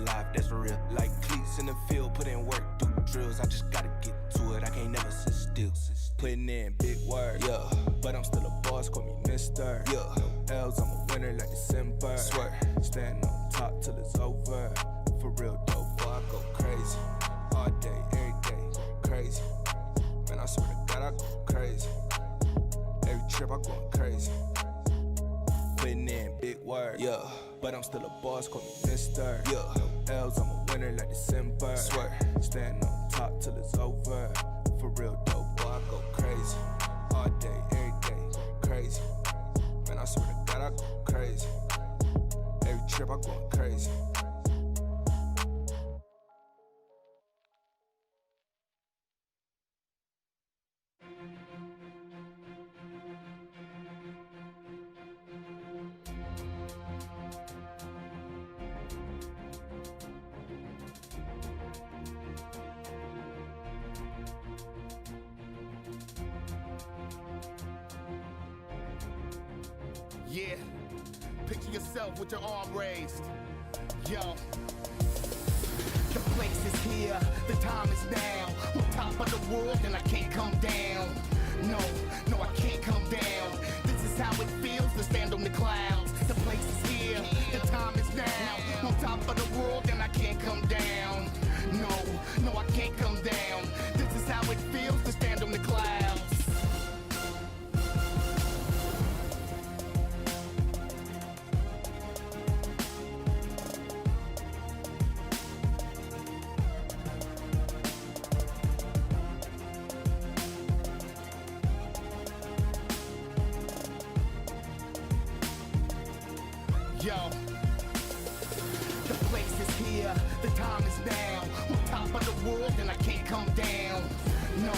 life, that's for real. Like cleats in the field, put in work, do drills. I just gotta get to it, I can't never sit still. Putting in big work, yeah. But I'm still a boss, call me mister. Yeah. No L's, I'm a winner like December. Swear, stand on top till it's over. For real dope, boy, I go crazy. All day, every day, go crazy. Man, I swear to God, I go crazy. Every trip, I going crazy. Putting in big work, yeah. But I'm still a boss, call me mister. Yeah. No L's, I'm a winner like December. Swear, stand on top till it's over. For real dope, boy, I go crazy. All day, every day, go crazy. Man, I swear to God, I go crazy. Every trip, I going crazy. Yeah, picture yourself with your arm raised. Yo, the place is here, the time is now. On top of the world and I can't come down. No, no, I can't come down. This is how it feels to stand on the clouds. The place is here, the time is now. On top of the world and I can't come down. No, no, I can't come down. This is how it feels to stand on the clouds. Yo, the place is here, the time is now. On top of the world and I can't come down. No,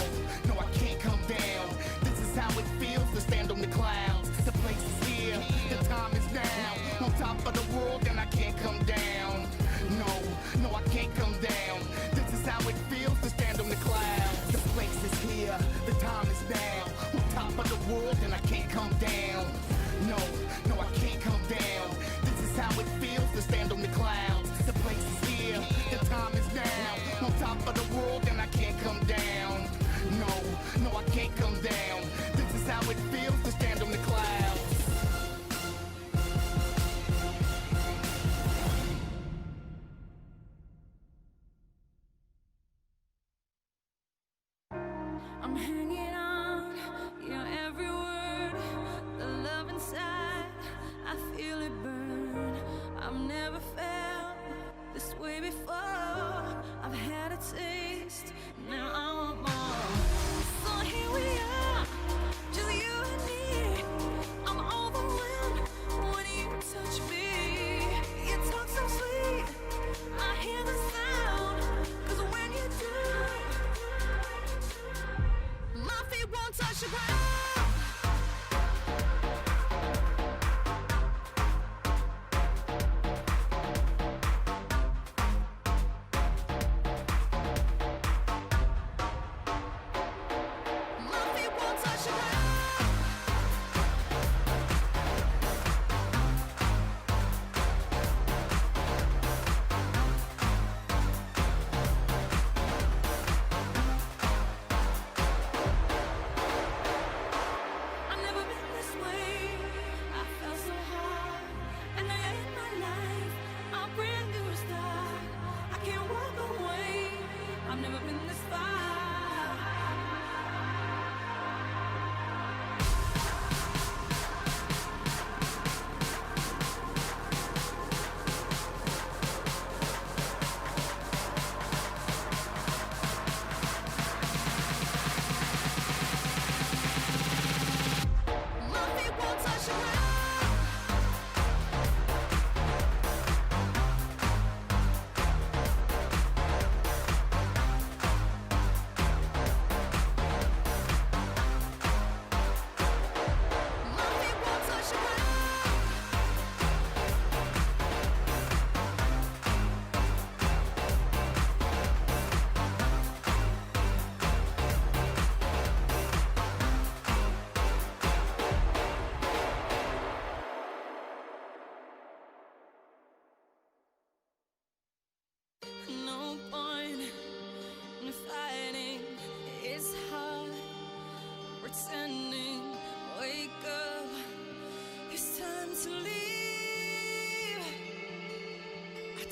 no, I can't come down. This is how it feels to stand on the clouds. The place is here, the time is now. On top of the world and I can't come down. No, no, I can't come down. This is how it feels to stand on the clouds. The place is here, the time is now. On top of the world and I can't come down. No, no, I can't come down. This is how it feels to stand on the clouds. The place is here, the time is now. On top of the world and I can't come down. No, no, I can't come down. This is how it feels to stand on the clouds. I'm hanging on your every word. The love inside, I feel it burn. I've never felt this way before. I've had a taste, now I want more. So here we are, just you and me. I'm overwhelmed when you touch me. You talk so sweet, I hear the sound. 'Cause when you do, my feet won't touch the ground.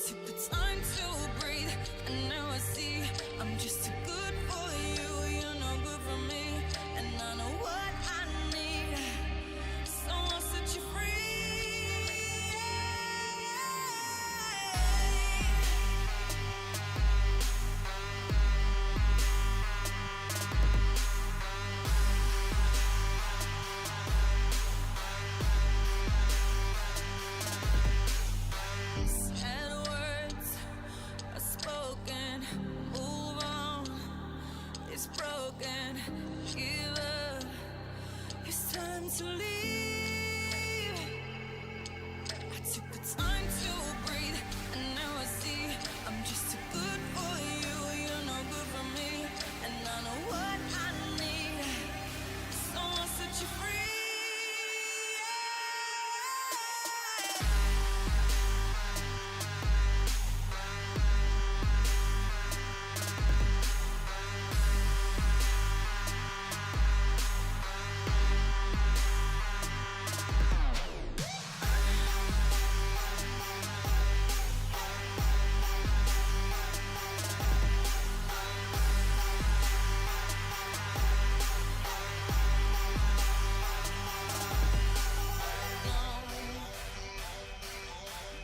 took the time to breathe, and now I see I'm just too good for you. You're no good for me, and I know what I need. So I'll set you free. Sad words are spoken. Move on. It's broken. Give up. It's time to leave. I took the time to breathe, and now I see I'm just too good for you. You're no good for me, and I know what I need. So I'll set you free.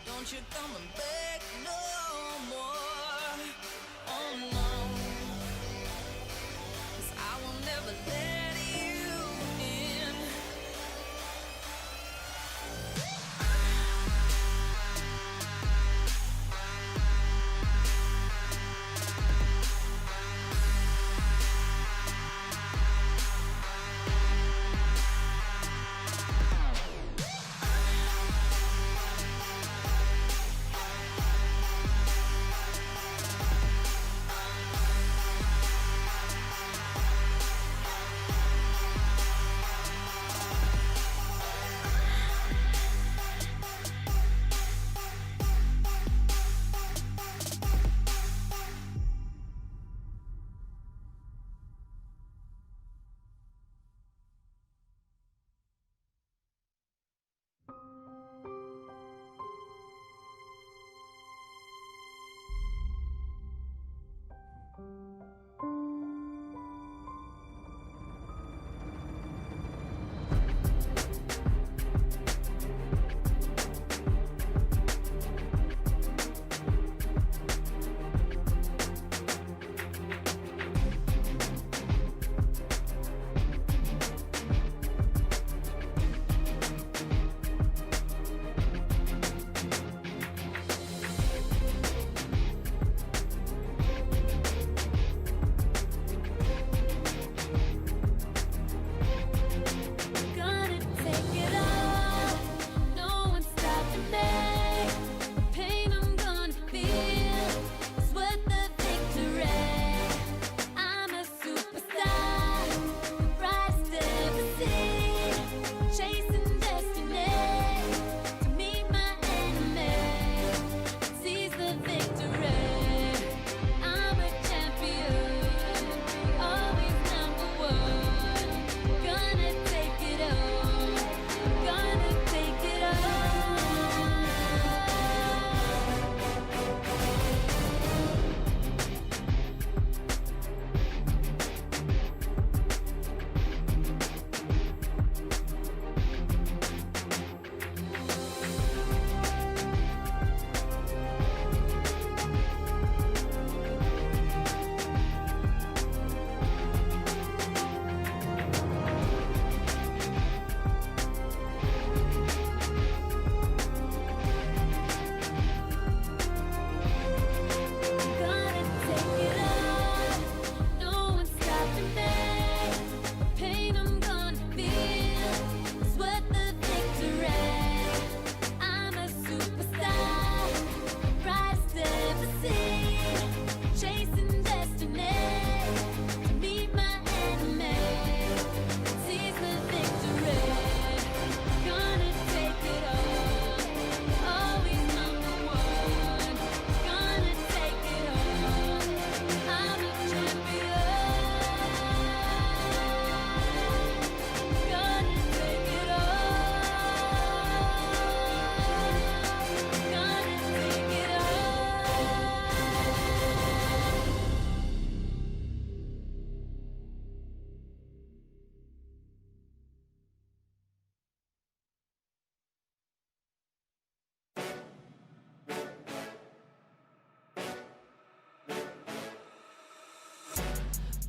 Don't you coming back no more. Oh no, 'cause I will never let you in.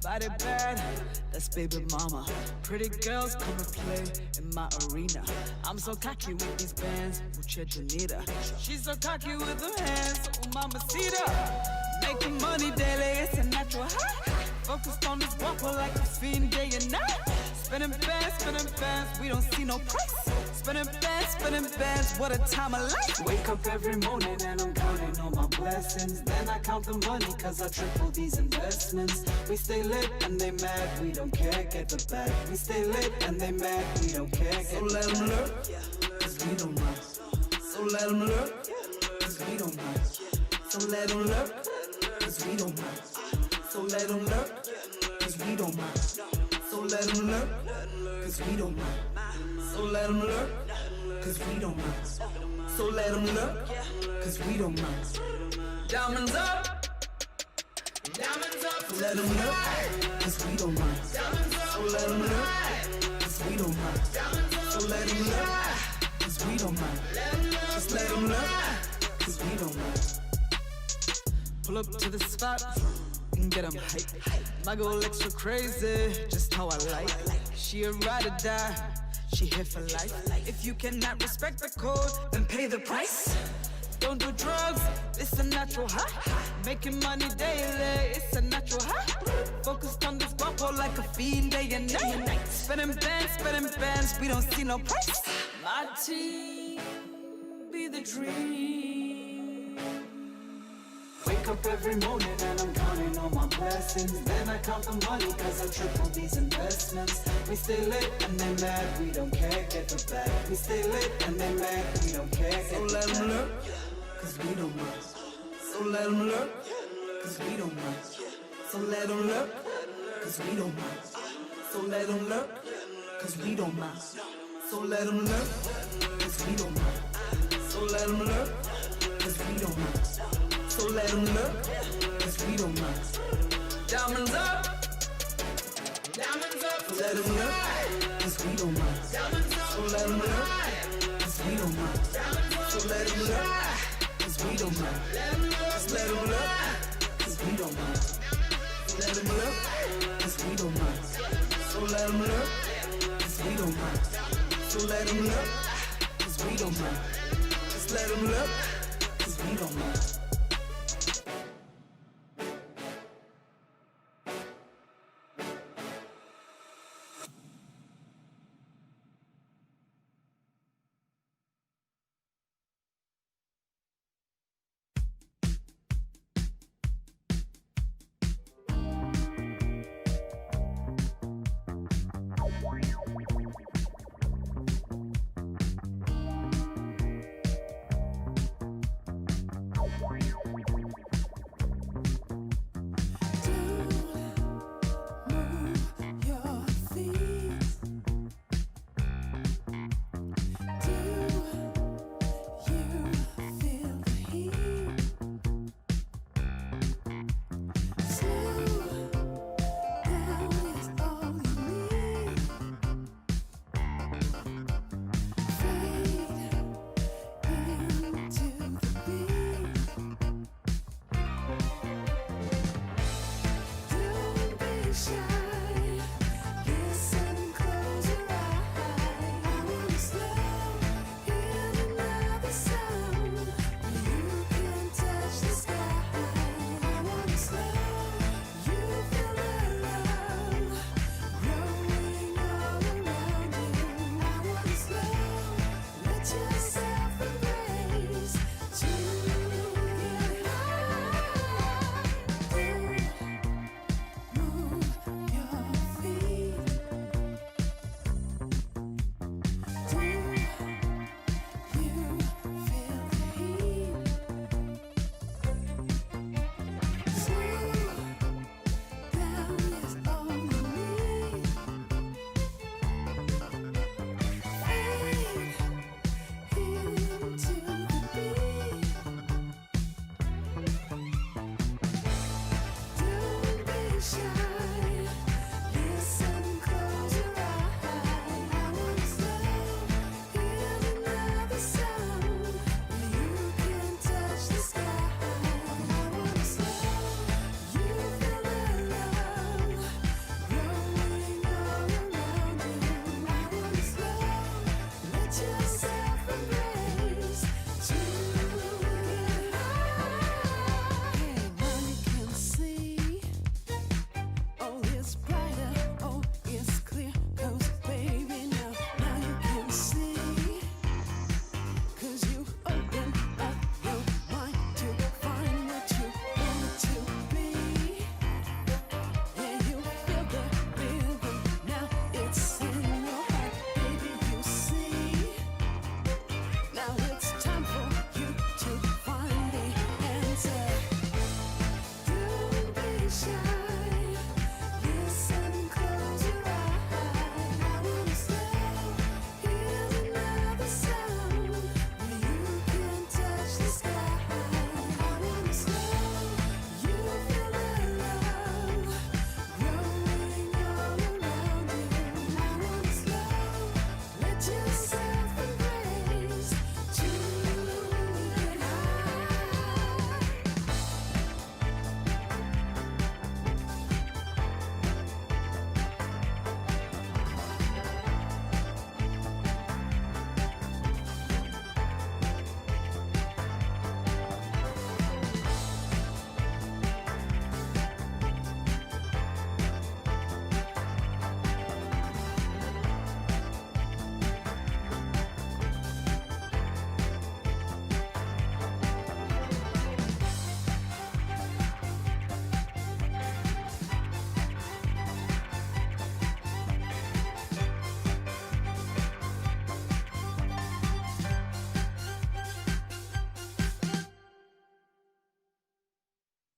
body bad, that's baby mama. Pretty girls come and play in my arena. I'm so cocky with these bands, mucha bonita. She's so cocky with her hands, oh mamacita. Making money daily, it's a natural high. Focused on this guapo like a fiend day and night. Spinning bands, we don't see no price. Spinning bands, what a time of life. Wake up every morning and I'm counting all my blessings. Then I count the money cause I triple these investments. We stay lit and they mad, we don't care, get the bag. We stay lit and they mad, we don't care, get the bag. So let them lurk, cause we don't mind. So let them lurk, cause we don't mind. So let them lurk, cause we don't mind. So let them lurk, cause we don't mind. So let them lurk, cause we don't mind. So let them lurk, cause we don't mind. So let them lurk, cause we don't mind. Diamonds up, so let them lurk, cause we don't mind. So let them lurk, cause we don't mind. So let them lurk, cause we don't mind. Just let them lurk, cause we don't mind. Pull up to the spot and get 'em hype. My girl extra crazy, just how I like. She a ride or die, she here for life. If you cannot respect the code, then pay the price. Don't do drugs, it's a natural high. Making money daily, it's a natural high. Focused on this guapo like a fiend day and night. Spinning bands, we don't see no price. My team be the dream. Wake up every morning and I'm counting all my blessings. Then I count the money cause I triple these investments. We stay lit and they mad, we don't care, get the bag. We stay lit and they mad, we don't care, get the bag. So let them lurk, cause we don't mind. So let them lurk, cause we don't mind. So let them lurk, cause we don't mind. So let them lurk, cause we don't mind. So let them lurk, cause we don't mind. So let them lurk, cause we don't mind. So let them lurk, cause we don't mind. Diamonds up, so let them lurk, cause we don't mind. So let them lurk, cause we don't mind. So let them lurk, cause we don't mind. Just let them lurk, cause we don't mind. Let them lurk, cause we don't mind. So let them lurk, cause we don't mind. So let them lurk, cause we don't mind. Just let them lurk, cause we don't mind.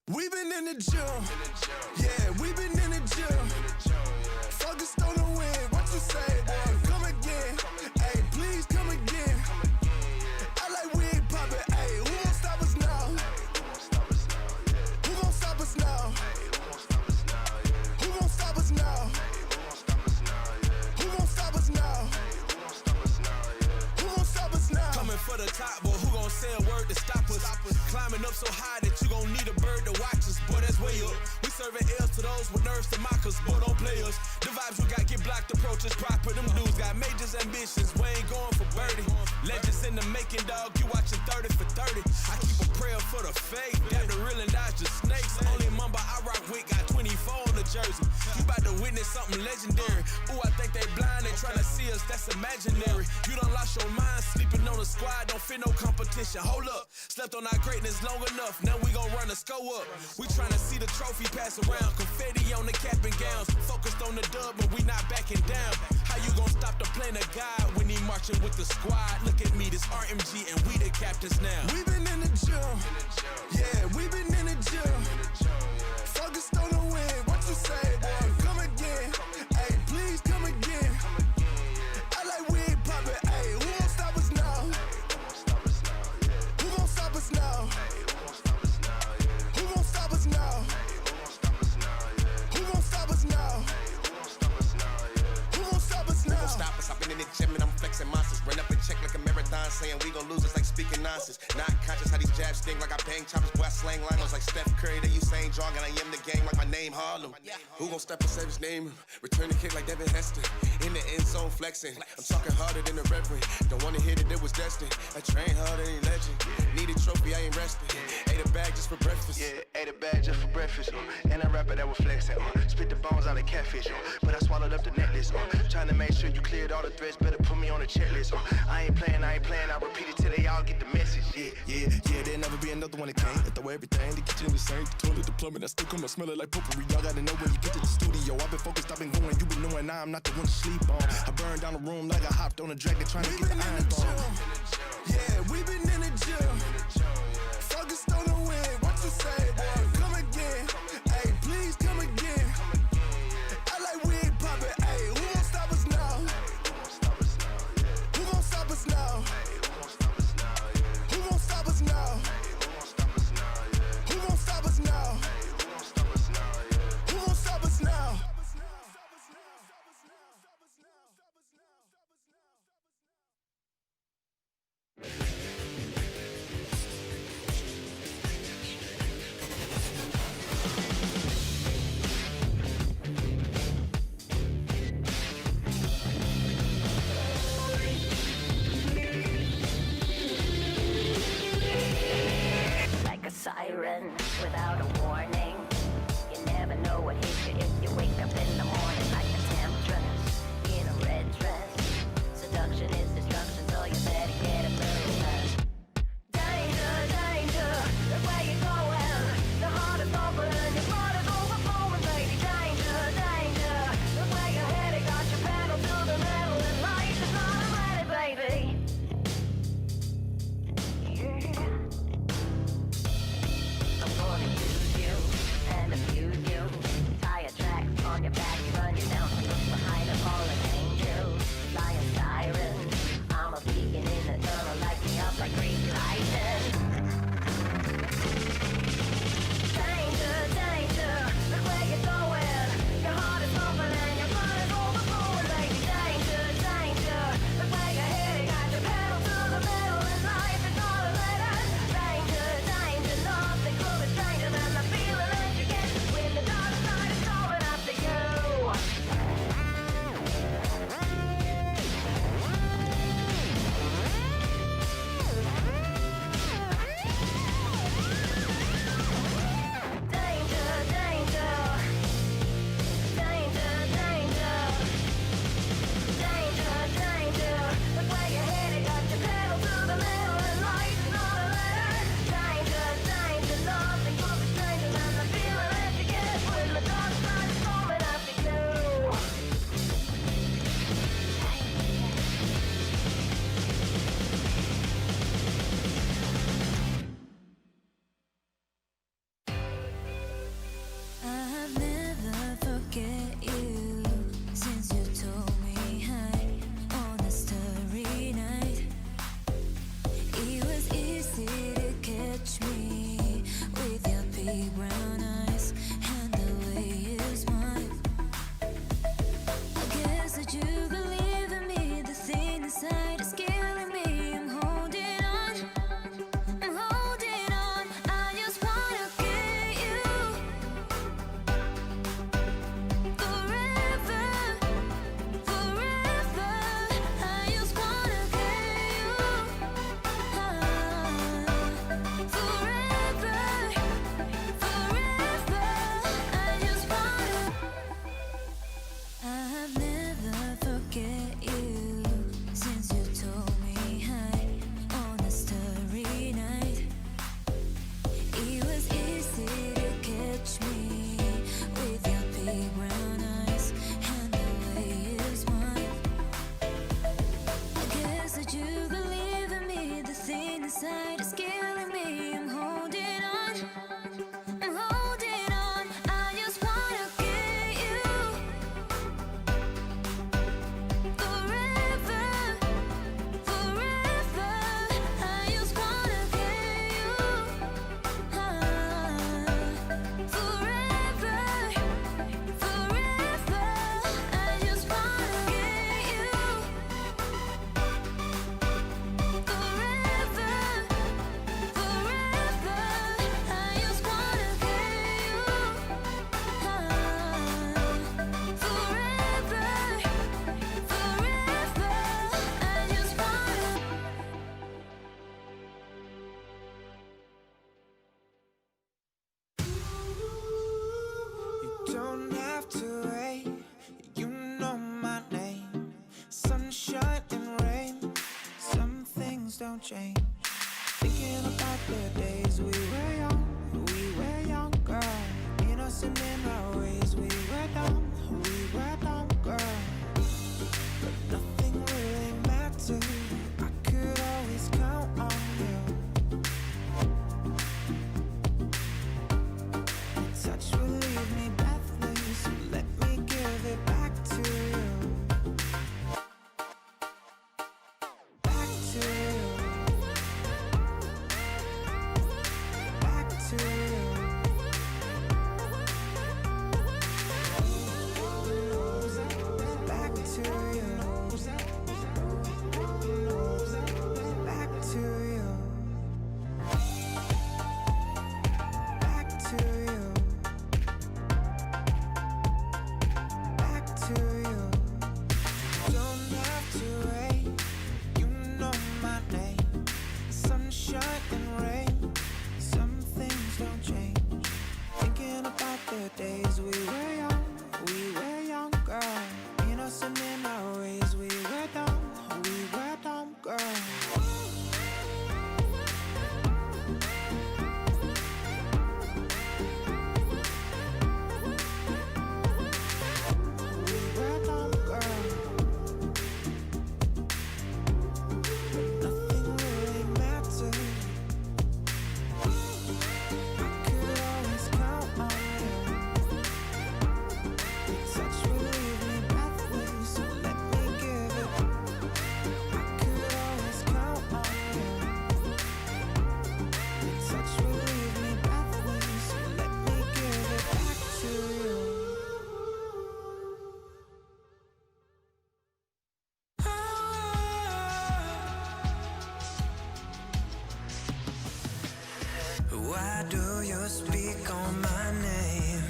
We been in the gym, yeah, we been in the gym. Focused on the win, what you say, boy? Come again, hey, please come again. I like we ain't poppin', hey, who gon' stop us now? Who gon' stop us now? Who gon' stop us now? Who gon' stop us now? Who gon' stop us now? Coming for the top, boy, who gon' say a word to stop us? Climbing up so high that you gon' need a bird to watch us, boy, that's way up. We serving L's to those with nerves to mock us, boy, don't play us. The vibes we got get blocked, approaches proper. Them dudes got majors ambitions, we ain't going for birdie. Legends in the making, dog, you watching 30 for 30. I keep a prayer for the faith, got the real and dodge the snakes. Only mamba I rock with got 24 on the jersey. You about to witness something legendary. Ooh, I think they blind, they tryna see us, that's imaginary. You done lost your mind, sleeping on the squad, don't fit no competition. Hold up, slept on our greatness long enough, now we gon' run the score up. We tryna see the trophy pass around, confetti on the cap and gowns. Focused on the dub, but we not backing down. How you gon' stop the plan of God when he marching with the squad? Look at me, this RMG, and we the captains now. We been in the gym, yeah, we been in the gym. Focused on the win, what you say, boy? Come again, hey, please come again. I like we ain't poppin', hey, who gon' stop us now? Who gon' stop us now? Who gon' stop us now? Who gon' stop us now? Who gon' stop us now? Stop us, I've been in the gym and I'm flexing monsters. Run up and check like a marathon, saying we gon' lose, it's like speaking nonsense. Not conscious how these jabs sting like I bang choppers, boy I slang liners like Steph Curry. They Usain Jog and I am the game like my name Harlem. Who gon' step and save his name? Return the kick like Devin Hester. In the end zone flexing, I'm talking harder than the reverend. Don't wanna hear that it was destined. I train harder than legend. Need a trophy, I ain't resting. Ate a bag just for breakfast. Yeah, ate a bag just for breakfast. And a rapper that was flexing. Spit the bones out of catfish. But I swallowed up the necklace. Trying to make sure you cleared all the threats. Better put me on the checklist. I ain't playing. I repeat it till they all get the message. Yeah, there'll never be another one that can't. I throw everything, the kitchen the same, the toilet, the plumbing, I still come and smell it like potpourri. Y'all gotta know when you get to the studio. I've been focused, I've been going, you been knowing I'm not the one to sleep on. I burned down the room like I hopped on a dragon trying to get the iron on. Yeah, we been in the gym. Focused on the win, what you say, boy? Come again, hey, please come again. I like we ain't poppin', hey, who gon' stop us now? Who gon' stop us now? Who gon' stop us now? Who gon' stop us now? Who gon' stop us now? Like a siren without a warning. You never know what hits you if you wake up in the morning. Like a temptress in a red dress. Seduction is destruction, so you better get a move. Danger, danger, look where you're going. The heart is open, your blood is overflowing, baby. Danger, danger, look where you're headed. Got your pedal to the metal, and life is not ready, baby. Yeah. I'm gonna use you and abuse you. Tire tracks on your back, big brown eyes and the way you smile. I guess that you believe in me. The thing inside is killing me. I'm holding on. I'm holding on. I just wanna get you forever, forever. I just wanna get you forever, forever. I just wanna. I've never forget you since you told me hi on a starry night. It was easy to catch me with your big brown eyes and the way you smile. I guess that you believe in me. The thing inside is killing me. I'm holding on. I'm holding on. I just wanna get you forever, forever. I just wanna get you forever, forever. I just wanna get you forever, forever. I just wanna get you forever, forever. I just wanna. You don't have to wait, you know my name. Sunshine and rain, some things don't change. Thinking about the days we were young, girl. Innocent in our ways, we were dumb, girl. But nothing really mattered, I could always count on you. Your touch will leave me breathless, so let me give it back to you. Back to you. Back to you. Back to you. Back to you. Back to you. Back to you. Don't have to wait, you know my name. Sunshine and rain, some things don't change. Thinking about the days we were young, girl. Innocent in our ways, we were dumb, girl. We were dumb, girl. Nothing really mattered. I could always count on you. Your touch will leave me breathless, so let me give it. I could always count on you. Your touch will leave me breathless, so let me give it back to you. Why do you speak on my name?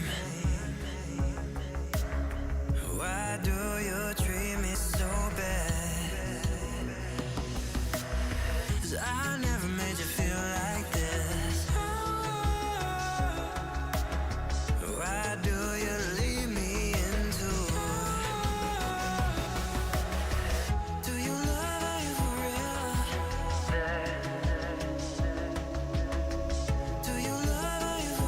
Why do you treat me so bad? 'Cause I never made you feel like this. Why do you leave me into? Do you love me for real? Do you love me for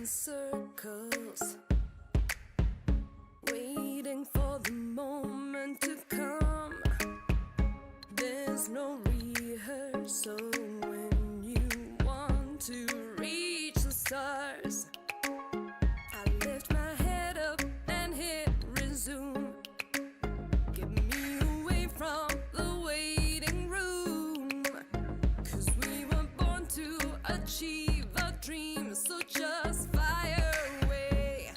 circles, waiting for the moment to come. There's no rehearsal when you want to reach the stars. I lift my head up and hit resume. Get me away from the waiting room, 'cause we were born to achieve our dreams. So just fire away,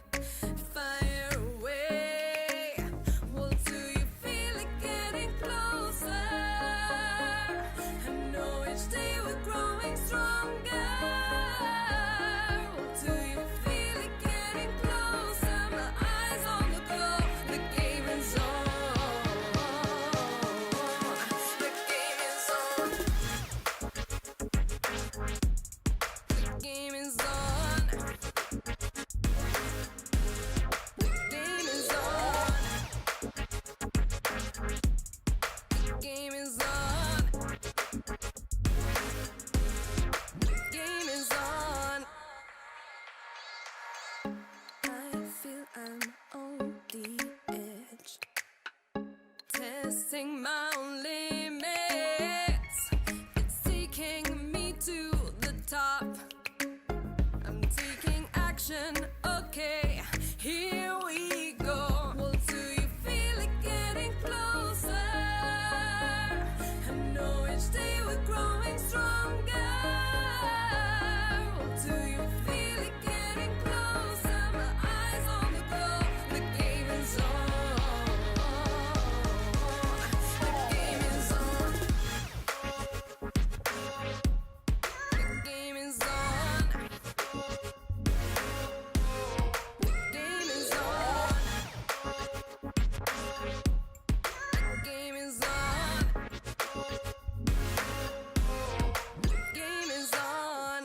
fire away. Well, do you feel it getting closer? I know each day we're growing stronger. Well, do you feel it getting closer? My eyes on the clock, the game is on. The game is on. The game is on. The game is on. The game is on. The game is on. I feel I'm on the edge, testing my own limits. It's taking me to the top. I'm taking action, okay, here we go. Well, do you feel it getting closer? I know each day we're growing stronger. Well, do you feel it getting closer? My eyes on the clock, the game is on. The game is on. The game is on. The game is on. The game is on. The game is on.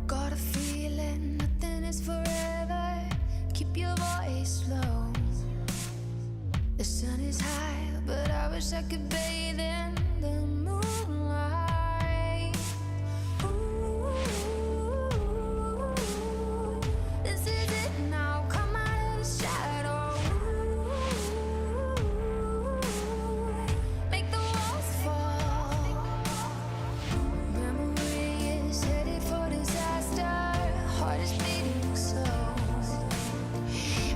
Got a feeling nothing is forever. Keep your voice low. The sun is high, but I wish I could bathe in the moonlight. Ooh, this is it now. Come out of the shadow. Make the walls fall. Memory is headed for disaster. Heart is beating slow.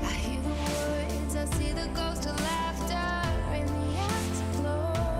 I hear the words, I see the ghost of laughter in the afterglow.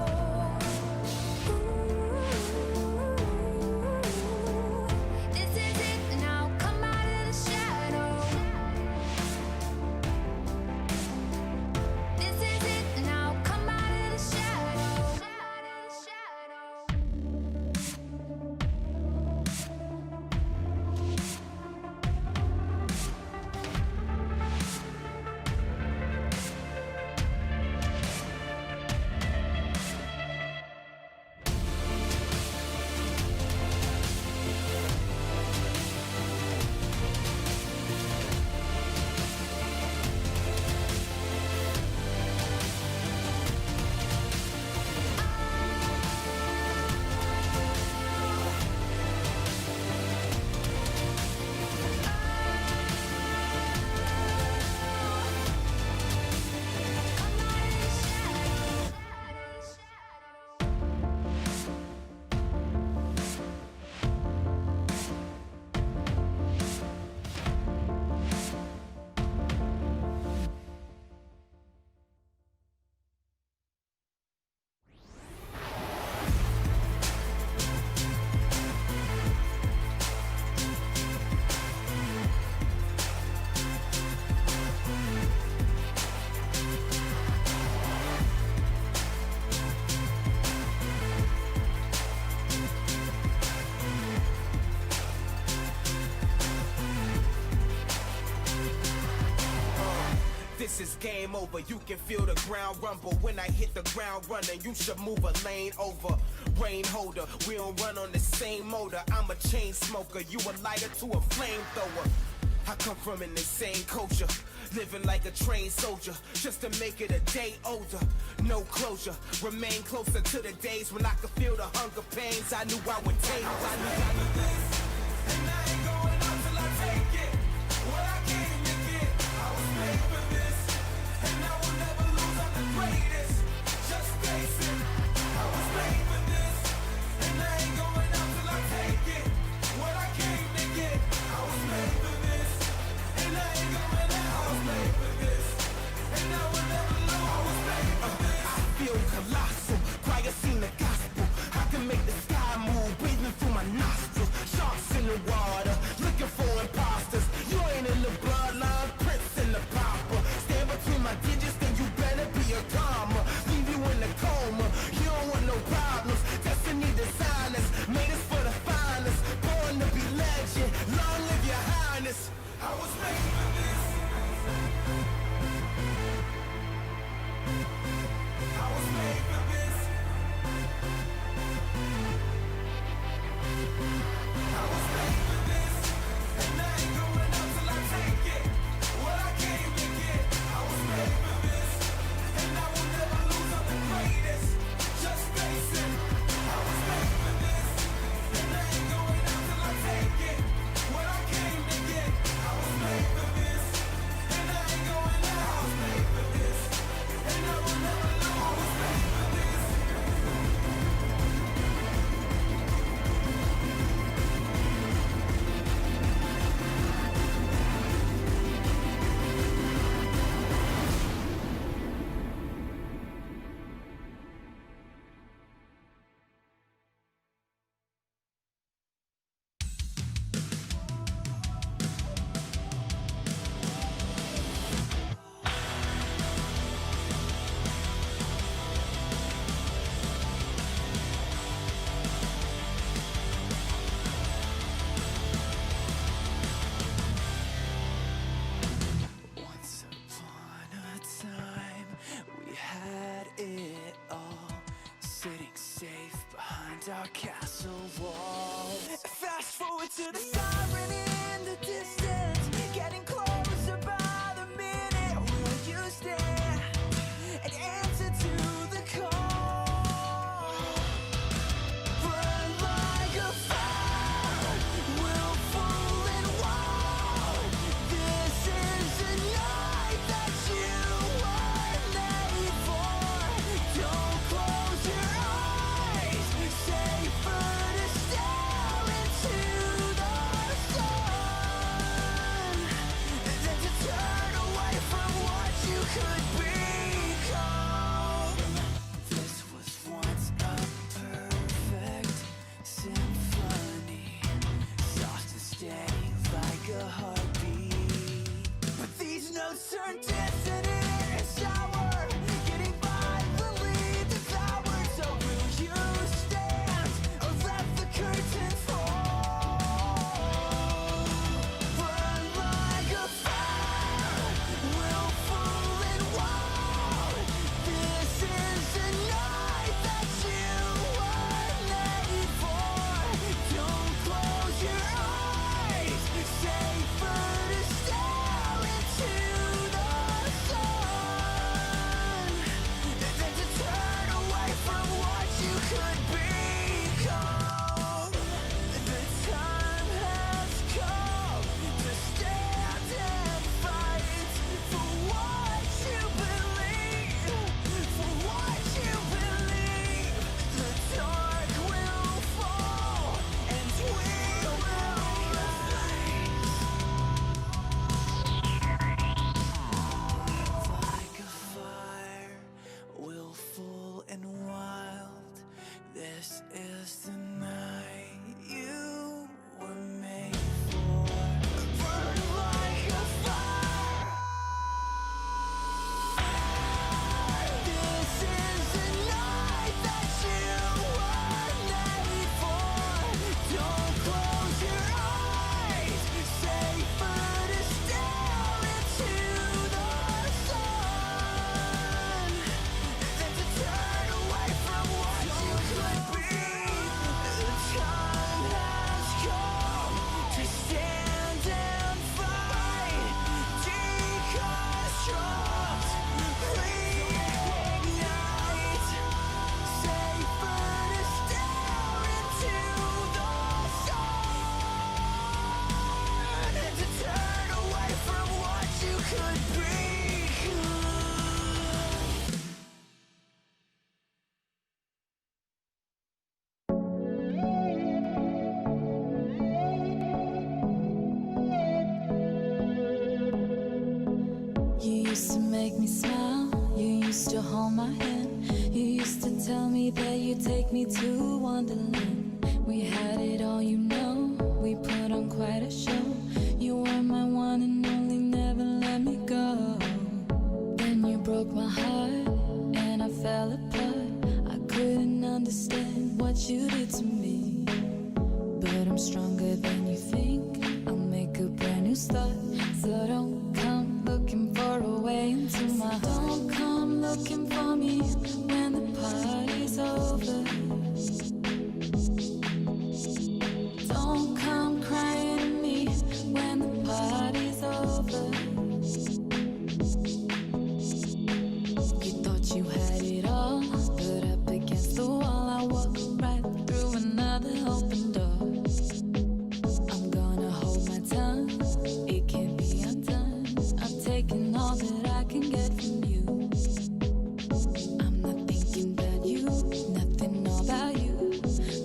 this is game over. You can feel the ground rumble. When I hit the ground running, you should move a lane over. Rain holder, we don't run on the same motor. I'm a chain smoker, you a lighter to a flamethrower. I come from an insane culture, living like a trained soldier, just to make it a day older. No closure, remain closer to the days when I could feel the hunger pains I knew I would take. I knew this, and I ain't going out till I take it. What I came to get, I was made for this, and I will never lose. I'm the greatest. Just face it, I was made for this, and I ain't going out till I take it. What I came to get, I was made for this, and I ain't going out. I was made for this, and I will never lose. I was made for this. I feel colossal, choir sing the gospel. I can make the sky move, breathing through my nostrils. Sharks in the water, looking for imposters. You ain't in the bloodline, Prince in the popper. Stand between my digits, then you better be a comma. Leave you in the coma, you don't want no problems. Destiny designed us, made us for the finest. Born to be legend, long live your highness. I was made for this. I was made for this. I was made for this, and I ain't going out till I take it. What I came to get, I was made for this, and I will never lose. I'm the greatest. Just face it, I was made for this, and I ain't going out till I take it. What I came to get, I was made for this, and I ain't going out. I was made for this, and I will never lose. I was made for this. Once upon a time, we had it all, sitting safe behind our castle wall. Fast forward to the siren in the distance, getting closer by the minute. Will you stand and answer to the call? Burn like a fire, willful and wild. This is the night that you were made for. Don't close your eyes, safer to stare into the sun. make me smile. You used to hold my hand. You used to tell me that you'd take me to Wonderland. We had it all, you know. We put on quite a show. You were my one and only, never let me go. Then you broke my heart and I fell apart. I couldn't understand what you did to me. But I'm stronger than you think. I'll make a brand new start. So don't come looking for a way into my heart. Don't come looking for me when the party's over. Don't come crying to me when the party's over. You thought you had it all, but up against the wall I walk right through another open door. I'm gonna hold my tongue, it can't be undone. I'm taking all that I can get from you. I'm not thinking about you, nothing about you.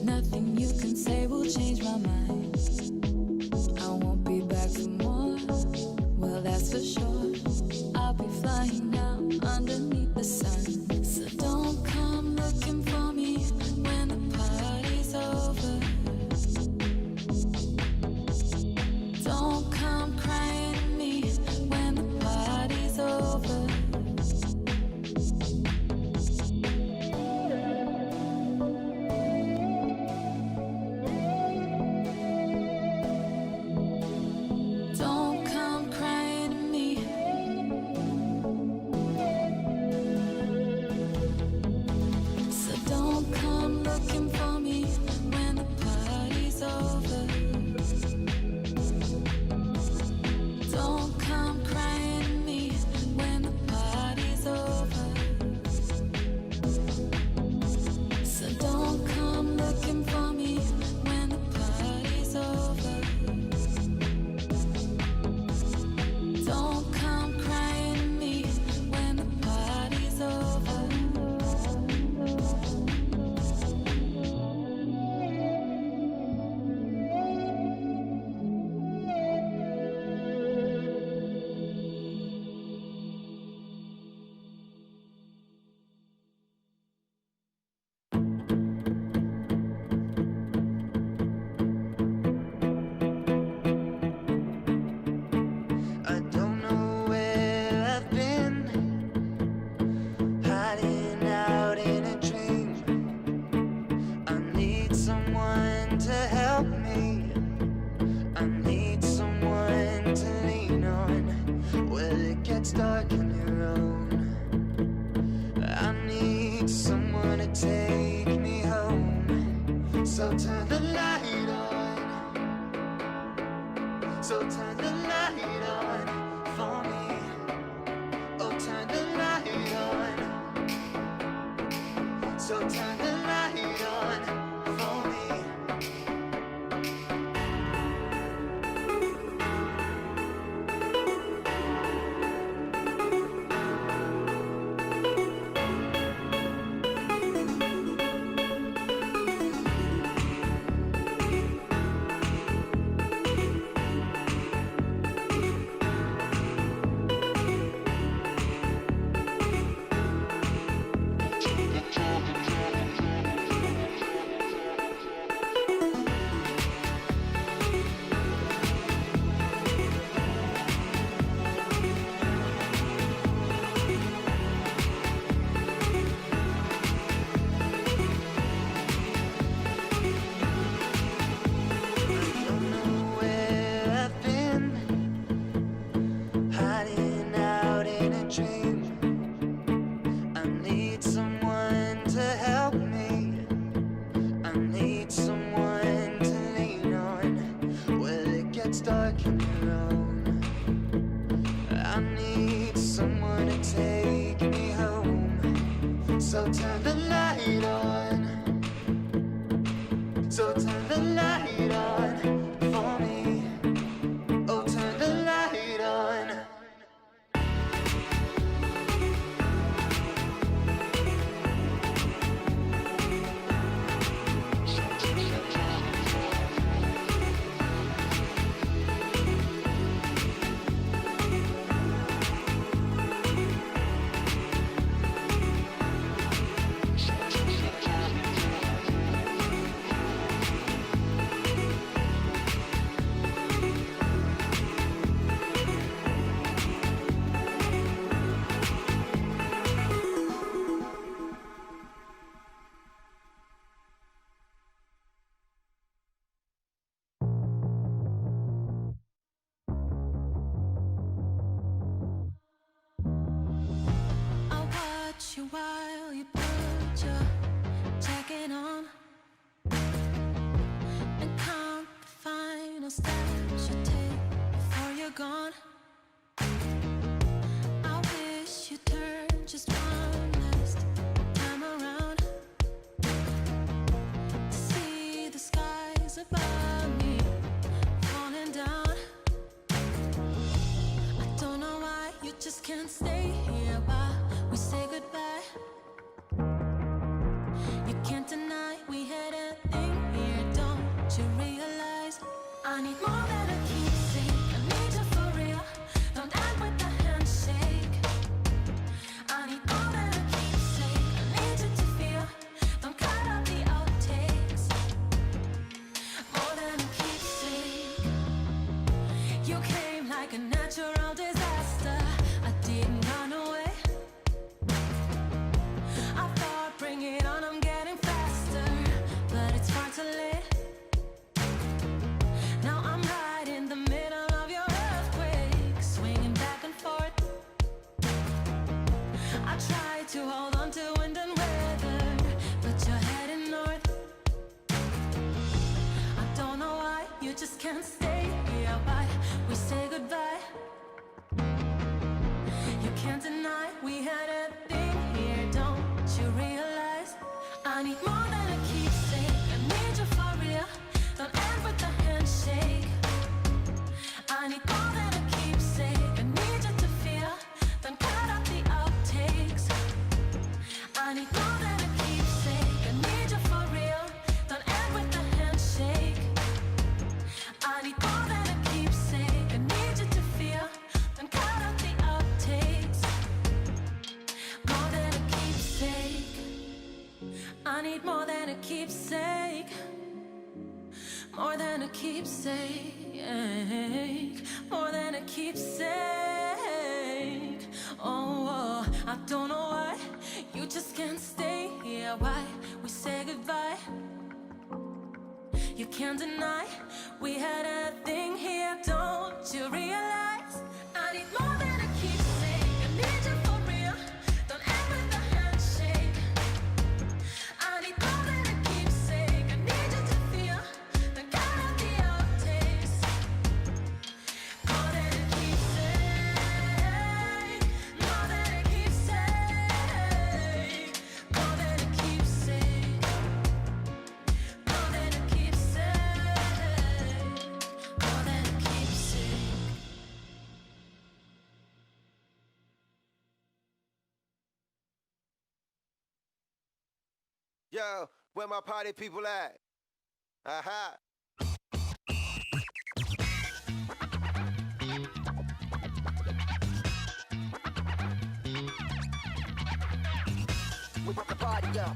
Nothing you can say will change my mind. I won't be back for more, well that's for sure. I'll be flying now underneath the sun. So don't come looking for me when the party's over. Don't come crying to me when the party's over. Don't come crying to me. So don't come looking for me when the party's over. Don't come crying to me when the party's over. So don't come looking for me when the party's over. Don't come crying to me when the party's over. I don't know where I've been, hiding out in a dream. I need someone to help me. I need someone to lean on. Well, it gets dark on your own. I need someone to take me home. So turn the light on. So turn the light on for me. Oh, turn the light on. So turn the light on for me. So turn the light on. So turn the light on for me. Oh, turn the light on. final steps you take before you're gone. I wish you'd turn just one last time around to see the skies above me falling down. I don't know why you just can't stay here while we say goodbye. You can't deny we had a thing here, don't you realize? I need more than a keepsake, I need you for real. Don't end with a handshake. I need more than a keepsake, I need you to feel. Don't cut out the outtakes. More than a keepsake. You came like a natural disaster. I didn't run away. I thought, bring it on, I'm getting faster, but it's far too late. Now I'm right in the middle of your earthquake, swinging back and forth. I tried to hold on to wind and weather, but you're heading north. I don't know why you just can't stay here, why we say goodbye. You can't deny we had a thing here, don't you realize? I need more than a keepsake, I need you for real. Don't end with a handshake. I need more than a keepsake, I need you to feel. Don't cut out the outtakes. I need more than a keepsake, I need you for real. Don't end with a handshake. I need more than a keepsake, I need you to feel. Don't cut out the outtakes. More than a keepsake. I need more than a keepsake. More than a keepsake. More than a keepsake. Oh, I don't know why you just can't stay here, why we say goodbye. You can't deny we had a thing here, don't you realize? I need more than a keepsake, I need you for real. Don't end with a handshake. I need more than a keepsake, I need you to feel. Don't cut out the outtakes. More than a keepsake. More than a keepsake. More than a keepsake. More than a keepsake. More than a keepsake. Yo, where my party people at? Aha. We pump the party up.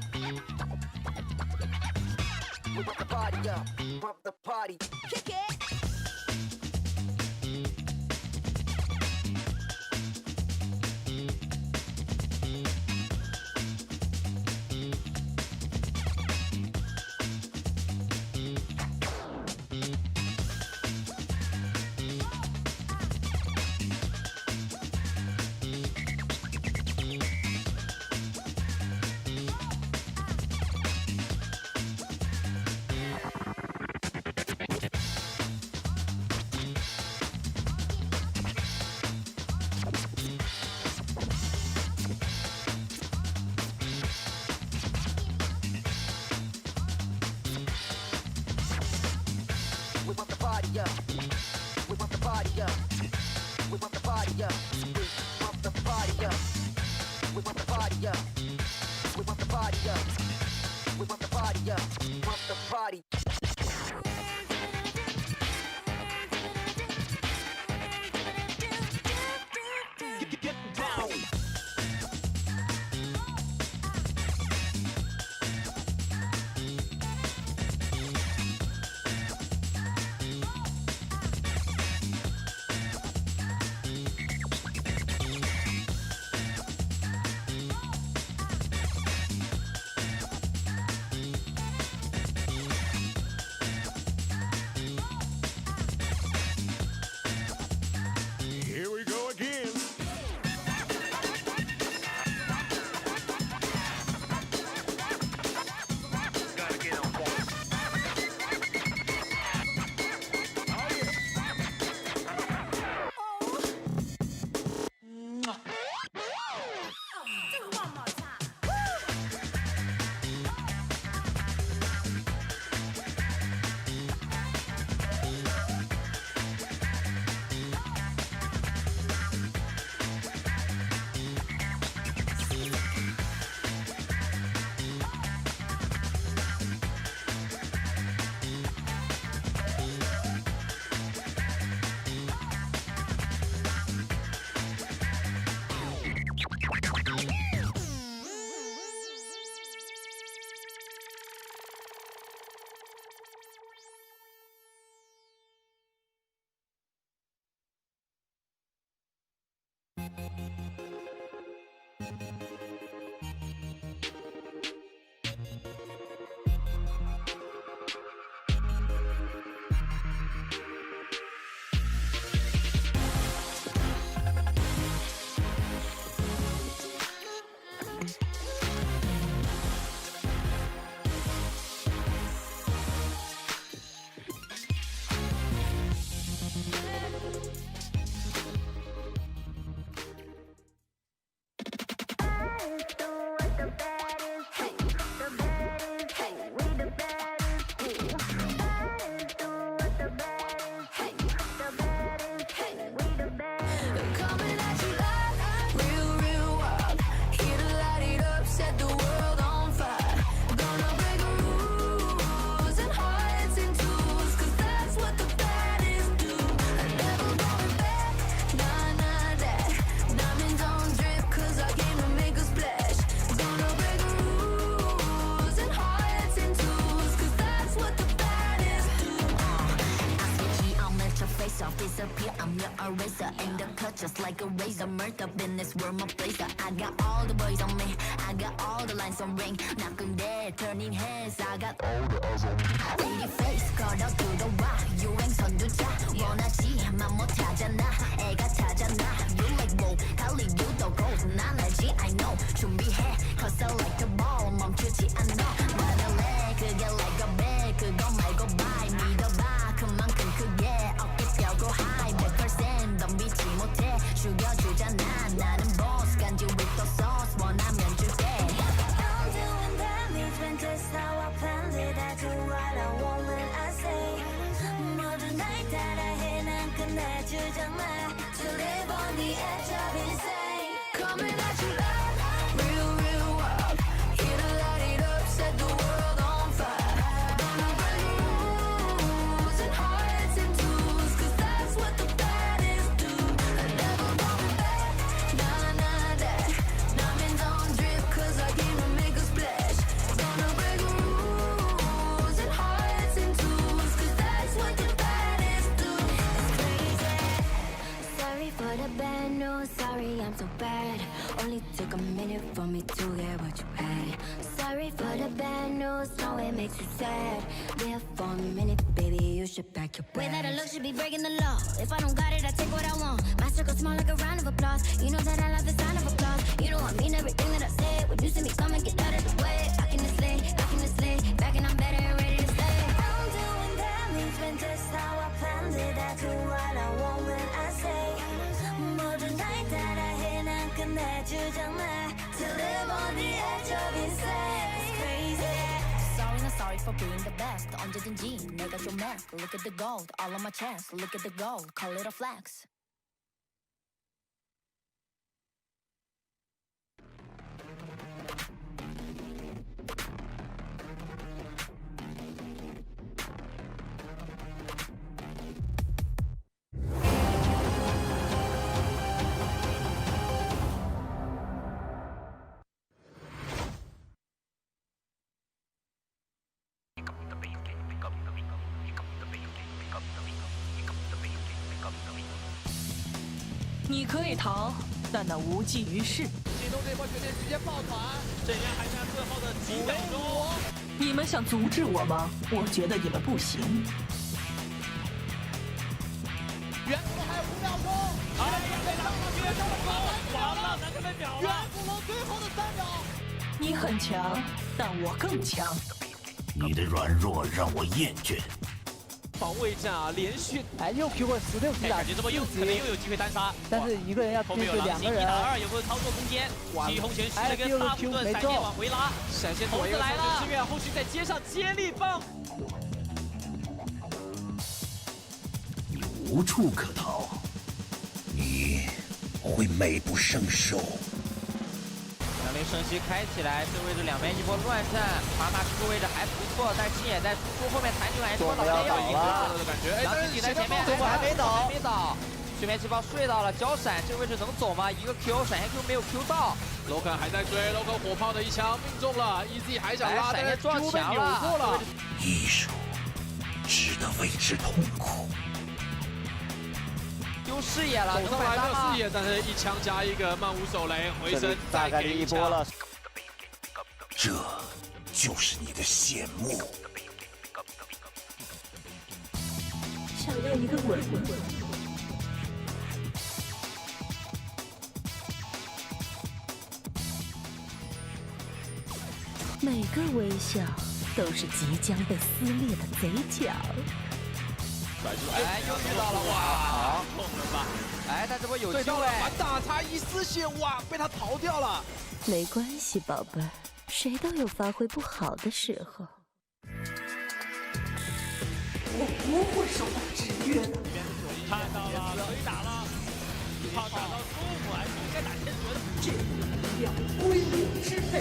We pump the party up. Pump the party. Kick it. We pump the party up. We pump the party up. We pump the party up. We pump the party up. We pump the party up. We pump the party up. We pump the party up. Pump the party. Get down. Coming at you live, real wild. Here to light it up, set the world on fire. Gonna break rules and hearts in twos, 'cause that's what the baddies do. Never going back, nah, that. Diamonds on drip, 'cause I came to make a splash. Gonna break rules and hearts in twos, 'cause that's what the baddies do. I switch it, I'll let your face off, disappear, I'm your eraser. Aim the cut just like a razor. Murder business, world my blazer. I got all the boys on me, I got all the lines on ring. Knocking dead, turning heads, I got all the eyes on me. Pretty face, 걸어 들어와, 유행 선두자. 원하지만 못하잖아, 애가 찾아나. You like whoa, 갈리 you the gold. 난 알지, I know. 준비해, cause I like the ball. 멈추지 않아, 말할래. 그게 like a bag, 그거 말고 bye. 믿어봐, 그만큼 크게 어깨 펴고 high. 100% 덤비지 못해, 죽여주잖아. 나는 boss, 간지 with the sauce. 원하면 줄게. I'm doing damage when just how I planned it. I do what I want when I say. 모두 날 따라해, 난 끝내주잖아. To live on the edge of insane. Coming at you live, real wild. Here to light it up, set the world on fire. Gonna break rules and hearts in twos, 'cause that's what the baddies do. Never going back, nah, that. Diamonds on drip, 'cause I came to make a splash. Gonna break rules and hearts in twos, 'cause that's what the baddies do. It's crazy. Sorry for the bad news, sorry I'm so bad. Only took a minute for me to get what you had. Sorry for the bad news, know it makes you sad. There for a minute, baby, you should pack your bags. Way that I look should be breaking the law. If I don't got it, I take what I want. My circle small like a round of applause. You know that I love the sound of applause. You know I mean everything that I say. When you see me come and get out of the way. Back in the sleigh, back and I'm better and ready to stay. I'm doing damage when just how I planned it. I do what I want when I say. 모두 날 따라해, 난 끝내주잖아. To live on the edge of insane. It's crazy. Sorry, not sorry for being the best. 언제든지 내가 좀 mess. Look at the gold, all on my chest. Look at the gold, call it a flex.你可以逃，但那无济于事。启动这波绝对直接抱团，阵营还差最后的几秒钟。你们想阻止我吗？我觉得你们不行。远古龙还有5秒钟，哎呀，被打过去，完了，男生被秒了。远古龙最后的3秒。你很强，但我更强。你的软弱让我厌倦。防卫战啊，连续又 Q 过16级打，感觉这么可能又有机会单杀，但是一个人要面对2个人，1打2有没有操作空间？徐宏全吃了个大步盾，闪电往回拉，闪现头子来了，志愿后续再接上接力棒，你无处可逃，你会美不胜收。两枚圣袭开起来，这位置两边一波乱战，马卡这个位置还不错，但青也在输出后面弹出来，多老边要赢了的感觉。然后自己在前面还没倒，睡眠气泡睡到了，交闪这个位置能走吗？一个 Q 闪现 Q 没有 Q 到 ，Logan 还在追 ，Logan 火炮的一枪命中了 ，EZ 还想拉，但是 Q 被扭过了。艺术值得为之痛苦。丢视野了，走上来没有视野，但是一枪加一个漫无手雷，回身再给一波了。这就是你的谢幕。想要一个吻。每个微笑都是即将被撕裂的嘴角。哎，又遇到了哇！痛了吧？哎，他这波有机会，反打差一丝血，哇，被他逃掉了。没关系，宝贝儿，谁都有发挥不好的时候。我不会受到制约的。看到了，可以打了。炮打到舒服，还是应该打天神。这个力量归我支配。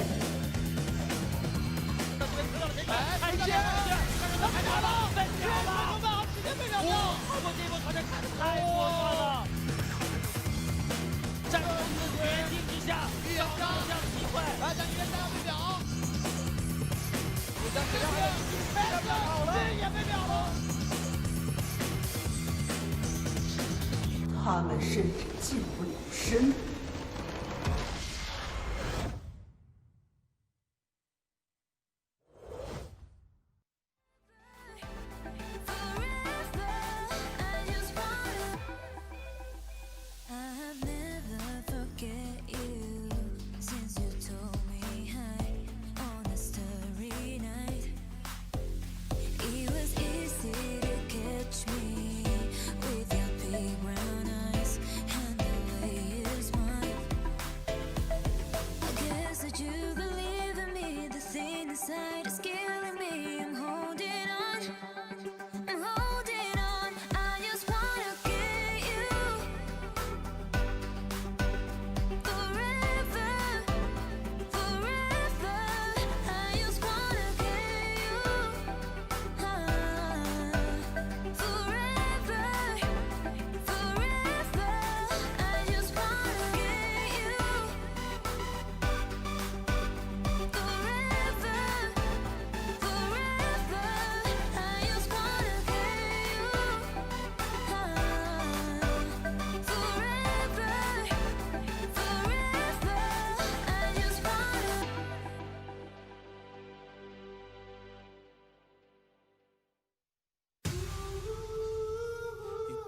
到这边得到了谁？哎，直接，还打了，被秒了，直接被秒掉。哇，我这波团战看得太过分了。战斗决定之下，秒这样的机会，来，将一边要被秒。这也被秒了。他们甚至近不了身。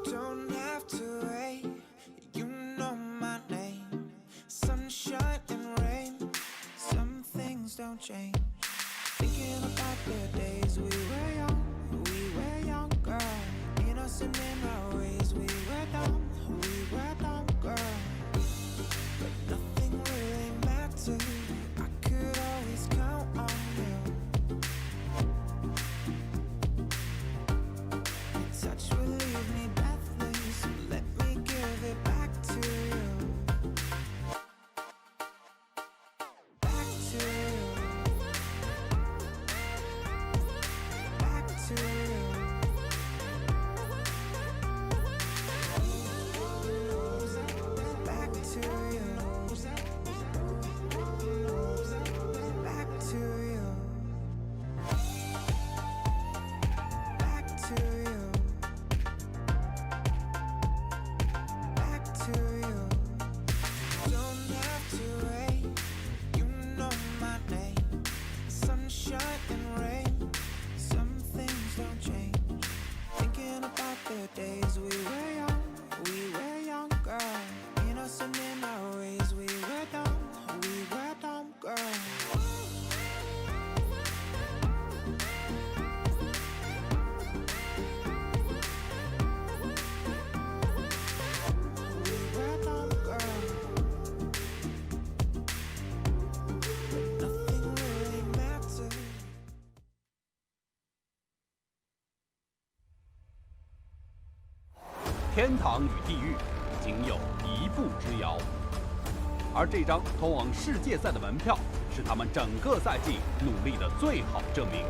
Don't have to wait, you know my name. Sunshine and rain, some things don't change. Thinking about the days we were younger, innocent in our ways. We were dumb, girl. But nothing really mattered. I could always count on you. Your touch will leave me breathless, so let me give it back to you. Back to you. Back to you. Back to you. Back to you. Back to you. Back to you. Don't have to wait, you know my name. Sunshine and rain, some things don't change. Thinking about the days we were younger, innocent in our ways. We were dumb, girl. We were dumb, girl. But nothing really mattered. 天堂与地狱仅有一步之遥，而这张通往世界赛的门票是他们整个赛季努力的最好证明。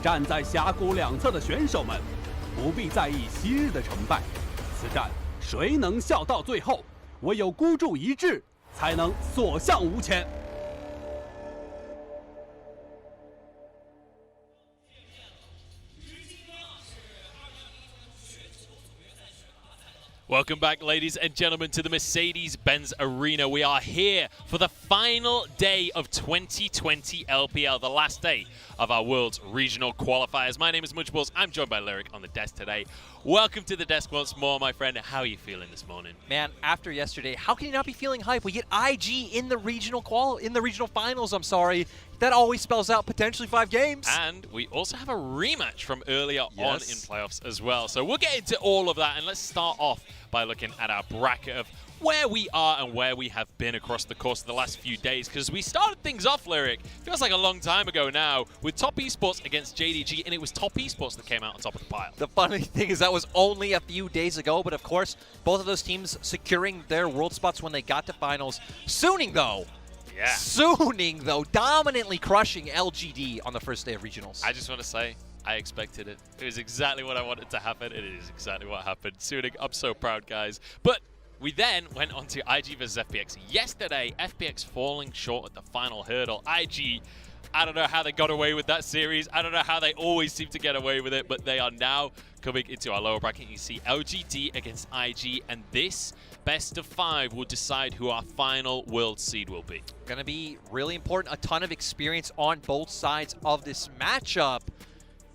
站在峡谷两侧的选手们，不必在意昔日的成败，此战谁能笑到最后，唯有孤注一掷，才能所向无前。Welcome back, ladies and gentlemen, to the Mercedes-Benz Arena. We are here for the final day of 2020 LPL, the last day of our World's Regional Qualifiers. My name is Munchballs. I'm joined by Lyric on the desk today. Welcome to the desk once more, my friend. How are you feeling this morning? Man, after yesterday, how can you not be feeling hype? We get IG in the regional finals, That always spells out potentially 5 games. And we also have a rematch from earlier on in playoffs as well. So we'll get into all of that, and let's start off by looking at our bracket of where we are and where we have been across the course of the last few days, because we started things off, Lyric, feels like a long time ago now, with Top Esports against JDG, and it was Top Esports that came out on top of the pile. The funny thing is that was only a few days ago, but of course, both of those teams securing their world spots when they got to finals. Suning, though, dominantly crushing LGD on the first day of regionals. I just want to say, I expected it. It was exactly what I wanted to happen. It is exactly what happened. Suning, I'm so proud, guys. But we then went on to IG vs FPX. Yesterday, FPX falling short at the final hurdle. IG, I don't know how they got away with that series. I don't know how they always seem to get away with it, but they are now coming into our lower bracket. You see LGD against IG, and this best of 5 will decide who our final world seed will be. Gonna be really important. A ton of experience on both sides of this matchup.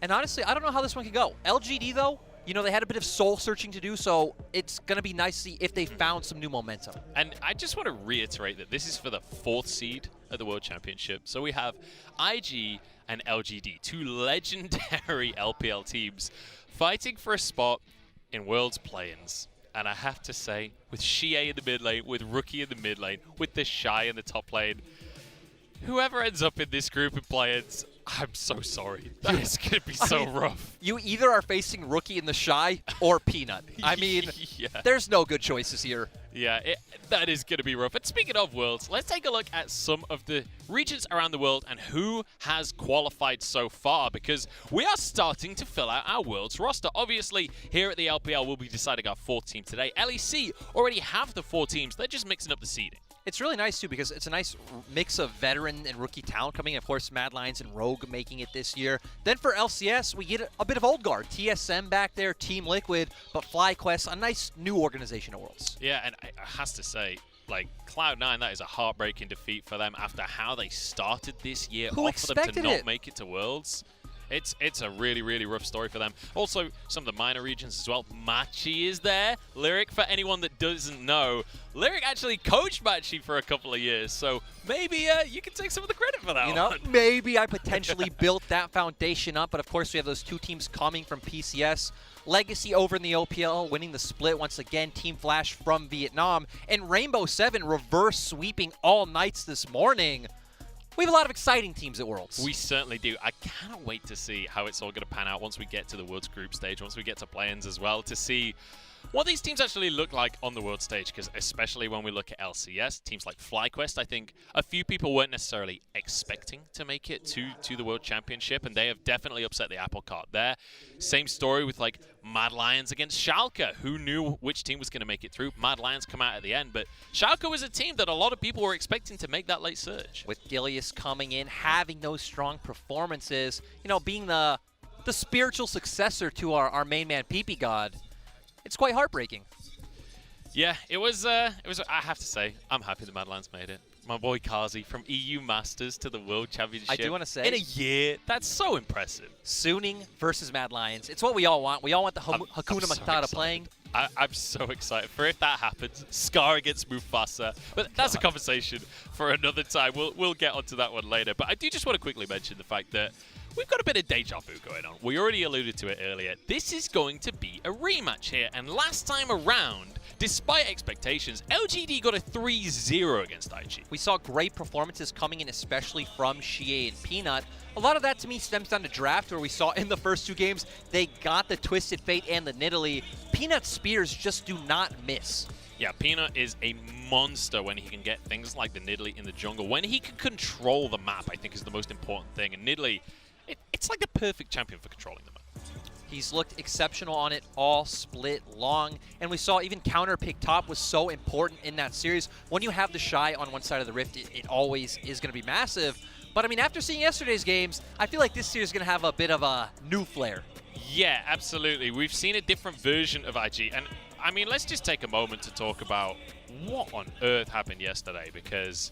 And honestly, I don't know how this one can go. LGD, though, you know, they had a bit of soul searching to do, so it's going to be nice to see if they found some new momentum. And I just want to reiterate that this is for the 4th seed at the World Championship. So we have IG and LGD, 2 legendary LPL teams, fighting for a spot in World's play-ins. And I have to say, with Shie in the mid lane, with Rookie in the mid lane, with the Shy in the top lane, whoever ends up in this group in play-ins, I'm so sorry. That is going to be so rough. You either are facing Rookie in the Shy or Peanut. I mean, there's no good choices here. Yeah, that is going to be rough. And speaking of worlds, let's take a look at some of the regions around the world and who has qualified so far, because we are starting to fill out our world's roster. Obviously, here at the LPL, we'll be deciding our 4th team today. LEC already have the 4 teams. They're just mixing up the seeding. It's really nice, too, because it's a nice mix of veteran and rookie talent coming in. Of course, Mad Lions and Rogue making it this year. Then for LCS, we get a bit of old guard. TSM back there, Team Liquid, but FlyQuest, a nice new organization at Worlds. Yeah, and I has to say, like, Cloud9, that is a heartbreaking defeat for them after how they started this year. Who expected for them to not make it to Worlds. It's a really, really rough story for them. Also, some of the minor regions as well. Machi is there. Lyric, for anyone that doesn't know, Lyric actually coached Machi for a couple of years, so maybe you can take some of the credit for that one. Maybe I potentially built that foundation up, but of course we have those 2 teams coming from PCS. Legacy over in the OPL, winning the split once again. Team Flash from Vietnam. And Rainbow 7 reverse sweeping all Knights this morning. We have a lot of exciting teams at Worlds. We certainly do. I cannot wait to see how it's all going to pan out once we get to the Worlds group stage, once we get to play-ins as well, to see what these teams actually look like on the world stage, because especially when we look at LCS, teams like FlyQuest, I think a few people weren't necessarily expecting to make it to the World Championship, and they have definitely upset the apple cart there. Same story with like Mad Lions against Schalke. Who knew which team was going to make it through? Mad Lions come out at the end, but Schalke was a team that a lot of people were expecting to make that late surge. With Gilius coming in, having those strong performances, you know, being the spiritual successor to our main man, PP God, it's quite heartbreaking. Yeah, it was, I have to say, I'm happy the Mad Lions made it. My boy Kazi from EU Masters to the World Championship. I do want to say, in a year, that's so impressive. Suning versus Mad Lions. It's what we all want. We all want the Hakuna Matata playing. I'm so excited for if that happens. Scar against Mufasa. But that's a conversation for another time. We'll get onto that one later. But I do just want to quickly mention the fact that we've got a bit of deja vu going on. We already alluded to it earlier. This is going to be a rematch here. And last time around, despite expectations, LGD got a 3-0 against IG. We saw great performances coming in, especially from Shie and Peanut. A lot of that, to me, stems down to draft, where we saw in the first 2 games, they got the Twisted Fate and the Nidalee. Peanut's spears just do not miss. Yeah, Peanut is a monster when he can get things like the Nidalee in the jungle. When he can control the map, I think, is the most important thing. And Nidalee, it's like the perfect champion for controlling the map. He's looked exceptional on it all split long. And we saw even counter pick top was so important in that series. When you have the Shy on one side of the Rift, it always is going to be massive. But, I mean, after seeing yesterday's games, I feel like this series is going to have a bit of a new flair. Yeah, absolutely. We've seen a different version of IG, and I mean, let's just take a moment to talk about what on earth happened yesterday, because,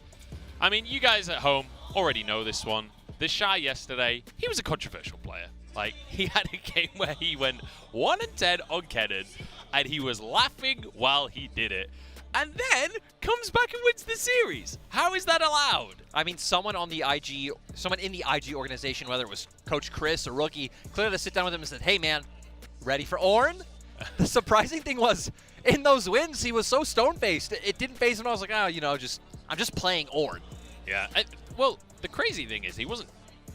I mean, you guys at home already know this one. The Shy yesterday, he was a controversial player. Like, he had a game where he went 1-10 on Kennen, and he was laughing while he did it. And then comes back and wins the series. How is that allowed? I mean, someone in the IG organization, whether it was Coach Chris or Rookie, clearly had to sit down with him and said, hey, man, ready for Ornn? The surprising thing was, in those wins, he was so stone-faced. It didn't faze him. I was like, oh, you know, I'm just playing Ornn. Yeah. Well, the crazy thing is he wasn't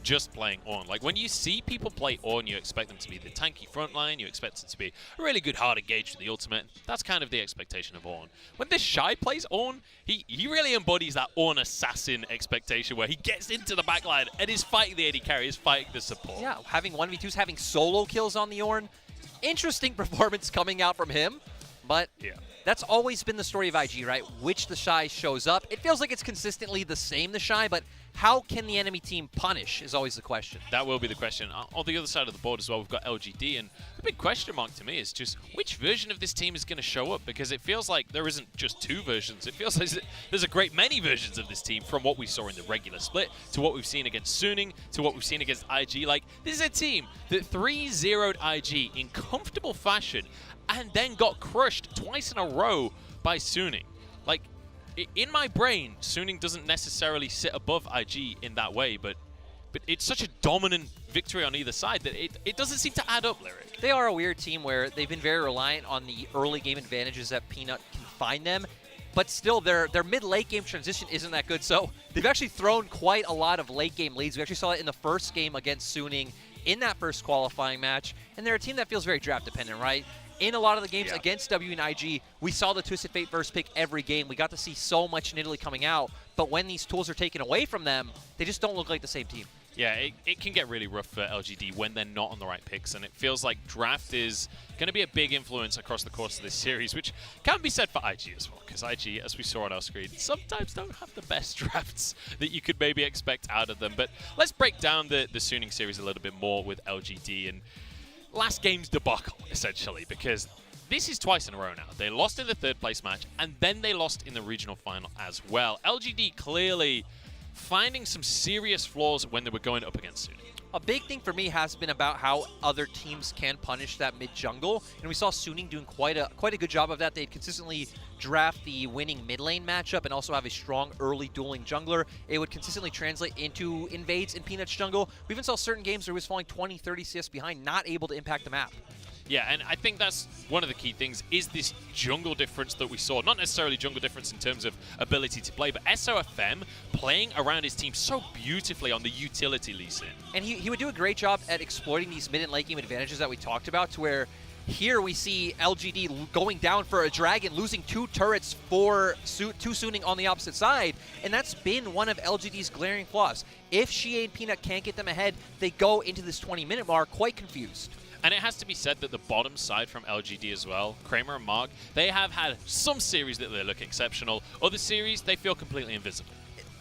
just playing Ornn. Like, when you see people play Ornn, you expect them to be the tanky frontline, you expect it to be a really good hard engage with the ultimate. That's kind of the expectation of Ornn. When this Shy plays Ornn, he really embodies that Ornn assassin expectation where he gets into the backline and is fighting the AD carry, is fighting the support. Yeah, having 1v2s, having solo kills on the Ornn. Interesting performance coming out from him, but yeah. That's always been the story of IG, right? Which the Shy shows up. It feels like it's consistently the same, the Shy, but how can the enemy team punish is always the question. That will be the question. On the other side of the board as well, we've got LGD, and the big question mark to me is just which version of this team is going to show up, because it feels like there isn't just two versions. It feels like there's a great many versions of this team, from what we saw in the regular split to what we've seen against Suning to what we've seen against IG. Like, this is a team that 3-0'd IG in comfortable fashion and then got crushed twice in a row by Suning. Like, in my brain, Suning doesn't necessarily sit above IG in that way, but it's such a dominant victory on either side that it doesn't seem to add up, Lyric. They are a weird team where they've been very reliant on the early game advantages that Peanut can find them, but still their mid-late game transition isn't that good, so they've actually thrown quite a lot of late game leads. We actually saw it in the first game against Suning in that first qualifying match, and they're a team that feels very draft dependent, right? In a lot of the games against W and IG, we saw the Twisted Fate first pick every game. We got to see so much in Italy coming out, but when these tools are taken away from them, they just don't look like the same team. Yeah, it can get really rough for LGD when they're not on the right picks, and it feels like draft is going to be a big influence across the course of this series, which can be said for IG as well, because IG, as we saw on our screen, sometimes don't have the best drafts that you could maybe expect out of them. But let's break down the Suning series a little bit more with LGD and last game's debacle, essentially, because this is twice in a row now. They lost in the third place match, and then they lost in the regional final as well. LGD clearly finding some serious flaws when they were going up against Suning. A big thing for me has been about how other teams can punish that mid-jungle, and we saw Suning doing quite a good job of that. They'd consistently draft the winning mid-lane matchup and also have a strong early dueling jungler. It would consistently translate into invades in Peanut's jungle. We even saw certain games where he was falling 20, 30 CS behind, not able to impact the map. Yeah, and I think that's one of the key things, is this jungle difference that we saw. Not necessarily jungle difference in terms of ability to play, but SOFM playing around his team so beautifully on the utility Lee Sin. And he would do a great job at exploiting these mid and late game advantages that we talked about, to where here we see LGD going down for a dragon, losing 2 turrets for 2 Suning on the opposite side, and that's been one of LGD's glaring flaws. If Shie and Peanut can't get them ahead, they go into this 20-minute mark quite confused. And it has to be said that the bottom side from LGD as well, Kramer and Mark, they have had some series that they look exceptional. Other series, they feel completely invisible.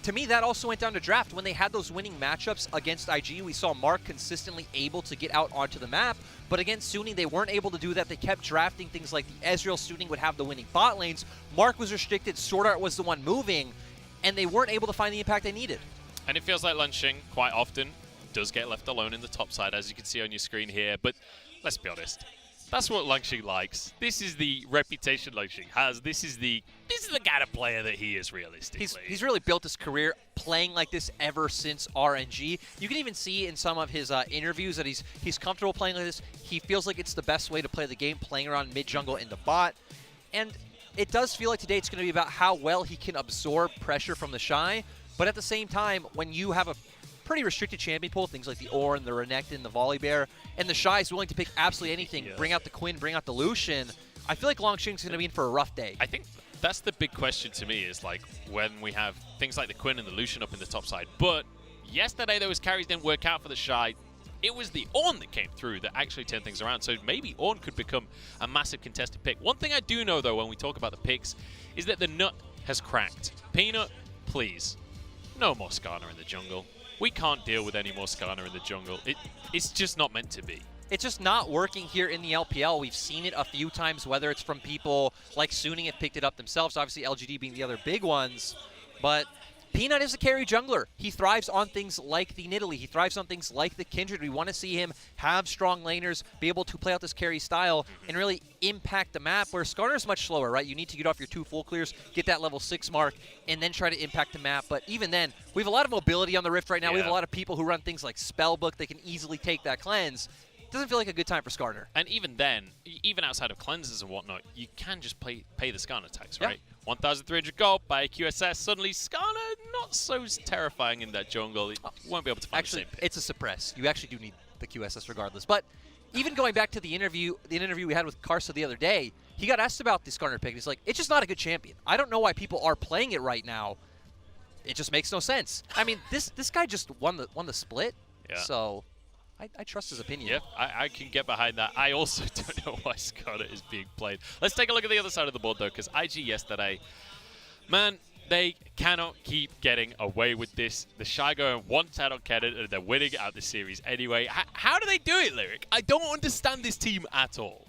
To me, that also went down to draft. When they had those winning matchups against IG, we saw Mark consistently able to get out onto the map. But against Suning, they weren't able to do that. They kept drafting things like the Ezreal. Suning would have the winning bot lanes. Mark was restricted. Sword Art was the one moving. And they weren't able to find the impact they needed. And it feels like Lunxing quite often does get left alone in the top side, as you can see on your screen here. But let's be honest, that's what Lunxing likes. This is the reputation Lunxing has. This is the kind of player that he is realistically. He's really built his career playing like this ever since RNG. You can even see in some of his interviews that he's comfortable playing like this. He feels like it's the best way to play the game, playing around mid-jungle in the bot. And it does feel like today it's going to be about how well he can absorb pressure from the Shy. But at the same time, when you have a pretty restricted champion pool, things like the Ornn, the Renekton, the Volibear, and the Shy is willing to pick absolutely anything, bring out the Quinn, bring out the Lucian, I feel like Longxing's going to be in for a rough day. I think that's the big question to me, is like when we have things like the Quinn and the Lucian up in the top side. But yesterday those carries didn't work out for the Shy. It was the Ornn that came through that actually turned things around. So maybe Ornn could become a massive contested pick. One thing I do know, though, when we talk about the picks, is that the nut has cracked. Peanut, please, no more Skarner in the jungle. We can't deal with any more Skarner in the jungle. It's just not meant to be. it's just not working here in the LPL. We've seen it a few times, whether it's from people like Suning have picked it up themselves, obviously LGD being the other big ones, but Peanut is a carry jungler. He thrives on things like the Nidalee. He thrives on things like the Kindred. We want to see him have strong laners, be able to play out this carry style, and really impact the map, where Skarner is much slower, right? You need to get off your 2 full clears, get that level 6 mark, and then try to impact the map. But even then, we have a lot of mobility on the Rift right now. We have a lot of people who run things like Spellbook. They can easily take that cleanse. Doesn't feel like a good time for Skarner. And even then, even outside of cleanses and whatnot, you can just pay the Skarner tax, right? 1,300 gold by a QSS. Suddenly, Skarner not so terrifying in that jungle. You won't be able to find actually, the same pick. It's a suppress. You actually do need the QSS regardless. But even going back to the interview we had with Karsa the other day, he got asked about the Skarner pick. He's like, it's just not a good champion. I don't know why people are playing it right now. It just makes no sense. I mean, this guy just won the split. Yeah. So I trust his opinion. Yep, I can get behind that. I also don't know why Skarner is being played. Let's take a look at the other side of the board, though, because IG yesterday, man, they cannot keep getting away with this. The Shy going 1-10 on Kennen, and they're winning out the series anyway. How do they do it, Lyric? I don't understand this team at all.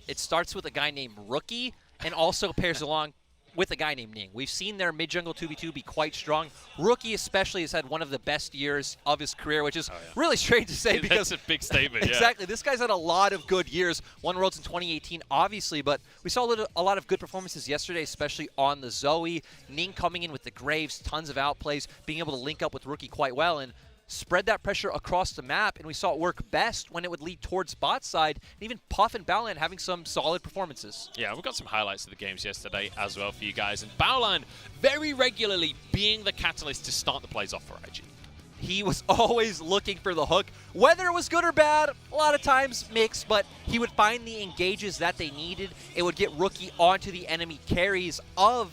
It starts with a guy named Rookie, and also pairs along with a guy named Ning. We've seen their mid-jungle 2v2 be quite strong. Rookie especially has had one of the best years of his career, which is really strange to say because... That's a big statement, yeah. Exactly. This guy's had a lot of good years. Won Worlds in 2018, obviously, but we saw a lot of good performances yesterday, especially on the Zoe. Ning coming in with the Graves, tons of outplays, being able to link up with Rookie quite well, and spread that pressure across the map, and we saw it work best when it would lead towards bot side, and even Puff and Baolan having some solid performances. Yeah, we've got some highlights of the games yesterday as well for you guys, and Baolan very regularly being the catalyst to start the plays off for IG. He was always looking for the hook, whether it was good or bad, a lot of times mixed, but he would find the engages that they needed. It would get Rookie onto the enemy carries of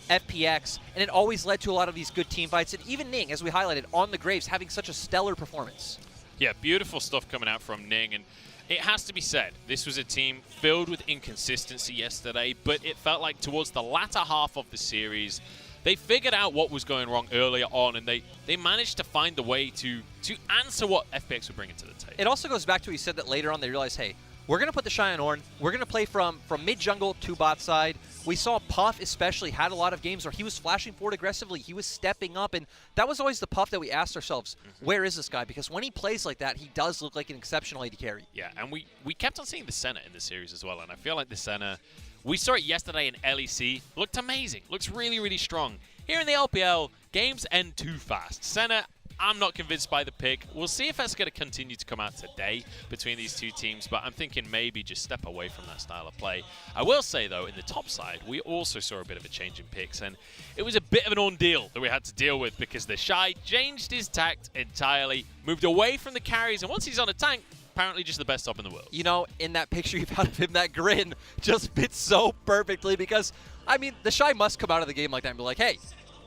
FPX, and it always led to a lot of these good team fights, and even Ning, as we highlighted, on the Graves, having such a stellar performance. Yeah, beautiful stuff coming out from Ning, and it has to be said, this was a team filled with inconsistency yesterday, but it felt like towards the latter half of the series, they figured out what was going wrong earlier on, and they managed to find the way to answer what FPX were bringing to the table. It also goes back to what you said that later on they realized, hey, we're going to put the Shy on Ornn. We're going to play from mid-jungle to bot side. We saw Puff especially had a lot of games where he was flashing forward aggressively. He was stepping up, and that was always the Puff that we asked ourselves, where is this guy? Because when he plays like that, he does look like an exceptional AD carry. Yeah, and we kept on seeing the Senna in the series as well, and I feel like the Senna, we saw it yesterday in LEC, looked amazing, looks really, really strong. Here in the LPL, games end too fast. Senna, I'm not convinced by the pick. We'll see if that's going to continue to come out today between these two teams, but I'm thinking maybe just step away from that style of play. I will say, though, in the top side, we also saw a bit of a change in picks, and it was a bit of an ordeal that we had to deal with because the Shy changed his tact entirely, moved away from the carries, and once he's on a tank, apparently just the best top in the world. You know, in that picture you've had of him, that grin just fits so perfectly because, I mean, the Shy must come out of the game like that and be like, hey,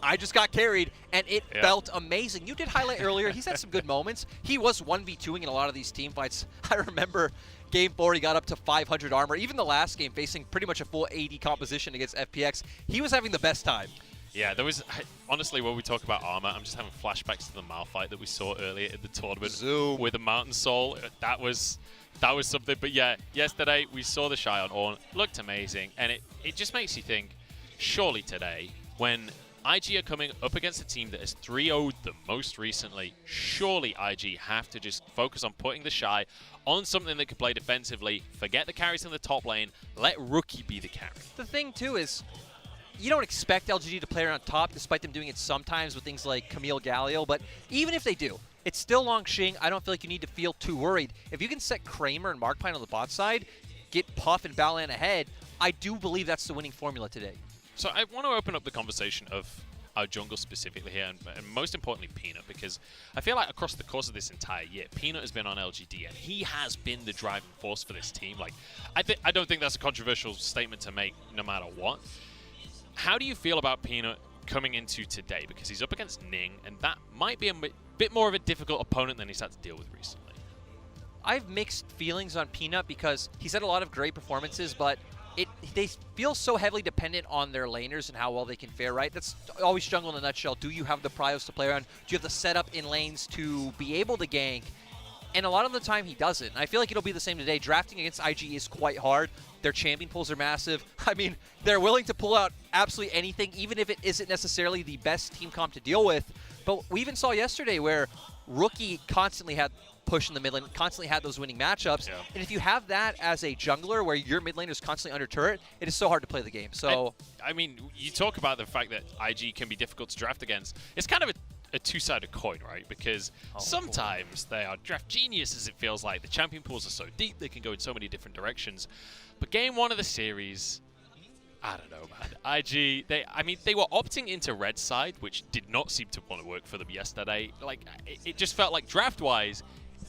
I just got carried, and it felt amazing. You did highlight earlier, he's had some good moments. He was 1v2ing in a lot of these team fights. I remember Game 4, he got up to 500 armor. Even the last game, facing pretty much a full AD composition against FPX, he was having the best time. Yeah, there was, honestly, when we talk about armor, I'm just having flashbacks to the Mal fight that we saw earlier in the tournament with the Mountain Soul. That was something. But yeah, yesterday we saw the Shy on Ornn, looked amazing, and it just makes you think, surely today, when IG are coming up against a team that has 3-0'd them most recently, surely IG have to just focus on putting the Shy on something that can play defensively, forget the carries in the top lane, let Rookie be the carry. The thing, too, is you don't expect LGD to play around top, despite them doing it sometimes with things like Camille Galio, but even if they do, it's still Long Xing. I don't feel like you need to feel too worried. If you can set Kramer and Markpine on the bot side, get Puff and Baolan ahead, I do believe that's the winning formula today. So I want to open up the conversation of our jungle specifically here, and most importantly Peanut, because I feel like across the course of this entire year, Peanut has been on LGD, and he has been the driving force for this team. Like, I don't think that's a controversial statement to make no matter what. How do you feel about Peanut coming into today? Because he's up against Ning, and that might be a bit more of a difficult opponent than he's had to deal with recently. I have mixed feelings on Peanut because he's had a lot of great performances, but they feel so heavily dependent on their laners and how well they can fare, right? That's always jungle in a nutshell. Do you have the pryos to play around? Do you have the setup in lanes to be able to gank? And a lot of the time he doesn't. And I feel like it'll be the same today. Drafting against IG is quite hard. Their champion pools are massive. I mean, they're willing to pull out absolutely anything, even if it isn't necessarily the best team comp to deal with. But we even saw yesterday where Rookie constantly had push in the mid lane, constantly had those winning matchups. And if you have that as a jungler where your mid laner is constantly under turret, it is so hard to play the game. So, I mean, you talk about the fact that IG can be difficult to draft against. It's kind of a two-sided coin, right? Because sometimes they are draft geniuses, it feels like. The champion pools are so deep, they can go in so many different directions. But game 1 of the series, I don't know, man. IG, they were opting into red side, which did not seem to want to work for them yesterday. Like, it just felt like draft-wise,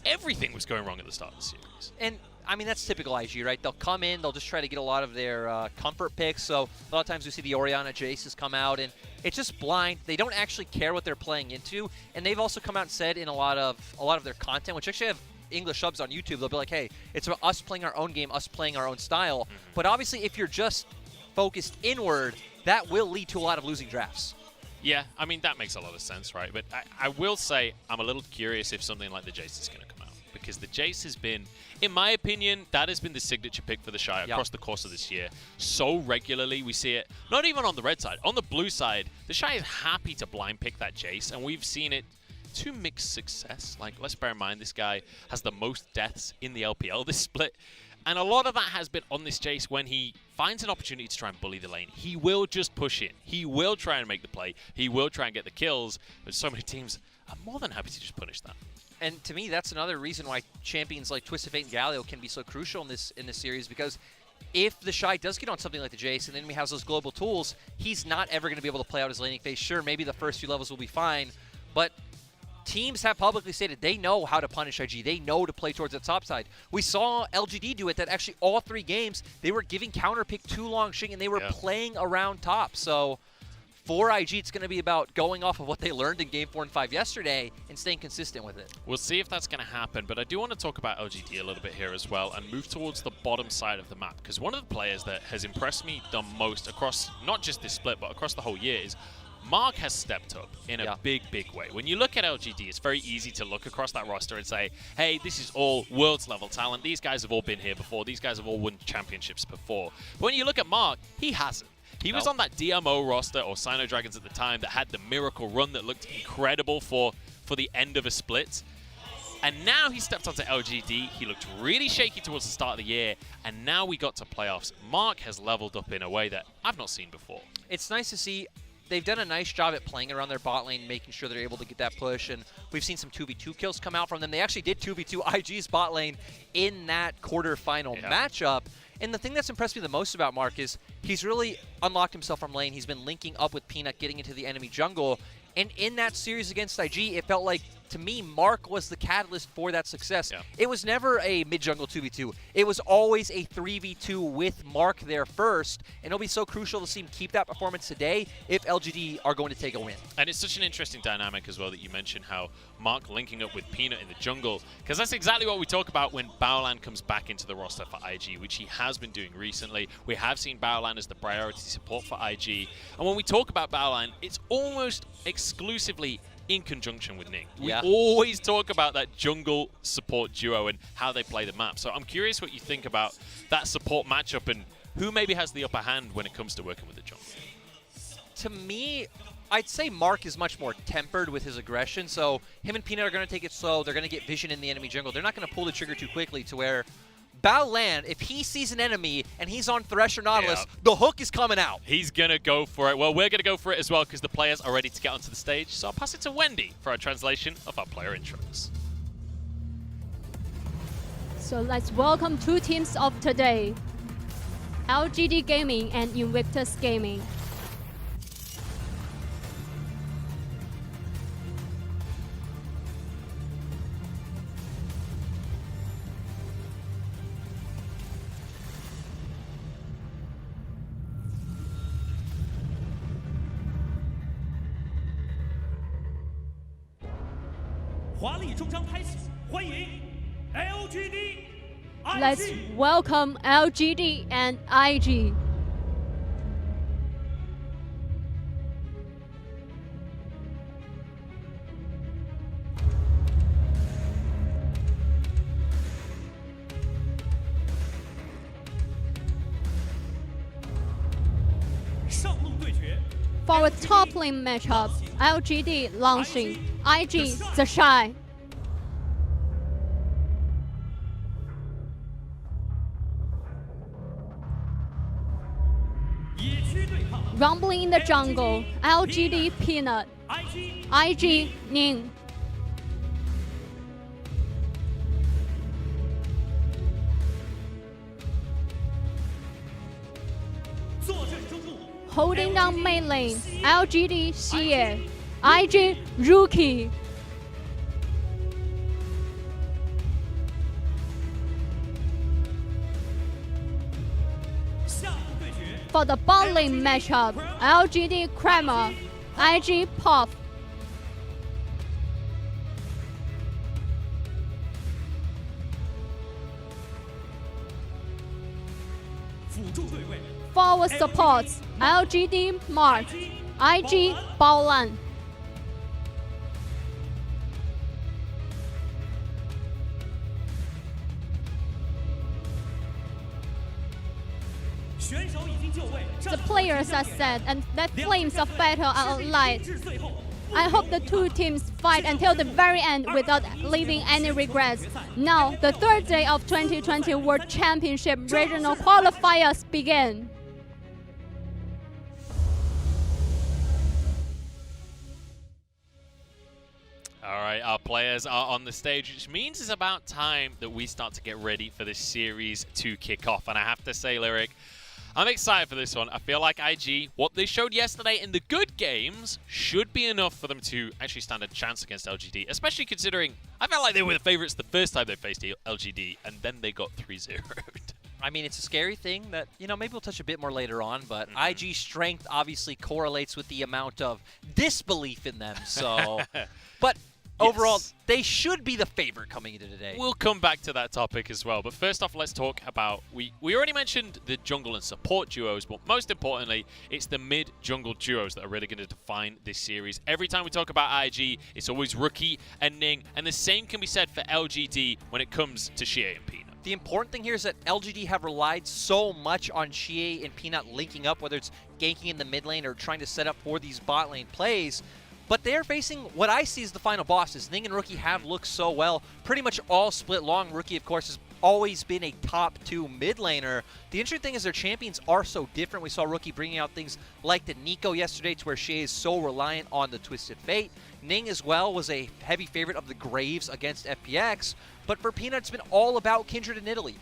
everything was going wrong at the start of the series. And I mean, that's typical IG, right? They'll come in, they'll just try to get a lot of their comfort picks. So a lot of times we see the Orianna Jaces come out, and it's just blind. They don't actually care what they're playing into. And they've also come out and said in a lot of their content, which actually have English subs on YouTube, they'll be like, hey, it's about us playing our own game, us playing our own style. But obviously, if you're just focused inward, that will lead to a lot of losing drafts. Yeah, I mean, that makes a lot of sense, right? But I will say I'm a little curious if something like the Jace is going to come out. Because the Jace has been, in my opinion, that has been the signature pick for the Shy across the course of this year. So regularly we see it, not even on the red side. On the blue side, the Shy is happy to blind pick that Jace, and we've seen it to mixed success. Like, let's bear in mind, this guy has the most deaths in the LPL this split. And a lot of that has been on this Jace when he finds an opportunity to try and bully the lane. He will just push in. He will try and make the play. He will try and get the kills. But so many teams are more than happy to just punish that. And to me, that's another reason why champions like Twisted Fate and Galio can be so crucial in this series, because if the Shy does get on something like the Jace and then he has those global tools, he's not ever going to be able to play out his laning phase. Sure, maybe the first few levels will be fine, but teams have publicly stated they know how to punish IG. They know to play towards the top side. We saw LGD do it, that actually all 3 games, they were giving counter pick too long Xing, and they were playing around top. So for IG, it's going to be about going off of what they learned in Game 4 and 5 yesterday and staying consistent with it. We'll see if that's going to happen, but I do want to talk about LGD a little bit here as well and move towards the bottom side of the map, because one of the players that has impressed me the most across not just this split, but across the whole year is Mark has stepped up in a big, big way. When you look at LGD, it's very easy to look across that roster and say, hey, this is all world's level talent. These guys have all been here before. These guys have all won championships before. But when you look at Mark, he hasn't. He was on that DMO roster, or Sino Dragons at the time, that had the miracle run that looked incredible for the end of a split. And now he stepped onto LGD. He looked really shaky towards the start of the year, and now we got to playoffs. Mark has leveled up in a way that I've not seen before. It's nice to see. They've done a nice job at playing around their bot lane, making sure they're able to get that push, and we've seen some 2v2 kills come out from them. They actually did 2v2 IG's bot lane in that quarterfinal matchup. And the thing that's impressed me the most about Mark is he's really unlocked himself from lane. He's been linking up with Peanut, getting into the enemy jungle. And in that series against IG, it felt like, to me, Mark was the catalyst for that success. It was never a mid-jungle 2v2. It was always a 3v2 with Mark there first. And it'll be so crucial to see him keep that performance today if LGD are going to take a win. And it's such an interesting dynamic as well that you mentioned how Mark linking up with Peanut in the jungle, because that's exactly what we talk about when Baolan comes back into the roster for IG, which he has been doing recently. We have seen Baolan as the priority support for IG. And when we talk about Baolan, it's almost exclusively in conjunction with Ning. We always talk about that jungle support duo and how they play the map. So I'm curious what you think about that support matchup and who maybe has the upper hand when it comes to working with the jungle. To me, I'd say Mark is much more tempered with his aggression. So him and Peanut are going to take it slow. They're going to get vision in the enemy jungle. They're not going to pull the trigger too quickly to where Baolan, if he sees an enemy and he's on Thresh or Nautilus, the hook is coming out. He's going to go for it. Well, we're going to go for it as well because the players are ready to get onto the stage. So I'll pass it to Wendy for a translation of our player intros. So let's welcome 2 teams of today, LGD Gaming and Invictus Gaming. Let's welcome LGD and IG. For our top lane matchup, LGD launching IG The Shy. Rumbling in the jungle, LGD Peanut, IG Ning. Holding down main lane, LGD Xie, IG Rookie. For the bot lane matchup, LGD Kramer, IG Puff. For our supports, LGD Mark, IG Baolan. The players are set and the flames of battle are alight. I hope the two teams fight until the very end without leaving any regrets. Now, the third day of 2020 World Championship regional qualifiers begin. All right, our players are on the stage, which means it's about time that we start to get ready for this series to kick off. And I have to say, Lyric, I'm excited for this one. I feel like IG, what they showed yesterday in the good games, should be enough for them to actually stand a chance against LGD, especially considering I felt like they were the favorites the first time they faced LGD, and then they got 3-0'd. I mean, it's a scary thing that, you know, maybe we'll touch a bit more later on, but IG's strength obviously correlates with the amount of disbelief in them, so... But overall, they should be the favorite coming into today. We'll come back to that topic as well, but first off, let's talk about... We already mentioned the jungle and support duos, but most importantly, it's the mid-jungle duos that are really going to define this series. Every time we talk about IG, it's always Rookie and Ning, and the same can be said for LGD when it comes to Xie and Peanut. The important thing here is that LGD have relied so much on Xie and Peanut linking up, whether it's ganking in the mid lane or trying to set up for these bot lane plays. But they're facing what I see as the final bosses. Ning and Rookie have looked so well, pretty much all split long. Rookie, of course, has always been a top 2 mid laner. The interesting thing is their champions are so different. We saw Rookie bringing out things like the Nico yesterday, to where Xie is so reliant on the Twisted Fate. Ning as well was a heavy favorite of the Graves against FPX, but for Peanut, it's been all about Kindred and Italy.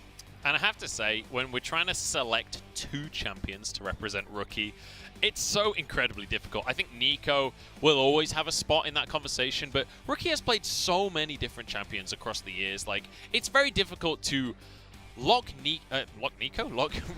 And I have to say, when we're trying to select 2 champions to represent Rookie, it's so incredibly difficult. I think Nico will always have a spot in that conversation, but Rookie has played so many different champions across the years. Like, it's very difficult to lock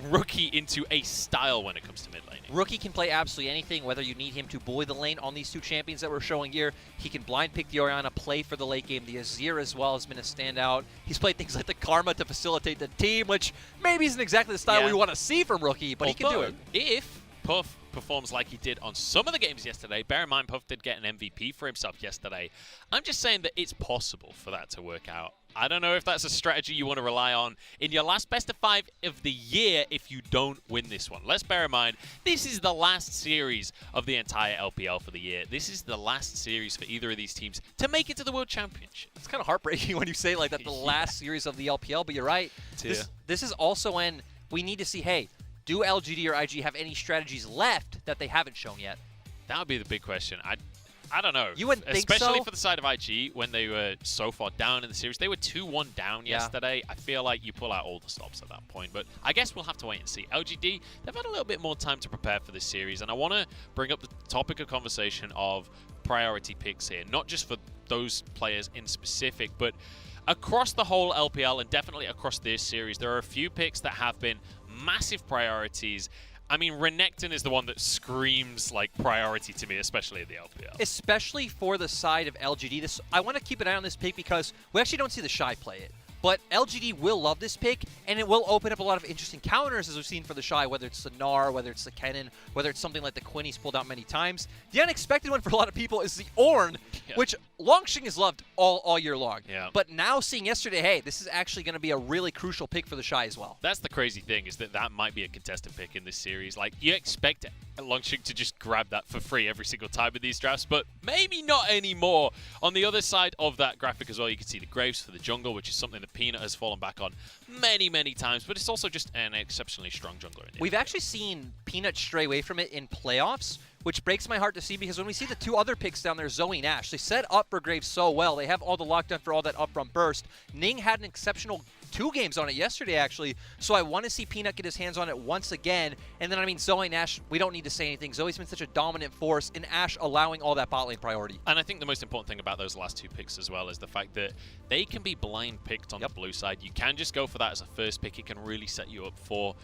Rookie into a style when it comes to mid laning. Rookie can play absolutely anything, whether you need him to bully the lane on these 2 champions that we're showing here. He can blind pick the Orianna, play for the late game. The Azir as well has been a standout. He's played things like the Karma to facilitate the team, which maybe isn't exactly the style we want to see from Rookie, but he can do it. If Puff performs like he did on some of the games yesterday, bear in mind Puff did get an MVP for himself yesterday, I'm just saying that it's possible for that to work out. I don't know if that's a strategy you want to rely on in your last best of 5 of the year if you don't win this one. Let's bear in mind, this is the last series of the entire LPL for the year. This is the last series for either of these teams to make it to the World Championship. It's kind of heartbreaking when you say like that, the last series of the LPL, but you're right. This is also when we need to see, hey, do LGD or IG have any strategies left that they haven't shown yet? That would be the big question. I don't know. You wouldn't think so? Especially for the side of IG, when they were so far down in the series. They were 2-1 down yesterday. I feel like you pull out all the stops at that point. But I guess we'll have to wait and see. LGD, they've had a little bit more time to prepare for this series. And I want to bring up the topic of conversation of priority picks here. Not just for those players in specific, but across the whole LPL and definitely across this series, there are a few picks that have been massive priorities. I mean, Renekton is the one that screams like priority to me, especially in the LPL. Especially for the side of LGD. I want to keep an eye on this pick because we actually don't see the Shy play it. But LGD will love this pick, and it will open up a lot of interesting counters, as we've seen for the Shy, whether it's the Gnar, whether it's the Kennen, whether it's something like the Quinn he's pulled out many times. The unexpected one for a lot of people is the Ornn, which Longxing is loved all year long. Yeah. But now seeing yesterday, hey, this is actually going to be a really crucial pick for the Shy as well. That's the crazy thing, is that might be a contested pick in this series. Like, you expect Longxing to just grab that for free every single time in these drafts, but maybe not anymore. On the other side of that graphic as well, you can see the Graves for the jungle, which is something that Peanut has fallen back on many times, but it's also just an exceptionally strong jungler. We've actually seen Peanut stray away from it in playoffs, which breaks my heart to see, because when we see the two other picks down there, Zoe and Ashe, they set up for Graves so well. They have all the lockdown for all that upfront burst. Ning had an exceptional 2 games on it yesterday, actually, so I want to see Peanut get his hands on it once again. And then, I mean, Zoe and Ashe, we don't need to say anything. Zoe's been such a dominant force, and Ashe allowing all that bot lane priority. And I think the most important thing about those last 2 picks as well is the fact that they can be blind picked on the blue side. You can just go for that as a first pick. It can really set you up for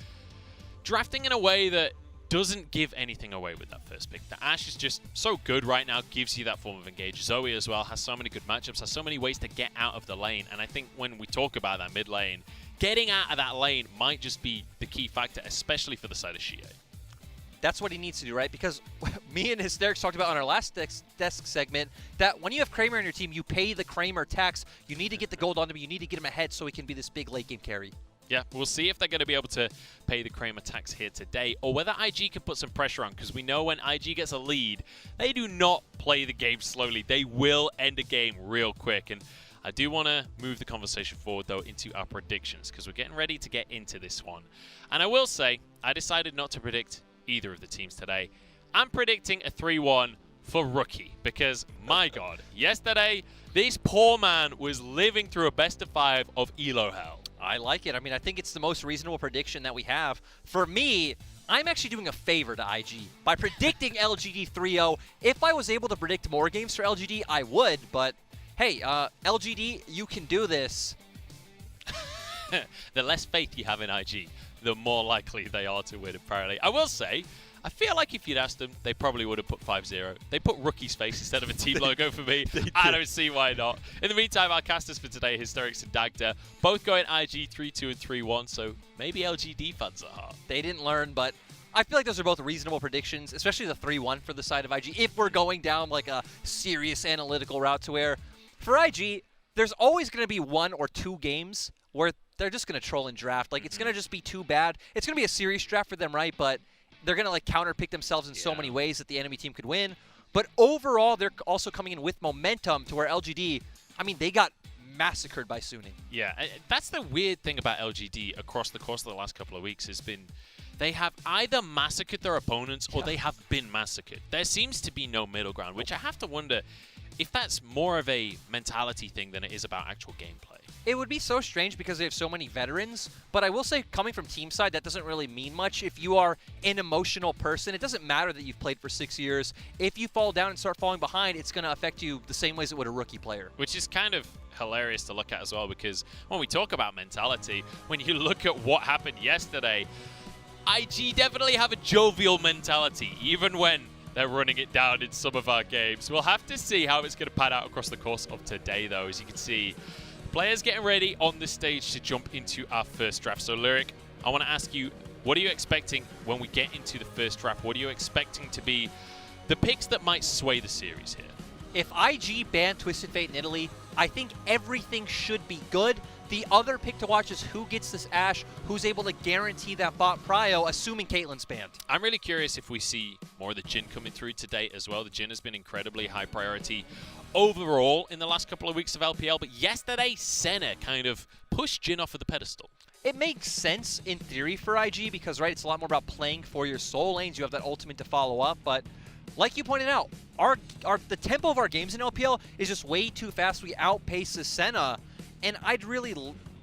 drafting in a way that doesn't give anything away with that first pick. The Ashe is just so good right now, gives you that form of engage. Zoe as well has so many good matchups, has so many ways to get out of the lane, and I think when we talk about that mid lane, getting out of that lane might just be the key factor, especially for the side of Xie. That's what he needs to do, right? Because me and Hysterics talked about on our last desk segment that when you have Kramer on your team, you pay the Kramer tax. You need to get the gold on him. You need to get him ahead so he can be this big late game carry. Yeah, we'll see if they're going to be able to pay the Kramer tax here today, or whether IG can put some pressure on, because we know when IG gets a lead, they do not play the game slowly. They will end a game real quick, and I do want to move the conversation forward, though, into our predictions, because we're getting ready to get into this one. And I will say, I decided not to predict either of the teams today. I'm predicting a 3-1 for Rookie, because, my God, yesterday, this poor man was living through a best-of-5 of Elo hell. I like it. I mean, I think it's the most reasonable prediction that we have. For me, I'm actually doing a favor to IG by predicting LGD 3-0. If I was able to predict more games for LGD, I would, but hey, LGD, you can do this. The less faith you have in IG, the more likely they are to win, apparently. I will say, I feel like if you'd asked them, they probably would have put 5-0. They put Rookie's face instead of a team logo for me. I don't see why not. In the meantime, our casters for today, Hysterics and Dagda, both going IG 3-2 and 3-1, so maybe LGD fans at heart. They didn't learn, but I feel like those are both reasonable predictions, especially the 3-1 for the side of IG, if we're going down like a serious analytical route to where, for IG, there's always going to be 1 or 2 games where they're just going to troll and draft. Like, it's going to just be too bad. It's going to be a serious draft for them, right? But they're going to like counterpick themselves in so many ways that the enemy team could win. But overall, they're also coming in with momentum to where LGD, I mean, they got massacred by Suning. Yeah, that's the weird thing about LGD across the course of the last couple of weeks has been they have either massacred their opponents or they have been massacred. There seems to be no middle ground, which I have to wonder if that's more of a mentality thing than it is about actual gameplay. It would be so strange because they have so many veterans, but I will say, coming from team side, that doesn't really mean much. If you are an emotional person, it doesn't matter that you've played for 6 years. If you fall down and start falling behind, it's going to affect you the same ways it would a rookie player. Which is kind of hilarious to look at as well, because when we talk about mentality, when you look at what happened yesterday, IG definitely have a jovial mentality, even when they're running it down in some of our games. We'll have to see how it's going to pan out across the course of today, though. As you can see, players getting ready on the stage to jump into our first draft. So, Lyric, I want to ask you, what are you expecting when we get into the first draft? What are you expecting to be the picks that might sway the series here? If IG ban Twisted Fate in Italy, I think everything should be good. The other pick to watch is who gets this Ashe, who's able to guarantee that bot prio, assuming Caitlyn's banned. I'm really curious if we see more of the Jhin coming through today as well. The Jhin has been incredibly high priority overall in the last couple of weeks of LPL, but yesterday, Senna kind of pushed Jhin off of the pedestal. It makes sense in theory for IG because, right, it's a lot more about playing for your soul lanes. You have that ultimate to follow up, but like you pointed out, the tempo of our games in LPL is just way too fast. We outpace the Senna, and I'd really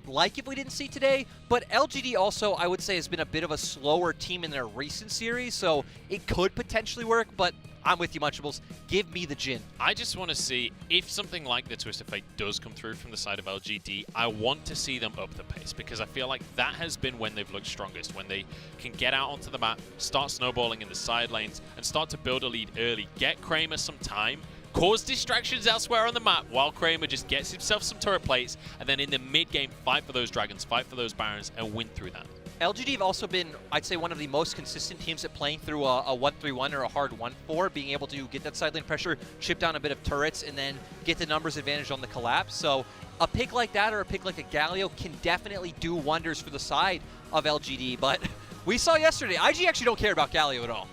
like if we didn't see today, but LGD also, I would say, has been a bit of a slower team in their recent series, so it could potentially work, but I'm with you, Munchables. Give me the Jhin. I just want to see if something like the Twisted Fate does come through from the side of LGD, I want to see them up the pace, because I feel like that has been when they've looked strongest, when they can get out onto the map, start snowballing in the side lanes, and start to build a lead early, get Kramer some time, cause distractions elsewhere on the map while Kramer just gets himself some turret plates, and then in the mid-game, fight for those dragons, fight for those barons, and win through that. LGD have also been, I'd say, one of the most consistent teams at playing through a 1-3-1 or a hard 1-4, being able to get that side lane pressure, chip down a bit of turrets, and then get the numbers advantage on the collapse. So a pick like that or a pick like a Galio can definitely do wonders for the side of LGD. But we saw yesterday, IG actually don't care about Galio at all.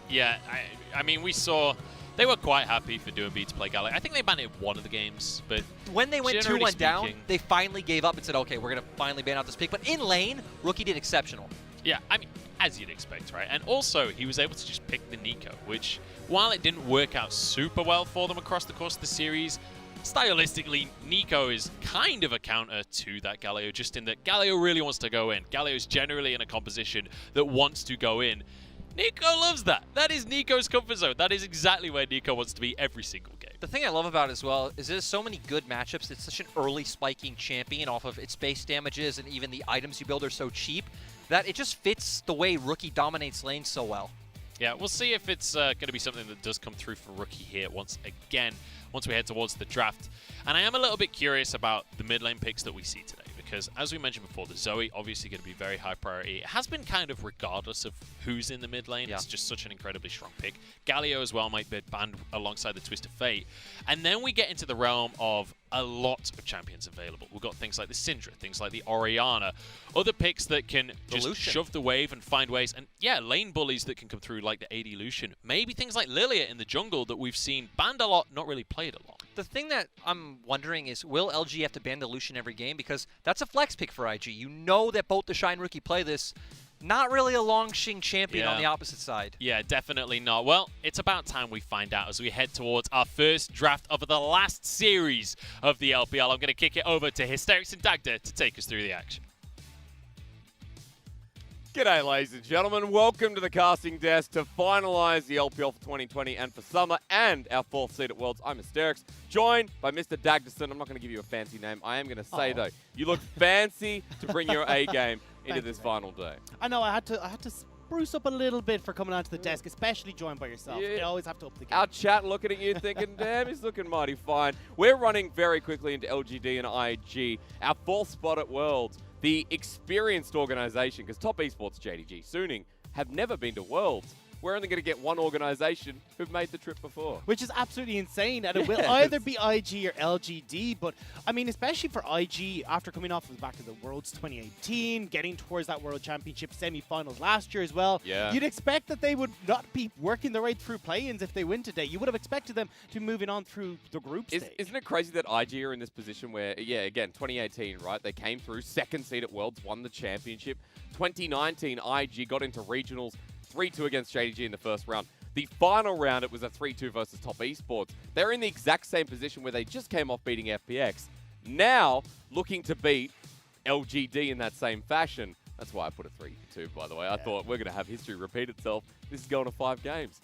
Yeah, I mean, we saw they were quite happy for doing B to play Galio. I think they banned it one of the games, but when they went 2-1 down, they finally gave up and said, okay, we're going to finally ban out this pick. But in lane, Rookie did exceptional. Yeah, I mean, as you'd expect, right? And also, he was able to just pick the Nico, which, while it didn't work out super well for them across the course of the series, stylistically, Nico is kind of a counter to that Galio, just in that Galio really wants to go in. Galio is generally in a composition that wants to go in. Nico loves that. That is Nico's comfort zone. That is exactly where Nico wants to be every single game. The thing I love about it as well is there's so many good matchups. It's such an early spiking champion off of its base damages, and even the items you build are so cheap that it just fits the way Rookie dominates lanes so well. Yeah, we'll see if it's going to be something that does come through for Rookie here once we head towards the draft. And I am a little bit curious about the mid lane picks that we see today, because as we mentioned before, the Zoe obviously going to be very high priority. It has been kind of regardless of who's in the mid lane. Yeah. It's just such an incredibly strong pick. Galio as well might be banned alongside the Twist of Fate. And then we get into the realm of a lot of champions available. We've got things like the Syndra, things like the Orianna, other picks that can just shove the wave and find ways. And yeah, lane bullies that can come through like the AD Lucian. Maybe things like Lilia in the jungle that we've seen banned a lot, not really played a lot. The thing that I'm wondering is, will LG have to ban the Lucian every game? Because that's a flex pick for IG. You know that both the Shine Rookie play this. Not really a Longxing champion on the opposite side. Yeah, definitely not. Well, it's about time we find out as we head towards our first draft of the last series of the LPL. I'm going to kick it over to Hysterics and Dagda to take us through the action. G'day, ladies and gentlemen. Welcome to the casting desk to finalise the LPL for 2020 and for summer and our 4th seed at Worlds. I'm Hysterics, joined by Mr. Dagderson. I'm not going to give you a fancy name. I am going to say, though, you look fancy to bring your A game into this final day. I know, I had to spruce up a little bit for coming onto the desk, especially joined by yourself. You always have to up the game. Our chat looking at you thinking, damn, he's looking mighty fine. We're running very quickly into LGD and IG, our 4th spot at Worlds. The experienced organisation, because Top Esports, JDG, Suning, have never been to Worlds. We're only going to get one organisation who've made the trip before. Which is absolutely insane, and it will either be IG or LGD, but, I mean, especially for IG, after coming off the back of the Worlds 2018, getting towards that World Championship semi-finals last year as well, you'd expect that they would not be working their way through play-ins if they win today. You would have expected them to be moving on through the group stage. Isn't it crazy that IG are in this position where, yeah, again, 2018, right, they came through, 2nd seed at Worlds, won the championship. 2019, IG got into regionals, 3-2 against JDG in the first round. The final round, it was a 3-2 versus Top Esports. They're in the exact same position where they just came off beating FPX. Now, looking to beat LGD in that same fashion. That's why I put a 3-2, by the way. I thought we're going to have history repeat itself. This is going to 5 games.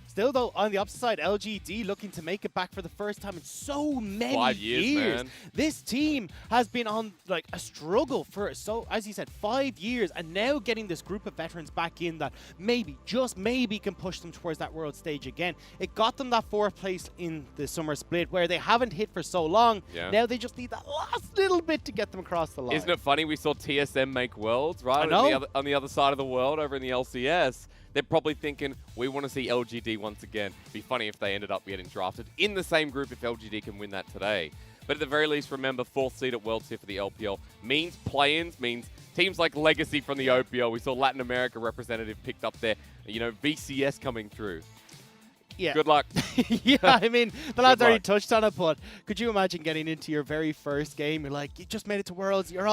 Still, though, on the opposite side, LGD looking to make it back for the first time in so many 5 years. Man. This team has been on like a struggle for, so as you said, 5 years, and now getting this group of veterans back in that maybe, just maybe, can push them towards that world stage again. It got them that 4th place in the summer split where they haven't hit for so long. Yeah. Now they just need that last little bit to get them across the line. Isn't it funny? We saw TSM make Worlds, right? I know. On the other side of the world, over in the LCS. They're probably thinking, we want to see LGD once again. It'd be funny if they ended up getting drafted in the same group if LGD can win that today. But at the very least, remember, 4th seed at Worlds here for the LPL means play-ins, means teams like Legacy from the OPL. We saw Latin America representative picked up there, you know, VCS coming through. Yeah. Good luck. Yeah, I mean, the lads already touched on it, but could you imagine getting into your very first game? You're like, you just made it to Worlds, you're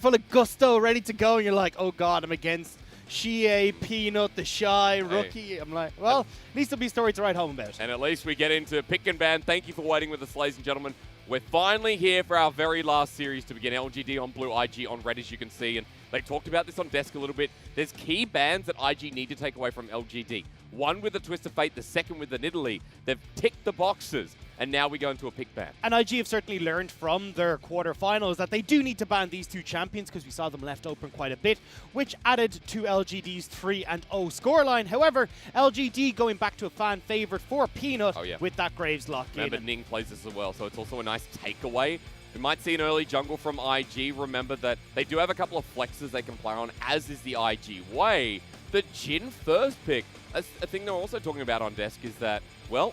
full of gusto, ready to go, and you're like, oh God, I'm against Shie, Peanut, the Shy, Rookie. I'm like, well, needs to be a story to write home about. And at least we get into pick and ban. Thank you for waiting with us, ladies and gentlemen. We're finally here for our very last series to begin. LGD on blue, IG on red, as you can see. And they talked about this on desk a little bit. There's key bans that IG need to take away from LGD. One with the Twist of Fate, the second with the Nidalee. They've ticked the boxes. And now we go into a pick ban. And IG have certainly learned from their quarterfinals that they do need to ban these 2 champions because we saw them left open quite a bit, which added to LGD's 3-0 scoreline. However, LGD going back to a fan favorite for Peanut with that Graves lock in. Remember, Ning plays this as well, so it's also a nice takeaway We might see an early jungle from IG. Remember that they do have a couple of flexes they can play on, as is the IG way. The Jhin first pick. A thing they're also talking about on desk is that, well,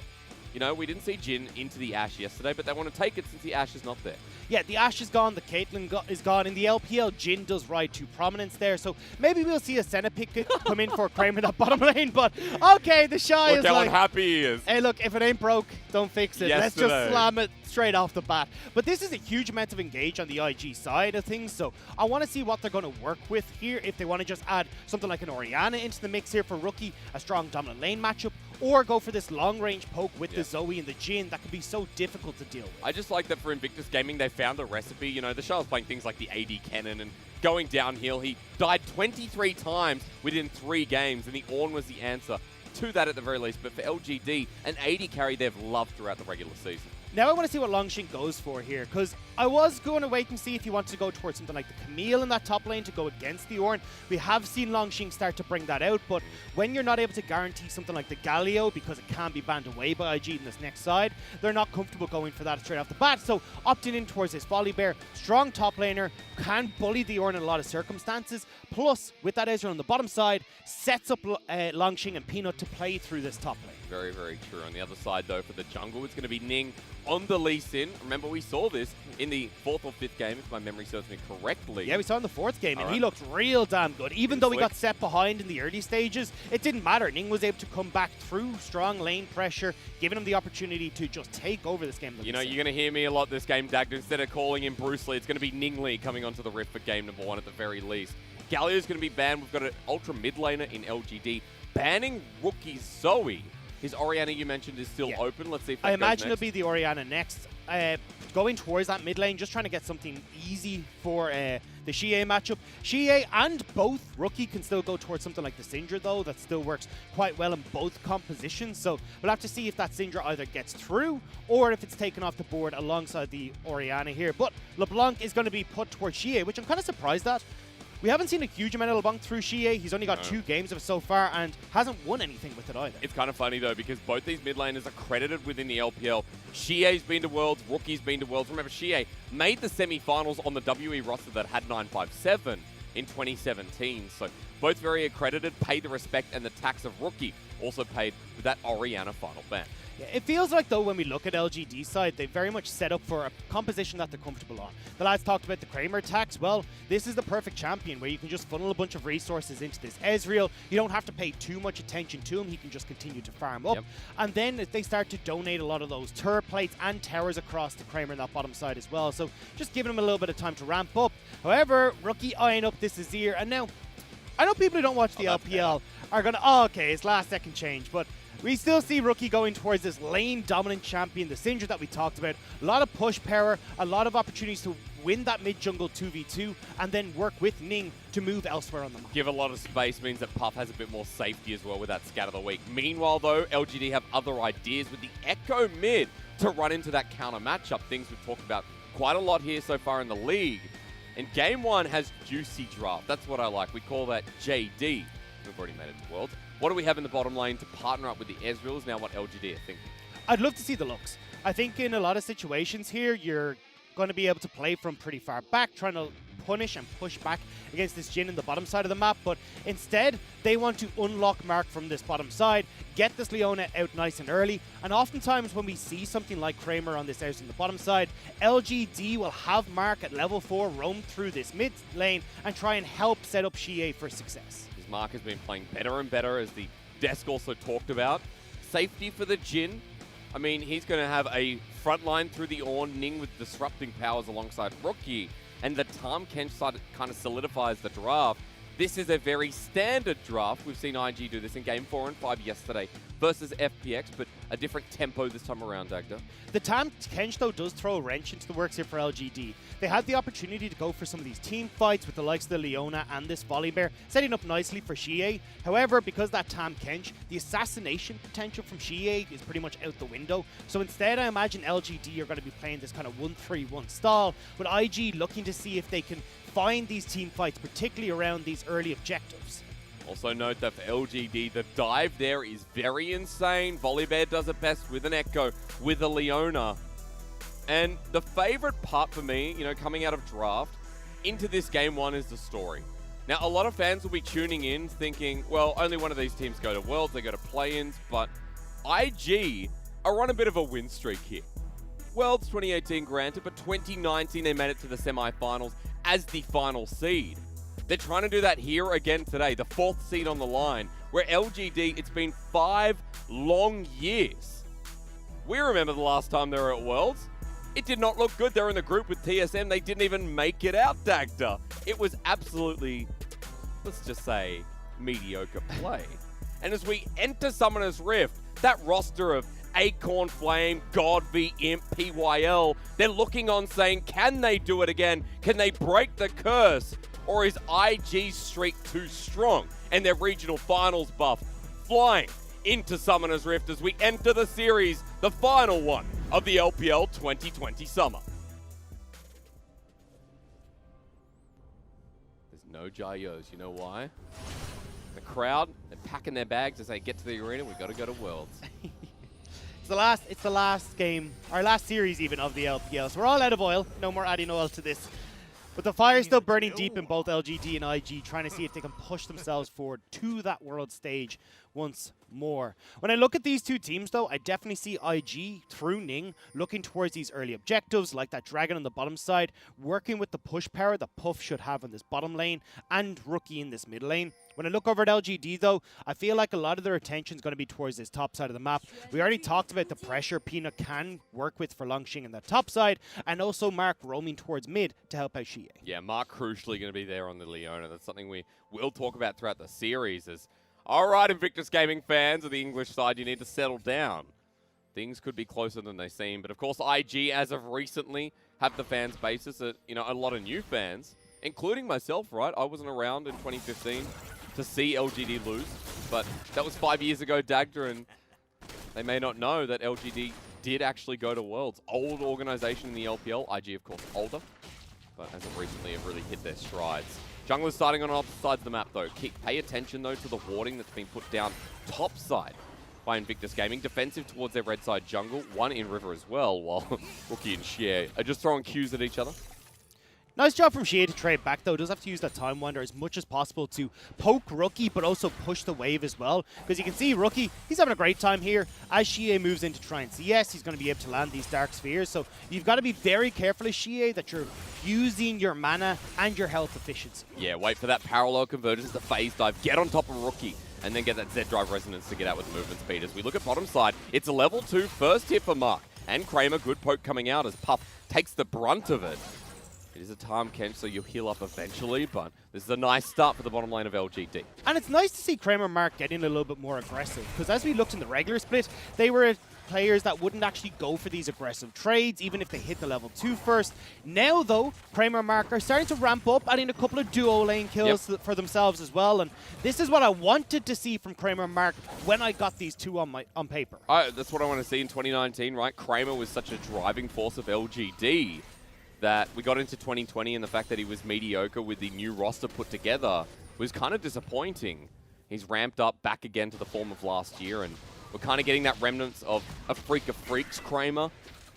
you know, we didn't see Jhin into the Ashe yesterday, but they want to take it since the Ashe is not there. Yeah, the Ashe is gone, the Caitlyn is gone. In the LPL, Jhin does ride to prominence there, so maybe we'll see a Senna pick come in for Kramer that bottom lane, but okay, the Shy is Look how like... unhappy he is. Hey, look, if it ain't broke, don't fix it. Let's Yesterday. just slam it straight off the bat. But this is a huge amount of engage on the IG side of things, so I want to see what they're going to work with here, if they want to just add something like an Orianna into the mix here for Rookie, a strong dominant lane matchup, or go for this long-range poke with the Zoe and the Jhin that can be so difficult to deal with. I just like that for Invictus Gaming, they found a recipe. You know, the Shah was playing things like the AD cannon and going downhill. He died 23 times within 3 games, and the Ornn was the answer to that at the very least. But for LGD, an AD carry they've loved throughout the regular season. Now I want to see what Longshin goes for here, because I was going to wait and see if he wanted to go towards something like the Camille in that top lane to go against the Ornn. We have seen Longshin start to bring that out, but when you're not able to guarantee something like the Galio, because it can be banned away by IG in this next side, they're not comfortable going for that straight off the bat. So opting in towards this Volibear, strong top laner, can bully the Ornn in a lot of circumstances, plus with that Ezreal on the bottom side, sets up Longshin and Peanut to play through this top lane. Very, very true. On the other side, though, for the jungle, it's going to be Ning on the Lee Sin. Remember, we saw this in the 4th or 5th game, if my memory serves me correctly. Yeah, we saw in the 4th game, and he looked real damn good. Even though he got set behind in the early stages, it didn't matter. Ning was able to come back through strong lane pressure, giving him the opportunity to just take over this game. You know, you're going to hear me a lot this game, Dagda. Instead of calling him Bruce Lee, it's going to be Ning Lee coming onto the Rift for game number 1 at the very least. Galio's going to be banned. We've got an ultra mid laner in LGD. Banning Rookie Zoe. His Orianna you mentioned is still open. Let's see if that I goes imagine next. it'll be the Orianna next. Going towards that mid lane, just trying to get something easy for the Xie matchup. Xie and both Rookie can still go towards something like the Syndra, though. That still works quite well in both compositions. So we'll have to see if that Syndra either gets through or if it's taken off the board alongside the Orianna here. But LeBlanc is going to be put towards Xie, which I'm kind of surprised at. We haven't seen a huge amount of LeBlanc through Xie. He's only got 2 games of it so far and hasn't won anything with it either. It's kind of funny, though, because both these mid laners are credited within the LPL. Xie's been to Worlds, Rookie's been to Worlds. Remember, Xie made the semi-finals on the WE roster that had 957 in 2017. So both very accredited, paid the respect and the tax of Rookie. Also paid with that Orianna final ban. Yeah, it feels like, though, when we look at LGD side, they very much set up for a composition that they're comfortable on. The lads talked about the Kramer tax. Well, this is the perfect champion where you can just funnel a bunch of resources into this Ezreal. You don't have to pay too much attention to him. He can just continue to farm up. And then they start to donate a lot of those turret plates and towers across to Kramer in that bottom side as well. So just giving him a little bit of time to ramp up. However, Rookie eyeing up this Azir. And now, I know people who don't watch the LPL are going to, okay, it's last second change, but we still see Rookie going towards this lane-dominant champion, the Syndra that we talked about. A lot of push power, a lot of opportunities to win that mid-jungle 2v2, and then work with Ning to move elsewhere on the map. Give a lot of space means that Puff has a bit more safety as well with that scat of the week. Meanwhile, though, LGD have other ideas with the Echo mid to run into that counter matchup. Things we've talked about quite a lot here so far in the league. And Game 1 has Juicy Draft. That's what I like. We call that JD. We've already made it to Worlds. What do we have in the bottom lane to partner up with the Ezreal is now what LGD are thinking. I'd love to see the looks. I think in a lot of situations here, you're going to be able to play from pretty far back, trying to punish and push back against this Jhin in the bottom side of the map, but instead they want to unlock Mark from this bottom side, get this Leona out nice and early, and oftentimes when we see something like Kramer on this out in the bottom side, LGD will have Mark at level 4 roam through this mid lane and try and help set up Xie for success. His Mark has been playing better and better, as the desk also talked about. Safety for the Jhin. I mean, he's going to have a front line through the Ornn, Ning with disrupting powers alongside Rookie, and the Tahm Kench side kind of solidifies the draft. This is a very standard draft. We've seen IG do this in Game 4 and 5 yesterday versus FPX, but a different tempo this time around, Dagda. The Tahm Kench, though, does throw a wrench into the works here for LGD. They had the opportunity to go for some of these team fights with the likes of the Leona and this Volibear, setting up nicely for Xie. However, because that Tahm Kench, the assassination potential from Xie is pretty much out the window. So instead, I imagine LGD are going to be playing this kind of 1-3-1 style, with IG looking to see if they can find these team fights, particularly around these early objectives. Also note that for LGD, the dive there is very insane. Volibear does it best with an Echo, with a Leona. And the favorite part for me, coming out of draft into this game one is the story. Now, a lot of fans will be tuning in thinking, well, only one of these teams go to Worlds, they go to play-ins, but IG are on a bit of a win streak here. Worlds 2018 granted, but 2019 they made it to the semi-finals as the final seed. They're trying to do that here again today, the 4th seed on the line, where LGD, it's been 5 long years. We remember the last time they were at Worlds. It did not look good. They were in the group with TSM. They didn't even make it out, Dagda. It was absolutely, let's just say, mediocre play. And as we enter Summoner's Rift, that roster of Acorn Flame, God v Imp, PYL, they're looking on saying, can they do it again? Can they break the curse? Or is IG's streak too strong? And their regional finals buff flying into Summoner's Rift as we enter the series, the final one of the LPL 2020 summer. There's no Jayos. You know why? The crowd, they're packing their bags as they get to the arena. We've got to go to Worlds. It's the last game, our last series even of the LPL. So we're all out of oil. No more adding oil to this. But the fire's still burning deep in both LGD and IG, trying to see if they can push themselves forward to that world stage once more. When I look at these two teams, though, I definitely see IG through Ning looking towards these early objectives, like that Dragon on the bottom side, working with the push power that Puff should have on this bottom lane, and Rookie in this mid lane. When I look over at LGD, though, I feel like a lot of their attention is going to be towards this top side of the map. We already talked about the pressure Peanut can work with for Longxing in the top side, and also Mark roaming towards mid to help out Xie. Yeah, Mark crucially going to be there on the Leona. That's something we will talk about throughout the series. All right, Invictus Gaming fans of the English side, you need to settle down. Things could be closer than they seem. But of course, IG, as of recently, have the fans basis at, a lot of new fans, including myself, right? I wasn't around in 2015 to see LGD lose, but that was 5 years ago, Dagda, and they may not know that LGD did actually go to Worlds. Old organization in the LPL, IG, of course, older, but as of recently have really hit their strides. Junglers starting on opposite sides of the map, though. Pay attention, though, to the warding that's been put down top side by Invictus Gaming. Defensive towards their red side jungle, one in river as well, while Rookie and Xie are just throwing Qs at each other. Nice job from Xie to trade back, though. Does have to use that Time Wander as much as possible to poke Rookie, but also push the wave as well. Because you can see Rookie, he's having a great time here. As Xie moves in to try and CS, he's going to be able to land these Dark Spheres. So you've got to be very careful as Xie that you're using your mana and your health efficiency. Yeah, wait for that parallel convergence, the phase dive, get on top of Rookie, and then get that Z-Drive resonance to get out with movement speed. As we look at bottom side, it's a level 2 first hit for Mark. And Kramer, good poke coming out as Puff takes the brunt of it. It is a time Kench, so you'll heal up eventually, but this is a nice start for the bottom lane of LGD. And it's nice to see Kramer and Mark getting a little bit more aggressive, because as we looked in the regular split, they were players that wouldn't actually go for these aggressive trades, even if they hit the level 2 first. Now, though, Kramer and Mark are starting to ramp up, adding a couple of duo lane kills for themselves as well, and this is what I wanted to see from Kramer and Mark when I got these two on paper. That's what I want to see in 2019, right? Kramer was such a driving force of LGD that we got into 2020, and the fact that he was mediocre with the new roster put together was kind of disappointing. He's ramped up back again to the form of last year, and we're kind of getting that remnants of a freak of freaks Kramer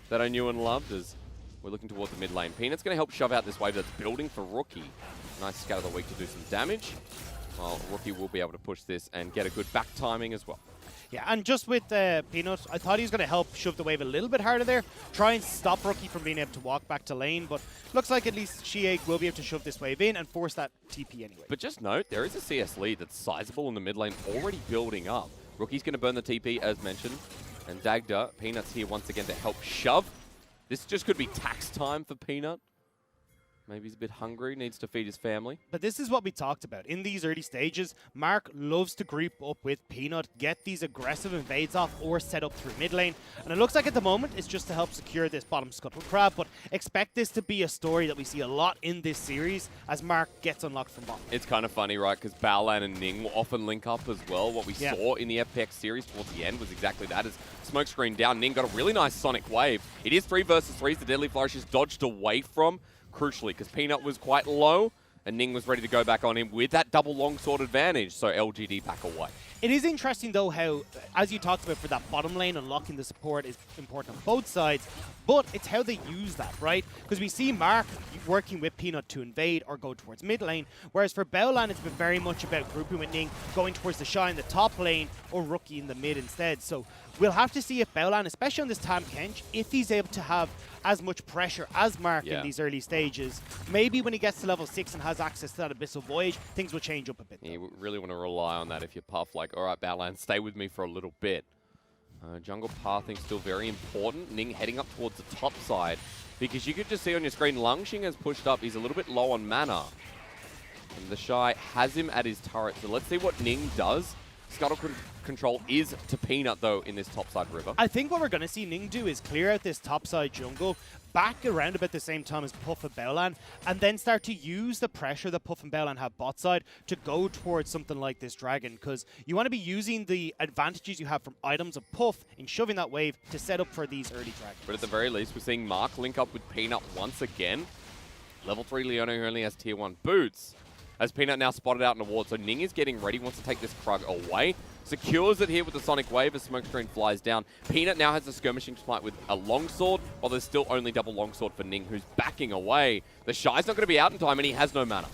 that I knew and loved as we're looking towards the mid lane. Peanut's going to help shove out this wave that's building for Rookie. Nice scatter the weak to do some damage. Well, Rookie will be able to push this and get a good back timing as well. Yeah, and just with Peanut, I thought he was going to help shove the wave a little bit harder there, try and stop Rookie from being able to walk back to lane, but looks like at least Xie will be able to shove this wave in and force that TP anyway. But just note, there is a CS lead that's sizable in the mid lane already building up. Rookie's going to burn the TP, as mentioned, and Dagda, Peanut's here once again to help shove. This just could be tax time for Peanut. Maybe he's a bit hungry, needs to feed his family. But this is what we talked about. In these early stages, Mark loves to creep up with Peanut, get these aggressive invades off or set up through mid lane. And it looks like at the moment it's just to help secure this bottom scuttle crab, but expect this to be a story that we see a lot in this series as Mark gets unlocked from bottom. It's kind of funny, right? Because Baolan and Ning will often link up as well. What we saw in the FPX series towards the end was exactly that. As smokescreen down, Ning got a really nice Sonic Wave. It is 3 versus 3s. The Deadly Flourish is dodged away from, crucially, because Peanut was quite low and Ning was ready to go back on him with that double longsword advantage, so LGD back away. It is interesting, though, how, as you talked about, for that bottom lane, unlocking the support is important on both sides, but it's how they use that, right? Because we see Mark working with Peanut to invade or go towards mid lane, whereas for Baolan, it's been very much about grouping with Ning, going towards the Shy in the top lane, or Rookie in the mid instead. So we'll have to see if Baolan, especially on this Tam Kench, if he's able to have as much pressure as Mark in these early stages. Maybe when he gets to level 6 and has access to that Abyssal Voyage, things will change up a bit. You really want to rely on that if you puff like, all right, Baolan, stay with me for a little bit. Jungle pathing still very important. Ning heading up towards the top side, because you could just see on your screen, Lungxing has pushed up. He's a little bit low on mana. And the Shy has him at his turret, so let's see what Ning does. Scuttle control is to Peanut, though, in this topside river. I think what we're going to see Ning do is clear out this topside jungle, back around about the same time as Puff and Baolan, and then start to use the pressure that Puff and Baolan have bot side to go towards something like this dragon, because you want to be using the advantages you have from items of Puff in shoving that wave to set up for these early dragons. But at the very least, we're seeing Mark link up with Peanut once again. Level 3 Leona, who only has tier 1 boots. As Peanut now spotted out in the ward, so Ning is getting ready, wants to take this Krug away. Secures it here with the Sonic Wave as Smokescreen flies down. Peanut now has a Skirmishing Smite with a longsword, while there's still only double longsword for Ning, who's backing away. The Shy's not going to be out in time, and he has no mana.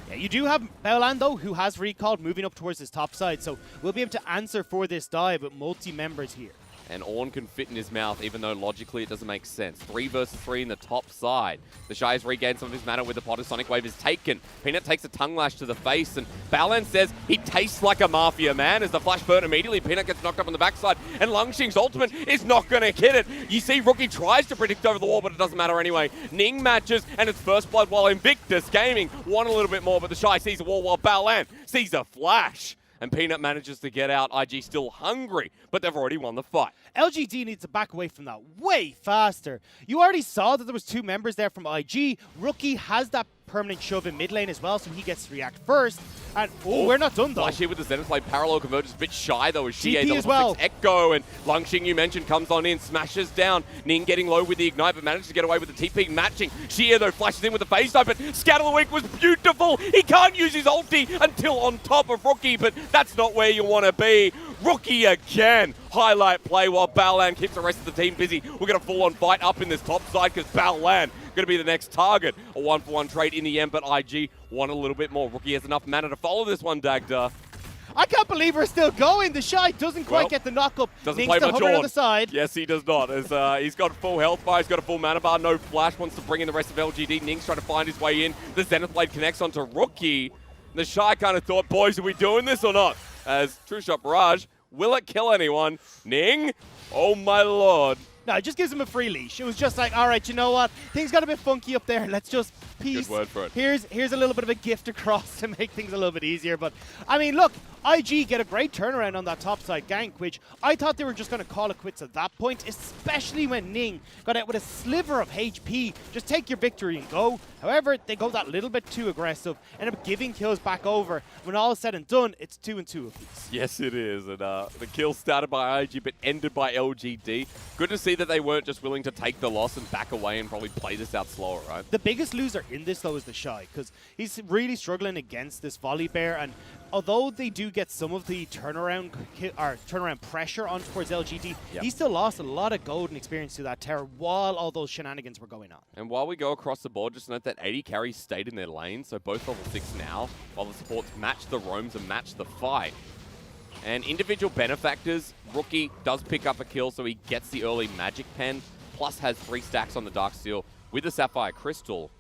Yeah, you do have Baolan, though, who has recalled, moving up towards his top side, so we'll be able to answer for this dive with multi-members here. And Ornn can fit in his mouth, even though logically it doesn't make sense. 3 versus 3 in the top side. The Shy has regained some of his mana with the pot. Sonic Wave is taken. Peanut takes a tongue lash to the face, and Baolan says he tastes like a mafia man as the flash burn immediately. Peanut gets knocked up on the backside, and Lungxing's ultimate is not going to hit it. You see Rookie tries to predict over the wall, but it doesn't matter anyway. Ning matches, and it's first blood while Invictus Gaming won a little bit more, but the Shy sees a wall while Baolan sees a flash. And Peanut manages to get out. IG still hungry, but they've already won the fight. LGD needs to back away from that way faster. You already saw that there was 2 members there from IG. Rookie has that permanent shove in mid lane as well, so he gets to react first. And we're not done though. Flash here with the Zenith Blade. Parallel Convergence a bit shy though as she GP as well. Echo, and Lungxing, you mentioned, comes on in, smashes down. Ning getting low with the Ignite, but manages to get away with the TP matching. Xie though flashes in with the phase dive, but Scatter the Week was beautiful. He can't use his ulti until on top of Rookie, but that's not where you want to be. Rookie again. Highlight play while Baolan keeps the rest of the team busy. We're going to full-on fight up in this top side because Baolan going to be the next target. A 1-for-1 trade in the end, but IG won a little bit more. Rookie has enough mana to follow this one, Dagda. I can't believe we're still going. The Shy doesn't quite get the knock-up. Doesn't play much on the side. Yes, he does not. As he's got full health bar, he's got a full mana bar, no flash, wants to bring in the rest of LGD. Ning's trying to find his way in. The Zenith Blade connects onto Rookie. The Shy kind of thought, boys, are we doing this or not? As True Shot Barrage, will it kill anyone? Ning? Oh my lord. No, it just gives him a free leash. It was just like, all right, you know what? Things got a bit funky up there. Let's just peace. Good word for it. Here's a little bit of a gift across to make things a little bit easier. But, I mean, look, IG get a great turnaround on that topside gank, which I thought they were just going to call it quits at that point, especially when Ning got out with a sliver of HP. Just take your victory and go. However, they go that little bit too aggressive, end up giving kills back over. When all is said and done, it's 2-2 apiece. Yes, it is. And the kill started by IG, but ended by LGD. Good to see that they weren't just willing to take the loss and back away and probably play this out slower, right? The biggest loser in this, though, is the Shy, because he's really struggling against this volley bear, and although they do get some of the turnaround pressure on towards LGD, he still lost a lot of gold and experience to that tower while all those shenanigans were going on. And while we go across the board, just note that 80 carries stayed in their lane, so both level 6 now, while the supports match the roams and match the fight. And individual benefactors, Rookie does pick up a kill, so he gets the early magic pen, plus has 3 stacks on the Darksteel with the Sapphire Crystal.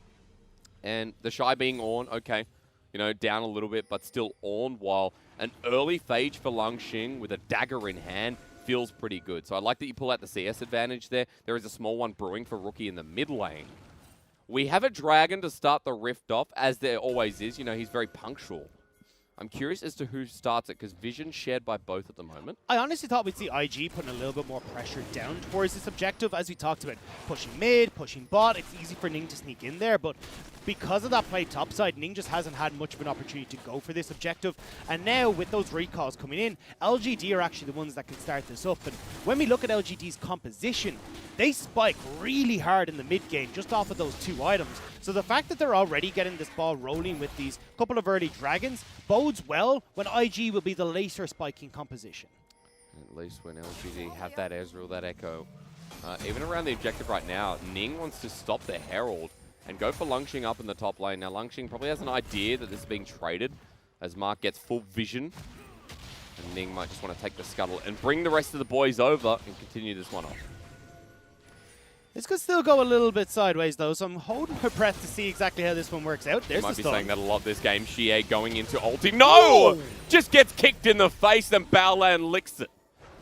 And the Shy being Ornn, okay, you know, down a little bit, but still Ornn, while an early phage for Lungxing with a dagger in hand feels pretty good. So I like that you pull out the CS advantage there. There is a small one brewing for Rookie in the mid lane. We have a dragon to start the rift off, as there always is. You know, he's very punctual. I'm curious as to who starts it, because vision shared by both at the moment. I honestly thought we'd see IG putting a little bit more pressure down towards this objective, as we talked about. Pushing mid, pushing bot, it's easy for Ning to sneak in there, but because of that play topside, Ning just hasn't had much of an opportunity to go for this objective. And now with those recalls coming in, LGD are actually the ones that can start this up. And when we look at LGD's composition, they spike really hard in the mid game just off of those 2 items. So the fact that they're already getting this ball rolling with these couple of early dragons bodes well when IG will be the later spiking composition. At least when LGD have that Ezreal, that Echo. Even around the objective right now, Ning wants to stop the Herald and go for Lungxing up in the top lane. Now Lungxing probably has an idea that this is being traded as Mark gets full vision. And Ning might just want to take the scuttle and bring the rest of the boys over and continue this one off. This could still go a little bit sideways though, so I'm holding my breath to see exactly how this one works out. There's You might the be stun. saying that a lot this game. Xie going into ulti. No! Whoa! Just gets kicked in the face and Baolan licks it.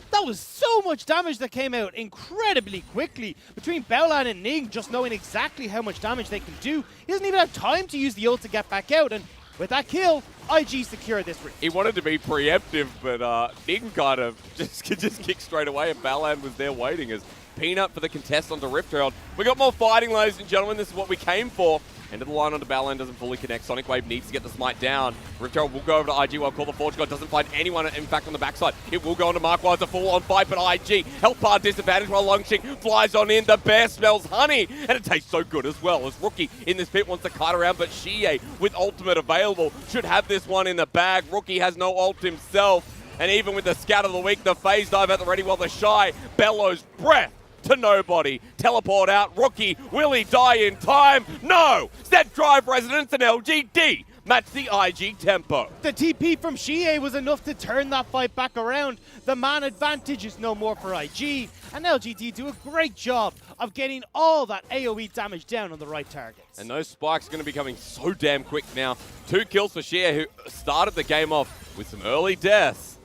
That was so much damage that came out incredibly quickly between Baolan and Ning, just knowing exactly how much damage they can do. He doesn't even have time to use the ult to get back out, and with that kill, IG secured this rift. He wanted to be preemptive, but Ning kind of just kicked straight away, and Baolan was there waiting as Peanut for the contest onto Rift Herald. We got more fighting, ladies and gentlemen. This is what we came for. End of the line onto Baolan doesn't fully connect. Sonic Wave needs to get the smite down. Rift Herald will go over to IG while Call the Forge God doesn't find anyone, in fact, on the backside. It will go onto Markwise, it's a full-on fight, but IG, health bar disadvantage while Longxing flies on in. The bear smells honey, and it tastes so good as well. As Rookie in this pit wants to kite around, but Xie, with ultimate available, should have this one in the bag. Rookie has no ult himself, and even with the scout of the week, the phase dive at the ready while the Shy bellows breath to nobody. Teleport out. Rookie, will he die in time? No! Set drive residence and LGD match the IG tempo. The TP from Xie was enough to turn that fight back around. The man advantage is no more for IG, and LGD do a great job of getting all that AoE damage down on the right targets. And those spikes are going to be coming so damn quick now. 2 kills for Xie, who started the game off with some early deaths.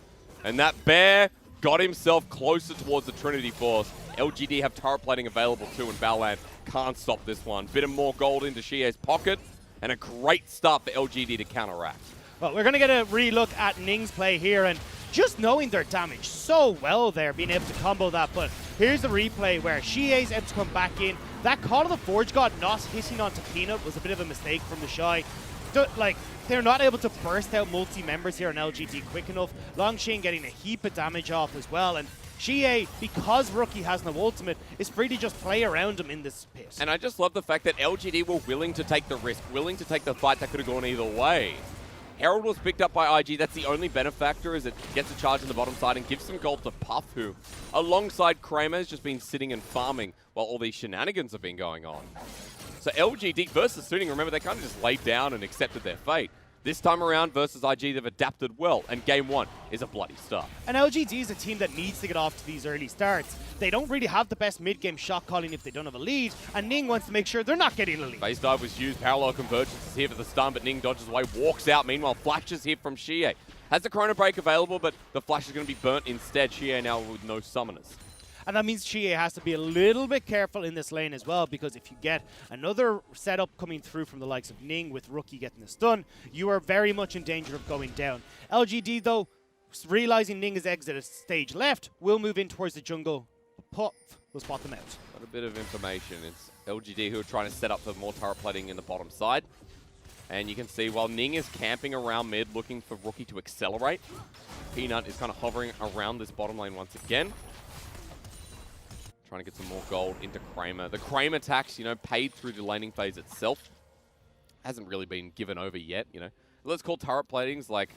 And that bear got himself closer towards the Trinity Force. LGD have turret plating available too, and Baolan can't stop this one. Bit of more gold into Xie's pocket, and a great start for LGD to counteract. Well, we're going to get a re-look at Ning's play here, and just knowing their damage so well there, being able to combo that. But here's the replay where Xie's able to come back in. That Call of the Forge God not hitting onto Peanut was a bit of a mistake from the Shy. They're not able to burst out multi-members here on LGD quick enough. Longxing getting a heap of damage off as well, and Xie, because Rookie has no ultimate, is free to just play around him in this pit. And I just love the fact that LGD were willing to take the risk, willing to take the fight that could have gone either way. Herald was picked up by IG. That's the only benefactor, is it gets a charge on the bottom side and gives some gold to Puff, who, alongside Kramer, has just been sitting and farming while all these shenanigans have been going on. So LGD versus Suning, remember, they kind of just laid down and accepted their fate. This time around versus IG, they've adapted well, and game 1 is a bloody start. And LGD is a team that needs to get off to these early starts. They don't really have the best mid-game shot calling if they don't have a lead, and Ning wants to make sure they're not getting a lead. Phase dive was used, parallel convergence is here for the stun, but Ning dodges away, walks out. Meanwhile, Flash is here from Xie. Has the Chrono Break available, but the Flash is going to be burnt instead. Xie now with no summoners. And that means Xie has to be a little bit careful in this lane as well, because if you get another setup coming through from the likes of Ning with Rookie getting the stun, you are very much in danger of going down. LGD, though, realizing Ning has exited stage left, will move in towards the jungle. Puff will spot them out. Got a bit of information. It's LGD who are trying to set up for more turret plating in the bottom side. And you can see while Ning is camping around mid, looking for Rookie to accelerate, Peanut is kind of hovering around this bottom lane once again. Trying to get some more gold into Kramer. The Kramer tax, paid through the laning phase itself. Hasn't really been given over yet, Let's call turret platings like,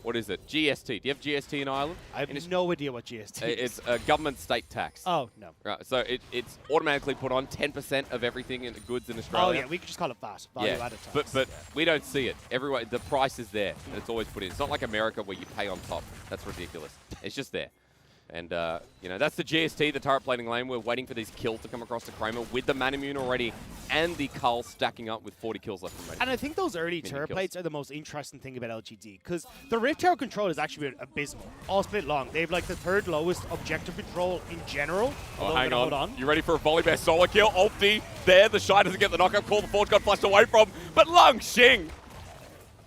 what is it? GST. Do you have GST in Ireland? I have no idea what GST is. It's a government state tax. Oh, no. Right, so it's automatically put on 10% of everything in the goods in Australia. Oh, yeah, we could just call it VAT. Value-added tax. But we don't see it. Everywhere, the price is there, and it's always put in. It's not like America where you pay on top. That's ridiculous. It's just there. And, that's the GST, the turret plating lane. We're waiting for these kills to come across to Kramer with the Manamune already and the Cull stacking up with 40 kills left from ready. And I think those early turret plates are the most interesting thing about LGD, because the Rift Tower control is actually abysmal all split long. They have like the 3rd lowest objective control in general. Oh, hang on. You ready for a volley bear solo kill? Ulti there. The Shy doesn't get the knockup call. The Forge got flushed away from. But Longxing,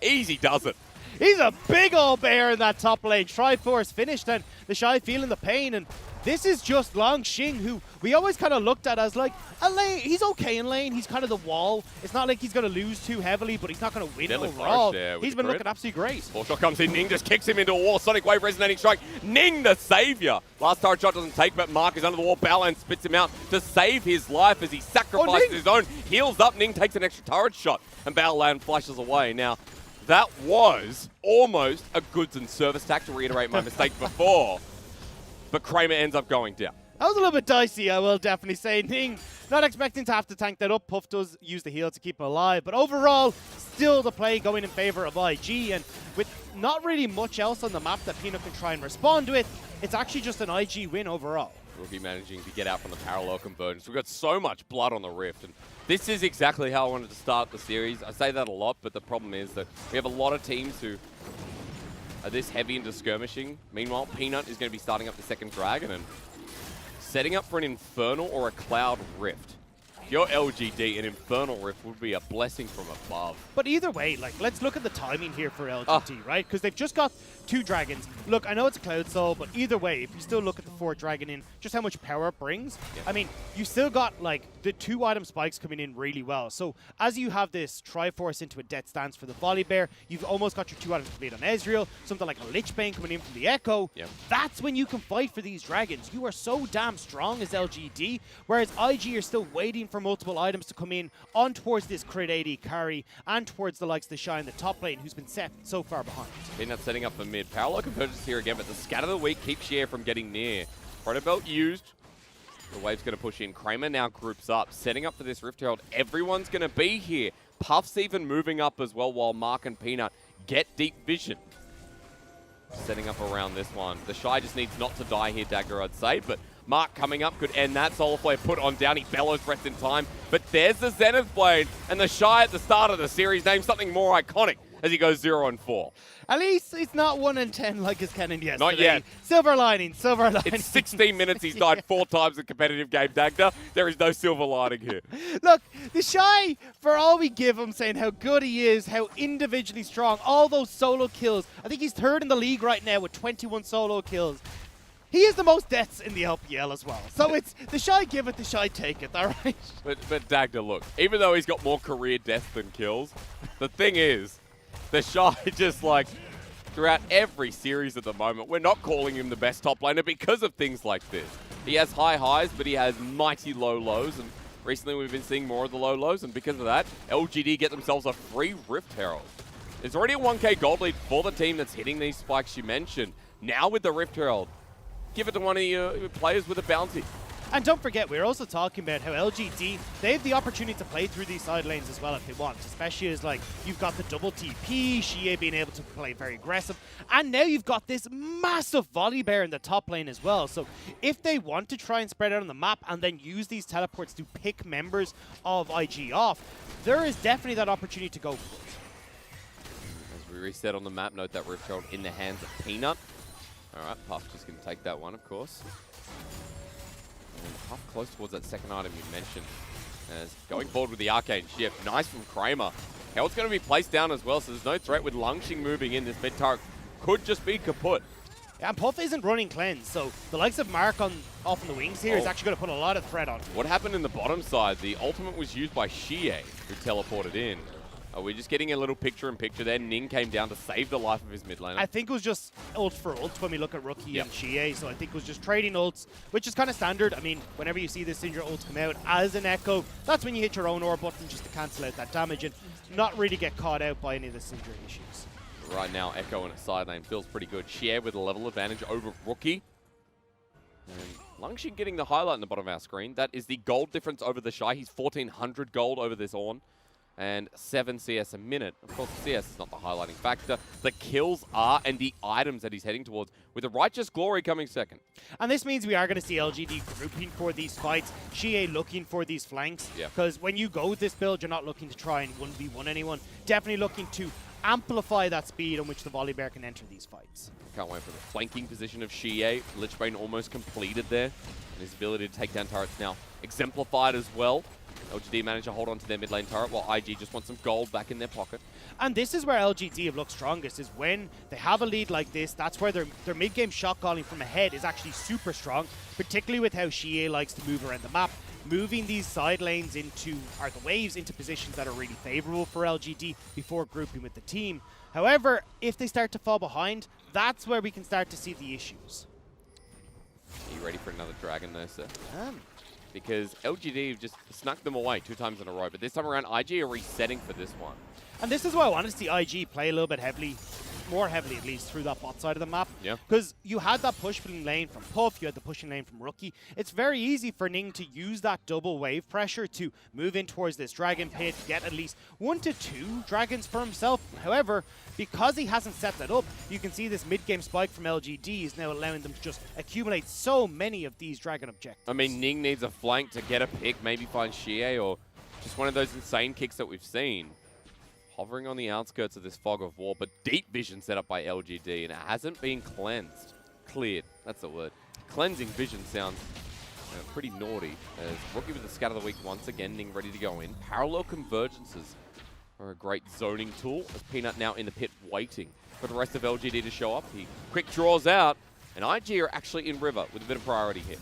easy does it. He's a big old bear in that top lane. Triforce finished, and the Shy feeling the pain, and this is just Longxing, who we always kind of looked at as like a lane. He's okay in lane. He's kind of the wall. It's not like he's going to lose too heavily, but he's not going to win overall. He's been looking absolutely great. Ball shot comes in. Ning just kicks him into a wall. Sonic Wave resonating strike. Ning the savior. Last turret shot doesn't take, but Mark is under the wall. Balan spits him out to save his life as he sacrifices his own. Heals up. Ning takes an extra turret shot, and Balan flashes away. Now, that was almost a goods and service tack, to reiterate my mistake before. But Kramer ends up going down. That was a little bit dicey, I will definitely say. Ning not expecting to have to tank that up. Puff does use the heal to keep him alive. But overall, still the play going in favor of IG. And with not really much else on the map that Peanut can try and respond with, it's actually just an IG win overall. Rookie managing to get out from the parallel convergence. We've got so much blood on the Rift. And this is exactly how I wanted to start the series. I say that a lot, but the problem is that we have a lot of teams who are this heavy into skirmishing. Meanwhile, Peanut is going to be starting up the second Dragon and setting up for an Infernal or a Cloud Rift. If you're LGD, an Infernal Rift would be a blessing from above. But either way, like, let's look at the timing here for LGD, right? Because they've just got 2 dragons. Look, I know it's a Cloud Soul, but either way, if you still look at the 4th dragon in, just how much power it brings. Yeah. I mean, you still got, like, the 2 item spikes coming in really well. So as you have this Triforce into a Death Stance for the Volibear, you've almost got your 2 items complete on Ezreal, something like a Lich Bane coming in from the Echo. Yeah. That's when you can fight for these dragons. You are so damn strong as LGD, whereas IG are still waiting for multiple items to come in on towards this crit 80 carry and towards the likes of the Shy in the top lane, who's been set so far behind. Peanut setting up for mid. Parallel convergence here again, but the Scatter of the Weak keeps Share from getting near. Protobelt used. The wave's going to push in. Kramer now groups up, setting up for this Rift Herald. Everyone's going to be here. Puff's even moving up as well, while Mark and Peanut get deep vision. Setting up around this one. The Shy just needs not to die here, Dagger, I'd say, but Mark coming up could end that. Solar Flare put on down. He bellows rest in time, but there's the Zenith Blade, and the Shy at the start of the series named something more iconic as he goes 0-4. At least it's not 1-10 like his cannon yesterday. Not yet. Silver lining, silver lining. It's 16 minutes. He's died 4 times in competitive game, Dagda. There is no silver lining here. Look, the Shy, for all we give him, saying how good he is, how individually strong, all those solo kills. I think he's 3rd in the league right now with 21 solo kills. He has the most deaths in the LPL as well. So it's the Shy give it, the Shy take it, all right? But Dagda, look, even though he's got more career deaths than kills, the thing is, the Shy just like, throughout every series at the moment, we're not calling him the best top laner because of things like this. He has high highs, but he has mighty low lows, and recently we've been seeing more of the low lows, and because of that, LGD get themselves a free Rift Herald. There's already a 1k gold lead for the team that's hitting these spikes you mentioned. Now with the Rift Herald, give it to one of your players with a bounty. And don't forget, we're also talking about how LGD, they have the opportunity to play through these side lanes as well if they want, especially as like you've got the double TP, Xie being able to play very aggressive, and now you've got this massive Volibear in the top lane as well. So if they want to try and spread out on the map and then use these teleports to pick members of IG off, there is definitely that opportunity to go for it. As we reset on the map, note that Rift Herald in the hands of Peanut. Alright, Puff just going to take that one, of course. And Puff close towards that second item you mentioned. As going forward with the Arcane Shift. Nice from Kramer. Herald's going to be placed down as well, so there's no threat with Longxing moving in. This mid turret could just be kaput. Yeah, and Puff isn't running cleanse, so the likes of Mark off on the wings here is actually going to put a lot of threat on. What happened in the bottom side? The ultimate was used by Xie, who teleported in. We're just getting a little picture-in-picture there. Ning came down to save the life of his mid laner. I think it was just ult for ult when we look at Rookie and Xie, so I think it was just trading ults, which is kind of standard. I mean, whenever you see the Syndra ult come out as an Echo, that's when you hit your own ore button just to cancel out that damage and not really get caught out by any of the Syndra issues. Right now, Echo in a side lane feels pretty good. Xie with a level advantage over Rookie. And Longxing getting the highlight in the bottom of our screen. That is the gold difference over the Shy. He's 1,400 gold over this Ornn. And 7 CS a minute. Of course, CS is not the highlighting factor. The kills are, and the items that he's heading towards, with the Righteous Glory coming second. And this means we are going to see LGD grouping for these fights, Xie looking for these flanks. Because when you go with this build, you're not looking to try and 1v1 anyone. Definitely looking to amplify that speed on which the Volibear can enter these fights. Can't wait for the flanking position of Xie. Lich Bane almost completed there. And his ability to take down turrets now exemplified as well. LGD managed to hold on to their mid lane turret, while IG just want some gold back in their pocket. And this is where LGD have looked strongest, is when they have a lead like this, that's where their mid-game shot calling from ahead is actually super strong, particularly with how Xie likes to move around the map. Moving these side lanes into, or the waves into positions that are really favorable for LGD before grouping with the team. However, if they start to fall behind, that's where we can start to see the issues. Are you ready for another dragon there, sir? Because LGD have just snuck them away 2 times in a row, but this time around, IG are resetting for this one. And this is why I want to see IG play a little bit heavily, more heavily at least, through that bot side of the map. Yeah. Because you had that pushing lane from Puff, you had the pushing lane from Rookie. It's very easy for Ning to use that double wave pressure to move in towards this dragon pit, get at least 1 to 2 dragons for himself. However, because he hasn't set that up, you can see this mid-game spike from LGD is now allowing them to just accumulate so many of these dragon objectives. I mean, Ning needs a flank to get a pick, maybe find Xie, or just one of those insane kicks that we've seen. Hovering on the outskirts of this fog of war, but deep vision set up by LGD, and it hasn't been cleansed. Cleared, that's the word. Cleansing vision sounds pretty naughty. As Rookie with the Scout of the Week once again, Ning ready to go in. Parallel convergences are a great zoning tool, as Peanut now in the pit waiting for the rest of LGD to show up. He quick draws out, and IG are actually in river with a bit of priority here.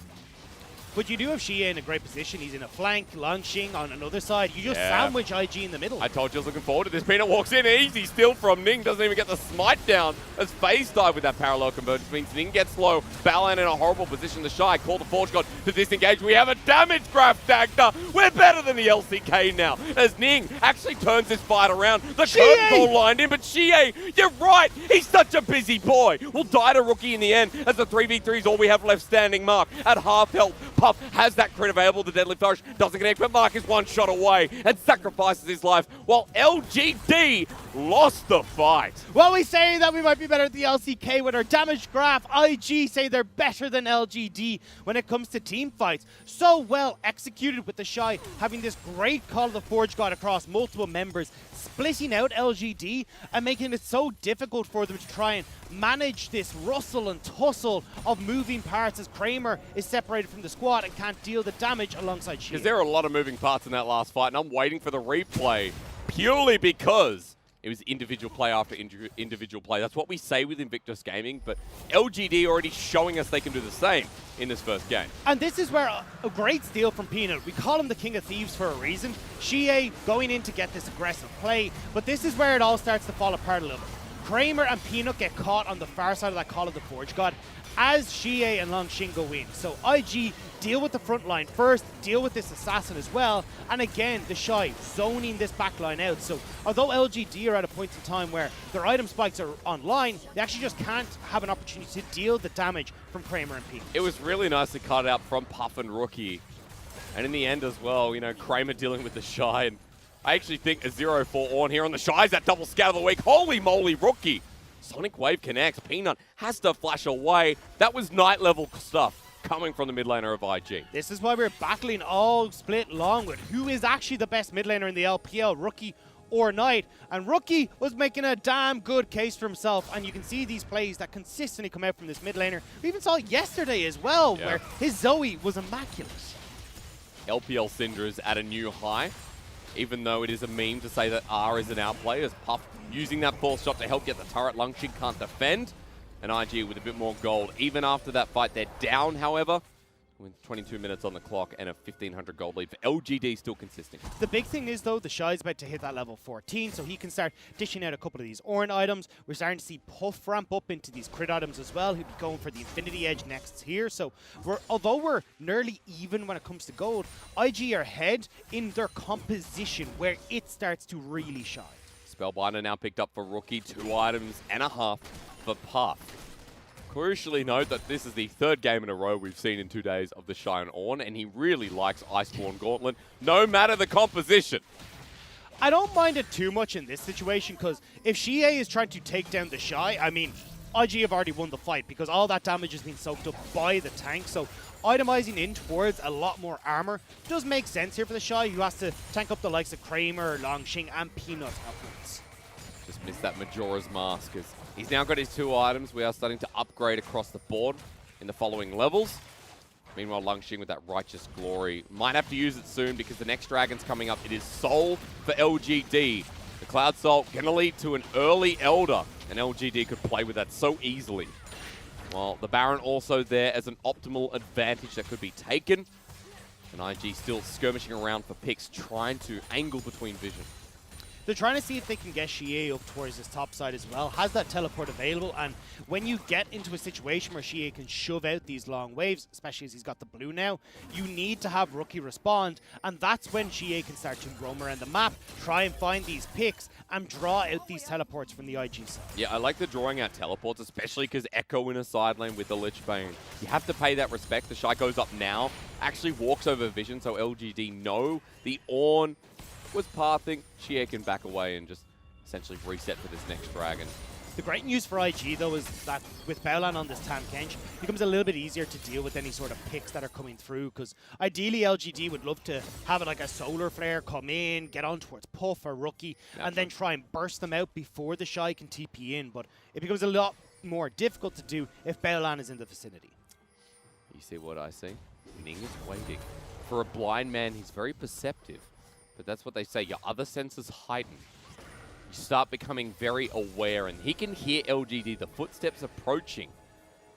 But you do have Xie in a great position. He's in a flank, launching on another side. You just sandwich IG in the middle. I told you I was looking forward to this. Peanut walks in easy still from Ning. Doesn't even get the smite down as FaZe dive with that parallel convergence. Means Ning gets low. Balan in a horrible position. The Shy call the Forge God to disengage. We have a damage graph Dagda. We're better than the LCK now. As Ning actually turns this fight around. The curtain call lined in, but Xie, you're right. He's such a busy boy. We'll die to Rookie in the end as the 3v3 is all we have left standing. Mark at half health. Puff has that crit available. The Deadly Flourish doesn't connect, but Mark is 1 shot away and sacrifices his life while LGD lost the fight. Well, we say that we might be better at the LCK with our damage graph. IG say they're better than LGD when it comes to team fights. So well executed with the Shy, having this great call of the Forge God across multiple members, splitting out LGD and making it so difficult for them to try and manage this rustle and tussle of moving parts as Kramer is separated from the squad and can't deal the damage alongside Xie. Because there are a lot of moving parts in that last fight, and I'm waiting for the replay purely because it was individual play after individual play. That's what we say with Invictus Gaming, but LGD already showing us they can do the same in this first game. And this is where a great steal from Peanut. We call him the King of Thieves for a reason. Xie going in to get this aggressive play, but this is where it all starts to fall apart a little bit. Kramer and Peanut get caught on the far side of that call of the Forge God as Xie and Longxing go in. So IG deal with the front line first, deal with this assassin as well, and again, the Shy zoning this back line out. So although LGD are at a point in time where their item spikes are online, they actually just can't have an opportunity to deal the damage from Kramer and Peanut. It was really nicely cut out from Puff and Rookie. And in the end as well, you know, Kramer dealing with the Shy, and I actually think a 0-4 on here on the Shy's that double Scout of the Week. Holy moly, Rookie. Sonic Wave connects. Peanut has to flash away. That was night level stuff coming from the mid laner of IG. This is why we're battling all split long with who is actually the best mid laner in the LPL, Rookie or Knight. And Rookie was making a damn good case for himself, and you can see these plays that consistently come out from this mid laner. We even saw it yesterday as well, where his Zoe was immaculate. LPL Syndra is at a new high, even though it is a meme to say that R is an outplay, as Puff using that false shot to help get the turret. Longxing can't defend, and IG with a bit more gold. Even after that fight, they're down, however, with 22 minutes on the clock and a 1,500 gold lead for LGD, still consistent. The big thing is, though, the Shy's about to hit that level 14, so he can start dishing out a couple of these Orin items. We're starting to see Puff ramp up into these crit items as well. He'll be going for the Infinity Edge next here. So although we're nearly even when it comes to gold, IG are ahead in their composition where it starts to really shine. Spellbinder now picked up for Rookie, 2 items and a half for Puff. Crucially note that this is the 3rd game in a row we've seen in 2 days of the Shy and Ornn, and he really likes Iceborne Gauntlet, no matter the composition. I don't mind it too much in this situation, because if Xie is trying to take down the Shy, I mean, IG have already won the fight because all that damage has been soaked up by the tank, so itemizing in towards a lot more armor does make sense here for the Shy, who has to tank up the likes of Kramer, Longxing, and Peanut upwards. Just missed that Majora's Mask, as he's now got his 2 items. We are starting to upgrade across the board in the following levels. Meanwhile, Lungxing with that Righteous Glory might have to use it soon because the next dragon's coming up. It is Soul for LGD. The Cloud Soul going to lead to an early Elder, and LGD could play with that so easily. Well, the Baron also there as an optimal advantage that could be taken. And IG still skirmishing around for picks, trying to angle between vision. They're trying to see if they can get Xie up towards his top side as well. Has that teleport available, and when you get into a situation where Xie can shove out these long waves, especially as he's got the blue now, you need to have Rookie respond, and that's when Xie can start to roam around the map, try and find these picks, and draw out these teleports from the IG side. Yeah, I like the drawing out teleports, especially because Echo in a side lane with the Lich Bane. You have to pay that respect. The Shy goes up now, actually walks over vision, so LGD know the Ornn was pathing. Xie can back away and just essentially reset for this next dragon. The great news for IG, though, is that with Baolan on this Tahm Kench, it becomes a little bit easier to deal with any sort of picks that are coming through, because ideally LGD would love to have like a Solar Flare come in, get on towards Puff or Rookie, and then try and burst them out before the Shy can TP in, but it becomes a lot more difficult to do if Baolan is in the vicinity. You see what I see? Ning is waiting. For a blind man, he's very perceptive. But that's what they say, your other senses heighten. You start becoming very aware, and he can hear LGD, the footsteps approaching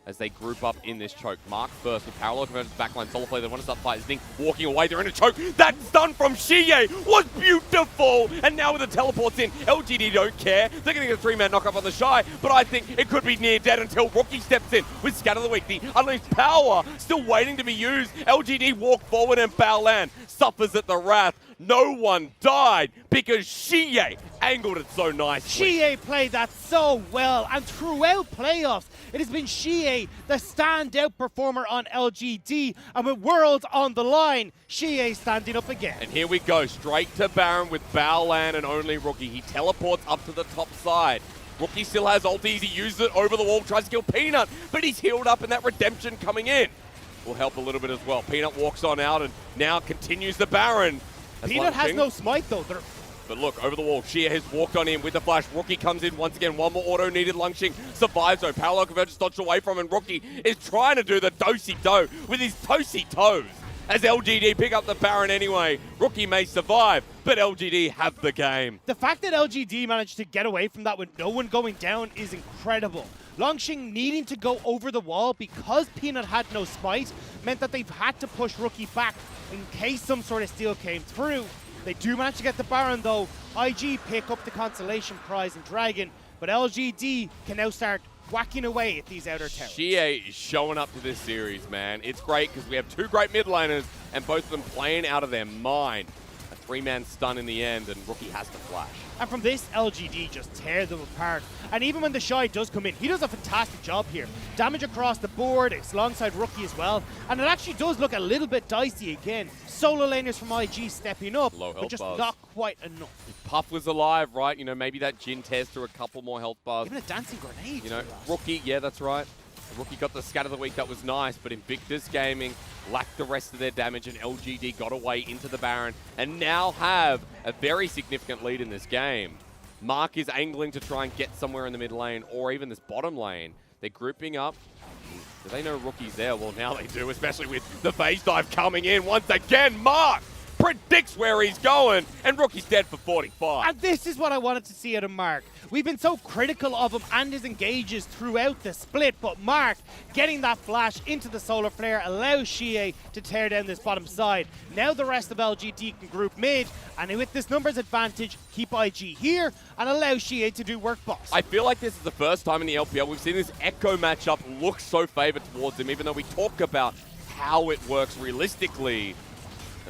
as they group up in this choke. Mark first with parallel convergence backline solo play. They want to start fighting. Ning walking away, they're in a choke. That stun from Xie was beautiful! And now with the teleports in, LGD don't care. They're going to get a 3-man knock-up on the Shy, but I think it could be near dead until Rookie steps in with Scatter the Weak. The unleashed power still waiting to be used. LGD walk forward and Baolan suffers at the wrath. No one died because Xie angled it so nicely. Xie played that so well, and throughout playoffs, it has been Xie, the standout performer on LGD, and with Worlds on the line, Xie standing up again. And here we go, straight to Baron with Baolan and only Rookie. He teleports up to the top side. Rookie still has ultis, he uses it over the wall, tries to kill Peanut, but he's healed up and that redemption coming in will help a little bit as well. Peanut walks on out and now continues the Baron. Peanut has no smite though. But look, over the wall, Xie has walked on in with the flash. Rookie comes in once again. One more auto needed. Lungxing survives though. Parallel convergence dodged away from, and Rookie is trying to do the do-si-do with his toesy toes. As LGD pick up the Baron anyway. Rookie may survive, but LGD have the game. The fact that LGD managed to get away from that with no one going down is incredible. Longxing needing to go over the wall because Peanut had no smite meant that they've had to push Rookie back in case some sort of steal came through. They do manage to get the Baron though. IG pick up the consolation prize in Dragon, but LGD can now start whacking away at these outer towers. Xie is showing up to this series, man. It's great because we have two great mid laners and both of them playing out of their mind. A 3-man stun in the end, and Rookie has to flash. And from this, LGD just tear them apart. And even when the Shy does come in, he does a fantastic job here. Damage across the board, it's alongside Rookie as well. And it actually does look a little bit dicey again. Solo laners from IG stepping up, but just not quite enough. If Puff was alive, right? You know, maybe that Jin tears through a couple more health bars. Even a dancing grenade. You know, Rookie, yeah, that's right. Rookie got the Scatter of the Week, that was nice, but Invictus Gaming lacked the rest of their damage, and LGD got away into the Baron, and now have a very significant lead in this game. Mark is angling to try and get somewhere in the mid lane, or even this bottom lane. They're grouping up. Do they know Rookie's there? Well, now they do, especially with the phase dive coming in once again. Mark predicts where he's going, and Rookie's dead for 45. And this is what I wanted to see out of Mark. We've been so critical of him and his engages throughout the split, but Mark getting that flash into the Solar Flare allows Xie to tear down this bottom side. Now the rest of LGD can group mid, and with this numbers advantage, keep IG here and allow Xie to do work boss. I feel like this is the first time in the LPL we've seen this Echo matchup look so favored towards him, even though we talk about how it works realistically.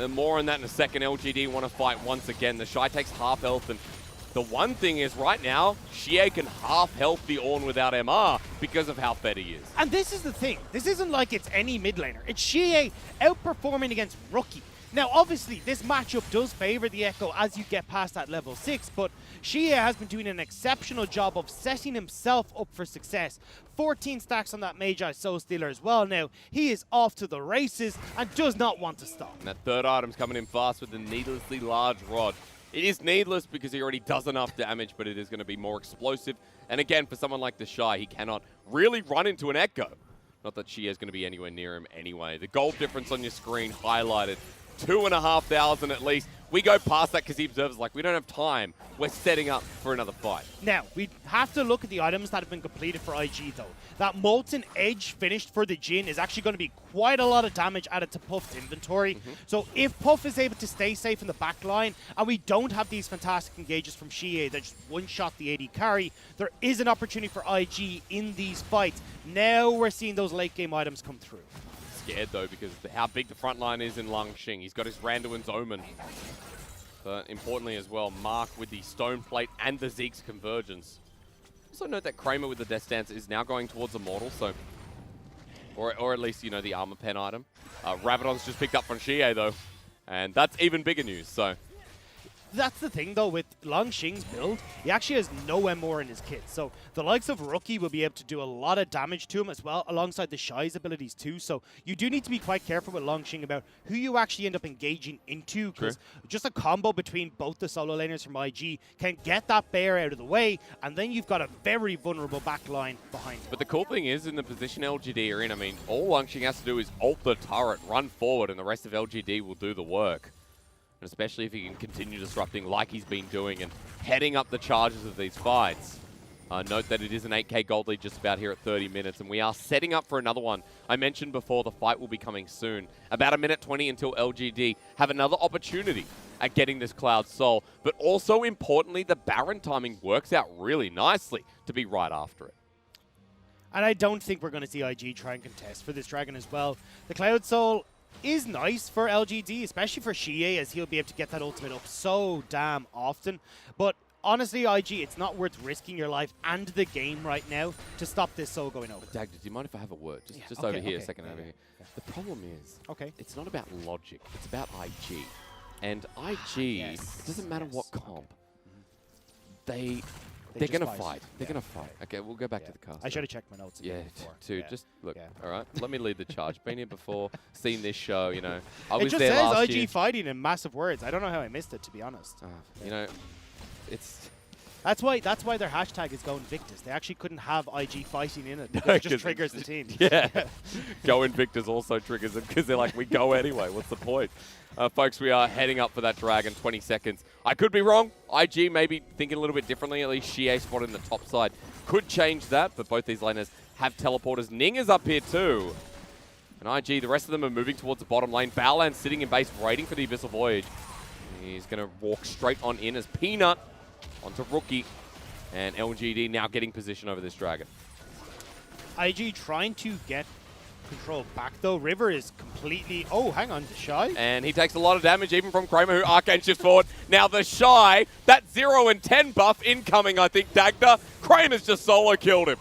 More on that in a second. LGD want to fight once again. The Shy takes half health, and the one thing is right now, Xie can half health the Ornn without MR because of how fed he is. And this is the thing. This isn't like it's any mid laner. It's Xie outperforming against Rookie. Now, obviously, this matchup does favor the Echo as you get past that level 6, but Xie has been doing an exceptional job of setting himself up for success. 14 stacks on that Magi Soul Stealer as well now. He is off to the races and does not want to stop. And that third item's coming in fast with the needlessly large rod. It is needless because he already does enough damage, but it is going to be more explosive. And again, for someone like the Shy, he cannot really run into an Echo. Not that Shie is going to be anywhere near him anyway. The gold difference on your screen highlighted. 2,500 at least. We go past that because the observer's like, we don't have time. We're setting up for another fight. Now, we have to look at the items that have been completed for IG, though. That Molten Edge finished for the Jhin is actually going to be quite a lot of damage added to Puff's inventory. So if Puff is able to stay safe in the back line, and we don't have these fantastic engages from Shie that just one-shot the AD carry, there is an opportunity for IG in these fights. Now we're seeing those late-game items come through. Scared, though, because of how big the front line is in Langxing. He's got his Randuin's Omen. But importantly as well, Mark with the Stone Plate and the Zeke's Convergence. Also note that Kramer with the Death Stance is now going towards Immortal, so... Or at least, you know, the Armor Pen item. Rabadon's just picked up from Shie, though. And that's even bigger news, so... That's the thing, though, with Langxing's build, he actually has no MR in his kit. So the likes of Rookie will be able to do a lot of damage to him as well, alongside the Shy's abilities too. So you do need to be quite careful with Langxing about who you actually end up engaging into, because just a combo between both the solo laners from IG can get that bear out of the way, and then you've got a very vulnerable backline behind him. But the cool thing is, in the position LGD are in, I mean, all Langxing has to do is ult the turret, run forward, and the rest of LGD will do the work. Especially if he can continue disrupting like he's been doing and heading up the charges of these fights. Note that it is an 8k gold lead just about here at 30 minutes, and we are setting up for another one. I mentioned before the fight will be coming soon. About a minute 20 until LGD have another opportunity at getting this Cloud Soul. But also importantly, the Baron timing works out really nicely to be right after it. And I don't think we're going to see IG try and contest for this Dragon as well. The Cloud Soul is nice for LGD, especially for Shie, as he'll be able to get that ultimate up so damn often. But honestly, IG, it's not worth risking your life and the game right now to stop this soul going over. Dagda, do you mind if I have a word? Just over here, a second over here. The problem is, it's not about logic, it's about IG. And IG, it doesn't matter what comp, they're going to fight. They're going to fight. Okay, we'll go back to the cast. I should have checked my notes again before. Just look, all right? Let me lead the charge. Been here before, seen this show, you know. I was there last year. It just says IG fighting in massive words. I don't know how I missed it, to be honest. You know, it's... That's why their hashtag is Go Invictus. They actually couldn't have IG fighting in it. It just triggers the team. Yeah. Go Invictus also triggers them because they're like, we go anyway. What's the point? Folks, we are heading up for that Dragon, 20 seconds. I could be wrong. IG maybe thinking a little bit differently. At least Shie spot in the top side could change that, but both these laners have teleporters. Ning is up here too. And IG, the rest of them are moving towards the bottom lane. Baolan sitting in base waiting for the Abyssal Voyage. He's going to walk straight on in as Peanut onto Rookie. And LGD now getting position over this Dragon. IG trying to get control back, though. River is completely... Oh, hang on, the Shy. And he takes a lot of damage, even from Kramer, who Arcane shifts forward. Now the Shy, that 0 and 10 buff incoming, I think, Dagda. Kramer's just solo killed him.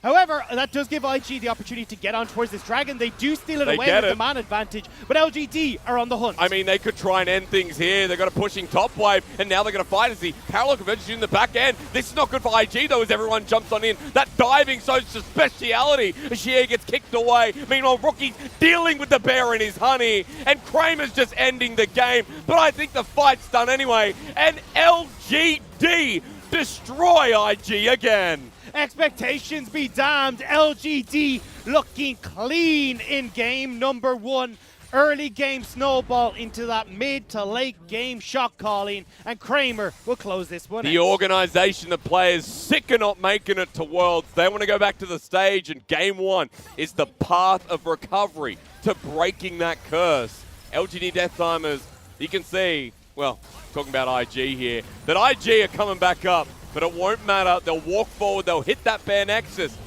However, that does give IG the opportunity to get on towards this Dragon. They do steal it away with the man advantage, but LGD are on the hunt. I mean, they could try and end things here. They've got a pushing top wave, and now they're going to fight as the parallel convergence in the back end. This is not good for IG, though, as everyone jumps on in. That diving shows the speciality. Shie gets kicked away. Meanwhile, Rookie's dealing with the bear and his honey, and Kramer's just ending the game. But I think the fight's done anyway, and LGD destroy IG again. Expectations be damned. LGD looking clean in game number 1. Early game snowball into that mid to late game shot calling, and Kramer will close this one. The organization, the players, sick of not making it to Worlds. They want to go back to the stage, and game 1 is the path of recovery to breaking that curse. LGD Death Timers, you can see, well, talking about IG here, that IG are coming back up. But it won't matter. They'll walk forward. They'll hit that bare nexus.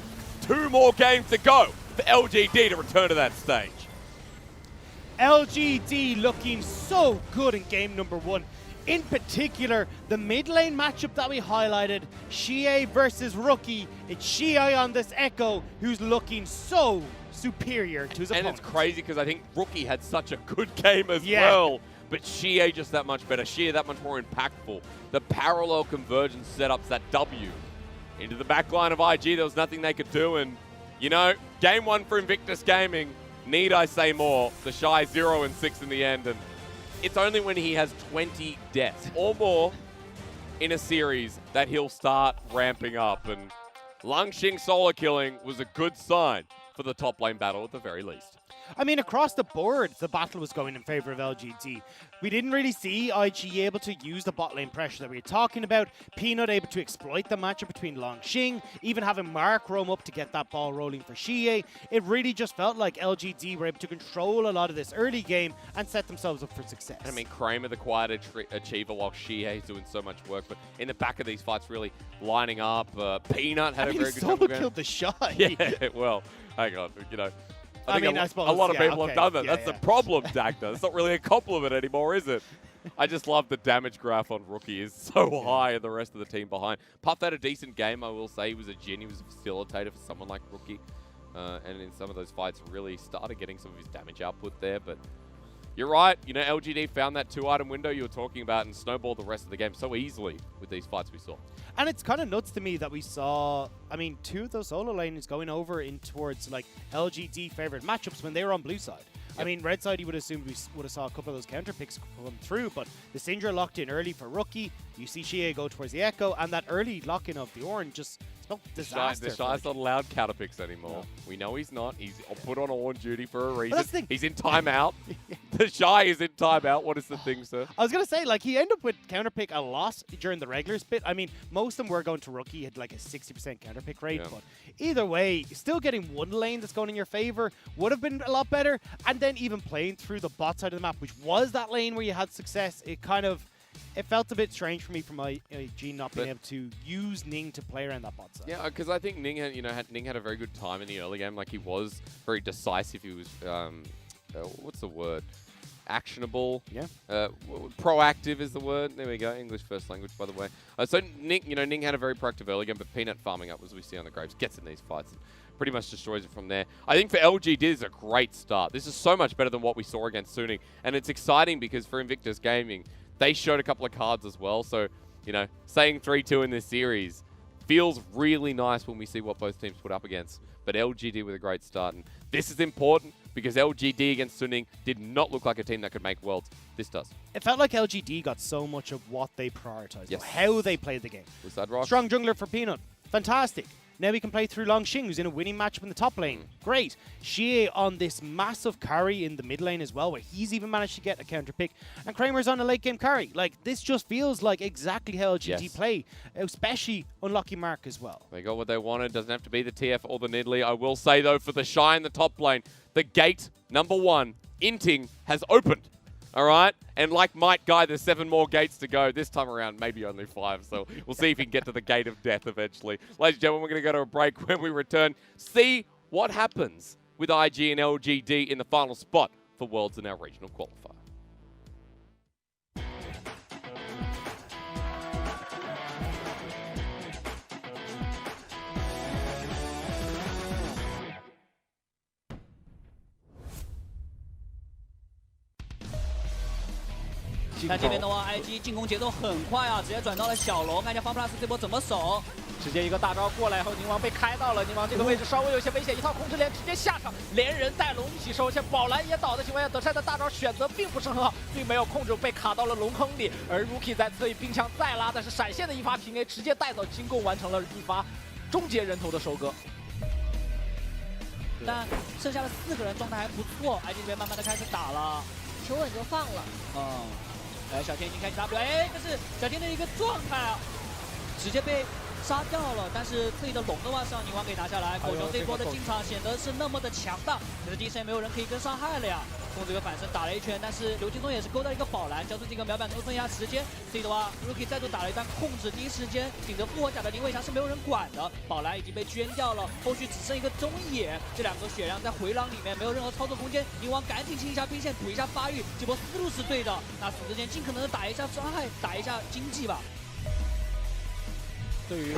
2 more games to go for LGD to return to that stage. LGD looking so good in game number 1. In particular, the mid lane matchup that we highlighted, Shie versus Rookie. It's Shie on this Echo who's looking so superior to his opponent. And it's crazy because I think Rookie had such a good game as well. But Shie just that much better. Shie that much more impactful. The parallel convergence setups that W into the back line of IG. There was nothing they could do. And, you know, game 1 for Invictus Gaming. Need I say more? The Shy 0 and 6 in the end. And it's only when he has 20 deaths or more in a series that he'll start ramping up. And Langxing solo killing was a good sign for the top lane battle at the very least. I mean, across the board, the battle was going in favor of LGD. We didn't really see IG able to use the bot lane pressure that we were talking about. Peanut able to exploit the matchup between Longxing, even having Mark roam up to get that ball rolling for Xie. It really just felt like LGD were able to control a lot of this early game and set themselves up for success. I mean, Kramer, the quiet achiever, while Xie is doing so much work, but in the back of these fights, really lining up. Peanut had a very good time. Solo killed the Shy. Yeah, well, hang on, you know. I suppose a lot of people have done that. That's the problem, Dagda. It's not really a compliment anymore, is it? I just love the damage graph on Rookie is so high and the rest of the team behind. Puff had a decent game, I will say. He was a Jin. He was a facilitator for someone like Rookie. And in some of those fights, really started getting some of his damage output there. But you're right. You know, LGD found that 2-item window you were talking about and snowballed the rest of the game so easily with these fights we saw. And it's kind of nuts to me that we saw, I mean, 2 of those solo lanes going over in towards like LGD favorite matchups when they were on blue side. Yep. I mean, red side, you would assume we would have saw a couple of those counter picks come through, but the Syndra locked in early for Rookie. You see Xie go towards the Echo, and that early lock-in of the Ornn just spelled disaster. The Shy's not allowed counter picks anymore. No. We know he's not. He's put on Ornn duty for a reason. He's in timeout. The Shy is in timeout. What is the thing, sir? I was going to say, like, he ended up with counter pick a lot during the regular split. I mean, most of them were going to Rookie, had like a 60% counter pick rate, but either way, still getting one lane that's going in your favor would have been a lot better. And then even playing through the bot side of the map, which was that lane where you had success, it felt a bit strange for me from IG not being able to use Ning to play around that bot side. Yeah, because I think Ning had, Ning had a very good time in the early game. Like, he was very decisive. He was, what's the word? Actionable. Yeah. Proactive is the word. There we go. English first language, by the way. So Ning, Ning had a very proactive early game, but Peanut farming up, as we see on the Graves, gets in these fights and pretty much destroys it from there. I think for LGD, this is a great start. This is so much better than what we saw against Suning, and it's exciting because for Invictus Gaming, they showed a couple of cards as well. So, you know, saying 3-2 in this series feels really nice when we see what both teams put up against. But LGD with a great start. And this is important because LGD against Suning did not look like a team that could make Worlds. This does. It felt like LGD got so much of what they prioritized, how they played the game. Strong jungler for Peanut. Fantastic. Now we can play through Longxing, who's in a winning matchup in the top lane. Great. Xie on this massive carry in the mid lane as well, where he's even managed to get a counter pick. And Kramer's on a late game carry. Like, this just feels like exactly how LGD play, especially Unlucky Mark as well. They got what they wanted. Doesn't have to be the TF or the Nidalee. I will say, though, for the Shy in the top lane, the gate #1, Inting, has opened. All right? And like Might Guy, there's 7 more gates to go. This time around, maybe only 5. So we'll see if he can get to the gate of death eventually. Ladies and gentlemen, we're going to go to a break. When we return, see what happens with IG and LGD in the final spot for Worlds in our regional qualifier.但这边的话 ，IG 进攻节奏很快啊，直接转到了小龙，看一下FunPlus 这波怎么守。直接一个大招过来以后，宁王被开到了，宁王这个位置稍微有些危险，一套控制连直接下场，连人带龙一起收，而且宝蓝也倒的情况下，德善的大招选择并不是很好，并没有控制被卡到了龙坑里，而 Rookie 在侧翼冰枪再拉，但是闪现的一发平 A 直接带走，进攻完成了一发终结人头的收割。但剩下的4个人状态还不错 ，IG 这边慢慢的开始打了，求稳就放了。哎，小天已经开始 W， 哎，但是小天的一个状态啊，直接被杀掉了。但是自己的龙的话是让宁王给拿下来，狗熊这波的进场显得是那么的强大，可是第一时间没有人可以跟上害了呀。控制一个反身打了一圈，但是刘青松也是勾到一个宝蓝，交出这个秒板能够分一下时间。这里的话 ，Rookie 再度打了一段控制，第一时间顶着复活甲的林伟强是没有人管的，宝蓝已经被捐掉了，后续只剩一个中野，这2个血量在回廊里面没有任何操作空间，宁王赶紧清一下兵线，补一下发育，这波思路是对的，那死之前尽可能的打一下伤害，打一下经济吧。对于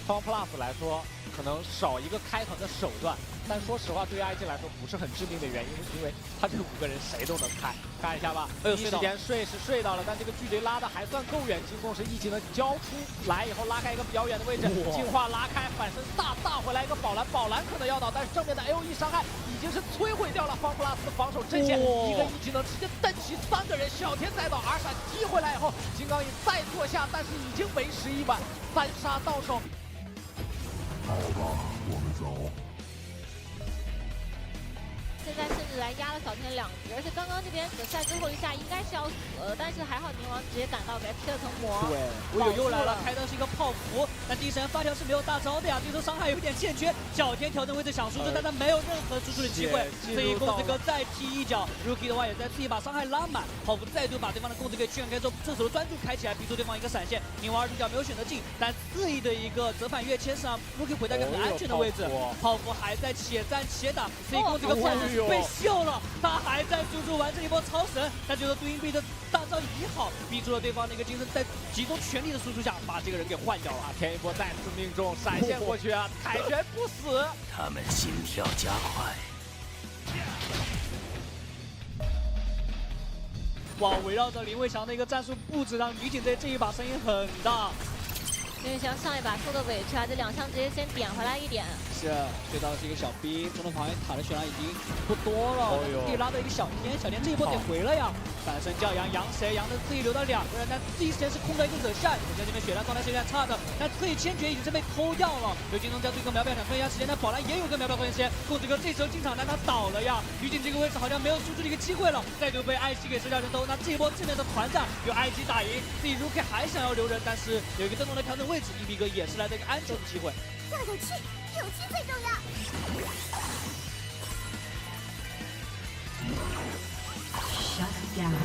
FunPlus 来说，可能少一个开团的手段，但说实话，对于 IG 来说不是很致命的原因，因为他这5个人谁都能开。看一下吧，第一时间睡是睡到了，但这个距离拉的还算够远，进攻是一技能交出来以后拉开一个比较远的位置，进化拉开，反身大回来一个宝蓝，宝蓝可能要倒，但是正面的 AOE 伤害已经是摧毁掉了 FunPlus 的防守阵线，一个一技能直接蹬起3个人，小天再倒 R 闪踢回来以后，金刚影再坐下，但是已经为时已晚，3杀到手。好吧，我们走。现在甚至来压了小天2局，而且刚刚这边葛赛最后一下应该是要死了，但是还好宁王直接赶到给他劈了层膜。对，又来了，开的是一个泡芙，但第一时间发条是没有大招的呀，对手伤害有点欠缺。小天调整位置想输出，但他没有任何输出的机会。这一公子哥再踢一脚 ，Rookie 的话也在自己把伤害拉满，泡芙再度把对方的公子哥驱赶开之后，这时候专注开起来，逼出对方一个闪现。宁王2主角没有选择进，但肆意的一个折返跃切是让 Rookie 回到一个很安全的位置。泡芙还在且战且打，这一公子哥暂时是被秀了，他还在输出完这一波超神，但最后杜英币的大招一好，逼出了对方的一个精神，在集中全力的输出下，把这个人给换掉了。天一波再次命中，闪现过去啊，凯旋不死。他们心跳加快。哇，围绕着林伟强的一个战术布置，让女警队这一把声音很大。林伟强上一把受的委屈啊，这2枪直接先点回来1点。是，对到的是一个小兵，中路旁边塔的血量已经不多了，自己拉到一个小天，小天这一波得回了呀。反身叫杨，杨谁？杨的自己留到2个人，但第一时间是空到一个惹下，惹下这边血量状态是有点差的，但特意千珏已经是被偷掉了。刘金东将这个秒表想拖一下时间，但宝蓝也有个秒表拖时间，公子哥这时候进场，但他倒了呀。女警这个位置好像没有输出的一个机会了，再度被艾希给射掉人头。那这一波智能的团战有艾希打赢，自己 Rookie 还想要留人，但是有一个郑重的调整位置，一比哥也是来的一个安全的机会。要有趣，有趣最重要。Shut down.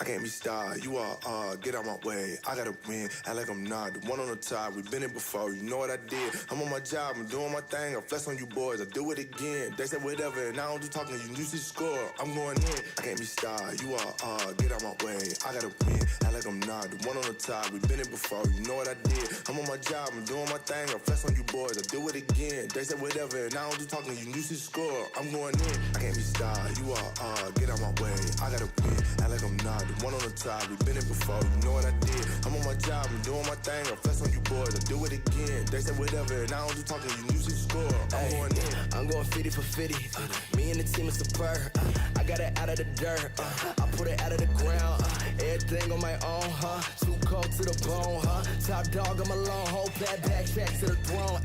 I can't be stopped, you are, get out my way. I gotta win, act like I'm not the one on the top. We've been here before, you know what I did. I'm on my job, I'm doing my thing. I flex on you boys, I do it again. They said whatever, and I don't do talking, you see the score. I'm going in, I can't be stopped, you are, get out my way. I gotta win, act like I'm not the one on the top. We've been here before, you know what I did. I'm on my job, I'm doing my thing. I flex on you boys, I do it again. They said whatever, and I don't do talking, you see the score. I'm going in, I can't be stopped, you are, get out my way. I gotta win, act like I'm not the one on the top. We've been here before, you know what I did. I'm on my job, I'm doing my thing. I flex on you boys, I do it again. They said whatever, and I don't do talking, you see the score. I'm going in. I'm going 50 for 50. Me Me and the team is superb. I got it out of the dirt. I put it out of the ground. Everything on my own, Too cold to the bone, Top dog, I'm alone. Whole backtrack to the throne.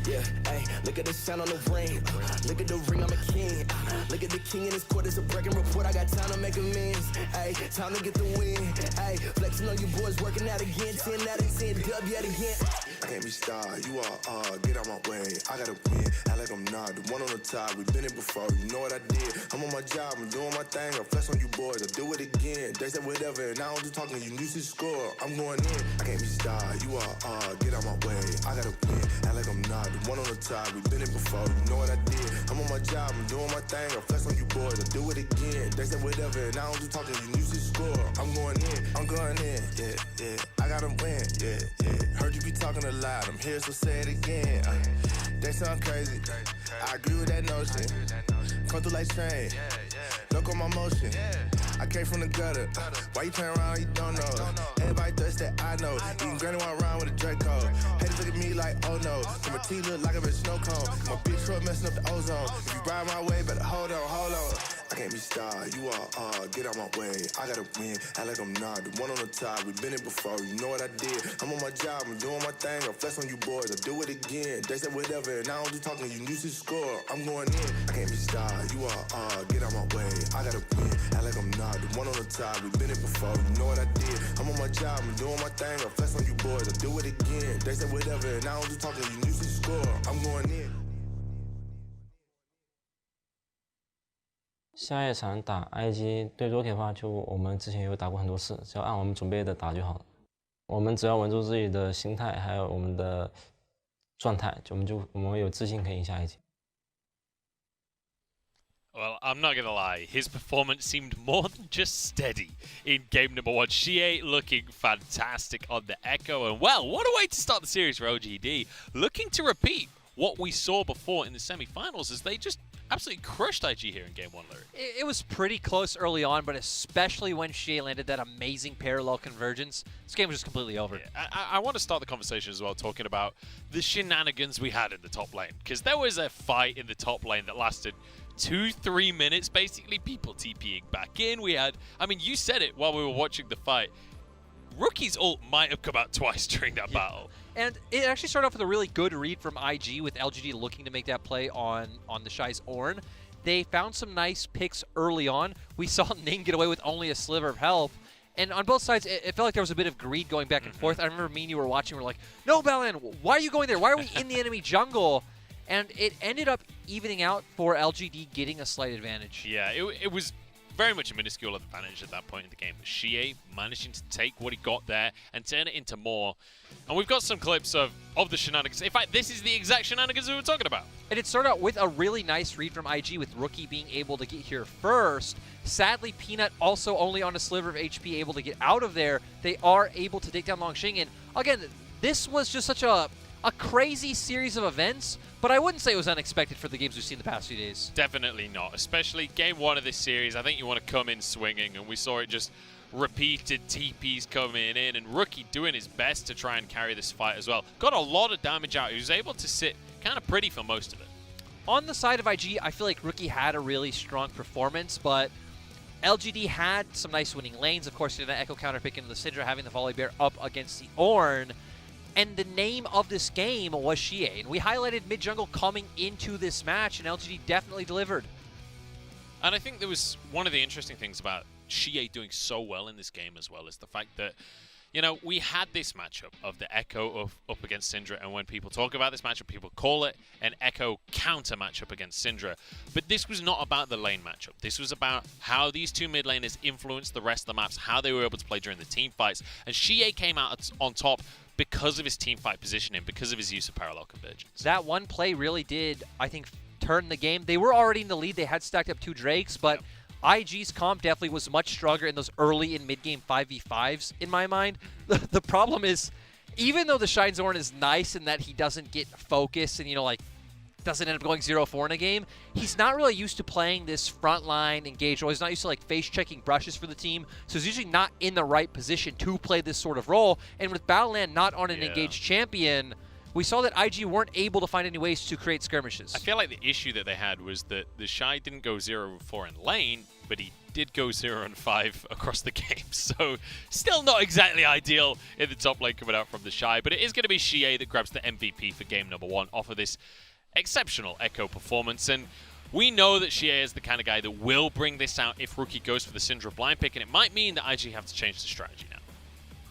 Yeah, hey, look at the shine on the ring. Look at the ring, I'm a king. Look at the king in his court, it's a breaking report. I got time to make amends. Hey, time to get the win. Hey, flexing on you boys, working out again. 10 out of 10, dub yet again. I can't be starred, you are, get out my way. I gotta win, act like I'm not. The one on the top, we've been it before, you know what I did. I'm on my job, I'm doing my thing. I flex on you boys, I do it again. They said whatever, and I don't do talking, you used to score. I'm going in, I can't be starred, you are, get out my way. I gotta win, act like I'm not. The one on the top, we've been it before, you know what I did. I'm on my job, I'm doing my thing. I flex on you boys, I do it again. They said whatever, and I don't do talking, you used to score. I'm going in, yeah. I gotta win, yeah. Heard you be talking a lot, I'm here, so say it again. They sound crazy, I agree with that notion. Come through like train, look on my motion. I came from the gutter, why you playing around, you don't know. Everybody does that, I know. Eating granny while around with a Draco. Haters look at me like, oh no. My teeth look like a bitch snow cone. My big truck messing up the ozone. If you ride my way, better hold on. I can't be starred, you are, get out my way. I gotta win, act like I'm not. The one on the top, we've been it before, you know what I did. I'm on my job, I'm doing my thing. I flex on you boys, I do it again. They said whatever, and I don't do talking, you used to score. I'm going in, I can't be starred, you are, get out my way. I gotta win, act like I'm not. The one on the top, we've been it before, you know what I did. I'm on my job, I'm doing my thing. I flex on you boys, I do it again. They said whatever, and I don't do talking, you used to score. I'm going in. 下一场打 IG 对 Rocket 的话，就我们之前有打过很多次，只要按我们准备的打就好了。我们只要稳住自己的心态，还有我们的状态，我们有自信可以赢下IG。Well, I'm not going to lie, his performance seemed more than just steady in game number 1. Shie looking fantastic on the Echo, and well, what a way to start the series for LGD. Looking to repeat what we saw before in the semi-finals as they just absolutely crushed IG here in game 1, Larry. It was pretty close early on, but especially when Shie landed that amazing parallel convergence, this game was just completely over. Yeah, I want to start the conversation as well talking about the shenanigans we had in the top lane, because there was a fight in the top lane that lasted 2-3 minutes, basically people TPing back in. We had, I mean, you said it while we were watching the fight. Rookie's ult might have come out twice during that battle. And it actually started off with a really good read from IG with LGD looking to make that play on the Shy's Ornn. They found some nice picks early on. We saw Ning get away with only a sliver of health. And on both sides, it felt like there was a bit of greed going back and forth. I remember me and you were watching, we were like, no, Balan, why are you going there? Why are we in the enemy jungle? And it ended up evening out for LGD getting a slight advantage. Yeah, it was very much a minuscule advantage at that point in the game. Shie managing to take what he got there and turn it into more. And we've got some clips of the shenanigans. In fact, this is the exact shenanigans we were talking about. And it started out with a really nice read from IG with Rookie being able to get here first. Sadly, Peanut also only on a sliver of HP able to get out of there. They are able to take down Longxing. And again, this was just such a crazy series of events, but I wouldn't say it was unexpected for the games we've seen the past few days. Definitely not, especially game 1 of this series. I think you want to come in swinging, and we saw it just repeated TPs coming in, and Rookie doing his best to try and carry this fight as well. Got a lot of damage out. He was able to sit kind of pretty for most of it. On the side of IG, I feel like Rookie had a really strong performance, but LGD had some nice winning lanes. Of course, he did an Echo counter pick into the Syndra, having the Volley Bear up against the Ornn. And the name of this game was Shie. And we highlighted mid-jungle coming into this match, and LGD definitely delivered. And I think there was one of the interesting things about Shie doing so well in this game as well is the fact that, you know, we had this matchup of the Echo up against Syndra, and when people talk about this matchup, people call it an Echo counter matchup against Syndra. But this was not about the lane matchup. This was about how these two mid laners influenced the rest of the maps, how they were able to play during the team fights. And Shie came out on top because of his team fight positioning, because of his use of parallel convergence. That one play really did, I think, turn the game. They were already in the lead. They had stacked up 2 Drakes, but IG's comp definitely was much stronger in those early and mid-game 5v5s, in my mind. The problem is, even though the Shine's Ornn is nice in that he doesn't get focus and, you know, like, doesn't end up going 0-4 in a game, he's not really used to playing this frontline engage role. He's not used to like face-checking brushes for the team, so he's usually not in the right position to play this sort of role. And with Battleland not on an engaged champion, we saw that IG weren't able to find any ways to create skirmishes. I feel like the issue that they had was that the Shy didn't go 0-4 in lane, but he did go 0-5 across the game. So still not exactly ideal in the top lane coming out from the Shy, but it is going to be Xie that grabs the MVP for game number 1 off of this exceptional Echo performance. And we know that Xie is the kind of guy that will bring this out if Rookie goes for the Syndra blind pick, and it might mean that IG have to change the strategy now.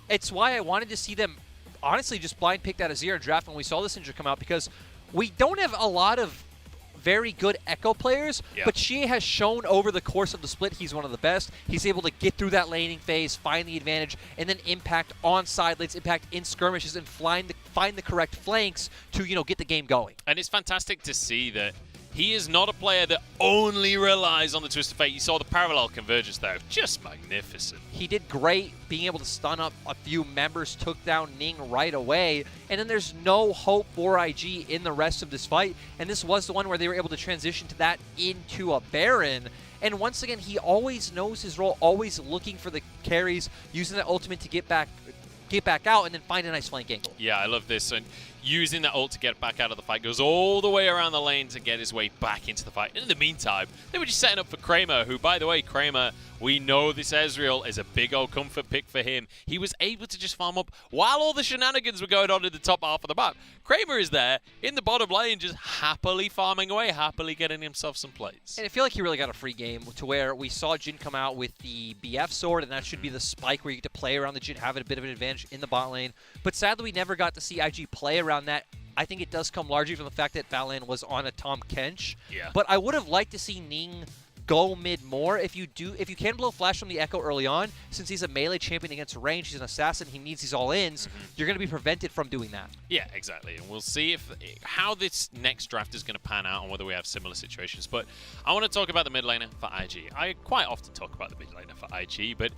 It's why I wanted to see them honestly just blind pick that Azir draft when we saw the Syndra come out, because we don't have a lot of very good Echo players, but Xie has shown over the course of the split he's one of the best. He's able to get through that laning phase, find the advantage, and then impact on side lanes, impact in skirmishes, and find the correct flanks to, you know, get the game going. And it's fantastic to see that he is not a player that only relies on the Twist of Fate. You saw the parallel convergence there. Just magnificent. He did great being able to stun up a few members, took down Ning right away, and then there's no hope for IG in the rest of this fight. And this was the one where they were able to transition to that into a Baron. And once again, he always knows his role, always looking for the carries, using that ultimate to get back out and then find a nice flank angle. Yeah, I love this. And using that ult to get back out of the fight, goes all the way around the lane to get his way back into the fight. And in the meantime, they were just setting up for Kramer, who, by the way, Kramer, we know this Ezreal is a big old comfort pick for him. He was able to just farm up while all the shenanigans were going on in the top half of the map. Kramer is there in the bottom lane, just happily farming away, happily getting himself some plays. And I feel like he really got a free game to where we saw Jhin come out with the BF sword, and that should be the spike where you get to play around the Jhin, have a bit of an advantage in the bot lane. But sadly, we never got to see IG play around that. I think it does come largely from the fact that Valen was on a Tahm Kench. Yeah. But I would have liked to see Ning go mid more. If you can blow flash from the Echo early on, since he's a melee champion against range, he's an assassin, he needs these all-ins, you're going to be prevented from doing that. Yeah, exactly. And we'll see how this next draft is going to pan out and whether we have similar situations. But I want to talk about the mid laner for IG. I quite often talk about the mid laner for IG, but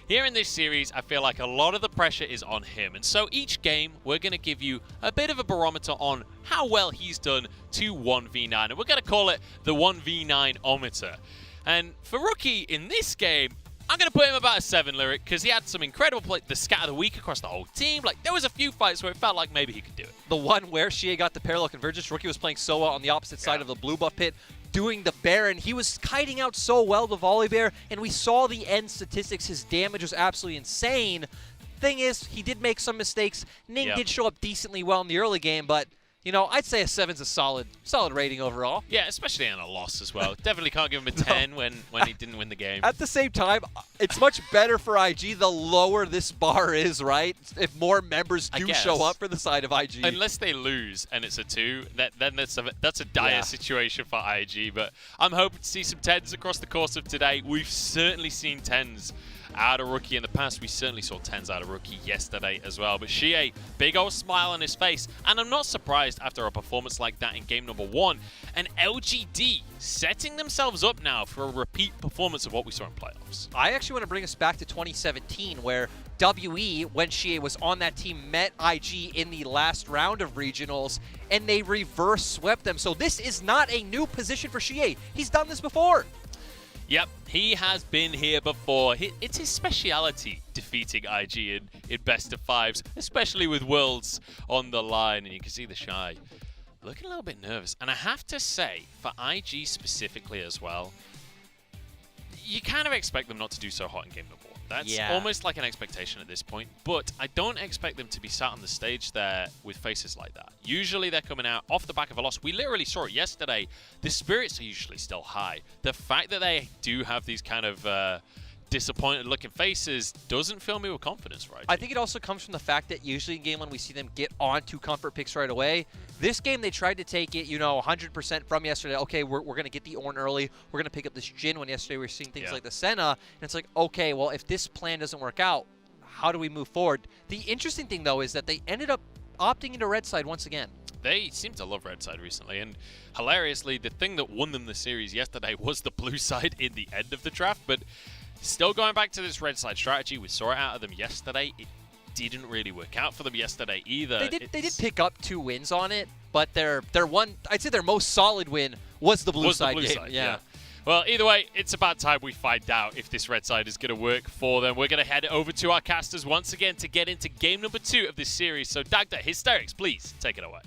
here in this series, I feel like a lot of the pressure is on him. And so each game, we're going to give you a bit of a barometer on how well he's done to 1v9. And we're going to call it the 1v9-ometer. And for Rookie in this game, I'm going to put him about a 7 lyric because he had some incredible play, the scat of the week across the whole team. Like, there was a few fights where it felt like maybe he could do it. The one where Xie got the parallel convergence, Rookie was playing so well on the opposite side of the blue buff pit, doing the Baron. He was kiting out so well the volley bear, and we saw the end statistics. His damage was absolutely insane. Thing is, he did make some mistakes. Ning did show up decently well in the early game, but you know, I'd say a 7's a solid rating overall. Yeah, especially on a loss as well. Definitely can't give him a 10 when he didn't win the game. At the same time, it's much better for IG the lower this bar is, right? If more members do show up for the side of IG. Unless they lose and it's a 2, then that's a dire situation for IG. But I'm hoping to see some 10s across the course of today. We've certainly seen 10s out of Rookie in the past. We certainly saw 10s out of Rookie yesterday as well. But Xie, big old smile on his face. And I'm not surprised after a performance like that in game number 1. And LGD setting themselves up now for a repeat performance of what we saw in playoffs. I actually want to bring us back to 2017 where WE, when Xie was on that team, met IG in the last round of regionals, and they reverse swept them. So this is not a new position for Xie. He's done this before. Yep, he has been here before. It's his speciality, defeating IG in best of 5s, especially with Worlds on the line. And you can see the Shy looking a little bit nervous. And I have to say, for IG specifically as well, you kind of expect them not to do so hot in game number 1. That's almost like an expectation at this point, but I don't expect them to be sat on the stage there with faces like that. Usually they're coming out off the back of a loss. We literally saw it yesterday. The spirits are usually still high. The fact that they do have these kind of disappointed looking faces doesn't fill me with confidence, right? I think it also comes from the fact that usually in game 1 we see them get onto comfort picks right away. This game they tried to take it, 100% from yesterday. Okay, we're going to get the Ornn early. We're going to pick up this Jhin when yesterday we were seeing things like the Senna. And it's like, okay, well, if this plan doesn't work out, how do we move forward? The interesting thing, though, is that they ended up opting into red side once again. They seem to love red side recently, and hilariously, the thing that won them the series yesterday was the blue side in the end of the draft, but still going back to this red side strategy, we saw it out of them yesterday. It didn't really work out for them yesterday either. They did pick up 2 wins on it, but their one, I'd say their most solid win was the blue side game. Yeah. Well, either way, it's about time we find out if this red side is going to work for them. We're going to head over to our casters once again to get into game number 2 of this series. So, Dagda, Hysterics, please take it away.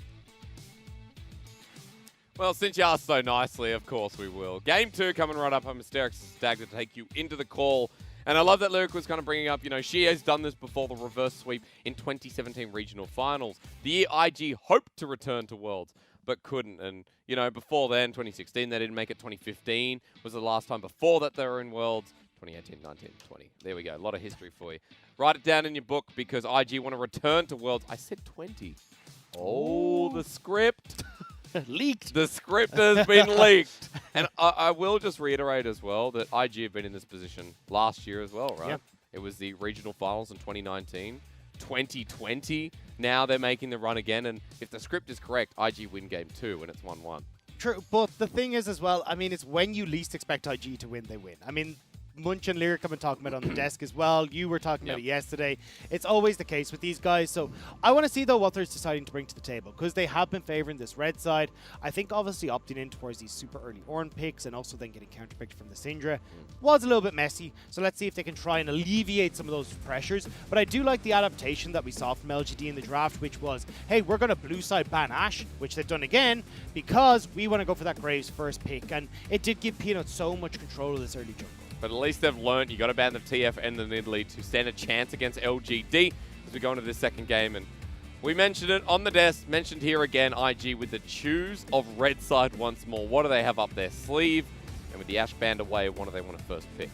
Well, since you asked so nicely, of course we will. Game 2 coming right up. I'm Hysterics Dagda to take you into the call. And I love that Lyric was kind of bringing up, she has done this before the reverse sweep in 2017 regional finals. The year IG hoped to return to Worlds, but couldn't. And, before then, 2016, they didn't make it. 2015 was the last time before that they were in Worlds. 2018, 19, 20. There we go. A lot of history for you. Write it down in your book because IG want to return to Worlds. I said 20. Oh, the script. Leaked. The script has been leaked. And I will just reiterate as well that IG have been in this position last year as well, right? Yep. It was the regional finals in 2019. 2020, now they're making the run again. And if the script is correct, IG win game 2 and it's 1-1. True, but the thing is as well, it's when you least expect IG to win, they win. Munch and Lyric have been talking about it on the desk as well. You were talking about it yesterday. It's always the case with these guys. So I want to see, though, what they're deciding to bring to the table because they have been favoring this red side. I think, obviously, opting in towards these super early Ornn picks and also then getting counterpicked from the Syndra was a little bit messy. So let's see if they can try and alleviate some of those pressures. But I do like the adaptation that we saw from LGD in the draft, which was, hey, we're going to blue side ban Ashe, which they've done again because we want to go for that Graves first pick. And it did give Peanut so much control of this early jungle. But at least they've learned you got to ban the TF and the Nidalee to stand a chance against LGD as we go into this second game. And we mentioned it on the desk, mentioned here again, IG with the choose of red side once more. What do they have up their sleeve? And with the Ashe banned away, what do they want to first pick?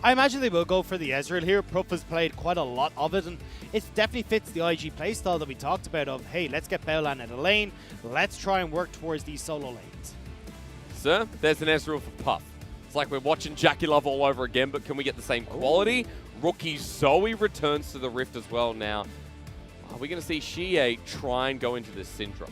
I imagine they will go for the Ezreal here. Prof has played quite a lot of it, and it definitely fits the IG playstyle that we talked about of, hey, let's get Baolan at a lane. Let's try and work towards these solo lanes. Sir, there's an Ezreal for Puff. It's like we're watching Jackie Love all over again, but can we get the same quality? Rookie Zoe returns to the Rift as well now. Are we going to see Xie try and go into this Syndra?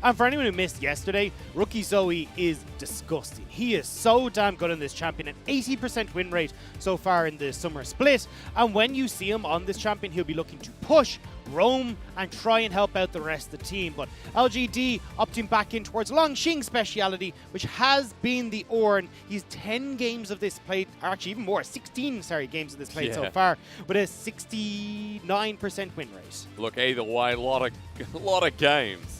And for anyone who missed yesterday, Rookie Zoe is disgusting. He is so damn good in this champion, an 80% win rate so far in the summer split. And when you see him on this champion, he'll be looking to push, roam, and try and help out the rest of the team. But LGD opting back in towards Longxing's speciality, which has been the Ornn. He's 10 games of this played, or actually even more, 16 games of this played so far, with a 69% win rate. Look, either way, a lot of games.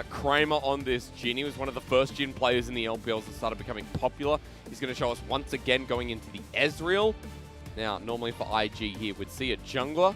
Kramer on this Jhin. He was one of the first Jhin players in the LPLs that started becoming popular. He's going to show us once again going into the Ezreal. Now, normally for IG here, we'd see a jungler.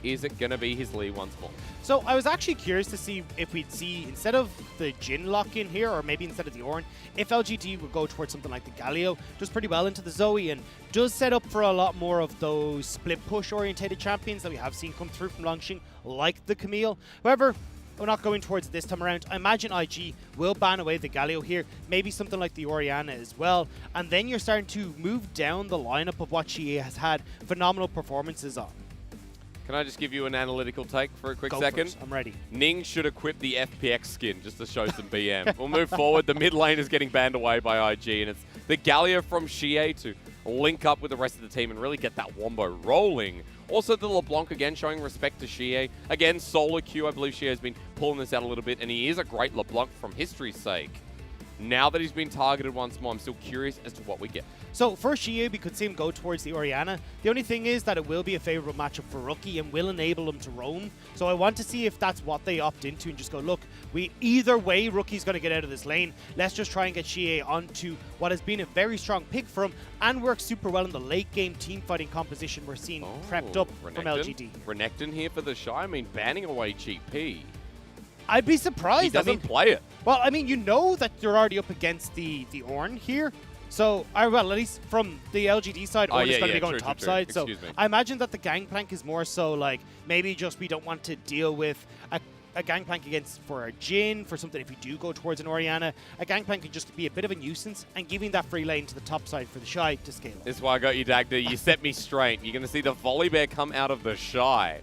Is it going to be his Lee once more? So I was actually curious to see if we'd see, instead of the Jhin lock in here, or maybe instead of the Ornn, if LGD would go towards something like the Galio. Does pretty well into the Zoe and does set up for a lot more of those split push orientated champions that we have seen come through from Longxing, like the Camille. However, we're not going towards it this time around. I imagine IG will ban away the Galio here, maybe something like the Orianna as well, and then you're starting to move down the lineup of what she has had phenomenal performances on. Can I just give you an analytical take for a quick second? I'm ready. Ning should equip the FPX skin just to show some BM. We'll move forward. The mid lane is getting banned away by IG, and it's the Galio from Xie to link up with the rest of the team and really get that wombo rolling. Also, the LeBlanc again showing respect to Xie. Again, solo queue. I believe Xie has been pulling this out a little bit, and he is a great LeBlanc from history's sake. Now that he's been targeted once more, I'm still curious as to what we get. So for Xie, we could see him go towards the Orianna. The only thing is that it will be a favorable matchup for Rookie and will enable him to roam. So I want to see if that's what they opt into and just go, look, either way, Rookie's going to get out of this lane. Let's just try and get Xie onto what has been a very strong pick for him and works super well in the late game team fighting composition we're seeing prepped up from LGD. Renekton here for the Shy. I mean, banning away GP. I'd be surprised. He doesn't play it. Well, I mean, you know that you're already up against the Ornn here. So, well, at least from the LGD side, Ornn is going to be going top side. So I imagine that the Gangplank is more so like, maybe just we don't want to deal with a Gangplank for a Jhin, for something if you do go towards an Orianna. A Gangplank could just be a bit of a nuisance and giving that free lane to the top side for the Shy to scale up. This is why I got you, Dagda. You set me straight. You're going to see the Volley Bear come out of the Shy.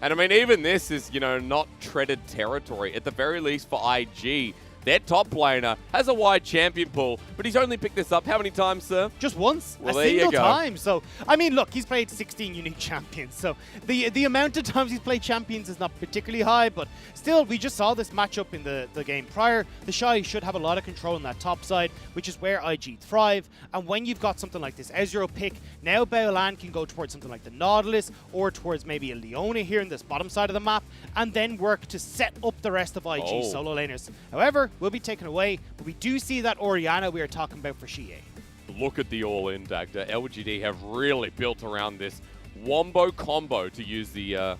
And I mean, even this is, not treaded territory. At the very least for IG, Their top laner has a wide champion pool, but he's only picked this up how many times, sir? Just once. Well, a there you single go. time. So, I mean, look, he's played 16 unique champions. So the amount of times he's played champions is not particularly high, but still, we just saw this matchup in the game prior. The Shy should have a lot of control on that top side, which is where IG thrive. And when you've got something like this Ezreal pick, now Baolan can go towards something like the Nautilus or towards maybe a Leona here in this bottom side of the map, and then work to set up the rest of IG solo laners. However, will be taken away, but we do see that Orianna we are talking about for Xie. Look at the all-in, Dagda. LGD have really built around this wombo combo, to use the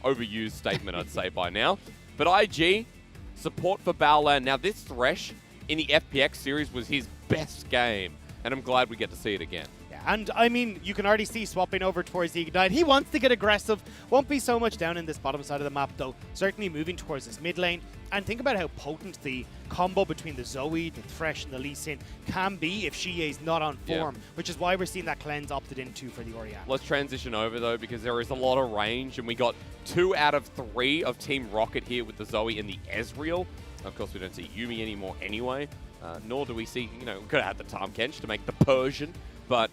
overused statement, I'd say, by now. But IG, support for Baolan. Now, this Thresh in the FPX series was his best game, and I'm glad we get to see it again. And, I mean, you can already see swapping over towards the Ignite. He wants to get aggressive. Won't be so much down in this bottom side of the map, though. Certainly moving towards this mid lane. And think about how potent the combo between the Zoe, the Thresh, and the Lee Sin can be if Xie is not on form, which is why we're seeing that cleanse opted into for the Orianna. Let's transition over, though, because there is a lot of range, and we got 2 out of 3 of Team Rocket here with the Zoe and the Ezreal. Of course, we don't see Yuumi anymore anyway, nor do we see, we could have had the Tahm Kench to make the Persian, but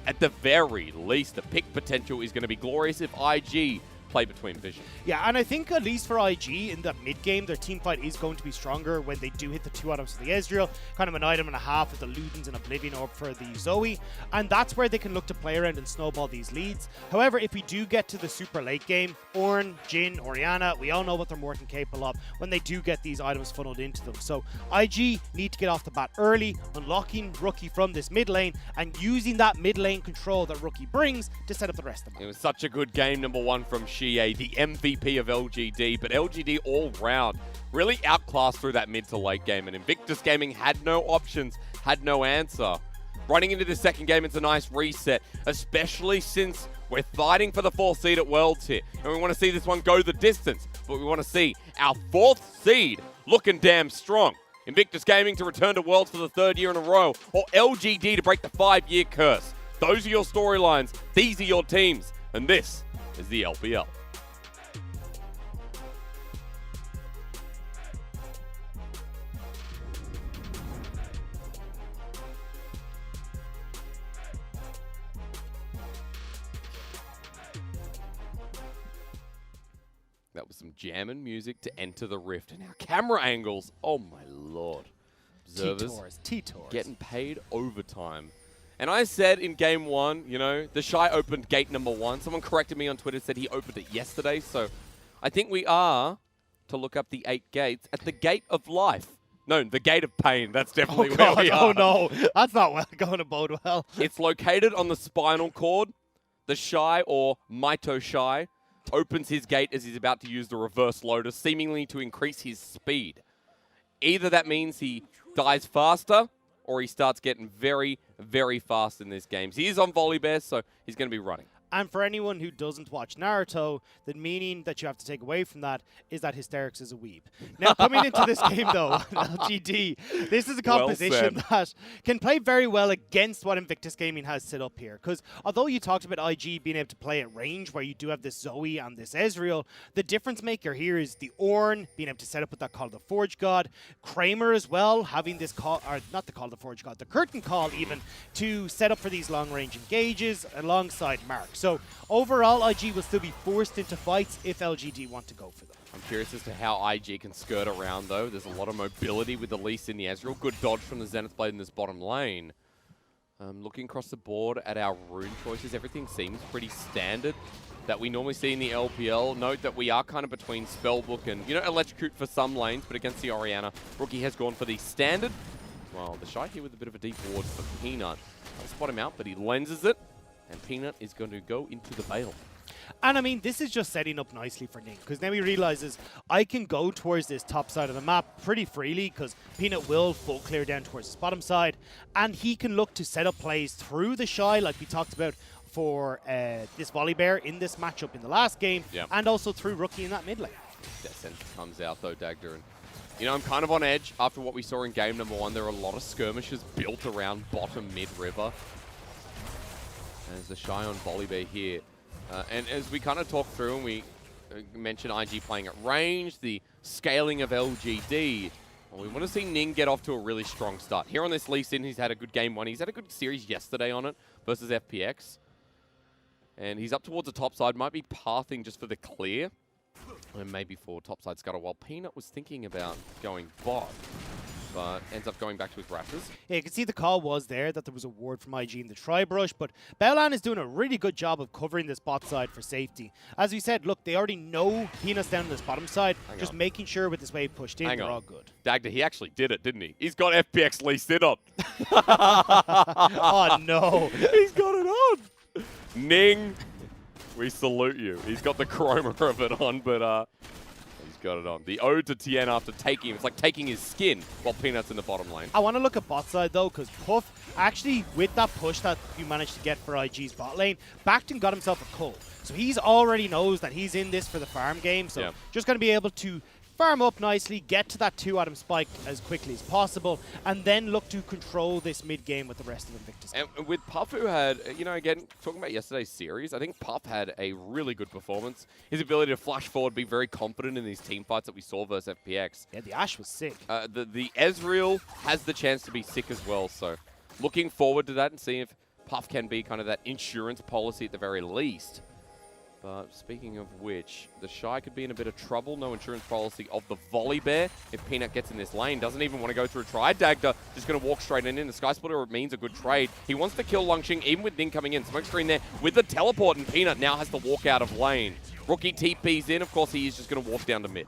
at the very least, the pick potential is going to be glorious if IG play between vision. Yeah, and I think at least for IG in that mid game, their team fight is going to be stronger when they do hit the 2 items for the Ezreal, kind of an item and a half with the Ludens and Oblivion Orb for the Zoe, and that's where they can look to play around and snowball these leads. However, if we do get to the super late game, Ornn, Jhin, Orianna, we all know what they're more than capable of when they do get these items funneled into them. So IG need to get off the bat early, unlocking Rookie from this mid lane and using that mid lane control that Rookie brings to set up the rest of them. It was such a good game, number 1 from Xie, the MVP of LGD, but LGD all round really outclassed through that mid to late game, and Invictus Gaming had no options, had no answer. Running into the second game, it's a nice reset, especially since we're fighting for the 4th seed at Worlds here, and we want to see this one go the distance, but we want to see our 4th seed looking damn strong. Invictus Gaming to return to Worlds for the 3rd year in a row, or LGD to break the 5-year curse. Those are your storylines, these are your teams, and this is the LPL. That was some jamming music to enter the rift. And our camera angles, oh my lord. Observers T-Tours. Getting paid overtime. And I said in game 1, the Shy opened gate number 1. Someone corrected me on Twitter, said he opened it yesterday. So I think we are to look up the 8 gates at the gate of life. No, the gate of pain. That's definitely where we are. Oh no, that's not going to bode well. It's located on the spinal cord. The Shy, or Maito Shy, opens his gate as he's about to use the reverse loader, seemingly to increase his speed. Either that means he dies faster, or he starts getting very, very fast in this game. He is on Volibear, so he's going to be running. And for anyone who doesn't watch Naruto, the meaning that you have to take away from that is that Hysterics is a weeb. Now, coming into this game, though, LGD, this is a composition that can play very well against what Invictus Gaming has set up here. Because although you talked about IG being able to play at range, where you do have this Zoe and this Ezreal, the difference maker here is the Ornn being able to set up with that Call of the Forge God, Kramer as well, having this call, or not the Call of the Forge God, the Curtain Call even, to set up for these long-range engages alongside Mark. So overall, IG will still be forced into fights if LGD want to go for them. I'm curious as to how IG can skirt around, though. There's a lot of mobility with the Lee Sin, the Ezreal. Good dodge from the Zenith Blade in this bottom lane. Looking across the board at our rune choices, everything seems pretty standard that we normally see in the LPL. Note that we are kind of between Spellbook and, Electrocute for some lanes, but against the Orianna, Rookie has gone for the standard. Well, the Shy here with a bit of a deep ward for Peanut. I'll spot him out, but he lenses it. And Peanut is going to go into the Bale. And I mean, this is just setting up nicely for Ning, because now he realizes I can go towards this top side of the map pretty freely, because Peanut will full clear down towards this bottom side, and he can look to set up plays through the Shy, like we talked about for this Volibear in this matchup in the last game, and also through Rookie in that mid lane. That sense comes out, though, Dagda. And, I'm kind of on edge after what we saw in game number 1. There are a lot of skirmishes built around bottom mid-river. There's the Shy on Volibear here. And as we kind of talk through and we mention IG playing at range, the scaling of LGD, Well, we want to see Ning get off to a really strong start. Here on this Lee Sin, he's had a good game one. He's had a good series yesterday on it versus FPX. And he's up towards the top side. Might be pathing just for the clear. And maybe for topside scuttle. While Peanut was thinking about going bot, but ends up going back to his Raptors. Yeah, you can see the call was there that there was a ward from IG in the tri-brush, but Baolan is doing a really good job of covering this bot side for safety. As we said, look, they already know Peanut's down on this bottom side, just making sure with this wave pushed in, they're all good. Dagda, he actually did it, didn't he? He's got FPX Lee Sin on. Oh, no. He's got it on. Ning, we salute you. He's got the chroma of it on, but he's got it on. The ode to Tien after taking him. It's like taking his skin while Peanut's in the bottom lane. I want to look at bot side, though, because Puff, actually, with that push that you managed to get for IG's bot lane, backed and got himself a cull. So he's already knows that he's in this for the farm game. So just going to be able to farm up nicely, get to that 2-item spike as quickly as possible, and then look to control this mid game with the rest of Invictus. And with Puff, who had, you know, again, talking about yesterday's series, I think Puff had a really good performance. His ability to flash forward, be very confident in these team fights that we saw versus FPX. Yeah, the Ashe was sick. The Ezreal has the chance to be sick as well, so looking forward to that and seeing if Puff can be kind of that insurance policy at the very least. But speaking of which, the Shy could be in a bit of trouble. No insurance policy of the Volley Bear. If Peanut gets in this lane, doesn't even want to go through a try. Dagda just going to walk straight in. The Sky Splitter means a good trade. He wants to kill Lungxing, even with Ning coming in. Smoke screen there with the teleport, and Peanut now has to walk out of lane. Rookie TP's in. Of course, he is just going to walk down to mid.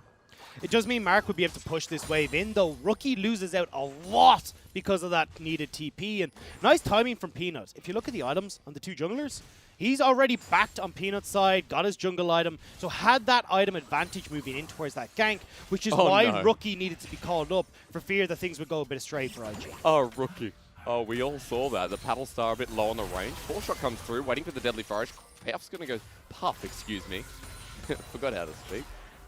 It does mean Mark would be able to push this wave in, though Rookie loses out a lot because of that needed TP. And nice timing from Peanut. If you look at the items on the two junglers, he's already backed on Peanut's side, got his jungle item, so had that item advantage moving in towards that gank, which is why Rookie needed to be called up for fear that things would go a bit astray for IG. Oh, Rookie. Oh, we all saw that. The Paddle Star a bit low on the range. Full shot comes through, waiting for the Deadly Flourish. Puff's going to go... Puff, excuse me. Forgot how to speak.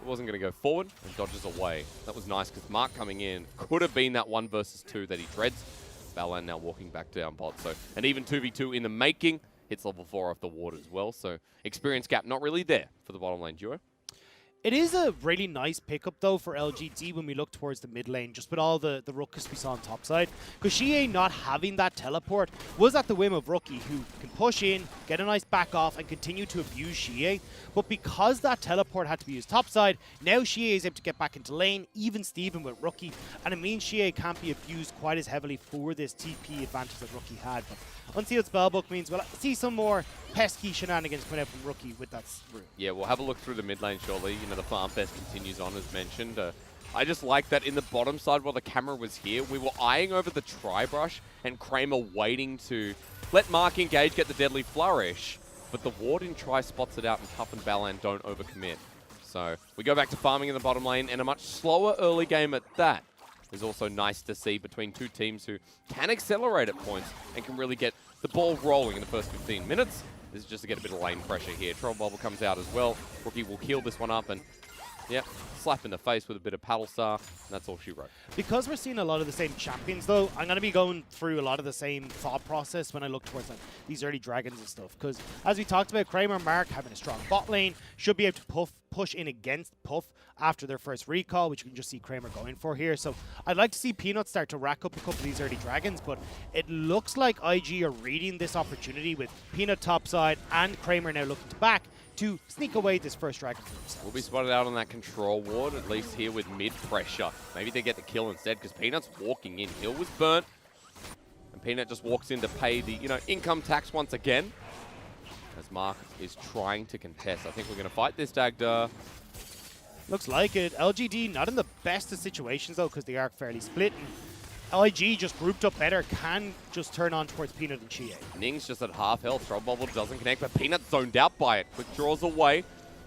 Wasn't going to go forward and dodges away. That was nice because Mark coming in could have been that 1 versus 2 that he dreads. Balan now walking back down bot. So an even 2v2 in the making. Hits level 4 off the ward as well. So experience gap not really there for the bottom lane duo. It is a really nice pickup, though, for LGD when we look towards the mid lane, just with all the ruckus we saw on top side. Because Xie not having that teleport was at the whim of Rookie, who can push in, get a nice back off, and continue to abuse Xie. But because that teleport had to be used top side, now Xie is able to get back into lane, even Steven with Rookie, and it means Xie can't be abused quite as heavily for this TP advantage that Rookie had. But Unsealed Spellbook means we'll see some more pesky shenanigans coming out from Rookie with that room. Yeah, we'll have a look through the mid lane shortly. You know, the farm fest continues on as mentioned. I just like that in the bottom side while the camera was here, we were eyeing over the tri-brush and Kramer waiting to let Mark engage, get the Deadly Flourish, but the Warden try spots it out and Puff and Balan don't overcommit. So we go back to farming in the bottom lane and a much slower early game at that. Is also nice to see between two teams who can accelerate at points and can really get the ball rolling in the first 15 minutes. This is just to get a bit of lane pressure here. Troll Bubble comes out as well. Rookie will heal this one up and, yep, slap in the face with a bit of Paddle Star. And that's all she wrote. Because we're seeing a lot of the same champions, though, I'm going to be going through a lot of the same thought process when I look towards like these early dragons and stuff. Because as we talked about, Kramer and Mark having a strong bot lane should be able to push in against Puff after their first recall, which you can just see Kramer going for here. So I'd like to see Peanut start to rack up a couple of these early dragons, but it looks like IG are reading this opportunity with Peanut topside and Kramer now looking to back to sneak away this first dragon for themselves. We'll be spotted out on that control ward, at least here with mid pressure. Maybe they get the kill instead because Peanut's walking in. Hill was burnt, and Peanut just walks in to pay the, you know, income tax once again. As Mark is trying to contest. I think we're going to fight this, Dagda. Looks like it. LGD not in the best of situations, though, because they are fairly split. And IG just grouped up better, can just turn on towards Peanut and Xie. Ning's just at half health. Throw Bubble doesn't connect, but Peanut's zoned out by it. Quick draws away.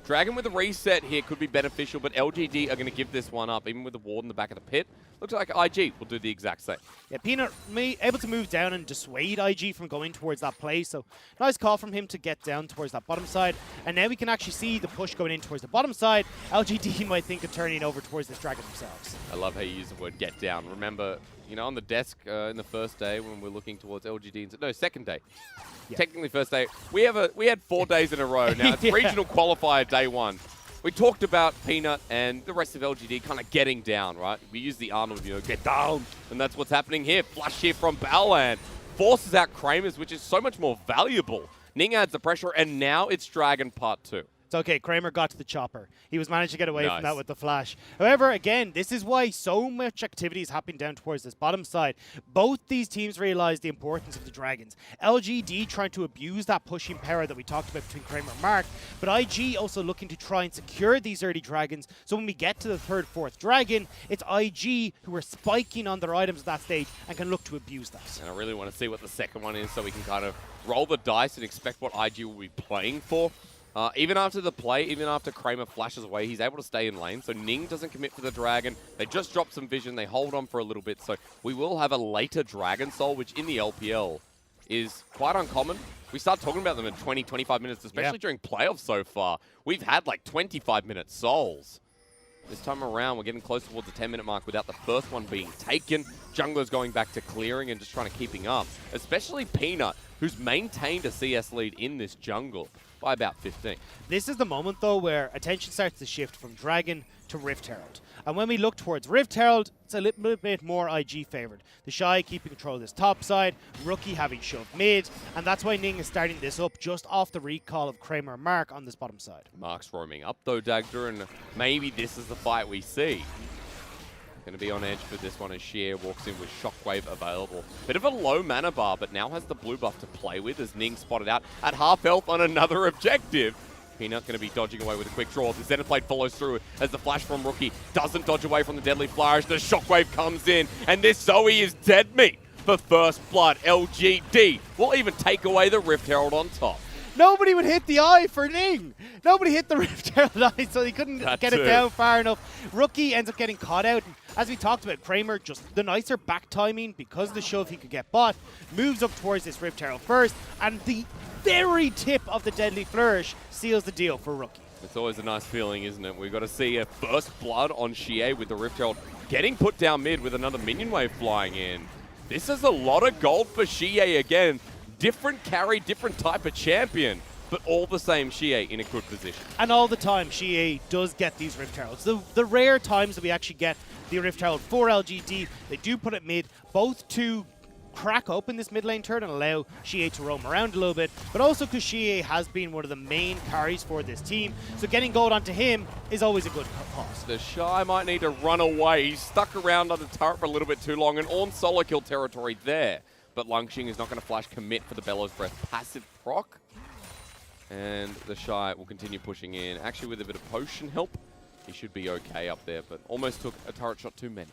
Dragon with a reset here could be beneficial, but LGD are going to give this one up, even with the ward in the back of the pit. Looks like IG will do the exact same. Yeah, Peanut able to move down and dissuade IG from going towards that play. So nice call from him to get down towards that bottom side. And now we can actually see the push going in towards the bottom side. LGD might think of turning over towards this dragon themselves. I love how you use the word get down. Remember, you know, on the desk in the first day when we're looking towards LGD, no, second day. Yeah. Technically first day. We had 4 days in a row. Now it's regional qualifier day 1. We talked about Peanut and the rest of LGD kind of getting down, right? We use the Arnold, get down. And that's what's happening here. Flush here from Balan. Forces out Kramers, which is so much more valuable. Ning adds the pressure, and now it's Dragon Part 2. It's okay, Kramer got to the chopper. He was managed to get away Nice. from that with the flash. However, again, this is why so much activity is happening down towards this bottom side. Both these teams realize the importance of the Dragons. LGD trying to abuse that pushing power that we talked about between Kramer and Mark, but IG also looking to try and secure these early Dragons, so when we get to the third, fourth Dragon, it's IG who are spiking on their items at that stage and can look to abuse that. And I really want to see what the second one is so we can kind of roll the dice and expect what IG will be playing for. Even after the play, even after Kramer flashes away, he's able to stay in lane. So Ning doesn't commit for the Dragon. They just drop some vision. They hold on for a little bit. So we will have a later Dragon Soul, which in the LPL is quite uncommon. We start talking about them in 20, 25 minutes, especially during playoffs so far. We've had like 25-minute Souls. This time around, we're getting close towards the 10-minute mark without the first one being taken. Jungler's going back to clearing and just trying to keeping up. Especially Peanut, who's maintained a CS lead in this jungle by about 15. This is the moment, though, where attention starts to shift from Dragon to Rift Herald. And when we look towards Rift Herald, it's a little bit more IG favored. The Shy keeping control of this top side, Rookie having shoved mid, and that's why Ning is starting this up just off the recall of Kramer and Mark on this bottom side. Mark's roaming up, though, Dagda, and maybe this is the fight we see. Going to be on edge for this one as Sheer walks in with Shockwave available. Bit of a low mana bar, but now has the blue buff to play with as Ning spotted out at half health on another objective. Peanut going to be dodging away with a quick draw. The Xenoblade follows through as the flash from Rookie doesn't dodge away from the deadly flourish. The Shockwave comes in, and this Zoe is dead meat for first blood. LGD will even take away the Rift Herald on top. Nobody would hit the eye for Ning. Nobody hit the Rift Herald eye, so he couldn't get it down far enough. Rookie ends up getting caught out. And as we talked about, Kramer, just the nicer back timing because the shove he could get bot, moves up towards this Rift Herald first, and the very tip of the deadly flourish seals the deal for Rookie. It's always a nice feeling, isn't it? We've got to see a first blood on Xie with the Rift Herald getting put down mid with another minion wave flying in. This is a lot of gold for Xie again. Different carry, different type of champion, but all the same Xie in a good position. And all the time, Xie does get these Rift Heralds. The rare times that we actually get the Rift Herald for LGD, they do put it mid, both to crack open this mid lane turn and allow Xie to roam around a little bit, but also because Xie has been one of the main carries for this team, so getting gold onto him is always a good cause. The Shy might need to run away. He's stuck around on the turret for a little bit too long, and on solo kill territory there. But Lungxing is not going to flash commit for the Bellows Breath passive proc. And the Shy will continue pushing in. Actually, with a bit of potion help, he should be okay up there, but almost took a turret shot too many.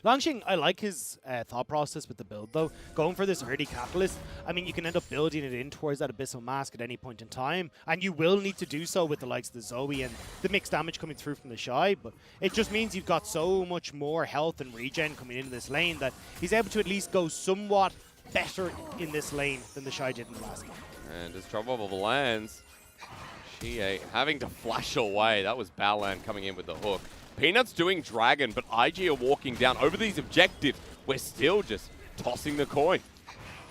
Longxing, I like his thought process with the build, though. Going for this early Catalyst, I mean, you can end up building it in towards that Abyssal Mask at any point in time, and you will need to do so with the likes of the Zoe and the mixed damage coming through from the Shy, but it just means you've got so much more health and regen coming into this lane that he's able to at least go somewhat better in this lane than the Shy did in the last game. And as trouble lands, Xie having to flash away. That was Balan coming in with the hook. Peanut's doing Dragon, but IG are walking down over these objectives. We're still just tossing the coin.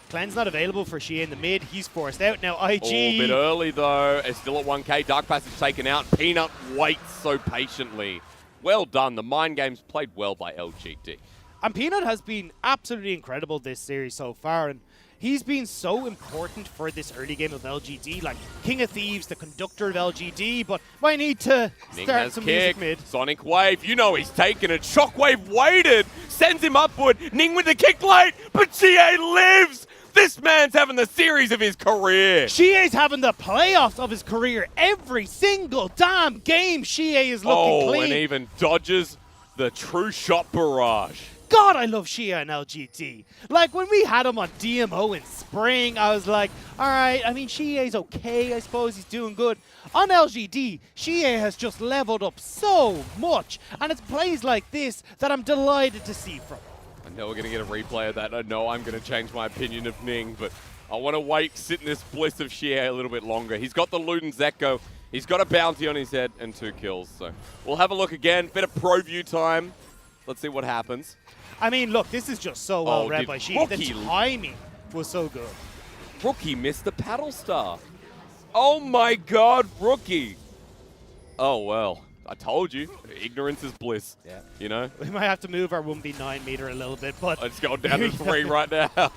Cleanse not available for Xie in the mid. He's forced out. Now IG... A bit early, though. It's still at 1k. Dark Passage taken out. Peanut waits so patiently. Well done. The mind game's played well by LGD. And Peanut has been absolutely incredible this series so far, and he's been so important for this early game of LGD, like King of Thieves, the conductor of LGD, but might need to start some music mid. Sonic Wave, you know he's taking it. Shockwave waited, sends him upward. Ning with the kick late, but Xie lives! This man's having the series of his career. Xie's having the playoffs of his career. Every single damn game, Xie is looking clean. And even dodges the true shot barrage. God, I love Xie and LGD. Like, when we had him on DMO in spring, I was like, all right, I mean, Xie's okay, I suppose he's doing good. On LGD, Xie has just leveled up so much, and it's plays like this that I'm delighted to see from him. I know we're going to get a replay of that. I know I'm going to change my opinion of Ning, but I want to wait, sit in this bliss of Xie a little bit longer. He's got the Ludens Echo. He's got a bounty on his head and 2 kills. So we'll have a look again. Bit of pro view time. Let's see what happens. I mean, look, this is just so well read by Xie. The timing was so good. Rookie missed the paddle star. Oh my God, Rookie. Oh, well. I told you. Ignorance is bliss. Yeah. You know? We might have to move our 1v9 meter a little bit, but... It's going down to 3 right now.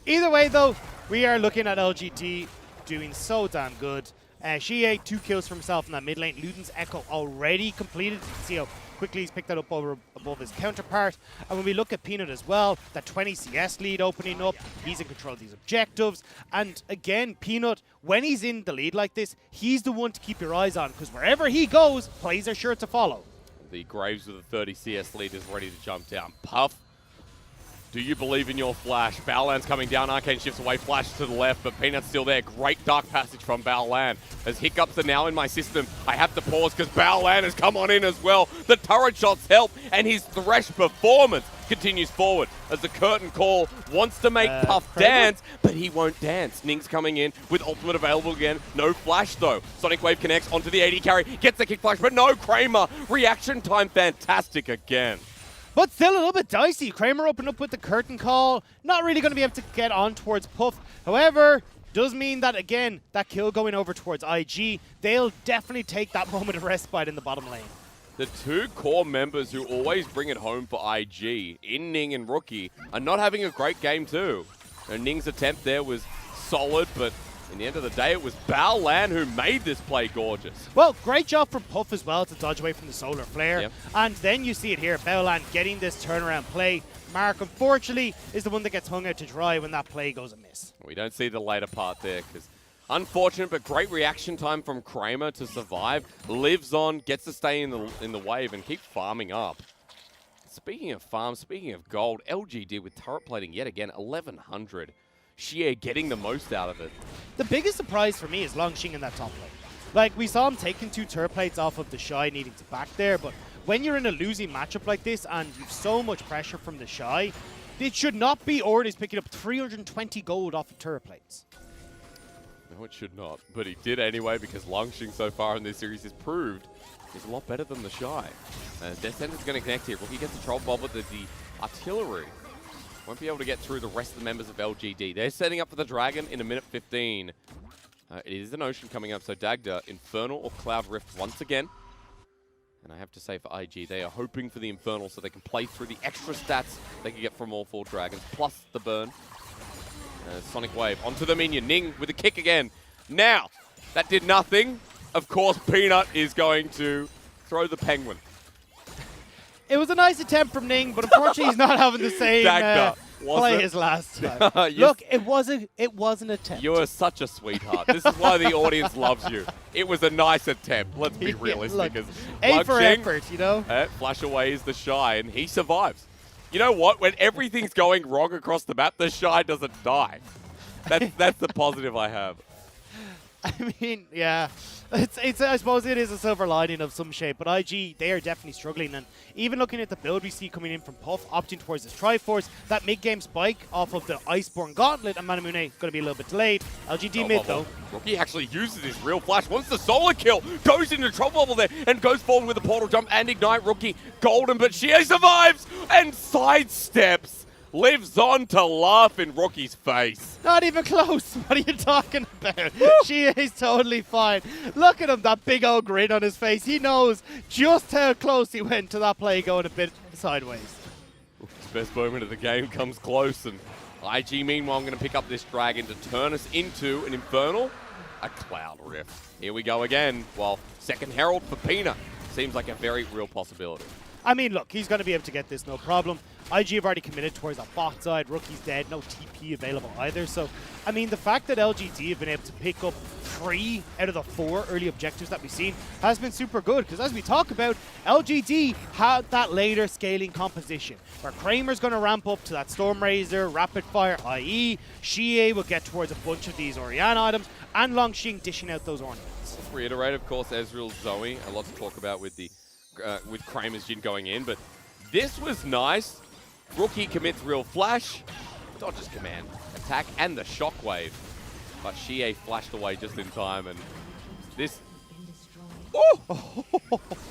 Either way, though, we are looking at LGD doing so damn good. Xie, 2 kills for himself in that mid lane. Luden's Echo already completed. You can see how quickly he's picked that up above his counterpart. And when we look at Peanut as well, that 20 CS lead opening up, he's in control of these objectives. And again, Peanut, when he's in the lead like this, he's the one to keep your eyes on, because wherever he goes, plays are sure to follow. The Graves with a 30 CS lead is ready to jump down. Puff, do you believe in your flash? Baolan's coming down, Arcane shifts away, flash to the left, but Peanut's still there. Great dark passage from Baolan. As hiccups are now in my system, I have to pause because Baolan has come on in as well. The turret shots help, and his Thresh performance continues forward as the curtain call wants to make Puff dance, but he won't dance. Ning's coming in with ultimate available again. No flash though. Sonic Wave connects onto the AD carry, gets the kick flash, but no Kramer. Reaction time fantastic again. But still a little bit dicey. Kramer opened up with the curtain call. Not really going to be able to get on towards Puff. However, does mean that, again, that kill going over towards IG, they'll definitely take that moment of respite in the bottom lane. The 2 core members who always bring it home for IG, in Ning and Rookie, are not having a great game too. And Ning's attempt there was solid, but in the end of the day, it was Baolan who made this play gorgeous. Well, great job from Puff as well to dodge away from the solar flare. Yep. And then you see it here, Baolan getting this turnaround play. Mark, unfortunately, is the one that gets hung out to dry when that play goes amiss. We don't see the later part there because unfortunate, but great reaction time from Kramer to survive. Lives on, gets to stay in the wave and keep farming up. Speaking of farm, speaking of gold, LGD with turret plating yet again, 1100. Xie getting the most out of it. The biggest surprise for me is Longxing in that top lane. Like, we saw him taking 2 turret plates off of the Shy, needing to back there, but when you're in a losing matchup like this and you've so much pressure from the Shy, it should not be Ordis picking up 320 gold off of turret plates. No, it should not, but he did anyway because Longxing so far in this series has proved he's a lot better than the Shy. Death Sender's going to connect here. He gets the Troll Bob with the artillery. Won't be able to get through the rest of the members of LGD. They're setting up for the Dragon in a minute 15. It is an Ocean coming up, so Dagda, Infernal or Cloud Rift once again. And I have to say for IG, they are hoping for the Infernal so they can play through the extra stats they can get from all 4 Dragons, plus the burn. Sonic Wave onto the minion. Ning with a kick again. Now, that did nothing. Of course, Peanut is going to throw the Penguin. It was a nice attempt from Ning, but unfortunately he's not having the same play as last time. Look, it was an attempt. You are such a sweetheart. This is why the audience loves you. It was a nice attempt. Let's be realistic. Look, A for effort, you know? Flash away is the Shy, and he survives. You know what? When everything's going wrong across the map, the Shy doesn't die. That's the positive I have. I mean, yeah. I suppose it is a silver lining of some shape, but IG, they are definitely struggling. And even looking at the build we see coming in from Puff, opting towards this Triforce, that mid-game spike off of the Iceborne Gauntlet and Manamune going to be a little bit delayed. LGD mid, though. Rookie actually uses his real flash, wants the solar kill, goes into trouble bubble there, and goes forward with a portal jump and ignite. Rookie golden, but Xie survives and sidesteps. Lives on to laugh in Rookie's face. Not even close. What are you talking about? She is totally fine. Look at him, that big old grin on his face. He knows just how close he went to that play going a bit sideways. Rookie's best moment of the game comes close, and IG meanwhile going to pick up this Dragon to turn us into an Infernal, a Cloud Rift. Here we go again, while second Herald for Peanut seems like a very real possibility. I mean, look, he's going to be able to get this, no problem. IG have already committed towards that bot side. Rookie's dead, no TP available either. So, I mean, the fact that LGD have been able to pick up 3 out of the 4 early objectives that we've seen has been super good. Because as we talk about, LGD had that later scaling composition, where Kramer's going to ramp up to that Stormrazor, Rapid Fire, i.e. Xie will get towards a bunch of these Orianna items, and Longxing dishing out those ornaments. Let's reiterate, of course, Ezreal's Zoe. A lot to talk about with the with Kramer's Jhin going in, but this was nice. Rookie commits real flash, dodges command, attack, and the shockwave. But Xie flashed away just in time, and this... Oh!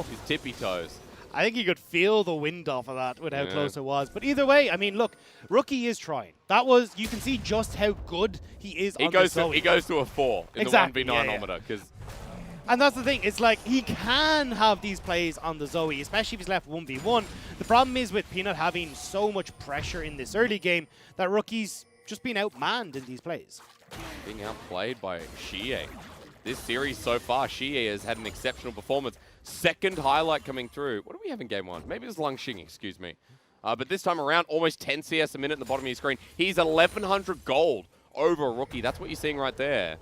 His tippy toes. I think you could feel the wind off of that with how close it was. But either way, I mean, look, Rookie is trying. That was, you can see just how good he is on the Zoe. He goes to a 4 in the 1v9-ometer, because... And that's the thing, it's like he can have these plays on the Zoe, especially if he's left 1v1. The problem is with Peanut having so much pressure in this early game that Rookie's just being outmanned in these plays. Being outplayed by Xie. This series so far, Xie has had an exceptional performance. Second highlight coming through. What do we have in game 1? Maybe it's Langxing, excuse me. But this time around, almost 10 CS a minute in the bottom of your screen. He's 1,100 gold over a Rookie. That's what you're seeing right there.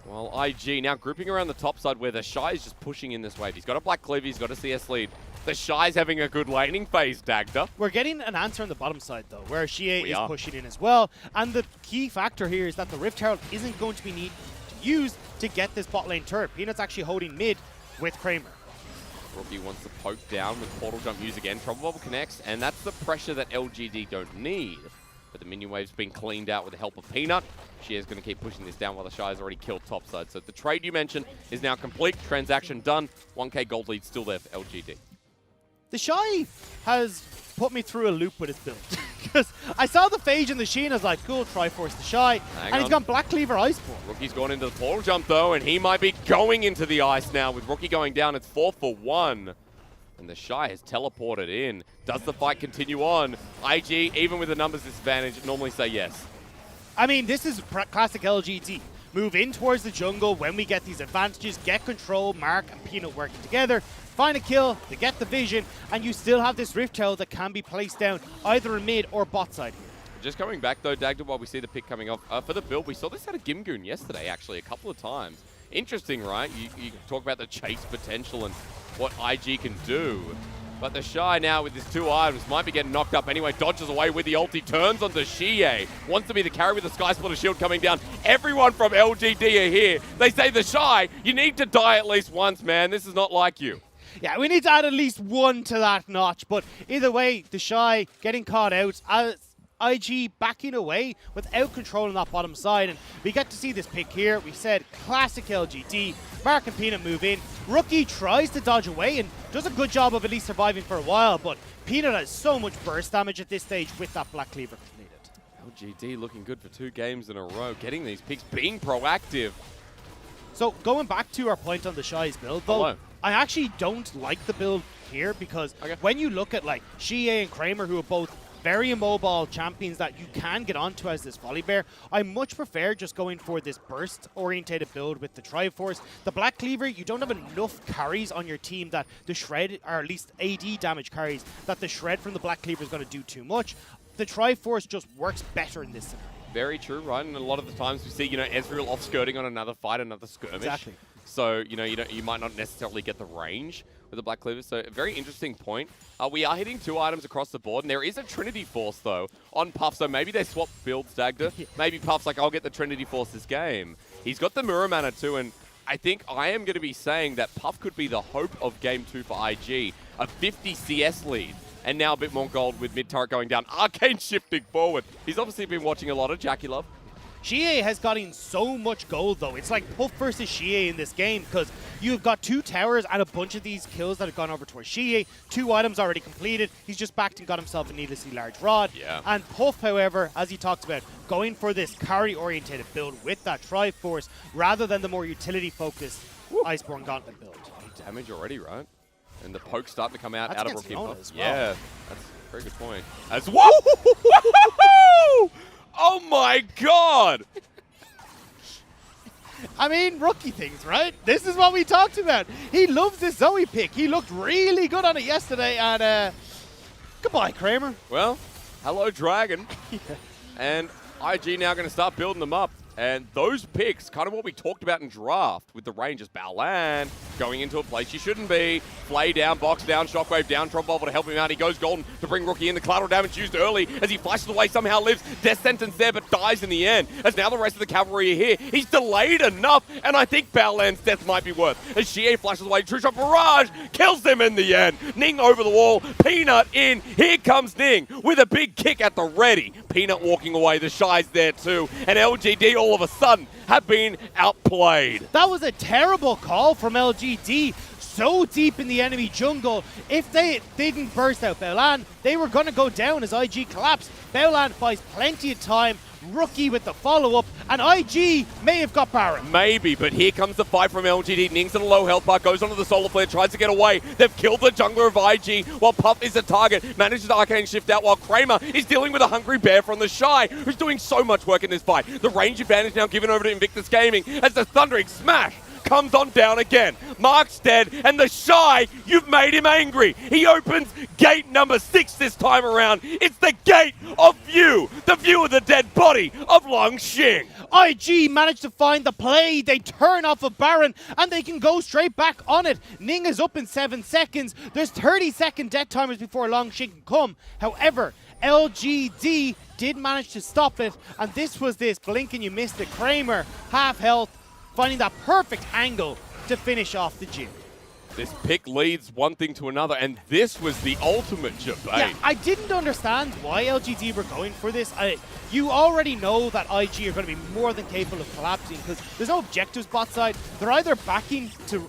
Well, IG now grouping around the top side where the Shy is just pushing in this wave. He's got a Black Cleaver, he's got a CS lead. The Shy's having a good laning phase, Dagda. We're getting an answer on the bottom side, though, where Xie is pushing in as well. And the key factor here is that the Rift Herald isn't going to be needed to use to get this bot lane turret. Peanut's actually holding mid with Kramer. Rookie wants to poke down with Portal Jump used again. Trouble Bubble connects, and that's the pressure that LGD don't need. But the minion wave's been cleaned out with the help of Peanut. She is going to keep pushing this down while the Shy has already killed topside. So the trade you mentioned is now complete. Transaction done. 1k gold lead still there for LGD. The Shy has put me through a loop with his build. Because I saw the Phage and the Sheen, I was like, cool, Triforce the Shy. And he's gone Black Cleaver Iceborne. Rookie's gone into the Portal Jump though, and he might be going into the ice now. With Rookie going down, it's 4 for 1. And the Shy has teleported in. Does the fight continue on? IG, even with the numbers disadvantage, normally say yes. I mean, this is classic LGD. Move in towards the jungle when we get these advantages, get control, Mark and Peanut working together, find a kill, to get the vision, and you still have this Rift Herald that can be placed down either in mid or bot side here. Just coming back though, Dagda, while we see the pick coming off, for the build, we saw this out of Gimgoon yesterday, actually, a couple of times. Interesting, right? You talk about the chase potential and what IG can do. But the Shy now with his 2 items might be getting knocked up anyway. Dodges away with the ulti, turns onto Xie. Wants to be the carry with the Sky Splitter shield coming down. Everyone from LGD are here. They say the Shy, you need to die at least once, man. This is not like you. Yeah, we need to add at least 1 to that notch. But either way, the Shy getting caught out. IG backing away without controlling that bottom side, and we get to see this pick here. We said classic LGD. Mark and Peanut move in. Rookie tries to dodge away and does a good job of at least surviving for a while, but Peanut has so much burst damage at this stage with that Black Cleaver completed. LGD looking good for 2 games in a row, getting these picks, being proactive. So going back to our point on the Shy's build, though, I actually don't like the build here because when you look at like Xie and Kramer, who are both very immobile champions that you can get onto as this volley bear, I much prefer just going for this burst-orientated build with the Triforce. The Black Cleaver, you don't have enough carries on your team that the Shred, or at least AD damage carries, that the Shred from the Black Cleaver is going to do too much. The Triforce just works better in this scenario. Very true, right? And a lot of the times we see, Ezreal off-skirting on another fight, another skirmish. Exactly. So, you might not necessarily get the range with the Black Cleaver. So, a very interesting point. We are hitting 2 items across the board, and there is a Trinity Force, though, on Puff. So, maybe they swap builds, Dagda. Maybe Puff's like, I'll get the Trinity Force this game. He's got the Muramana, too, and I think I am going to be saying that Puff could be the hope of Game 2 for IG. A 50 CS lead. And now a bit more gold with mid-turret going down. Arcane shifting forward. He's obviously been watching a lot of Jackie Love. Xie has gotten so much gold, though. It's like Puff versus Xie in this game because you've got 2 towers and a bunch of these kills that have gone over towards Xie. 2 items already completed. He's just backed and got himself a needlessly large rod. Yeah. And Puff, however, as he talks about, going for this carry-orientated build with that Triforce rather than the more utility-focused Iceborne Gauntlet build. Damage already, right? And the poke's starting to come out of Rookie Puff. As well. Yeah, that's a very good point. As whoa! Oh my god! I mean, Rookie things, right? This is what we talked about. He loves this Zoe pick. He looked really good on it yesterday, and goodbye, Kramer. Well, hello, Dragon. And IG now going to start building them up. And those picks, kind of what we talked about in draft with the Rangers. Balan going into a place you shouldn't be. Flay down, box down, shockwave down, Trump Bubble to help him out. He goes golden to bring Rookie in. The collateral damage used early as he flashes away, somehow lives. Death sentence there, but dies in the end. As now the rest of the cavalry are here. He's delayed enough, and I think Balan's death might be worth. As Xie flashes away, True Shot Barrage kills him in the end. Ning over the wall, Peanut in. Here comes Ning with a big kick at the ready. Peanut walking away, the Shy's there too. And LGD all of a sudden have been outplayed. That was a terrible call from LGD. so deep in the enemy jungle. If they didn't burst out Baolan, they were going to go down as IG collapsed. Baolan buys plenty of time. Rookie with the follow-up, and IG may have got Baron. Maybe, but here comes the fight from LGD. Ning's in a low health bar, goes onto the solar flare, tries to get away. They've killed the jungler of IG, while Puff is the target. Manages to arcane shift out, while Kramer is dealing with a hungry bear from the Shy, who's doing so much work in this fight. The range advantage now given over to Invictus Gaming as the thundering smash comes on down again. Mark's dead, and the Shy, you've made him angry. He opens gate number 6 this time around. It's the gate of view, the view of the dead body of Longxing. IG managed to find the play. They turn off of Baron, and they can go straight back on it. Ning is up in 7 seconds. There's 30-second death timers before Longxing can come. However, LGD did manage to stop it, and this was this blink and you missed it. Kramer, half health, finding that perfect angle to finish off the Jin. This pick leads one thing to another, and this was the ultimate debate. Yeah, I didn't understand why LGD were going for this. You already know that IG are going to be more than capable of collapsing because there's no objectives bot side. They're either backing to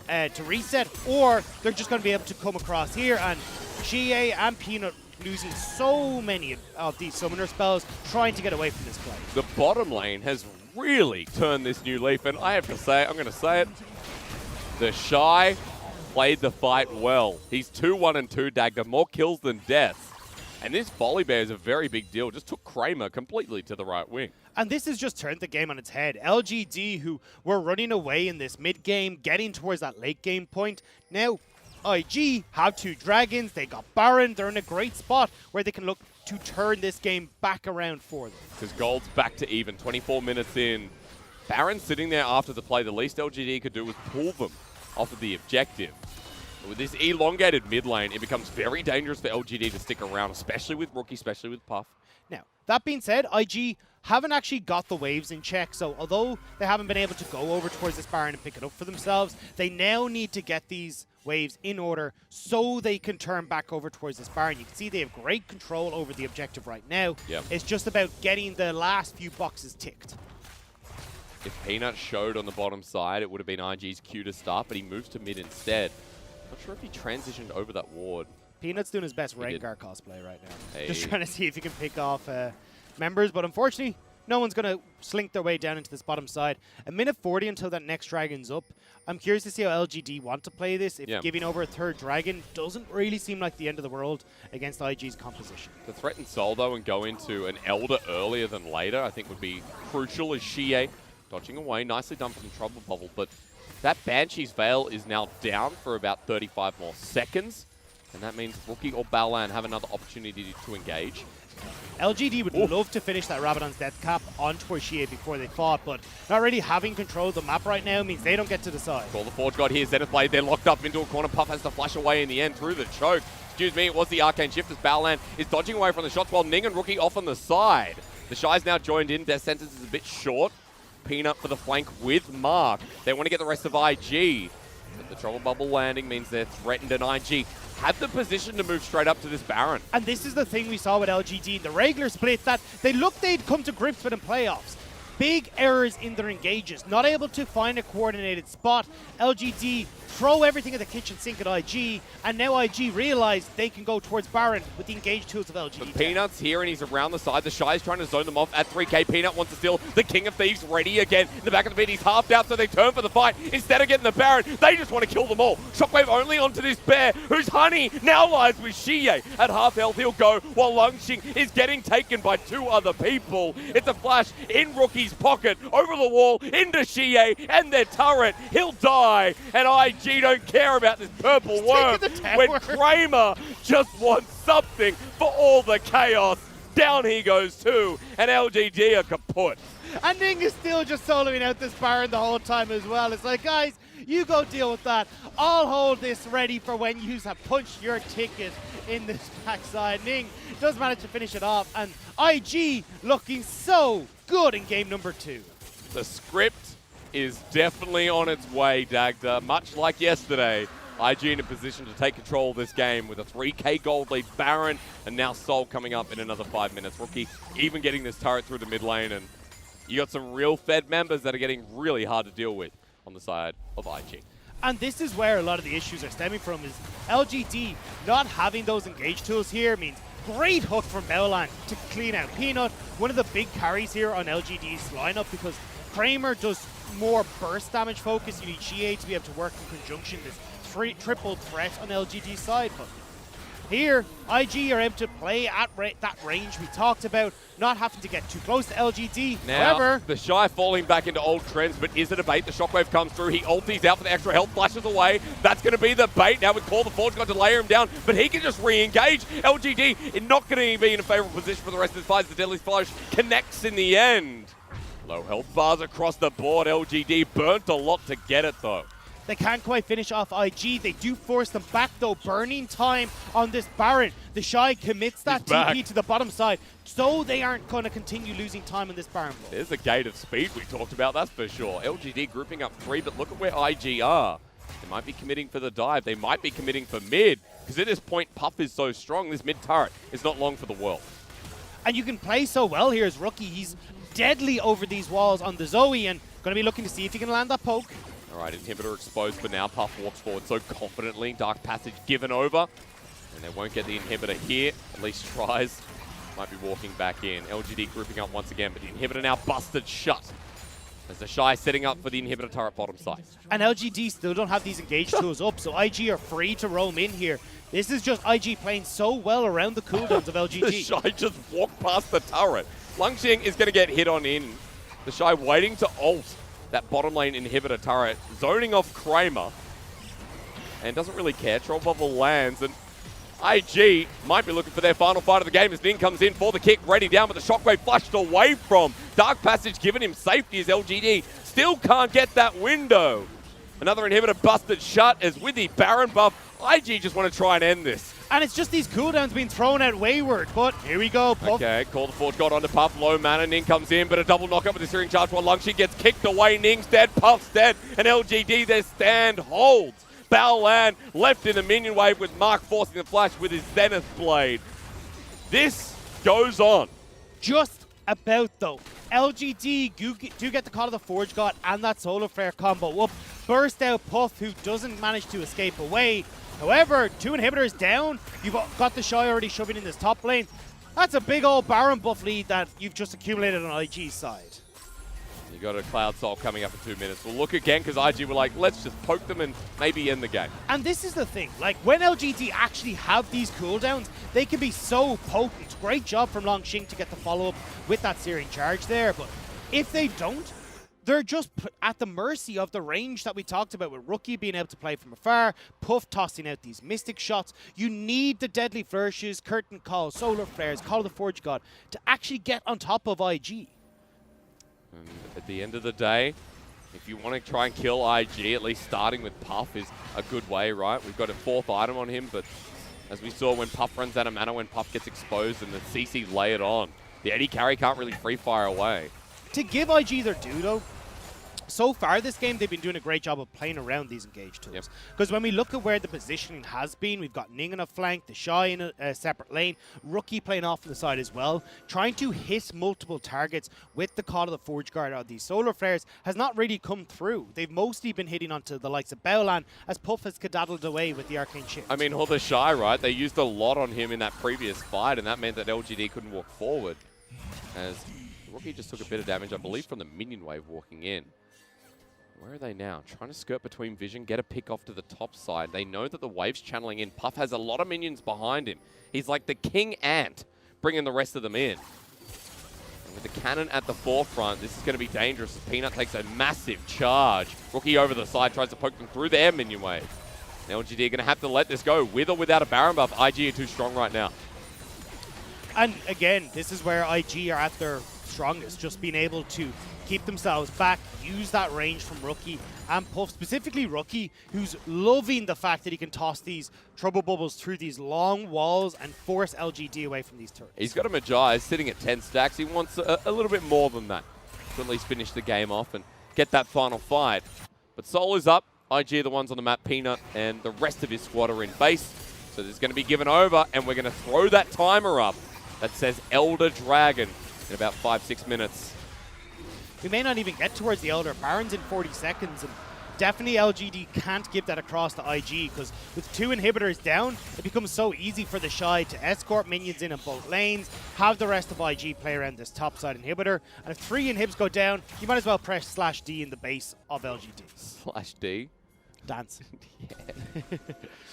reset, or they're just going to be able to come across here, and GA and Peanut losing so many of these summoner spells trying to get away from this play. The bottom lane has really turned this new leaf, and I have to say, I'm going to say it, the Shy played the fight well. He's 2-1-2 Dagda, more kills than deaths. And this volley bear is a very big deal. Just took Kramer completely to the right wing. And this has just turned the game on its head. LGD, who were running away in this mid game, getting towards that late game point. Now, IG have 2 dragons. They got Baron. They're in a great spot where they can look to turn this game back around for them. Because Gold's back to even, 24 minutes in. Baron sitting there after the play. The least LGD could do was pull them off of the objective. But with this elongated mid lane, it becomes very dangerous for LGD to stick around, especially with Rookie, especially with Puff. Now, that being said, IG haven't actually got the waves in check, so although they haven't been able to go over towards this Baron and pick it up for themselves, they now need to get these waves in order so they can turn back over towards this Baron. You can see they have great control over the objective right now. Yep. It's just about getting the last few boxes ticked. If Peanut showed on the bottom side, it would have been IG's cue to start, but he moves to mid instead. Not sure if he transitioned over that ward. Peanut's doing his best Rengar cosplay right now. Hey. Just trying to see if he can pick off members, but unfortunately, no one's going to slink their way down into this bottom side. A minute 40 until that next dragon's up. I'm curious to see how LGD want to play this. If giving over a 3rd dragon doesn't really seem like the end of the world against IG's composition. To threaten Sol, though, and go into an Elder earlier than later, I think would be crucial as Xie dodging away. Nicely done from Trouble Bubble, but that Banshee's Veil is now down for about 35 more seconds, and that means Rookie or Baolan have another opportunity to engage. LGD would love to finish that Rabadon's Death Cap on Xie before they fought, but not really having control of the map right now means they don't get to decide. Call the Forge God here, Zenith Blade, they're locked up into a corner. Puff has to flash away in the end through the choke. Excuse me, it was the Arcane Shift as Baolan is dodging away from the shots while Ning and Rookie off on the side. The Shy's now joined in, their sentence is a bit short. Peanut for the flank with Mark. They want to get the rest of IG. But the Trouble Bubble landing means they're threatened, and IG have the position to move straight up to this Baron. And this is the thing we saw with LGD in the regular split, that they looked they'd come to grips with in playoffs. Big errors in their engages, not able to find a coordinated spot. LGD throw everything at the kitchen sink at IG, and now IG realize they can go towards Baron with the engage tools of LGD. But Peanut's here and he's around the side. The Shy's trying to zone them off at 3k. Peanut wants to steal the King of Thieves ready again. In the back of the pit, he's halved out, so they turn for the fight. Instead of getting the Baron, they just want to kill them all. Shockwave only onto this bear, whose honey now lies with Xie. At half health, he'll go, while Longxing is getting taken by 2 other people. It's a flash in Rookie's pocket, over the wall, into Xie and their turret. He'll die, and IG don't care about this purple worm when Kramer just wants something for all the chaos. Down he goes too, and LGD are kaput. And Ning is still just soloing out this Baron the whole time as well. It's like, guys, you go deal with that. I'll hold this ready for when you have punched your ticket in this backside. Ning does manage to finish it off, and IG looking so good in game number 2. The script is definitely on its way, Dagda. Much like yesterday, IG in a position to take control of this game with a 3k gold lead Baron, and now Sol coming up in another 5 minutes. Rookie even getting this turret through the mid lane, and you got some real Fed members that are getting really hard to deal with on the side of IG. And this is where a lot of the issues are stemming from, is LGD not having those engage tools here means great hook from Bowland to clean out Peanut. One of the big carries here on LGD's lineup, because Kramer does more burst damage focus. You need GA to be able to work in conjunction this triple threat on LGD's side. But here, IG are able to play at that range we talked about, not having to get too close to LGD. Now, However, the Shy falling back into old trends, but is it a bait? The Shockwave comes through. He ulties out for the extra health, flashes away. That's going to be the bait. Now with Call the Forge, got to layer him down, but he can just re-engage. LGD is not going to be in a favorable position for the rest of his fights. The Deadly Flash connects in the end. Low health bars across the board. LGD burnt a lot to get it, though. they can't quite finish off IG. They do force them back, though. Burning time on this Baron. The Shy commits that TP to the bottom side, so they aren't going to continue losing time on this Baron. There's a gate of speed we talked about, that's for sure. LGD grouping up 3, but look at where IG are. They might be committing for the dive. They might be committing for mid, because at this point, Puff is so strong. This mid turret is not long for the world. And you can play so well here as Rookie. He's deadly over these walls on the Zoe, and going to be looking to see if he can land that poke. All right, inhibitor exposed, but now Puff walks forward so confidently. Dark Passage given over, and they won't get the inhibitor here. At least tries. Might be walking back in. LGD grouping up once again, but the inhibitor now busted shut. As the Shy setting up for the inhibitor turret bottom side. And LGD still don't have these engage tools up, so IG are free to roam in here. This is just IG playing so well around the cooldowns of LGD. The Shy just walked past the turret. Lungxing is going to get hit on in. The Shy waiting to ult that bottom lane inhibitor turret, zoning off Kramer. And doesn't really care. Troll Bubble lands, and IG might be looking for their final fight of the game as Ning comes in for the kick, ready down, but the Shockwave flushed away from. Dark Passage giving him safety as LGD still can't get that window. Another inhibitor busted shut as with the Baron buff, IG just want to try and end this. And it's just these cooldowns being thrown out wayward, but here we go, Puff. Okay, Call the Forge got onto Puff, low mana, Ning comes in, but a double knockup with the Searing Charge while Lungxi gets kicked away, Ning's dead, Puff's dead, and LGD, their stand holds. Baolan left in the minion wave with Mark forcing the flash with his Zenith Blade. This goes on. Just about, though. LGD do get the Call of the Forge God and that Solar Flare combo up. Burst out Puff, who doesn't manage to escape away. However, 2 inhibitors down. You've got the Shy already shoving in this top lane. That's a big old Baron buff lead that you've just accumulated on IG's side. You got a Cloud Soul coming up in 2 minutes. We'll look again because IG were like, let's just poke them and maybe end the game. And this is the thing, like when LGD actually have these cooldowns, they can be so potent. Great job from Longxing to get the follow-up with that Searing Charge there, but if they don't, they're just at the mercy of the range that we talked about with Rookie being able to play from afar, Puff tossing out these Mystic shots. You need the Deadly Flourishes, Curtain Call, Solar Flares, Call of the Forge God to actually get on top of IG. And at the end of the day, if you want to try and kill IG, at least starting with Puff is a good way, right? We've got a 4th item on him, but as we saw when Puff runs out of mana, when Puff gets exposed and the CC layered on, the Eddie carry can't really free fire away. To give IG their due, though, so far this game, they've been doing a great job of playing around these engage tools. Because when we look at where the positioning has been, we've got Ning on a flank, the Shy in a separate lane, Rookie playing off to the side as well. Trying to hit multiple targets with the Call of the Forge Guard on these Solar Flares has not really come through. They've mostly been hitting onto the likes of Baolan as Puff has skedaddled away with the Arcane Shift. I mean, all the Shy, right? They used a lot on him in that previous fight, and that meant that LGD couldn't walk forward. As Rookie just took a bit of damage, I believe, from the minion wave walking in. Where are they now? Trying to skirt between vision, get a pick off to the top side. They know that the wave's channeling in. Puff has a lot of minions behind him. He's like the king ant, bringing the rest of them in. And with the cannon at the forefront, this is going to be dangerous as Peanut takes a massive charge. Rookie over the side tries to poke them through their minion wave. Now LGD are going to have to let this go. With or without a Baron buff, IG are too strong right now. And again, this is where IG are at their strongest, just being able to keep themselves back, use that range from Rookie and Puff, specifically Rookie, who's loving the fact that he can toss these trouble bubbles through these long walls and force LGD away from these turrets. He's got a Magi sitting at 10 stacks. He wants a little bit more than that to at least finish the game off and get that final fight. But Soul is up. IG are the ones on the map, Peanut, and the rest of his squad are in base. So this is going to be given over, and we're going to throw that timer up that says Elder Dragon in about 5-6 minutes. We may not even get towards the Elder. Baron's in 40 seconds, and definitely LGD can't give that across to IG, because with 2 inhibitors down, it becomes so easy for the Shy to escort minions in both lanes, have the rest of IG play around this top side inhibitor, and if 3 inhibs go down, you might as well press /D in the base of LGD. /D? Dance. Yeah.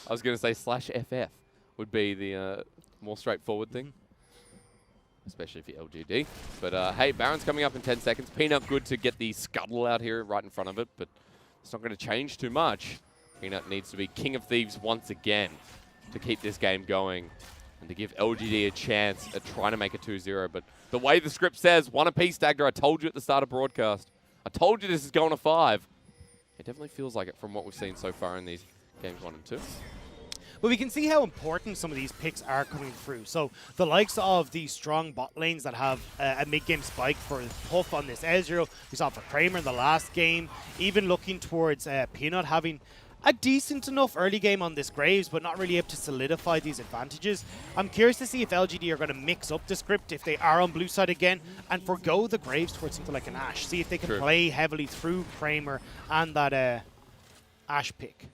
I was going to say /FF would be the more straightforward thing. Especially for LGD. But hey, Baron's coming up in 10 seconds. Peanut good to get the scuttle out here right in front of it, but it's not going to change too much. Peanut needs to be King of Thieves once again to keep this game going and to give LGD a chance at trying to make it 2-0. But the way the script says, 1 apiece, Dagda, I told you at the start of broadcast. I told you this is going to 5. It definitely feels like it from what we've seen so far in these games 1 and 2. But we can see how important some of these picks are coming through. So the likes of these strong bot lanes that have a mid-game spike for Puff on this Ezreal. We saw it for Kramer in the last game. Even looking towards Peanut having a decent enough early game on this Graves, but not really able to solidify these advantages. I'm curious to see if LGD are going to mix up the script if they are on blue side again and forgo the Graves towards something like an Ashe. See if they can play heavily through Kramer and that Ashe pick.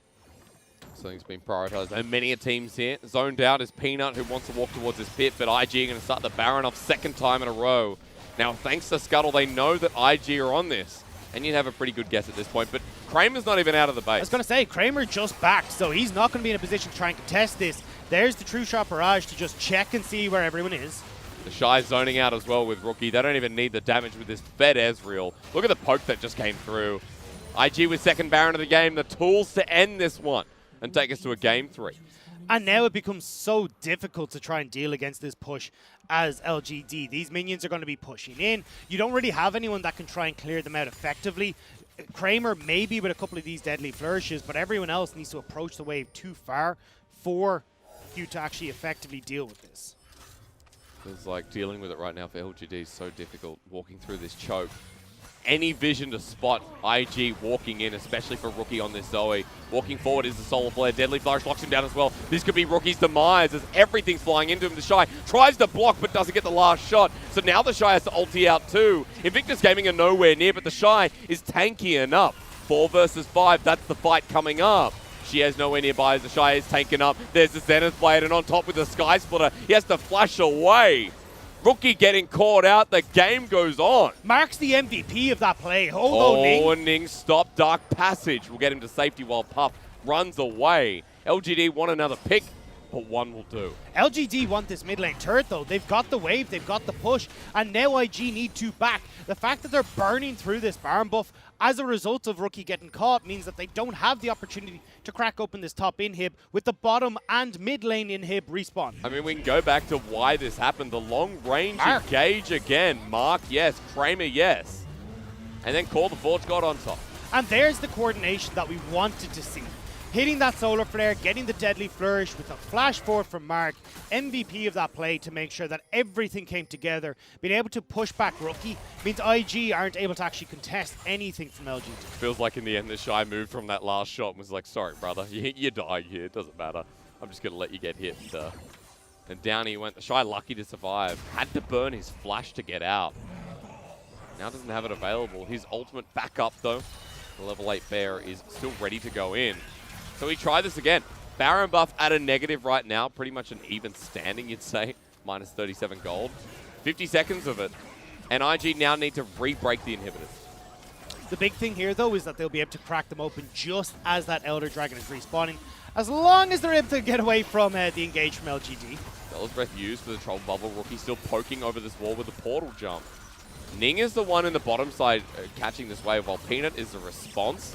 Something's been prioritized. And many a teams here. Zoned out is Peanut, who wants to walk towards this pit, but IG are going to start the Baron off 2nd time in a row. Now, thanks to Scuttle, they know that IG are on this. And you'd have a pretty good guess at this point, but Kramer's not even out of the base. I was going to say, Kramer just backed, so he's not going to be in a position to try and contest this. There's the True Shot Barrage to just check and see where everyone is. The Shy zoning out as well with Rookie. They don't even need the damage with this fed Ezreal. Look at the poke that just came through. IG with 2nd Baron of the game, the tools to end this one and take us to a game 3. And now it becomes so difficult to try and deal against this push as LGD. These minions are going to be pushing in. You don't really have anyone that can try and clear them out effectively. Kramer maybe with a couple of these deadly flourishes, but everyone else needs to approach the wave too far for you to actually effectively deal with this. Feels like dealing with it right now for LGD is so difficult, walking through this choke. Any vision to spot IG walking in, especially for Rookie on this Zoe. Walking forward is the Solar Flare. Deadly Flourish locks him down as well. This could be Rookie's demise as everything's flying into him. The Shy tries to block but doesn't get the last shot. So now the Shy has to ulti out too. Invictus Gaming are nowhere near, but the Shy is tanky enough. 4 versus 5, that's the fight coming up. She has nowhere nearby as the Shy is tanking up. There's the Zenith Blade, and on top with the Sky Splitter, he has to flash away. Rookie getting caught out. The game goes on. Mark's the MVP of that play. Oh, Ning. Ning stop Dark Passage. Will get him to safety while Puff runs away. LGD want another pick, but 1 will do. LGD want this mid lane turret though. They've got the wave, they've got the push, and now IG need to back. The fact that they're burning through this Baron buff as a result of Rookie getting caught means that they don't have the opportunity to crack open this top inhib with the bottom and mid lane inhib respawn. I mean, we can go back to why this happened. The long range engage again. Mark, yes. Kramer, yes. And then Call the Forge God on top. And there's the coordination that we wanted to see. Hitting that Solar Flare, getting the Deadly Flourish with a flash forward from Mark, MVP of that play to make sure that everything came together. Being able to push back Rookie means IG aren't able to actually contest anything from LGD. Feels like in the end the Shy moved from that last shot and was like, sorry brother, you died here, it doesn't matter. I'm just going to let you get hit. And down he went. The Shy lucky to survive. Had to burn his flash to get out. Now doesn't have it available. His ultimate backup though. The level 8 Bear is still ready to go in. So we try this again. Baron buff at a negative right now. Pretty much an even standing, you'd say. Minus 37 gold. 50 seconds of it. And IG now need to re-break the inhibitors. The big thing here, though, is that they'll be able to crack them open just as that Elder Dragon is respawning. As long as they're able to get away from the engage from LGD. Bell's Breath used for the Troll Bubble. Rookie still poking over this wall with the portal jump. Ning is the one in the bottom side catching this wave, while Peanut is the response.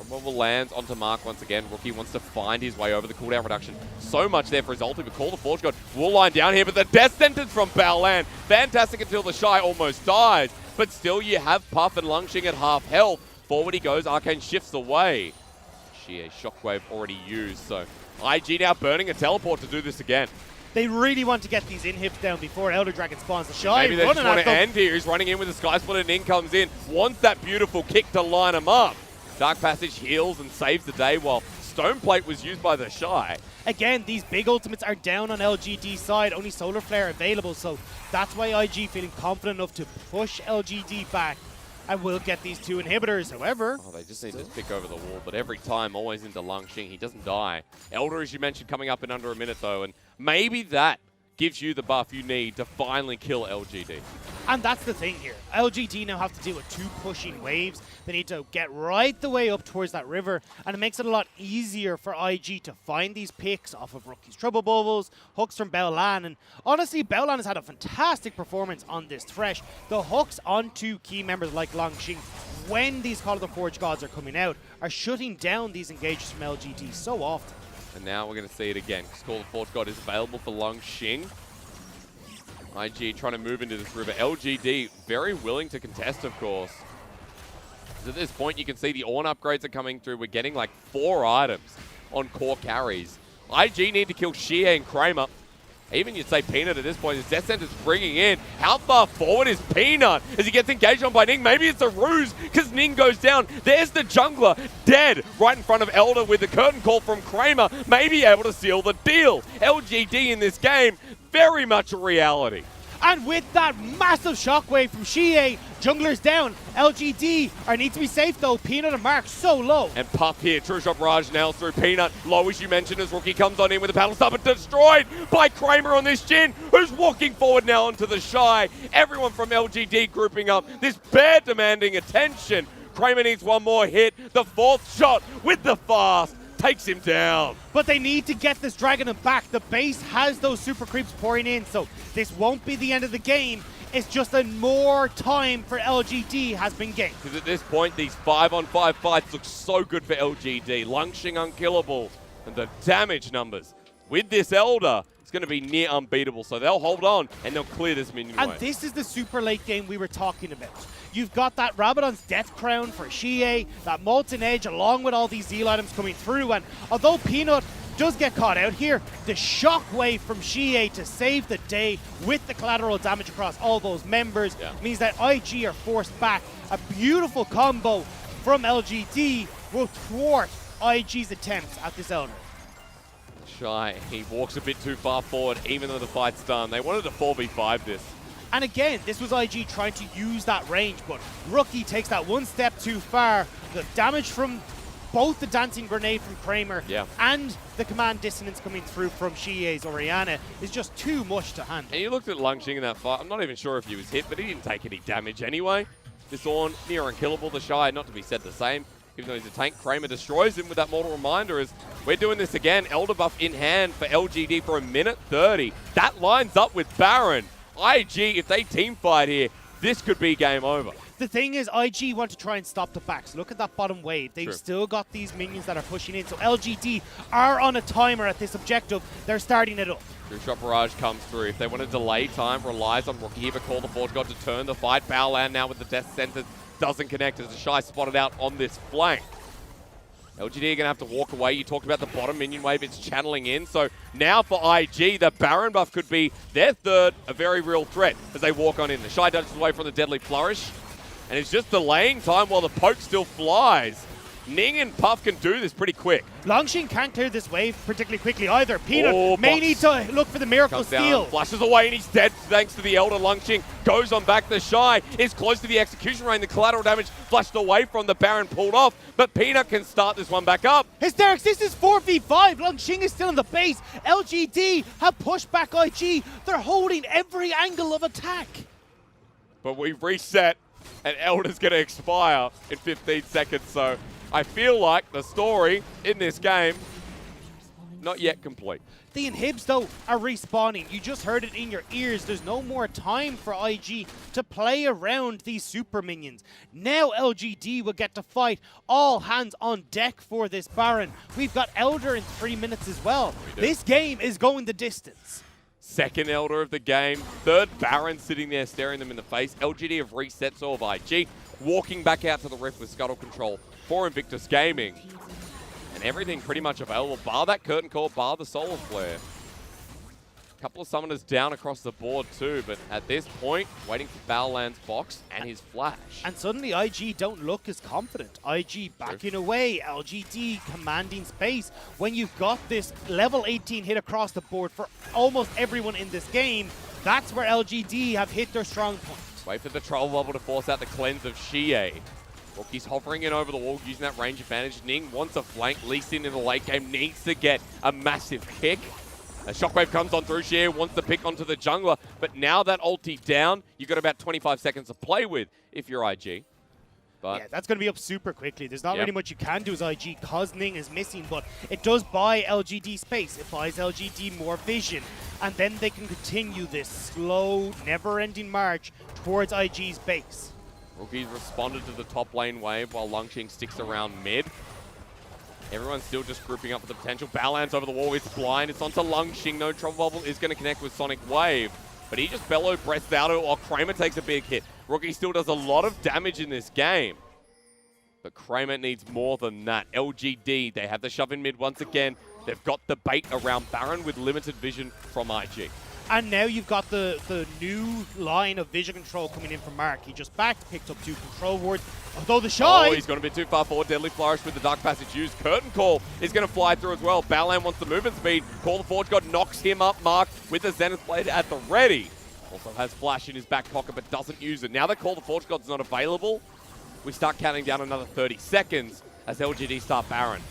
Bubble lands onto Mark once again. Rookie wants to find his way over the cooldown reduction. So much there for his ulti, but Call the Forge God will line down here, but the death sentence from Baolan. Fantastic until the Shy almost dies, but still you have Puff and Lungshing at half health. Forward he goes, Arcane shifts away. A Shockwave already used, so IG now burning a teleport to do this again. They really want to get these inhibs down before Elder Dragon spawns. The Shy maybe they running just want at to them. end here. He's running in with the Sky Splitter, and Ning comes in. Wants that beautiful kick to line him up. Dark Passage heals and saves the day while Stone Plate was used by the Shy. Again, these big ultimates are down on LGD side. Only Solar Flare available, so that's why IG feeling confident enough to push LGD back. I will get these 2 inhibitors, however. Oh, they just need to pick over the wall, but every time, always into Langxing. He doesn't die. Elder, as you mentioned, coming up in under a minute, though, and maybe that gives you the buff you need to finally kill LGD. And that's the thing here. LGD now have to deal with 2 pushing waves. They need to get right the way up towards that river, and it makes it a lot easier for IG to find these picks off of Rookie's Trouble Bubbles, hooks from Baolan, and honestly, Baolan has had a fantastic performance on this Thresh. The hooks onto key members like Langxing, when these Call of the Forge Gods are coming out, are shutting down these engages from LGD so often. And now we're going to see it again, because Call of the Forge God is available for Langxing. IG trying to move into this river. LGD very willing to contest, of course. At this point, you can see the Ornn upgrades are coming through. We're getting like 4 items on core carries. IG need to kill Xie and Kramer. Even you'd say Peanut at this point. His Death Sentence bringing in. How far forward is Peanut as he gets engaged on by Ning? Maybe it's a ruse because Ning goes down. There's the jungler dead right in front of Elder with the curtain call from Kramer. Maybe able to seal the deal. LGD in this game, very much a reality. And with that massive shockwave from Xie, jungler's down. LGD need to be safe though. Peanut and Mark so low. And Puff here, True Shot Raj nails through Peanut. Low as you mentioned as Rookie comes on in with a paddle stop and destroyed by Kramer on this Jhin, who's walking forward now onto the Shy. Everyone from LGD grouping up. This bear demanding attention. Kramer needs one more hit. The 4th shot with the fast takes him down. But they need to get this Dragon back. The base has those super creeps pouring in, so this won't be the end of the game. It's just that more time for LGD has been gained. Because at this point, these 5-on-5 fights look so good for LGD. Langxing unkillable. And the damage numbers with this Elder is going to be near unbeatable. So they'll hold on and they'll clear this minion And wave. this is the super late game we were talking about. You've got that Rabadon's Death Crown for Xie, that Molten Edge along with all these Zeal items coming through. And although Peanut does get caught out here, the shockwave from Xie to save the day with the collateral damage across all those members means that IG are forced back. A beautiful combo from LGD will thwart IG's attempts at this Elder. Shy, he walks a bit too far forward even though the fight's done. They wanted to 4v5 this. And again, this was IG trying to use that range, but Rookie takes that one step too far. The damage from both the Dancing Grenade from Kramer and the Command Dissonance coming through from Xie's Orianna is just too much to handle. And you looked at Langxing in that fight. I'm not even sure if he was hit, but he didn't take any damage anyway. This Ornn, near unkillable. The Shy, not to be said the same. Even though he's a tank, Kramer destroys him with that mortal reminder as we're doing this again. Elder buff in hand for LGD for 1:30. That lines up with Baron. IG, if they team fight here, this could be game over. The thing is, IG want to try and stop the backs. Look at that bottom wave. They've True. still got these minions that are pushing in. So LGD are on a timer at this objective. They're starting it up. True Shot Barrage comes through. If they want to delay time, relies on Rookie here, but Call the Forge God to turn the fight. Baolan now with the Death Sentence doesn't connect as the Shy spotted out on this flank. LGD are going to have to walk away. You talked about the bottom minion wave. It's channeling in. So now for IG, the Baron buff could be their third, a very real threat as they walk on in. The Shy dodges away from the Deadly Flourish. And it's just delaying time while the poke still flies. Ning and Puff can do this pretty quick. Langxing can't clear this wave particularly quickly either. Peanut may need to look for the Miracle Steal. Flashes away and he's dead thanks to the Elder. Langxing goes on back. The Shy is close to the execution range. The collateral damage flashed away from the Baron pulled off, but Peanut can start this one back up. Hysterics, this is 4v5. Langxing is still in the base. LGD have pushed back IG. They're holding every angle of attack. But we've reset and Elder's going to expire in 15 seconds, so I feel like the story in this game, not yet complete. The inhibs, though, are respawning. You just heard it in your ears. There's no more time for IG to play around these super minions. Now LGD will get to fight. All hands on deck for this Baron. We've got Elder in 3 minutes as well. This game is going the distance. Second Elder of the game. Third Baron sitting there staring them in the face. LGD have reset, so have IG. Walking back out to the Rift with Scuttle Control for Invictus Gaming. And everything pretty much available, bar that Curtain Call, bar the Solar Flare. A couple of summoners down across the board too, but at this point, waiting for Baolan's box and his flash. And suddenly IG don't look as confident. IG backing away, LGD commanding space. When you've got this level 18 hit across the board for almost everyone in this game, that's where LGD have hit their strong point. Wait for the Troll Bubble to force out the cleanse of Xie. Rookie's hovering in over the wall, using that range advantage. Ning wants a flank. Lee Sin in the late game needs to get a massive kick. A Shockwave comes on through. Xie wants to pick onto the jungler, but now that ulti down, you've got about 25 seconds to play with if you're IG. But yeah, that's going to be up super quickly. There's not really much you can do as IG because Ning is missing, but it does buy LGD space. It buys LGD more vision, and then they can continue this slow, never-ending march towards IG's base. Rookie's responded to the top lane wave while Longqing sticks around mid. Everyone's still just grouping up for the potential. Balan's over the wall. It's blind. It's onto Longqing. No Trouble Bubble is going to connect with Sonic Wave. But he just bellow breaths out while Kramer takes a big hit. Rookie still does a lot of damage in this game. But Kramer needs more than that. LGD, they have the shove in mid once again. They've got the bait around Baron with limited vision from IG. And now you've got the new line of vision control coming in from Mark. He just backed, picked up 2 control wards. Although the Shy... Oh, he's gone a bit too far forward. Deadly Flourish with the Dark Passage used. Curtain Call is going to fly through as well. Balan wants the movement speed. Call the Forge God knocks him up. Mark with the Zenith Blade at the ready. Also has Flash in his back pocket but doesn't use it. Now that Call the Forge God's not available, we start counting down another 30 seconds as LGD start Baron.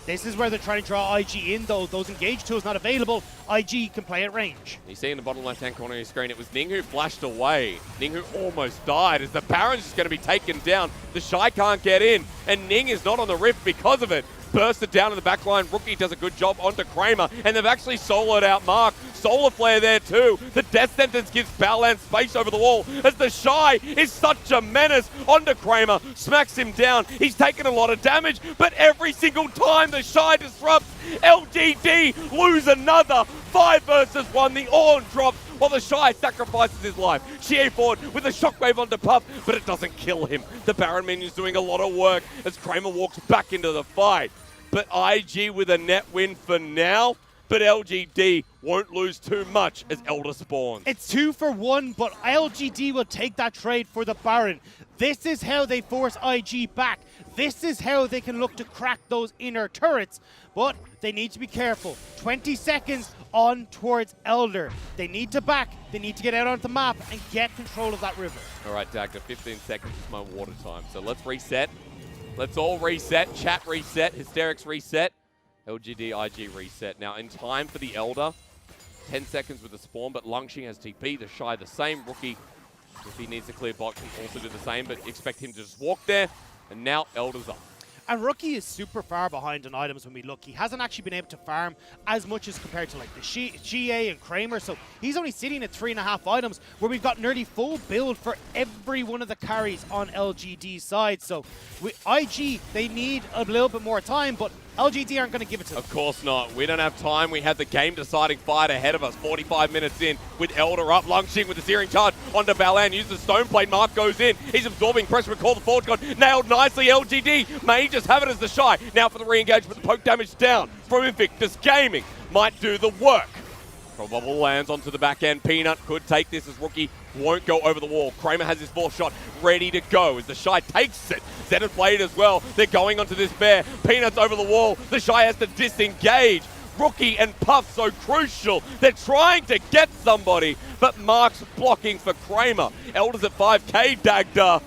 This is where they're trying to draw IG in, though. Those engage tools not available. IG can play at range. You see in the bottom left-hand corner of your screen, it was Ning who flashed away. Ning who almost died as the Baron's just going to be taken down. The Shy can't get in, and Ning is not on the rift because of it. Bursted down in the back line. Rookie does a good job onto Kramer, and they've actually soloed out Mark. Solar Flare there too. The Death Sentence gives Balan space over the wall as the Shy is such a menace onto Kramer. Smacks him down. He's taken a lot of damage, but every single time the Shy disrupts, LGD lose another. 5 versus 1. The Ornn drops while the Shy sacrifices his life. Xie forward with a Shockwave onto Puff, but it doesn't kill him. The Baron minion's doing a lot of work as Kramer walks back into the fight. But IG with a net win for now. But LGD won't lose too much as Elder spawns. It's 2 for 1, but LGD will take that trade for the Baron. This is how they force IG back. This is how they can look to crack those inner turrets. But they need to be careful. 20 seconds on towards Elder. They need to back. They need to get out onto the map and get control of that river. All right, Dagda, 15 seconds is my water time. So let's reset. Let's all reset. Chat reset. Hysterics reset. LGD, IG reset. Now, in time for the Elder, 10 seconds with the spawn, but Longqing has TP. The Shy the same. Rookie, if he needs to clear bot, can also do the same, but expect him to just walk there. And now Elder's up. And Rookie is super far behind on items when we look. He hasn't actually been able to farm as much as compared to like the Xie and Kramer. So he's only sitting at 3.5 items where we've got nearly full build for every one of the carries on LGD's side. So with IG, they need a little bit more time, but LGD aren't going to give it to them. Of course not. We don't have time. We have the game-deciding fight ahead of us. 45 minutes in with Elder up. Longqing with the Searing Charge onto Balan. Uses the Stone Plate. Mark goes in. He's absorbing pressure. We call the Forge God. Nailed nicely. LGD may just have it as the Shy. Now for the re-engagement. The poke damage down from Invictus Gaming. Might do the work. Bubble lands onto the back end. Peanut could take this as Rookie won't go over the wall. Kramer has his 4th shot ready to go as the Shy takes it. Zenith Blade as well. They're going onto this bear. Peanut's over the wall. The Shy has to disengage. Rookie and Puff so crucial. They're trying to get somebody, but Mark's blocking for Kramer. Elder's at 5k, Dagda.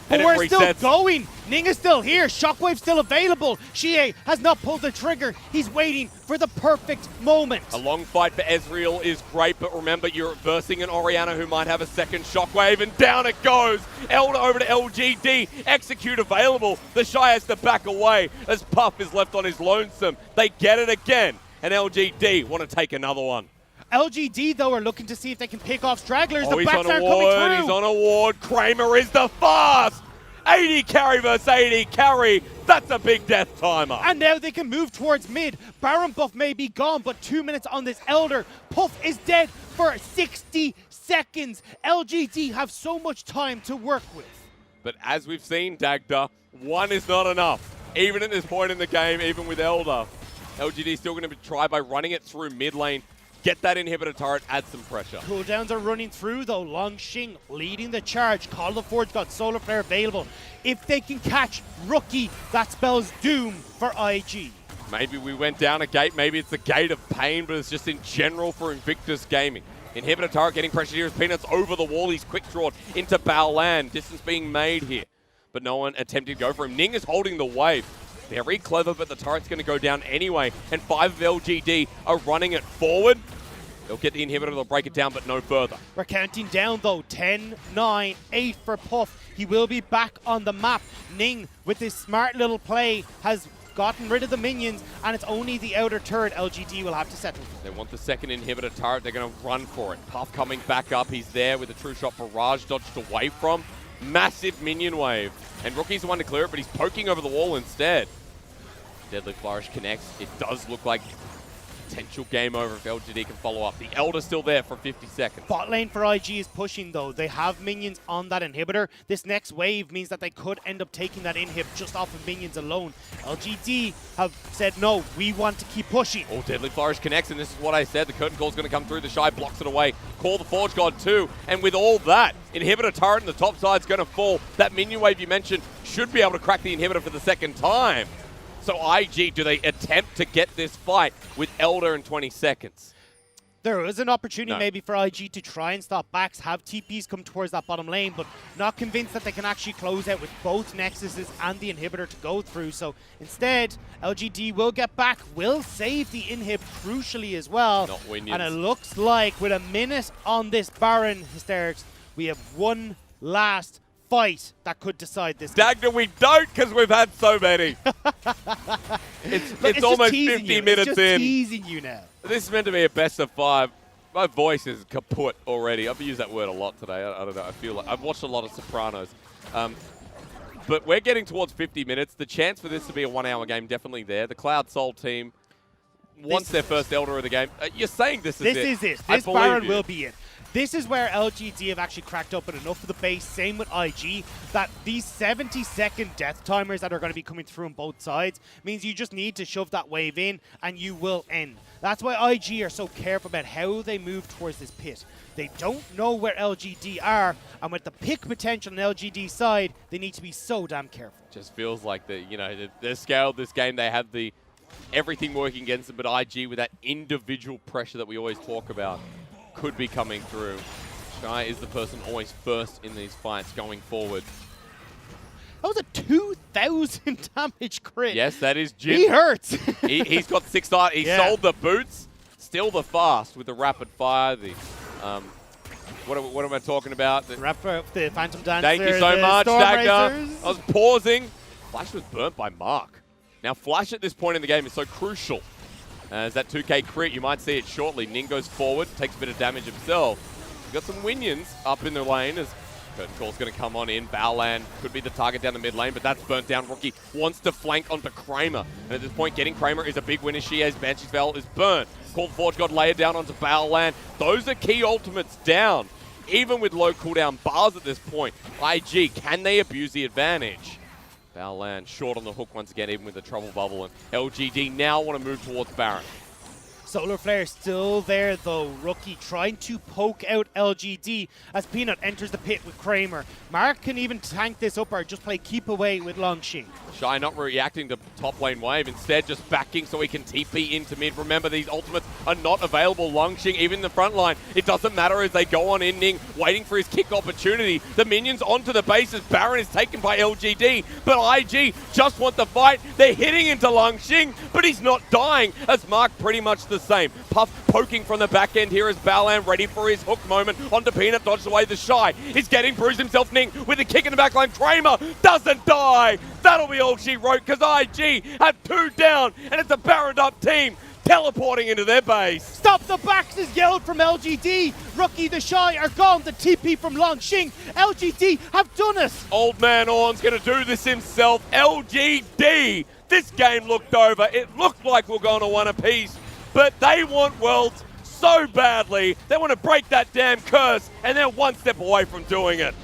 But we're still going. Ning is still here. Shockwave's still available. Xie has not pulled the trigger. He's waiting for the perfect moment. A long fight for Ezreal is great, but remember, you're versing an Orianna who might have a second Shockwave, and down it goes. Elder over to LGD. Execute available. The Shy has to back away as Puff is left on his lonesome. They get it again, and LGD want to take another one. LGD, though, are looking to see if they can pick off stragglers. Oh, the backs aren't coming through. He's on a ward. Kramer is the fast. 80 carry versus 80 carry. That's a big death timer. And now they can move towards mid. Baron buff may be gone, but 2 minutes on this Elder. Puff is dead for 60 seconds. LGD have so much time to work with. But as we've seen, Dagda, 1 is not enough. Even at this point in the game, even with Elder. LGD is still going to try by running it through mid lane. Get that inhibitor turret, add some pressure. Cooldowns are running through though. Longqing leading the charge. Call of the Forge got Solar Flare available. If they can catch Rookie, that spells doom for IG. Maybe we went down a gate, maybe it's the gate of pain, but it's just in general for Invictus Gaming. Inhibitor turret getting pressured here as Peanut's over the wall. He's quick drawn into Baolan. Distance being made here, but no one attempted to go for him. Ning is holding the wave. Very clever, but the turret's going to go down anyway. And 5 of LGD are running it forward. They'll get the inhibitor, they'll break it down, but no further. We're counting down though. 10, 9, 8 for Puff. He will be back on the map. Ning, with this smart little play, has gotten rid of the minions, and it's only the outer turret LGD will have to settle. They want the second inhibitor turret. They're going to run for it. Puff coming back up. He's there with a true shot barrage dodged away from. Massive minion wave. And Rookie's the one to clear it, but he's poking over the wall instead. Deadly Flourish connects. It does look like potential game over if LGD can follow up. The Elder's still there for 50 seconds. Bot lane for IG is pushing though. They have minions on that inhibitor. This next wave means that they could end up taking that inhib just off of minions alone. LGD have said no, we want to keep pushing. Oh, Deadly Flourish connects, and this is what I said. The curtain call's going to come through. The Shy blocks it away. Call the Forge God too. And with all that, inhibitor turret in the top side's going to fall. That minion wave you mentioned should be able to crack the inhibitor for the second time. So IG, do they attempt to get this fight with Elder in 20 seconds? There is an opportunity maybe for IG to try and stop backs, have TPs come towards that bottom lane, but not convinced that they can actually close out with both Nexuses and the inhibitor to go through. So instead, LGD will get back, will save the inhib crucially as well. Not win and it looks like with a minute on this Baron, Hysterics, we have one last fight that could decide this. Dagda, we don't, because we've had so many. it's almost 50 minutes it's just in. Teasing you now. This is meant to be a best of 5. My voice is kaput already. I've used that word a lot today. I don't know. I feel like I've watched a lot of Sopranos. But we're getting towards 50 minutes. The chance for this to be a 1-hour game definitely there. The Cloud Soul team wants their first Elder of the game. You're saying this is it. This is it. This Baron will be it. This is where LGD have actually cracked open enough of the base, same with IG, that these 70-second death timers that are going to be coming through on both sides means you just need to shove that wave in and you will end. That's why IG are so careful about how they move towards this pit. They don't know where LGD are, and with the pick potential on LGD's side, they need to be so damn careful. Just feels like they're scaled this game. They have everything working against them, but IG with that individual pressure that we always talk about could be coming through. Shy is the person always first in these fights going forward. That was a 2,000 damage crit. Yes, that is Jim. He hurts. He's got 6 stars. He sold the boots. Still the fast with the rapid fire. The what am I talking about? The Phantom Dancer. Thank you so much, Dagda. I was pausing. Flash was burnt by Mark. Now Flash at this point in the game is so crucial. As that 2k crit, you might see it shortly. Ning goes forward, takes a bit of damage himself. We've got some Winions up in the lane as Curtain Call's going to come on in. Baolan could be the target down the mid lane, but that's burnt down. Rookie wants to flank onto Kramer. And at this point, getting Kramer is a big win as she has. Banshee's Veil is burnt. Call the Forge God layered down onto Baolan. Those are key ultimates down. Even with low cooldown bars at this point, IG, can they abuse the advantage? Baolan short on the hook once again, even with the trouble bubble, and LGD now want to move towards Baron. Solar Flare still there though. Rookie trying to poke out LGD as Peanut enters the pit with Kramer. Mark can even tank this up or just play keep away with Longxing. Shy not reacting to top lane wave, instead just backing so he can TP into mid. Remember, these ultimates are not available. Longxing, even in the front line, it doesn't matter as they go on in. Ning waiting for his kick opportunity. The minions onto the base as Baron is taken by LGD, but IG just want the fight. They're hitting into Longxing, but he's not dying as Mark pretty much the same. Puff poking from the back end here as Baolan ready for his hook moment onto Peanut, dodges away the Shy. He's getting bruised himself. Ning with a kick in the back line. Kramer doesn't die. That'll be all she wrote because IG have 2 down and it's a Baroned up team teleporting into their base. Stop the backs is yelled from LGD. Rookie, the Shy are gone. The TP from Longxing. LGD have done it. Old Man Orn's going to do this himself. LGD. This game looked over. It looked like we're going to 1 apiece. But they want Worlds so badly. They want to break that damn curse, and they're 1 step away from doing it.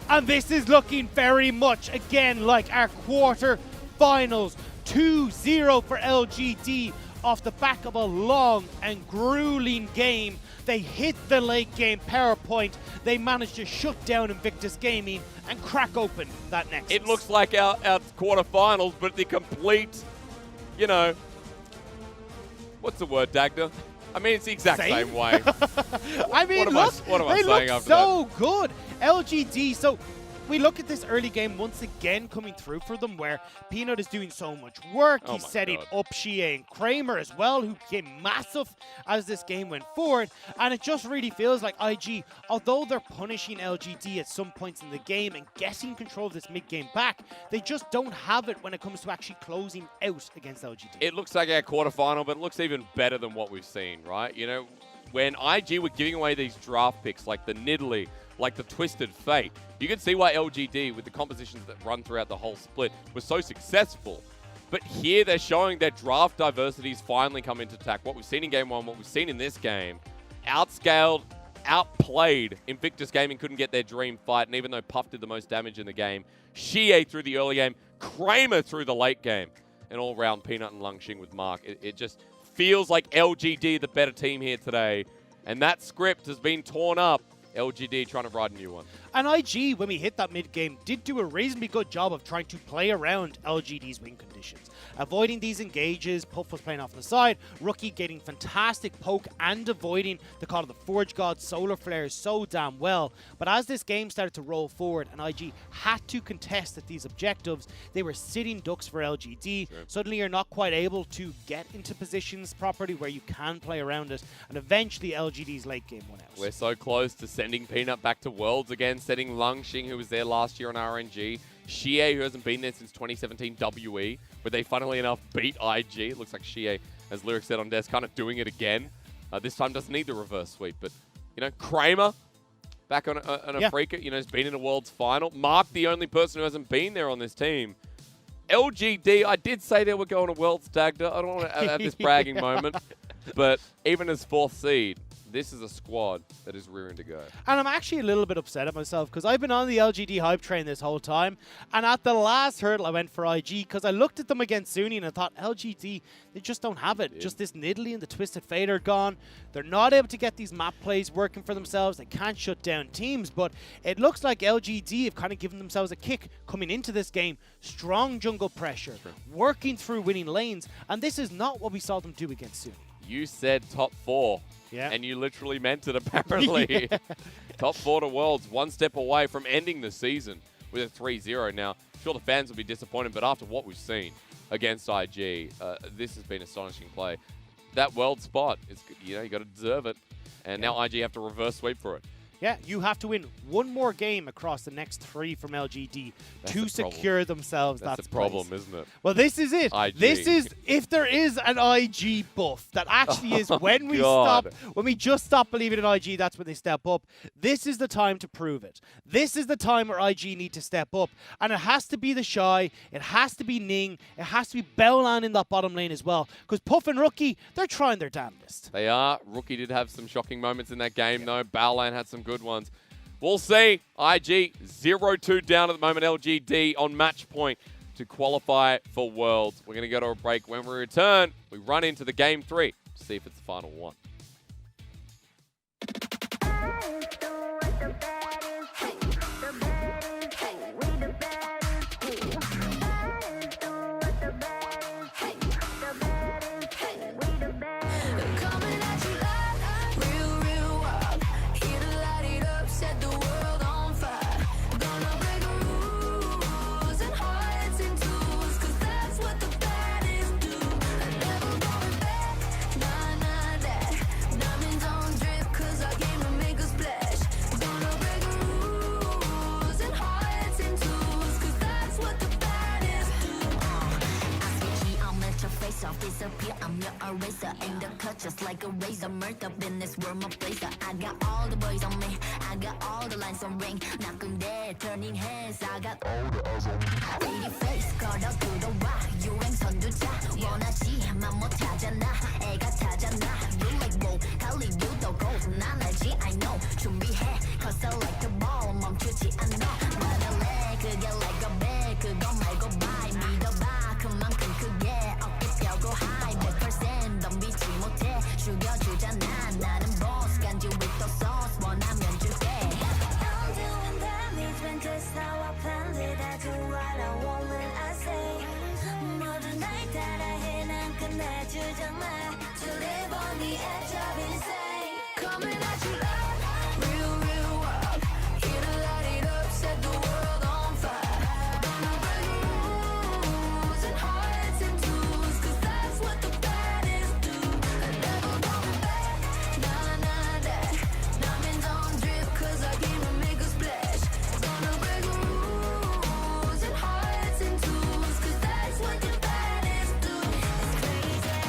And this is looking very much, again, like our quarter-finals. 2-0 for LGD off the back of a long and grueling game. They hit the late game power point. They managed to shut down Invictus Gaming and crack open that Nexus. It looks like our quarterfinals, but the complete, what's the word, Dagda? I mean, it's the exact same way. I mean, what am I they saying look after so good. LGD, so we look at this early game once again coming through for them where Peanut is doing so much work. Oh He's my setting God. up Shie and Kramer as well, who became massive as this game went forward. And it just really feels like IG, although they're punishing LGD at some points in the game and getting control of this mid-game back, they just don't have it when it comes to actually closing out against LGD. It looks like our quarterfinal, but it looks even better than what we've seen, right? You know, when IG were giving away these draft picks like the Nidalee, like the Twisted Fate, you can see why LGD, with the compositions that run throughout the whole split, was so successful. But here they're showing their draft diversities finally come into attack. What we've seen in Game 1, what we've seen in this game, outscaled, outplayed. Invictus Gaming couldn't get their dream fight, and even though Puff did the most damage in the game, Shie through the early game, Kramer through the late game, and all round Peanut and Lungxing with Mark. It just feels like LGD the better team here today, and that script has been torn up. LGD trying to ride a new one. And IG, when we hit that mid-game, did do a reasonably good job of trying to play around LGD's win conditions. Avoiding these engages, Puff was playing off on the side, Rookie getting fantastic poke and avoiding the call of the Forge God Solar Flares so damn well. But as this game started to roll forward and IG had to contest at these objectives, they were sitting ducks for LGD. Sure. Suddenly you're not quite able to get into positions properly where you can play around it, and eventually LGD's late game won out. We're so close to sending Peanut back to Worlds again, setting Lungxing, who was there last year on RNG, Shie, who hasn't been there since 2017 WE, where they funnily enough beat IG. It looks like Shie, as Lyric said on Desk, kind of doing it again. This time doesn't need the reverse sweep, but, you know, Kramer back on a freak, you know, has been in a Worlds final. Mark, the only person who hasn't been there on this team. LGD, I did say they were going to Worlds, Dagda. I don't want to have this bragging moment, but even as 4th seed, this is a squad that is rearing to go. And I'm actually a little bit upset at myself because I've been on the LGD hype train this whole time. And at the last hurdle, I went for IG because I looked at them against Suni and I thought, LGD, they just don't have it. Just this Nidalee and the Twisted Fate are gone. They're not able to get these map plays working for themselves. They can't shut down teams. But it looks like LGD have kind of given themselves a kick coming into this game. Strong jungle pressure, working through winning lanes. And this is not what we saw them do against Suni. You said top 4. Yeah. And you literally meant it, apparently. Top 4 to Worlds, one step away from ending the season with a 3-0. Now, sure, the fans will be disappointed, but after what we've seen against IG, this has been astonishing play. That World spot, is, you know, you got to deserve it. And now IG have to reverse sweep for it. Yeah, you have to win one more game across the next 3 from LGD to secure themselves that That's the problem, isn't it? Well, this is it. IG. This is, if there is an IG buff, that actually is when we just stop believing in IG, that's when they step up. This is the time to prove it. This is the time where IG need to step up. And it has to be the Shy, it has to be Ning, it has to be Bellland in that bottom lane as well. Because Puff and Rookie, they're trying their damnedest. They are. Rookie did have some shocking moments in that game, though. Bellland had some good ones. We'll see. IG 0-2 down at the moment. LGD on match point to qualify for Worlds. We're going to go to a break. When we return, we run into the game 3 to see if it's the final one. Disappear, I'm your eraser. Aim the cut just like a razor. Murked up in this world, my blazer. I got all the boys on me. I got all the lines on ring. Knocking dead, turning heads. I got all the eyes on me. Baby face, caught up to the rock. 유행선 두자. 원하지만 못하잖아. 애가 타잖아. You like whoa, 할리 you도 go. 난 알지, I know. 준비해, cause I like the ball. 멈추지 않아. 말할래, 그게 like a bag. 그거 말고 bye. 믿어봐, 그만큼 크게. 고 high 100% 덤비지 못해 죽여주잖아 나는 boss 간지 with the sauce 원하면 줄게 I'm doing damage when just how I planned it I do what I want when I say 모두 날 따라해 난 끝내줘 주장만 to live on the edge of insane. Coming at you like real, real world. Here to light it up, set the world on fire. Gonna break rules and hearts and tools, 'cause that's what the baddest do. Never going back, nah, nah, that. Diamonds on drip, 'cause I came to make a splash. Gonna break rules and hearts and tools, 'cause that's what the baddest do. It's crazy.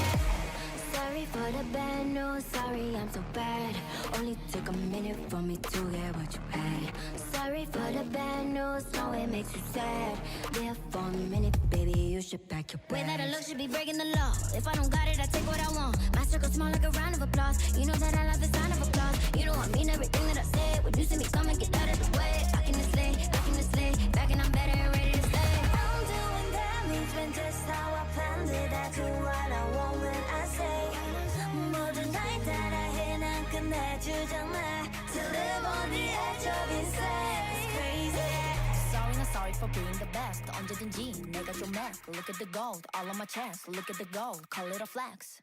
Sorry for the bad news, sorry I'm so bad. Only took a minute for me to get what you had. Sorry for the bad news, know it makes you sad. Live for a minute, baby, you should pack your bags. Way that I look should be breaking the law. If I don't got it, I take what I want. My circle small like a round of applause. You know that I love the sound of applause. You know I mean everything that I say. When you see me coming, get out of the way. Back in the sleigh, back and I'm better and ready to stay. I'm doing damage when just how I planned it. I do what I want when I say. 모든 날 따라해 난 끝내주잖아. To live on the edge of insane. It's crazy. Sorry, not sorry for being the best. 언제든지 내가 좀 mad. Look at the gold, all on my chest. Look at the gold, call it a flex.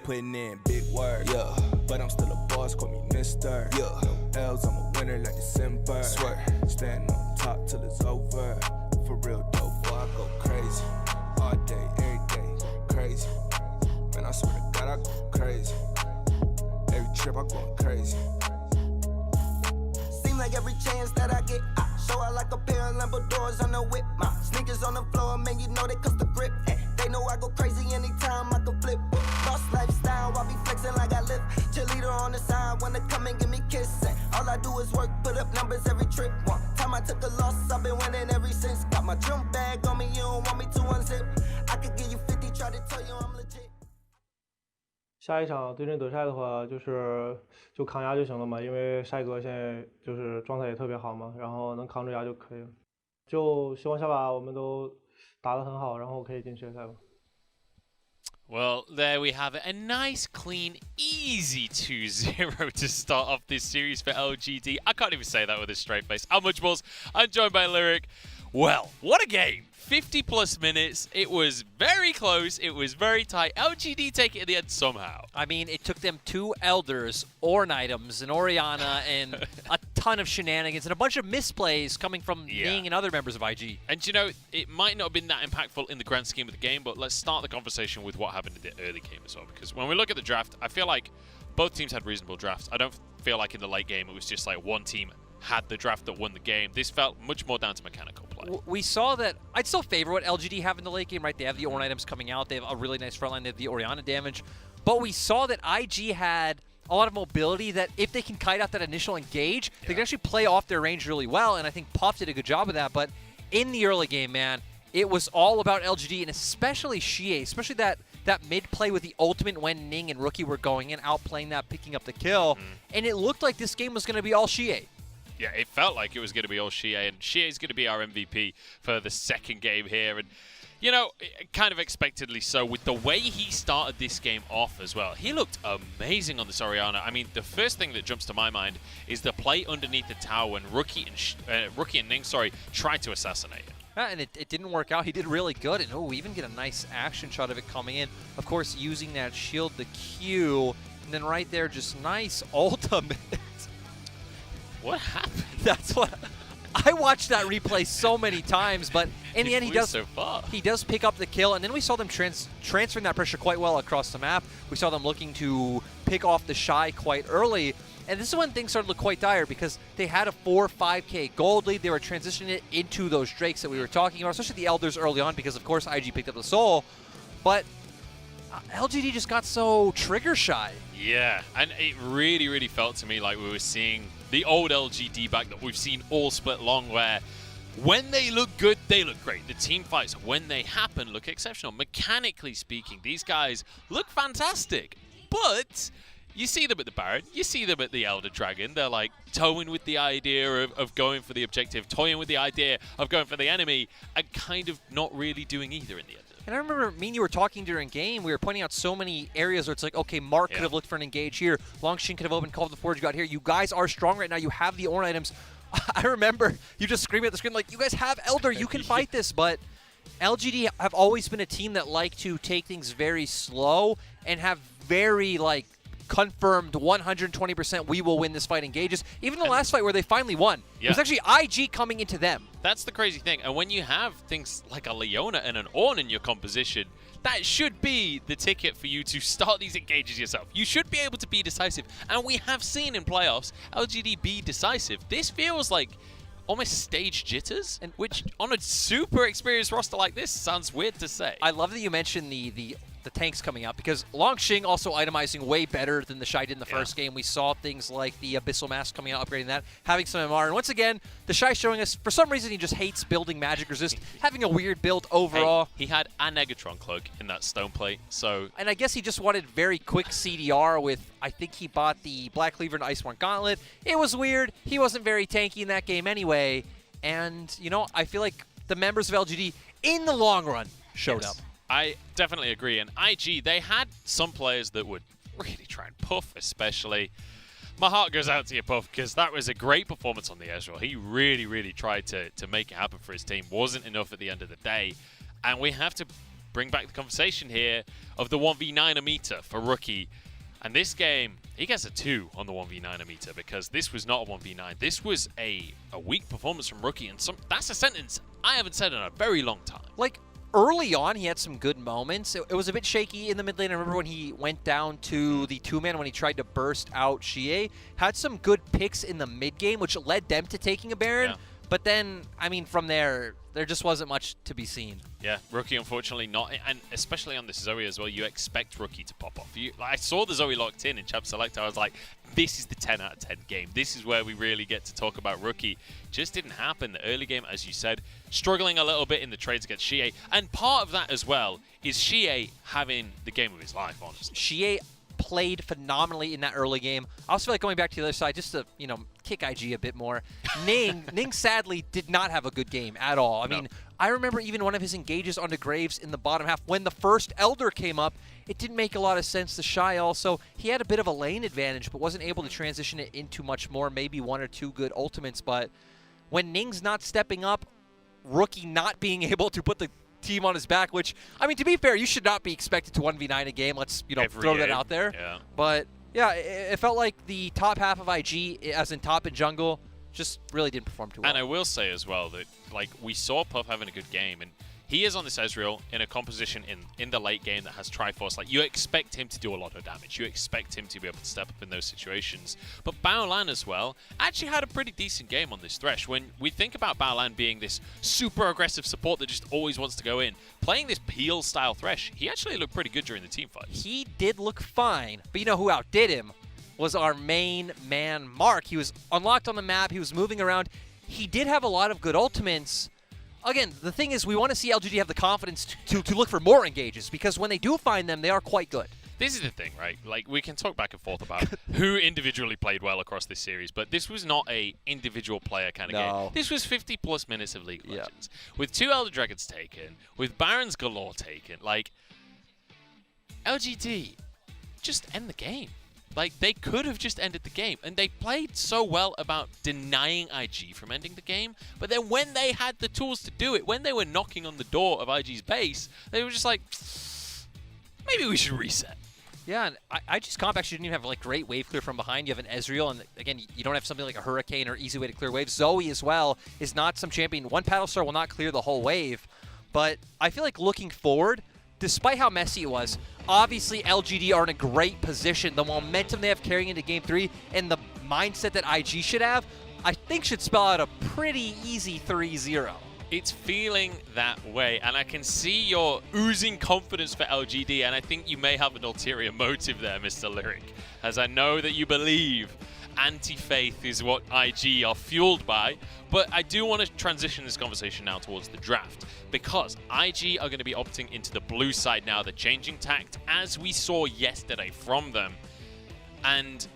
Putting in big work, yeah. But I'm still a boss, call me Mister. Yeah. No L's, I'm a winner like December. Swear, stand on top till it's over. For real dope, boy, I go crazy. All day, every day, crazy. Man, I swear to God, I go crazy. Every trip I go crazy. Seem like every chance that I get, I show out like a pair of Lambo doors on the whip. My sneakers on the floor, man, you know they cause the grip. They know I go crazy anytime I can flip. Boss lifestyle, I be flexing like I live. Cheerleader on the side, wanna come and give me kiss. All I do is work, put up numbers every trip. One time I took a loss, I've been winning ever since. Got my jump bag on me, you don't want me to unzip. I could give you 50, try to tell you I'm legit. 下一场对阵德赛的话，就扛压就行了嘛，因为帅哥现在就是状态也特别好嘛，然后能扛住压就可以了。就希望下把我们都打得很好，然后可以进决赛吧。Well, there we have it. A nice, clean, easy 2-0 to start off this series for LGD. I can't even say that with a straight face. I'm Much Balls. I'm joined by Lyric. Well, what a game. 50 plus minutes. It was very close. It was very tight. LGD take it at the end somehow. I mean, it took them 2 Elders, Ornn items, and Orianna, and a ton of shenanigans, and a bunch of misplays coming from Ning and other members of IG. And you know, it might not have been that impactful in the grand scheme of the game, but let's start the conversation with what happened in the early game as well. Because when we look at the draft, I feel like both teams had reasonable drafts. I don't feel like in the late game it was just like one team had the draft that won the game. This felt much more down to mechanical play. We saw that. I'd still favor what LGD have in the late game, right? They have the Ornn items coming out. They have a really nice front line. They have the Orianna damage. But we saw that IG had a lot of mobility that if they can kite out that initial engage, they can actually play off their range really well, and I think Puff did a good job of that. But in the early game, man, it was all about LGD, and especially Xie, especially that mid play with the ultimate when Ning and Rookie were going in, outplaying that, picking up the kill, and it looked like this game was going to be all Xie. Yeah, it felt like it was going to be all Xie, and Xie's going to be our MVP for the second game here. And, you know, kind of expectedly so with the way he started this game off as well. He looked amazing on this Orianna. I mean, the first thing that jumps to my mind is the play underneath the tower when Rookie and Ning, tried to assassinate him. And it didn't work out. He did really good. And, we even get a nice action shot of it coming in. Of course, using that shield, the Q, and then right there, just nice ultimate. What happened? That's what I watched that replay so many times, but in the end he does pick up the kill, and then we saw them transferring that pressure quite well across the map. We saw them looking to pick off the Shy quite early, and this is when things started to look quite dire because they had a 4-5k gold lead. They were transitioning it into those Drakes that we were talking about, especially the Elders early on because of course IG picked up the Soul, but LGD just got so trigger shy. Yeah, and it really, really felt to me like we were seeing the old LGD back that we've seen all split long, where when they look good, they look great. The team fights, when they happen, look exceptional. Mechanically speaking, these guys look fantastic. But you see them at the Baron, you see them at the Elder Dragon. They're like toying with the idea of going for the objective, toying with the idea of going for the enemy, and kind of not really doing either in the end. And I remember me and you were talking during game. We were pointing out so many areas where it's like, okay, Mark could have looked for an engage here. Longshin could have opened Call of the Forge, got here. You guys are strong right now. You have the Ornn items. I remember you just screaming at the screen like, you guys have Elder. You can fight this. But LGD have always been a team that like to take things very slow and have very, like, confirmed 120% we will win this fight engages. Even the last fight where they finally won. It was actually IG coming into them. That's the crazy thing. And when you have things like a Leona and an Ornn in your composition, that should be the ticket for you to start these engages yourself. You should be able to be decisive. And we have seen in playoffs LGD be decisive. This feels like almost stage jitters, and which on a super experienced roster like this sounds weird to say. I love that you mentioned the tanks coming out because Longxing also itemizing way better than the Shy did in the first game. We saw things like the Abyssal Mask coming out, upgrading that, having some MR. And once again, the Shy showing us, for some reason, he just hates building Magic Resist, having a weird build overall. Hey, he had a Negatron Cloak in that stone plate, so... And I guess he just wanted very quick CDR with, I think he bought the Black Cleaver and Iceborne Gauntlet. It was weird. He wasn't very tanky in that game anyway. And, you know, I feel like the members of LGD, in the long run, showed up. I definitely agree. And IG, they had some players that would really try and Puff, especially. My heart goes out to you, Puff, because that was a great performance on the Ezreal. He really, really tried to make it happen for his team. Wasn't enough at the end of the day. And we have to bring back the conversation here of the 1v9 meter for Rookie. And this game, he gets a 2 on the 1v9 meter because this was not a 1v9. This was a weak performance from Rookie. And that's a sentence I haven't said in a very long time. Like, early on, he had some good moments. It was a bit shaky in the mid lane. I remember when he went down to the 2-man when he tried to burst out Xie. Had some good picks in the mid game, which led them to taking a Baron. Yeah. But then, I mean, from there just wasn't much to be seen. Yeah, Rookie unfortunately not, and especially on this Zoe as well, you expect Rookie to pop off. I saw the Zoe locked in Chap Select, I was like, this is the 10 out of 10 game. This is where we really get to talk about Rookie. Just didn't happen. The early game, as you said, struggling a little bit in the trades against Xie. And part of that as well is Xie having the game of his life, honestly. Xie played phenomenally in that early game. I also feel like going back to the other side, just to, you know, kick IG a bit more. Ning sadly did not have a good game at all. I mean, I remember even one of his engages onto Graves in the bottom half when the first Elder came up. It didn't make a lot of sense to Shy also. He had a bit of a lane advantage, but wasn't able to transition it into much more, maybe 1 or 2 good ultimates. But when Ning's not stepping up, Rookie not being able to put the team on his back, which, I mean, to be fair, you should not be expected to 1v9 a game. Let's, you know, throw that out there. Yeah. But, yeah, it felt like the top half of IG, as in top and jungle, just really didn't perform too well. And I will say as well that, like, we saw Puff having a good game, and he is on this Ezreal in a composition in the late game that has Triforce. Like, you expect him to do a lot of damage. You expect him to be able to step up in those situations. But Baolan as well actually had a pretty decent game on this Thresh. When we think about Baolan being this super aggressive support that just always wants to go in, playing this Peel-style Thresh, he actually looked pretty good during the team fight. He did look fine, but you know who outdid him? Was our main man, Mark. He was unlocked on the map. He was moving around. He did have a lot of good ultimates. Again, the thing is, we want to see LGD have the confidence to look for more engages, because when they do find them, they are quite good. This is the thing, right? Like, we can talk back and forth about who individually played well across this series, but this was not a individual player kind of game. This was 50-plus minutes of League of Legends. With 2 Elder Dragons taken, with Barons galore taken, like, LGD, just end the game. Like, they could have just ended the game. And they played so well about denying IG from ending the game. But then when they had the tools to do it, when they were knocking on the door of IG's base, they were just like, maybe we should reset. Yeah, and IG's comp actually didn't even have, like, great wave clear from behind. You have an Ezreal, and again, you don't have something like a Hurricane or easy way to clear waves. Zoe as well is not some champion. One Paddle Star will not clear the whole wave. But I feel like looking forward, despite how messy it was, obviously LGD are in a great position. The momentum they have carrying into Game 3 and the mindset that IG should have, I think should spell out a pretty easy 3-0. It's feeling that way, and I can see your oozing confidence for LGD, and I think you may have an ulterior motive there, Mr. Lyric, as I know that you believe anti-faith is what IG are fueled by. But I do want to transition this conversation now towards the draft, because IG are going to be opting into the blue side now. They're changing tact, as we saw yesterday from them. And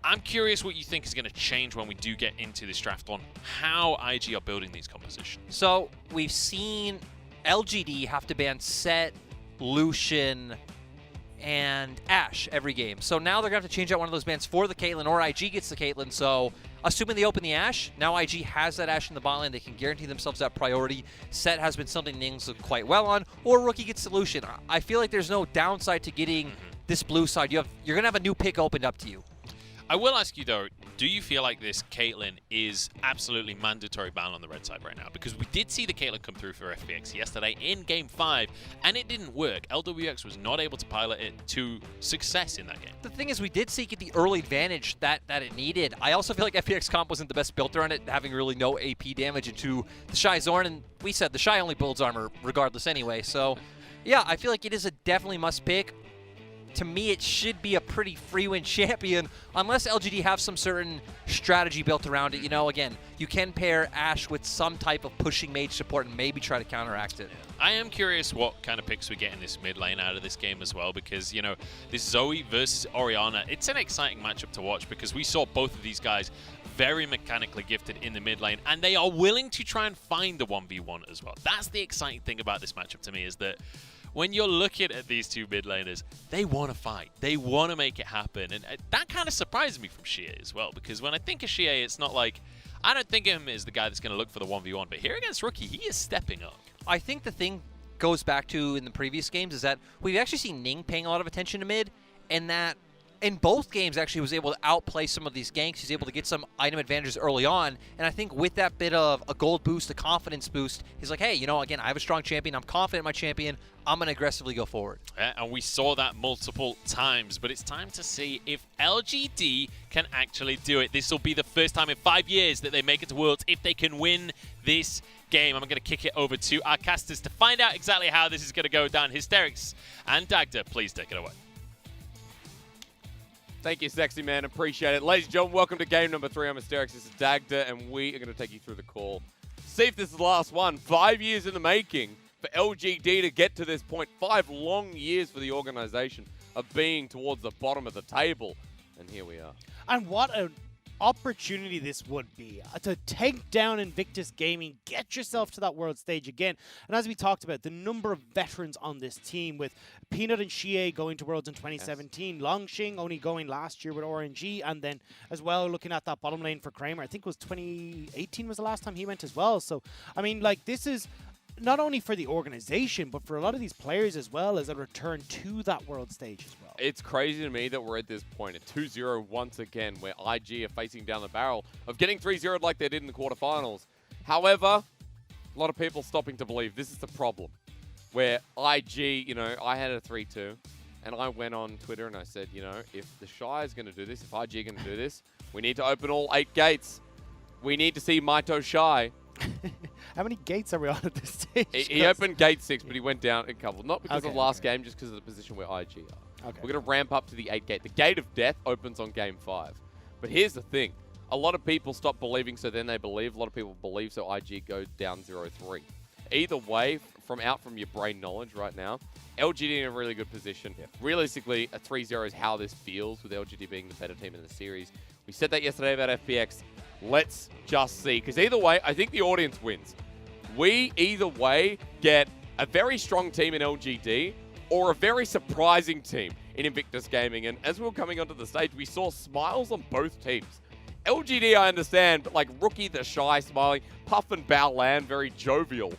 I'm curious what you think is going to change when we do get into this draft on how IG are building these compositions. So we've seen LGD have to ban Set, Lucian, and Ashe every game. So now they're going to have to change out one of those bans for the Caitlyn, or IG gets the Caitlyn. So assuming they open the Ashe, now IG has that Ashe in the bot lane. They can guarantee themselves that priority. Set has been something Ning's looked quite well on, or Rookie gets Solution. I feel like there's no downside to getting this blue side. You're going to have a new pick opened up to you. I will ask you, though, do you feel like this Caitlyn is absolutely mandatory ban on the red side right now? Because we did see the Caitlyn come through for FPX yesterday in Game 5, and it didn't work. LWX was not able to pilot it to success in that game. The thing is, we did see the early advantage that it needed. I also feel like FPX comp wasn't the best built around it, having really no AP damage into the Shy Zorn, and we said the Shy only builds armor regardless anyway. So, yeah, I feel like it is a definitely must-pick. To me, it should be a pretty free win champion, unless LGD have some certain strategy built around it. You know, again, you can pair Ashe with some type of pushing mage support and maybe try to counteract it. I am curious what kind of picks we get in this mid lane out of this game as well, because, you know, this Zoe versus Orianna, it's an exciting matchup to watch, because we saw both of these guys very mechanically gifted in the mid lane, and they are willing to try and find the 1v1 as well. That's the exciting thing about this matchup to me, is that when you're looking at these two mid laners, they want to fight. They want to make it happen. And that kind of surprised me from Xie as well, because when I think of Xie, it's not like, I don't think of him as the guy that's going to look for the 1v1, but here against Rookie, he is stepping up. I think the thing goes back to in the previous games is that we've actually seen Ning paying a lot of attention to mid, and that in both games actually was able to outplay some of these ganks. He's able to get some item advantages early on. And I think with that bit of a gold boost, a confidence boost, he's like, hey, you know, again, I have a strong champion. I'm confident in my champion. I'm going to aggressively go forward. Yeah, and we saw that multiple times, but it's time to see if LGD can actually do it. This will be the first time in 5 years that they make it to Worlds if they can win this game. I'm going to kick it over to our casters to find out exactly how this is going to go down. Hysterics and Dagda, please take it away. Thank you, sexy man. Appreciate it. Ladies and gentlemen, welcome to game number 3. I'm Hysterics. This is Dagda, and we are going to take you through the call. See if this is the last one. 5 years in the making for LGD to get to this point. 5 long years for the organization of being towards the bottom of the table. And here we are. And what an opportunity this would be to take down Invictus Gaming, get yourself to that world stage again. And as we talked about, the number of veterans on this team with Peanut and Xie going to Worlds in 2017, yes. Longxing only going last year with RNG, and then as well looking at that bottom lane for Kramer. I think it was 2018 was the last time he went as well. So, I mean, like, this is not only for the organization, but for a lot of these players as well as a return to that world stage as well. It's crazy to me that we're at this point at 2-0 once again, where IG are facing down the barrel of getting 3-0'd like they did in the quarterfinals. However, a lot of people stopping to believe this is the problem, where IG, you know, I had a 3-2, and I went on Twitter and I said, you know, if the Shy is going to do this, if IG are going to do this, we need to open all 8 gates. We need to see Maito Shy. How many gates are we on at this stage? He opened gate 6, but he went down a couple. Not because of last game, just because of the position where IG are. Okay. We're going to ramp up to the 8 gate. The gate of death opens on game 5. But here's the thing. A lot of people stop believing, so then they believe. A lot of people believe, so IG go down 0-3. Either way, from your brain knowledge right now, LGD in a really good position. Yeah. Realistically, a 3-0 is how this feels, with LGD being the better team in the series. We said that yesterday about FPX. Let's just see. Because either way, I think the audience wins. We, either way, get a very strong team in LGD or a very surprising team in Invictus Gaming. And as we were coming onto the stage, we saw smiles on both teams. LGD, I understand, but like Rookie the Shy smiling, Puff and Baolan very jovial.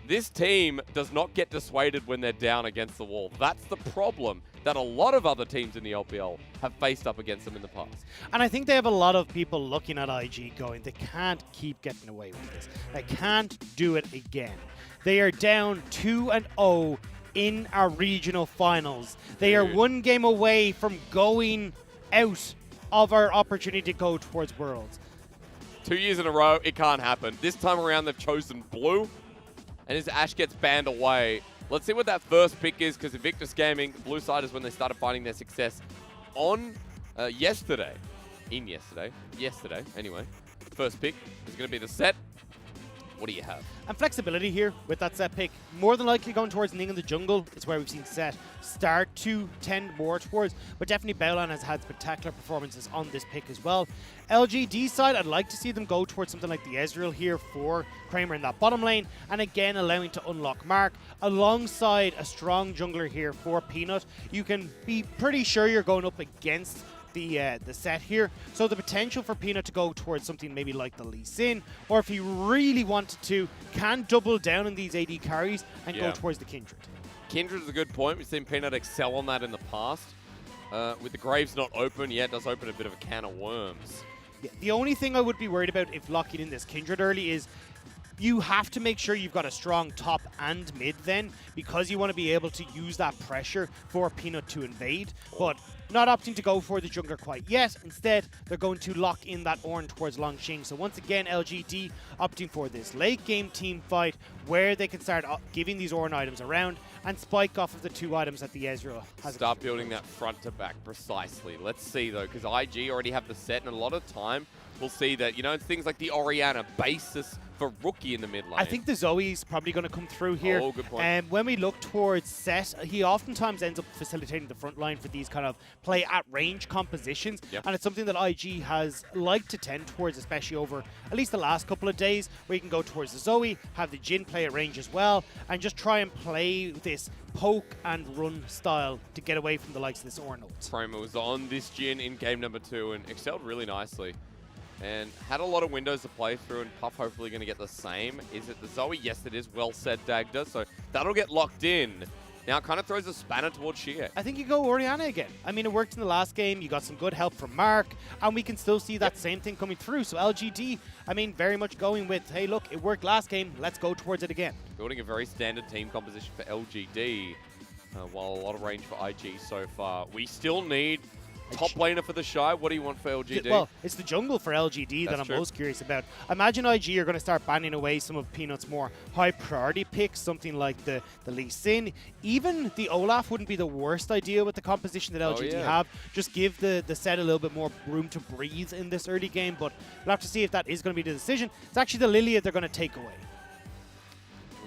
This team does not get dissuaded when they're down against the wall. That's the problem that a lot of other teams in the LPL have faced up against them in the past. And I think they have a lot of people looking at IG going, they can't keep getting away with this. They can't do it again. They are down 2-0 in our regional finals. They are 1 game away from going out of our opportunity to go towards Worlds. 2 years in a row, it can't happen. This time around, they've chosen blue. And as Ash gets banned away, let's see what that first pick is, because Invictus Gaming, blue side is when they started finding their success on yesterday. Yesterday, anyway. First pick is going to be the set. What do you have? And flexibility here with that set pick. More than likely going towards Ning in the jungle. It's where we've seen set start to tend more towards. But definitely Baolan has had spectacular performances on this pick as well. LGD side, I'd like to see them go towards something like the Ezreal here for Kramer in that bottom lane. And again, allowing to unlock Mark alongside a strong jungler here for Peanut. You can be pretty sure you're going up against the set here. So the potential for Peanut to go towards something maybe like the Lee Sin, or if he really wanted to, can double down on these AD carries and go towards the Kindred. Kindred is a good point. We've seen Peanut excel on that in the past. With the Graves not open, it does open a bit of a can of worms. Yeah, the only thing I would be worried about if locking in this Kindred early is you have to make sure you've got a strong top and mid then, because you want to be able to use that pressure for Peanut to invade. But not opting to go for the jungler quite yet. Instead, they're going to lock in that Ornn towards Longxing. So once again, LGD opting for this late game team fight where they can start giving these Ornn items around and spike off of the 2 items that the Ezreal has. Start building that front to back precisely. Let's see though, because IG already have the set, and a lot of time we'll see that, you know, it's things like the Orianna basis for Rookie in the mid lane. I think the Zoe's probably going to come through here. Oh, good point. And when we look towards Set, he oftentimes ends up facilitating the front line for these kind of play at range compositions. Yep. And it's something that IG has liked to tend towards, especially over at least the last couple of days, where you can go towards the Zoe, have the Jhin play at range as well, and just try and play this poke and run style to get away from the likes of this Ornn ult. Kramer was on this Jhin in game number 2 and excelled really nicely. And had a lot of windows to play through, and Puff hopefully going to get the same. Is it the Zoe? Yes, it is. Well said, Dagda. So that'll get locked in. Now it kind of throws a spanner towards Shie. I think you go Orianna again. I mean, it worked in the last game. You got some good help from Mark, and we can still see that same thing coming through. So LGD, I mean, very much going with, hey, look, it worked last game. Let's go towards it again. Building a very standard team composition for LGD, while a lot of range for IG so far. We still need top laner for the Shy. What do you want for LGD? Well, it's the jungle for LGD that I'm most curious about. Imagine IG are going to start banning away some of Peanut's more high priority picks, something like the Lee Sin. Even the Olaf wouldn't be the worst idea with the composition that LGD have. Just give the set a little bit more room to breathe in this early game, but we'll have to see if that is going to be the decision. It's actually the Lilia they're going to take away.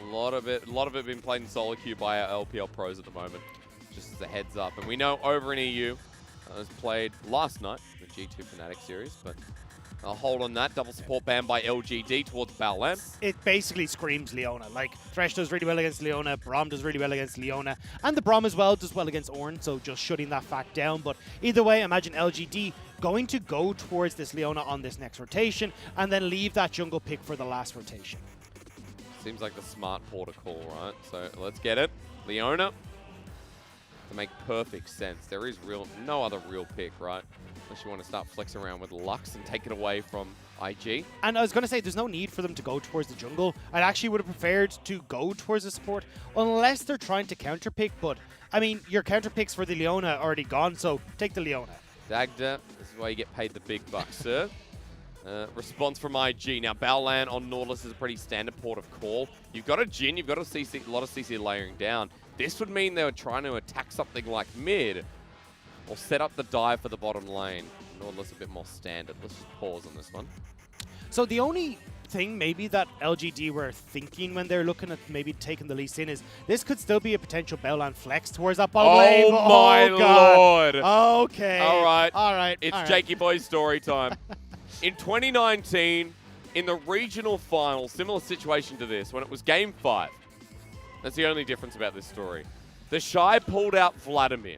A lot of it being played in solo queue by our LPL pros at the moment, just as a heads up. And we know over in EU, it was played last night, the G2 Fnatic series, but I'll hold on that. Double support ban by LGD towards Balan. It basically screams Leona. Like, Thresh does really well against Leona, Braum does really well against Leona, and the Braum as well does well against Ornn, so just shutting that fact down. But either way, imagine LGD going to go towards this Leona on this next rotation, and then leave that jungle pick for the last rotation. Seems like the smart protocol, right? So let's get it. Leona. To make perfect sense. There is no other real pick, right? Unless you want to start flexing around with Lux and take it away from IG. And I was going to say, there's no need for them to go towards the jungle. I actually would have preferred to go towards the support, unless they're trying to counterpick. But, I mean, your counterpicks for the Leona are already gone, so take the Leona. Dagda, this is why you get paid the big bucks, sir. Response from IG. Now, Balan on Nautilus is a pretty standard port of call. You've got a Jhin, you've got a lot of CC layering down. This would mean they were trying to attack something like mid, or set up the dive for the bottom lane. Nautilus a bit more standard. Let's just pause on this one. So the only thing maybe that LGD were thinking when they're looking at maybe taking the Lee Sin is this could still be a potential Balan flex towards that bottom lane. Oh my lord. Okay. All right. All right. It's Jakey Boy's story time. In 2019, in the regional final, similar situation to this, when it was Game 5. That's the only difference about this story. The Shy pulled out Vladimir,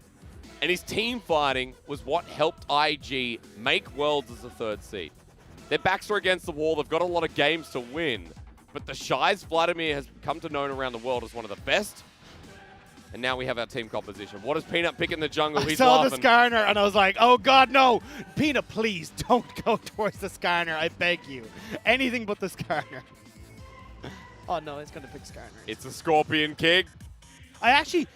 and his team fighting was what helped IG make Worlds as a 3rd seed. Their backs are against the wall. They've got a lot of games to win, but the Shy's Vladimir has come to known around the world as one of the best. And now we have our team composition. What does Peanut pick in the jungle? I saw the Skarner, and I was like, oh god, no! Peanut, please, don't go towards the Skarner, I beg you. Anything but the Skarner. Oh no, it's gonna pick Skarner. It's a Scorpion King. I actually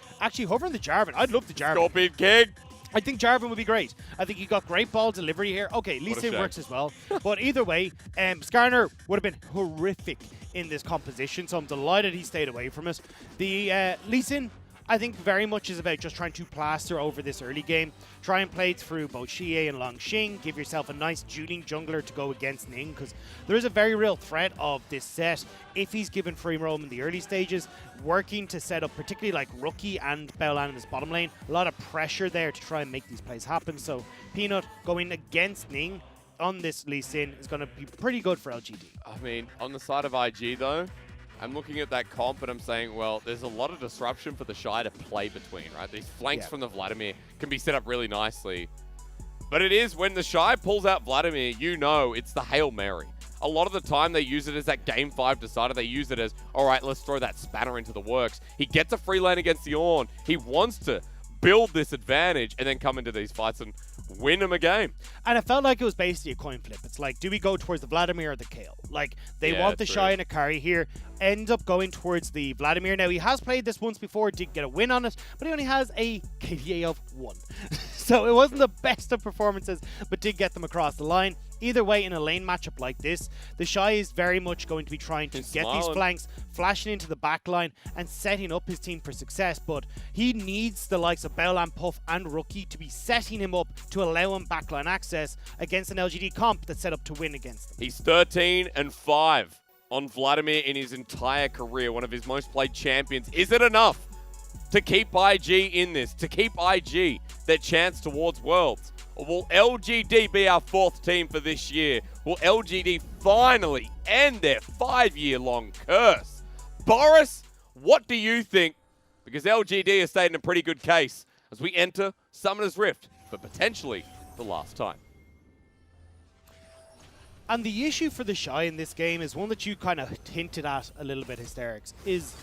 hovering the Jarvan. I'd love the Jarvan. Scorpion King. I think Jarvan would be great. I think he got great ball delivery here. Okay, Lee Sin works as well. But either way, Skarner would have been horrific in this composition, so I'm delighted he stayed away from it. The Lee Sin, I think, very much is about just trying to plaster over this early game. Try and play through both Xie and Longxing. Give yourself a nice dueling jungler to go against Ning, because there is a very real threat of this set, if he's given free roam in the early stages, working to set up particularly like Rookie and Balan in his bottom lane. A lot of pressure there to try and make these plays happen. So Peanut going against Ning on this Lee Sin is going to be pretty good for LGD. I mean, on the side of IG though, I'm looking at that comp and I'm saying, well, there's a lot of disruption for the Shy to play between, right? These flanks from the Vladimir can be set up really nicely. But it is when the Shy pulls out Vladimir, you know it's the Hail Mary. A lot of the time they use it as that Game 5 decider. They use it as, all right, let's throw that spanner into the works. He gets a free lane against the Ornn. He wants to build this advantage and then come into these fights and win him a game. And it felt like it was basically a coin flip. It's like, do we go towards the Vladimir or the Kayle? Like, they want the Shy and Akari here. End up going towards the Vladimir. Now, he has played this once before, did get a win on it, but he only has a KDA of 1. So it wasn't the best of performances, but did get them across the line. Either way, in a lane matchup like this, the Shy is very much going to be trying to get these flanks, flashing into the back line, and setting up his team for success. But he needs the likes of Balan, Puff, and Rookie to be setting him up to allow him backline access against an LGD comp that's set up to win against them. He's 13-5 on Vladimir in his entire career, one of his most played champions. Is it enough to keep IG in this, to keep IG their chance towards Worlds? Or will LGD be our 4th team for this year? Will LGD finally end their 5-year-long curse? Boris, what do you think? Because LGD has stayed in a pretty good case as we enter Summoner's Rift for potentially the last time. And the issue for the Shy in this game is one that you kind of hinted at a little bit, Hysterics, is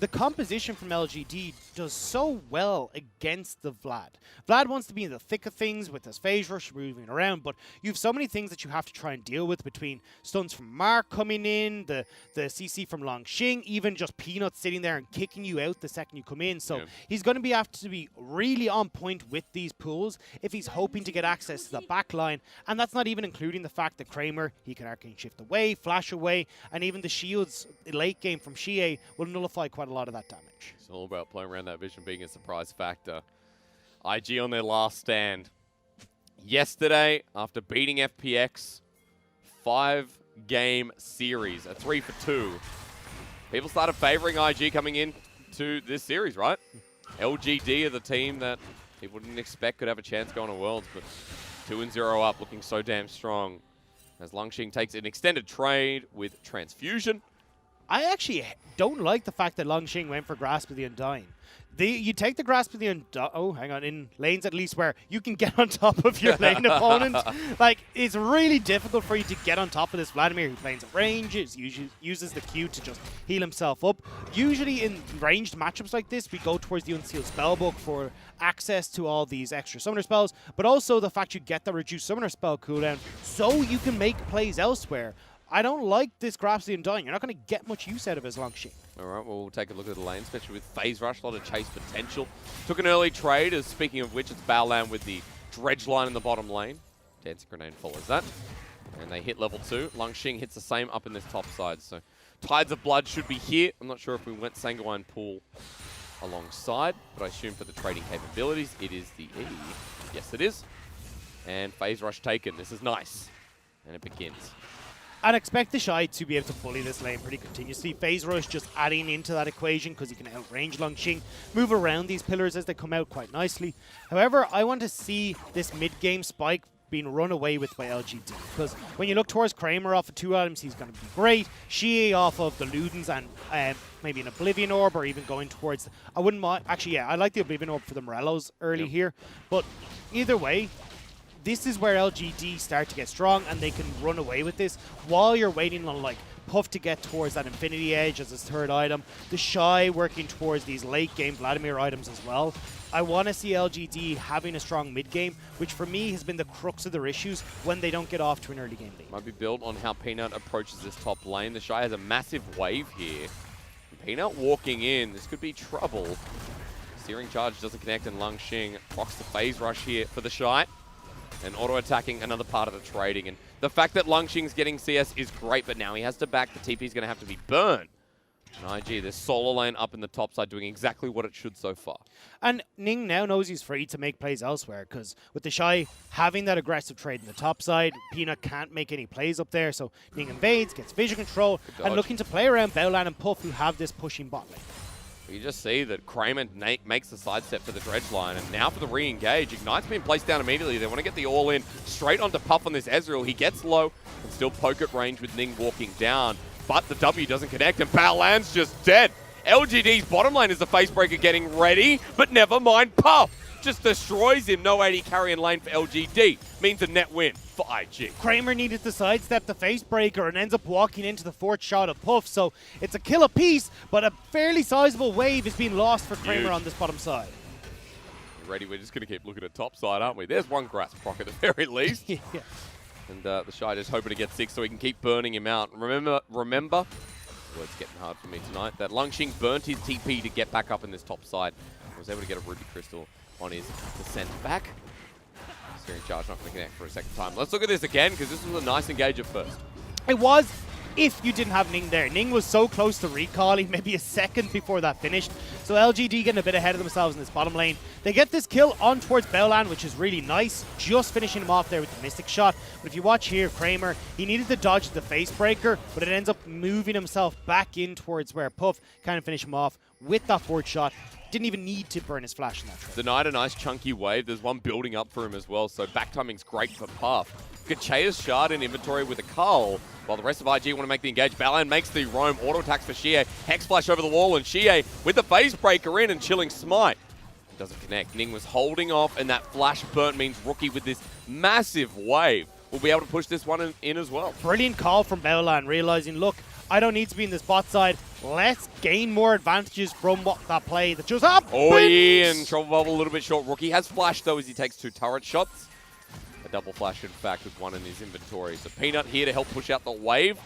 the composition from LGD does so well against the Vlad. Vlad wants to be in the thick of things with his phase rush moving around, but you have so many things that you have to try and deal with between stuns from Mark coming in, the CC from Longxing, even just Peanut sitting there and kicking you out the second you come in. So he's going to have to be really on point with these pools if he's hoping to get access to the back line, and that's not even including the fact that Kramer, he can arcane shift away, flash away, and even the shields late game from Xie will nullify quite a lot of that damage. It's all about playing around that vision being a surprise factor. IG on their last stand. Yesterday, after beating FPX, 5-game series, a 3-for-2. People started favoring IG coming in to this series, right? LGD are the team that people didn't expect could have a chance going to Worlds, but 2-0 up, looking so damn strong. As Longxing takes an extended trade with Transfusion. I actually don't like the fact that Longxing went for Grasp of the Undying. You take the Grasp of the Undying, in lanes at least where you can get on top of your lane opponent. Like, it's really difficult for you to get on top of this Vladimir who plays at range, uses the Q to just heal himself up. Usually in ranged matchups like this, we go towards the Unsealed Spellbook for access to all these extra summoner spells, but also the fact you get the reduced summoner spell cooldown so you can make plays elsewhere. I don't like this Grasp of the Undying. You're not going to get much use out of his Longxing. All right, well, we'll take a look at the lane, especially with Phase Rush, a lot of chase potential. Took an early trade, as speaking of which, it's Baolan with the Dredge line in the bottom lane. Dancing Grenade follows that. And they hit level 2. Longxing hits the same up in this top side. So Tides of Blood should be here. I'm not sure if we went Sanguine Pool alongside, but I assume for the trading capabilities, it is the E. Yes, it is. And Phase Rush taken. This is nice. And it begins. I'd expect the Shy to be able to bully this lane pretty continuously. Phase Rush just adding into that equation because he can outrange Longxing, move around these pillars as they come out quite nicely. However, I want to see this mid-game spike being run away with by LGD, because when you look towards Kramer off of 2 items, he's going to be great. Xie off of the Ludens and maybe an Oblivion Orb, or even going towards... I wouldn't mind... Actually, yeah, I like the Oblivion Orb for the Morellos early here, but either way, this is where LGD start to get strong, and they can run away with this while you're waiting on, like, Puff to get towards that Infinity Edge as his third item. The Shy working towards these late-game Vladimir items as well. I want to see LGD having a strong mid-game, which for me has been the crux of their issues when they don't get off to an early-game lead. Might be built on how Peanut approaches this top lane. The Shy has a massive wave here. Peanut walking in. This could be trouble. Searing Charge doesn't connect, and Longxing procs the Phase Rush here for the Shy. And auto-attacking another part of the trading. And the fact that Longxing's getting CS is great, but now he has to back. The TP's going to have to be burned. And IG, this solo lane up in the top side doing exactly what it should so far. And Ning now knows he's free to make plays elsewhere, because with the Shy having that aggressive trade in the top side, Peanut can't make any plays up there, so Ning invades, gets vision control, and looking to play around Baolan and Puff, who have this pushing bot lane. You just see that Kramer makes the sidestep to the Dredge line, and now for the re-engage. Ignite's been placed down immediately. They want to get the all-in straight onto Puff on this Ezreal. He gets low and still poke at range with Ning walking down, but the W doesn't connect, and Baolan's just dead. LGD's bottom lane is the Facebreaker getting ready, but never mind, Puff just destroys him. No AD carry in lane for LGD. Means a net win for IG. Kramer needed to sidestep the Facebreaker and ends up walking into the fourth shot of Puff, so it's a kill apiece, but a fairly sizable wave is being lost for Kramer on this bottom side. You ready? We're just going to keep looking at top side, aren't we? There's one Grasp proc at the very least. Yeah. And the Shy just hoping to get 6 so he can keep burning him out. Remember, well, it's getting hard for me tonight, that Longxing burnt his TP to get back up in this top side. He was able to get a Ruby Crystal on his descent back. Searing Charge not going to connect for a second time. Let's look at this again, because this was a nice engage at first. It was, if you didn't have Ning there. Ning was so close to recalling, maybe a second before that finished. So LGD getting a bit ahead of themselves in this bottom lane. They get this kill on towards Baolan, which is really nice. Just finishing him off there with the Mystic Shot. But if you watch here, Kramer, he needed to dodge the Facebreaker, but it ends up moving himself back in towards where Puff kind of finished him off with that fourth shot. Didn't even need to burn his flash in that trade. Denied a nice chunky wave. There's one building up for him as well, so back timing's great for Puff. Gachea's shard in inventory with a cull, while the rest of IG want to make the engage. Baolan makes the roam, auto attacks for Xie. Hex flash over the wall, and Xie with the phase breaker in and chilling smite. It doesn't connect. Ning was holding off, and that flash burnt means Rookie with this massive wave will be able to push this one in as well. Brilliant call from Baolan, realizing, look, I don't need to be in this bot side. let's gain more advantages from what that play that just happened. Oh, and Trouble Bubble a little bit short. Rookie has flash, though, as he takes 2 turret shots. A double flash, in fact, with 1 in his inventory. So Peanut here to help push out the wave.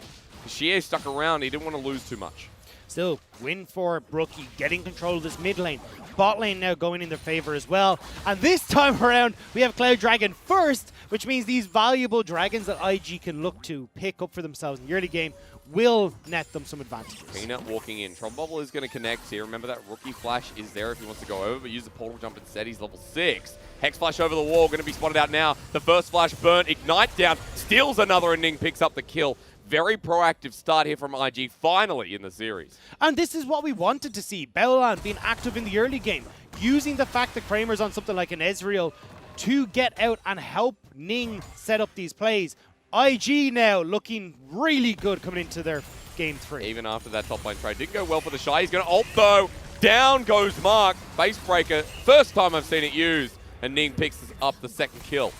Xie stuck around. He didn't want to lose too much. Still, win for Rookie, getting control of this mid lane. Bot lane now going in their favor as well. And this time around, we have Cloud Dragon first, which means these valuable dragons that IG can look to pick up for themselves in the early game will net them some advantages. Peanut walking in. Trouble Bubble is going to connect here. Remember that Rookie flash is there if he wants to go over, but use the portal jump instead. He's level 6. Hex flash over the wall, going to be spotted out now. The first flash burn, Ignite down, steals another, and Ning picks up the kill. Very proactive start here from IG, finally in the series. And this is what we wanted to see. Beolan being active in the early game, using the fact that Kramer's on something like an Ezreal to get out and help Ning set up these plays. IG now looking really good coming into their game 3. Even after that top lane trade didn't go well for the Shy. He's going to ult though. Down goes Mark. Face breaker. First time I've seen it used. And Ning picks up the second kill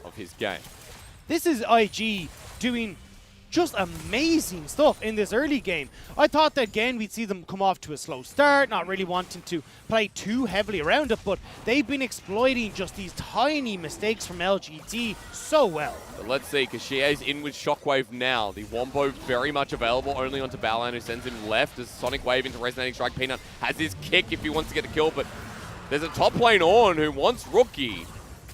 of his game. This is IG doing just amazing stuff in this early game. I thought that again we'd see them come off to a slow start, not really wanting to play too heavily around it, but they've been exploiting just these tiny mistakes from LGD so well. But let's see, Xie's in with Shockwave now. The Wombo very much available, only onto Balan, who sends him left as Sonic Wave into Resonating Strike. Peanut has his kick if he wants to get the kill, but there's a top lane on who wants Rookie.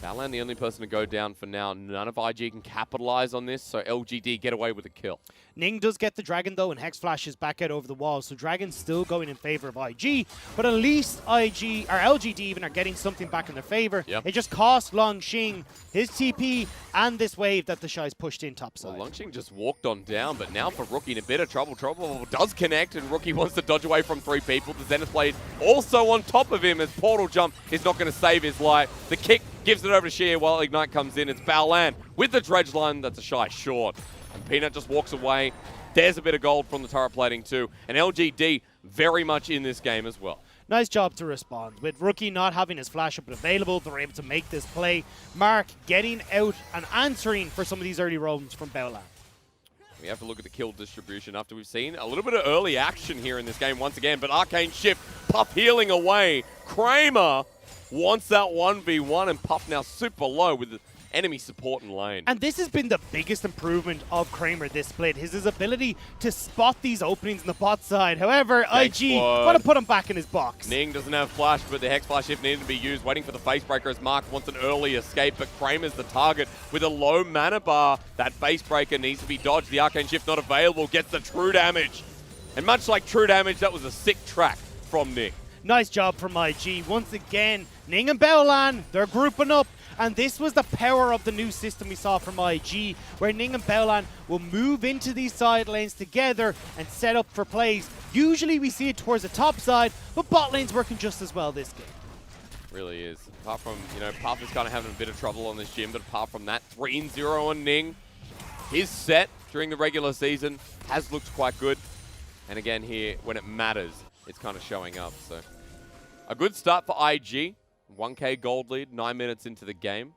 Balan the only person to go down for now. None of IG can capitalize on this, so LGD get away with a kill. Ning does get the Dragon though, and Hex Flash is back out over the wall, so Dragon's still going in favor of IG, but at least IG, or LGD even, are getting something back in their favor. Yep. It just cost Longxing his TP and this wave that the Shy's pushed in topside. Well, Longxing just walked on down, but now for Rookie in a bit of trouble. Trouble does connect, and Rookie wants to dodge away from 3 people. The Zenith Blade also on top of him as Portal Jump is not going to save his life. The kick gives it over to Xie while Ignite comes in. It's Baolan with the dredge line. That's a Shy short. And Peanut just walks away. There's a bit of gold from the turret plating too. And LGD very much in this game as well. Nice job to respond. With Rookie not having his flash up and available, they're able to make this play. Mark getting out and answering for some of these early roams from Beolan. We have to look at the kill distribution after we've seen a little bit of early action here in this game once again. But Arcane Shift, Puff healing away. Kramer wants that 1v1, and Puff now super low with the enemy support in lane. And this has been the biggest improvement of Kramer this split, his ability to spot these openings in the bot side. However, IG want to put him back in his box. Ning doesn't have flash, but the Hex Flash if needed to be used, waiting for the face breaker as Mark wants an early escape, but Kramer's the target with a low mana bar. That face breaker needs to be dodged. The Arcane Shift not available, gets the true damage. And much like true damage, that was a sick track from Ning. Nice job from IG. Once again, Ning and Beolan, they're grouping up. And this was the power of the new system we saw from IG, where Ning and Beolan will move into these side lanes together and set up for plays. Usually we see it towards the top side, but bot lane's working just as well this game. Really is. Apart from, Puff is kind of having a bit of trouble on this gym, but apart from that, 3-0 on Ning. His set during the regular season has looked quite good. And again here, when it matters, it's kind of showing up. So a good start for IG. 1k gold lead, 9 minutes into the game.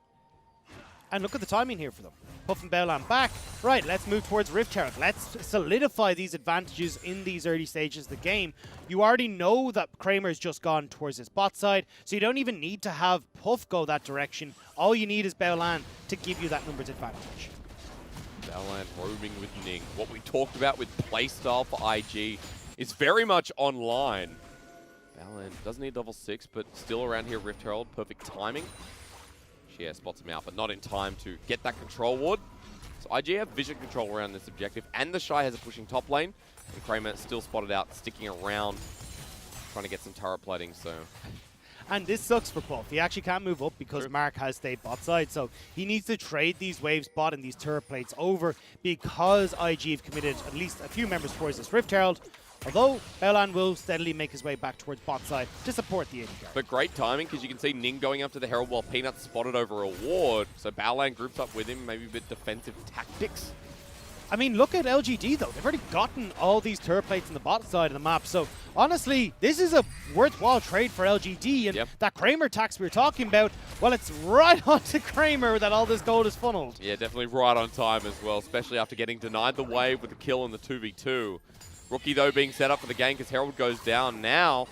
And look at the timing here for them. Puff and Beolan back. Right, let's move towards Rift Herald. Let's solidify these advantages in these early stages of the game. You already know that Kramer's just gone towards his bot side, so you don't even need to have Puff go that direction. All you need is Beolan to give you that numbers advantage. Beolan roaming with Ning. What we talked about with playstyle for IG is very much online. Balan doesn't need level 6, but still around here, Rift Herald, perfect timing. Xie spots him out, but not in time to get that control ward. So IG have vision control around this objective, and the Shy has a pushing top lane. And Kramer still spotted out, sticking around, trying to get some turret plating, so... And this sucks for Puff. He actually can't move up because Mark has stayed bot side, so he needs to trade these waves bot and these turret plates over because IG have committed at least a few members towards this Rift Herald. Although, Beolan will steadily make his way back towards bot side to support the AD carry. But great timing, because you can see Ning going up to the Herald while Peanut spotted over a ward. So Baolan groups up with him, maybe a bit defensive tactics. I mean, look at LGD, though. They've already gotten all these turret plates on the bot side of the map. So, honestly, this is a worthwhile trade for LGD. And that Kramer tax we were talking about, well, it's right onto Kramer that all this gold is funneled. Yeah, definitely right on time as well, especially after getting denied the wave with the kill in the 2v2. Rookie, though, being set up for the game because Herald goes down now.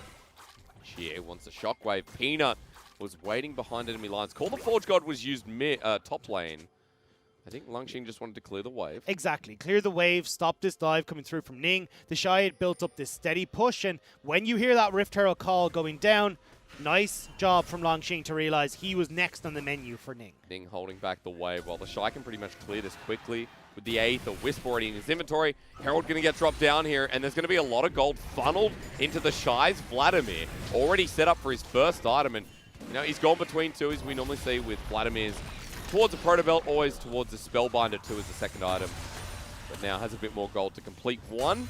Chie wants a shockwave. Peanut was waiting behind enemy lines. Call the Forge God was used top lane. I think Lungxing just wanted to clear the wave. Exactly. Clear the wave, stop this dive coming through from Ning. The Shy had built up this steady push, and when you hear that Rift Herald call going down, nice job from Longxing to realize he was next on the menu for Ning. Ning holding back the wave while the Shy can pretty much clear this quickly. With the Aether Wisp already in his inventory, Herald going to get dropped down here, and there's going to be a lot of gold funneled into the Shy's Vladimir. Already set up for his first item, and you know, he's gone between two, as we normally see with Vladimir's. Towards a Proto Belt, always towards a Spellbinder 2 as the second item. But now has a bit more gold to complete one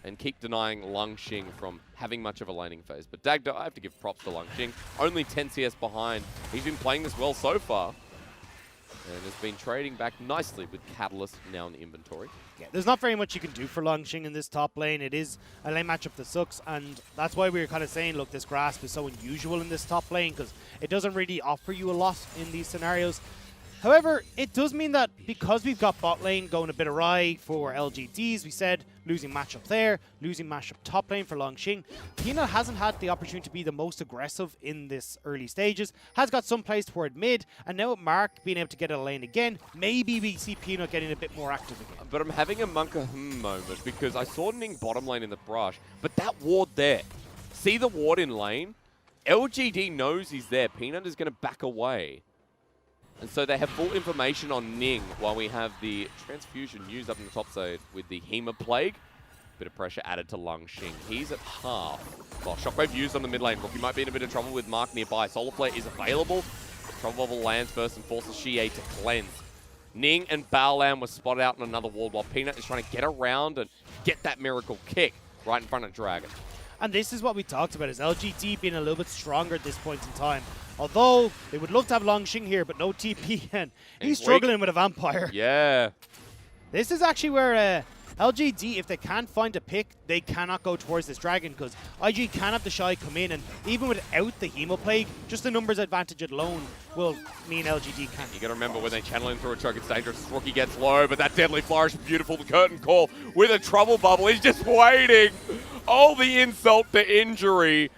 and keep denying Lungxing from having much of a laning phase. But Dagdo, I have to give props to Lungxing. Only 10 CS behind. He's been playing this well so far. And has been trading back nicely with Catalyst now in the inventory. Yeah, there's not very much you can do for Longxing in this top lane. It is a lane matchup that sucks, and that's why we were kind of saying, look, this grasp is so unusual in this top lane because it doesn't really offer you a lot in these scenarios. However, it does mean that because we've got bot lane going a bit awry for LGDs, we said losing matchup there, losing matchup top lane for Longxing. Peanut hasn't had the opportunity to be the most aggressive in this early stages, has got some plays toward mid, and now with Mark being able to get a lane again, maybe we see Peanut getting a bit more active again. But I'm having a Monka moment because I saw Ning bottom lane in the brush, but that ward there, see the ward in lane? LGD knows he's there. Peanut is going to back away. And so they have full information on Ning while we have the transfusion news up in the top side with the Hema Plague. Bit of pressure added to Lungxing. He's at half. Well, Shockwave used on the mid lane. Rookie might be in a bit of trouble with Mark nearby. Solar Flare is available. Trouble Bubble lands first and forces Xie to cleanse. Ning and Baolan were spotted out in another ward while Peanut is trying to get around and get that miracle kick right in front of Dragon. And this is what we talked about, is LGD being a little bit stronger at this point in time. Although, they would love to have Longxing here, but no TP, and he's struggling with a Vampire. Yeah. This is actually where LGD, if they can't find a pick, they cannot go towards this Dragon, because IG can have the Shy come in, and even without the Hemo Plague, just the numbers advantage alone will mean LGD can't. You got to remember when they channel in through a choke, it's dangerous. Rookie gets low, but that Deadly Flourish is beautiful. The curtain call with a Trouble Bubble. He's just waiting. Oh, the insult to injury.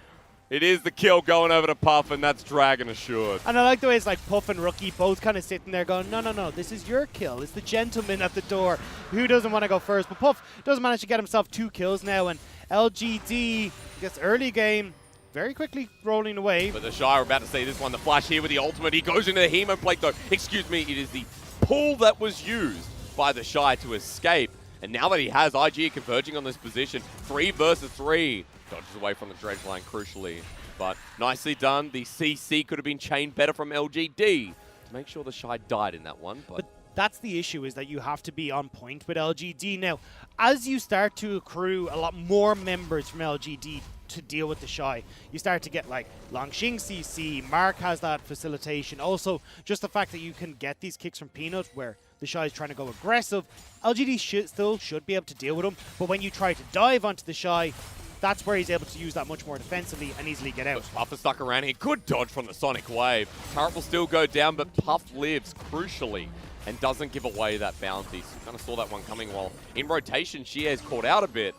It is the kill going over to Puff, and that's Dragon assured. And I like the way it's like Puff and Rookie both kind of sitting there going, no, no, no, this is your kill. It's the gentleman at the door. Who doesn't want to go first? But Puff does manage to get himself 2 kills now, and LGD gets early game very quickly rolling away. But the Shy are about to see this one. The flash here with the ultimate. He goes into the Hemo Plate, though. Excuse me, it is the pull that was used by the Shy to escape. And now that he has IG converging on this position, 3 versus 3. Dodges away from the dredge line crucially, but nicely done. The CC could have been chained better from LGD to make sure the Shy died in that one. But that's the issue, is that you have to be on point with LGD. Now, as you start to accrue a lot more members from LGD to deal with the Shy, you start to get like Longxing CC, Mark has that facilitation. Also, just the fact that you can get these kicks from Peanut where the Shy is trying to go aggressive. LGD still should be able to deal with him, but when you try to dive onto the Shy, that's where he's able to use that much more defensively and easily get out. Puff is stuck around here. Good dodge from the Sonic Wave. Turret will still go down, but Puff lives crucially and doesn't give away that bounty. So kind of saw that one coming while in rotation. Xie is caught out a bit.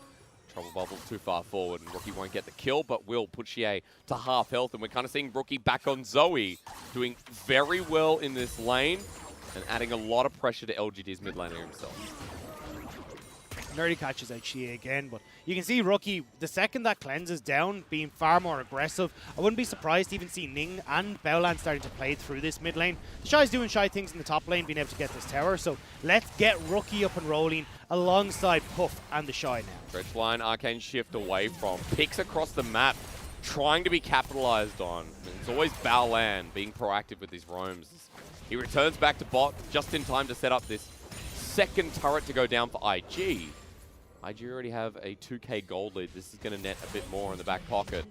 Trouble Bubble's too far forward, and Rookie won't get the kill, but will put Xie to half health. And we're kind of seeing Rookie back on Zoe, doing very well in this lane and adding a lot of pressure to LGD's mid laner himself. Nerdy catches out Xie again, but you can see Rookie, the second that cleanse is down, being far more aggressive. I wouldn't be surprised to even see Ning and Baolan starting to play through this mid lane. The Shy's doing Shy things in the top lane, being able to get this tower, so let's get Rookie up and rolling alongside Puff and the Shy now. Dredge line, Arcane Shift away from, picks across the map, trying to be capitalized on. And it's always Baolan being proactive with his roams. He returns back to bot just in time to set up this second turret to go down for IG. IG already have a 2k gold lead. This is going to net a bit more in the back pocket.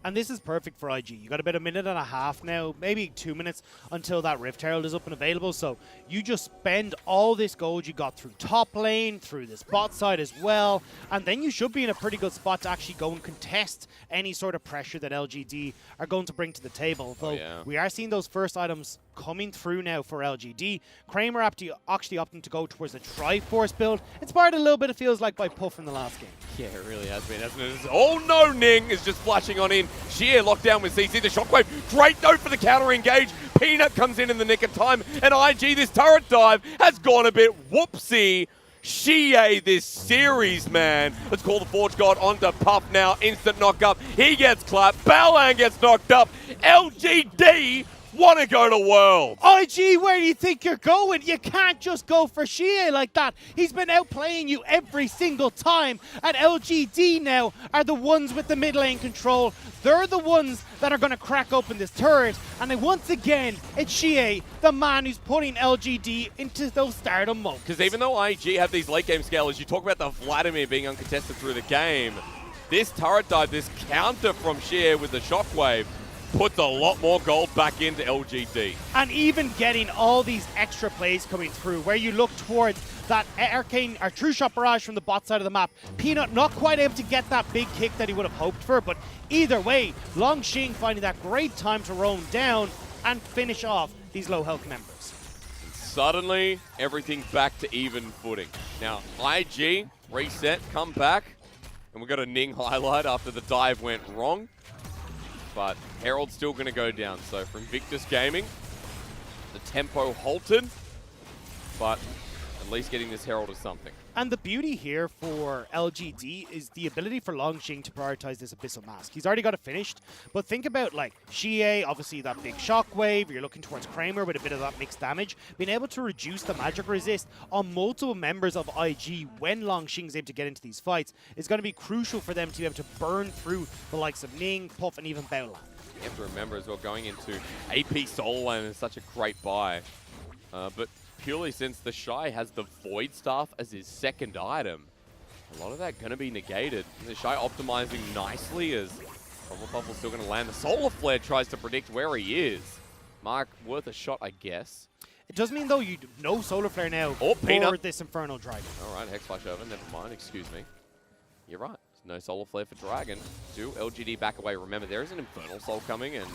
And this is perfect for IG. You got about 1.5 minutes now, maybe 2 minutes until that Rift Herald is up and available. So you just spend all this gold you got through top lane, through this bot side as well, and then you should be in a pretty good spot to actually go and contest any sort of pressure that LGD are going to bring to the table. Though we are seeing those first items coming through now for LGD. Kramer actually opting to go towards the Triforce build, inspired a little bit, it feels like, by Puff in the last game. Yeah, it really has been, hasn't it? Oh no, Ning is just flashing on in. Sheer lockdown with CC, the shockwave. Great note for the counter engage. Peanut comes in the nick of time, and IG, this turret dive has gone a bit whoopsie. Xie this series, man. Let's call the Forge God onto Puff now. Instant knock up. He gets clapped. Balan gets knocked up. LGD want to go to World. IG, where do you think you're going? You can't just go for Xie like that. He's been outplaying you every single time. And LGD now are the ones with the mid lane control. They're the ones that are going to crack open this turret. And then once again, it's Xie, the man who's putting LGD into those stardom modes. Because even though IG have these late game scalers, you talk about the Vladimir being uncontested through the game. This turret dive, this counter from Xie with the shockwave, puts a lot more gold back into LGD. And even getting all these extra plays coming through, where you look towards that arcane or true shot barrage from the bot side of the map. Peanut not quite able to get that big kick that he would have hoped for, but either way, Longxing finding that great time to roam down and finish off these low health members. And suddenly, everything's back to even footing. Now, IG, reset, come back, and we got a Ning highlight after the dive went wrong. But Herald's still going to go down. So from Victus Gaming, the tempo halted, but at least getting this Herald is something. And the beauty here for LGD is the ability for Longxing to prioritize this Abyssal Mask. He's already got it finished, but think about like Xie, obviously that big shockwave, you're looking towards Kramer with a bit of that mixed damage. Being able to reduce the magic resist on multiple members of IG when Longxing's able to get into these fights is going to be crucial for them to be able to burn through the likes of Ning, Puff, and even Baolan. You have to remember as well, going into AP Soul Lane is such a great buy. But purely since the Shy has the Void Staff as his second item, a lot of that going to be negated. The Shy optimizing nicely as Puffle's still going to land. The Solar Flare tries to predict where he is. Mark, worth a shot, I guess. It does mean, though, you no Solar Flare now for this Infernal Dragon. All right, Hex Flash over. Never mind, excuse me. You're right. No Solar Flare for Dragon. Do LGD back away. Remember, there is an Infernal Soul coming, and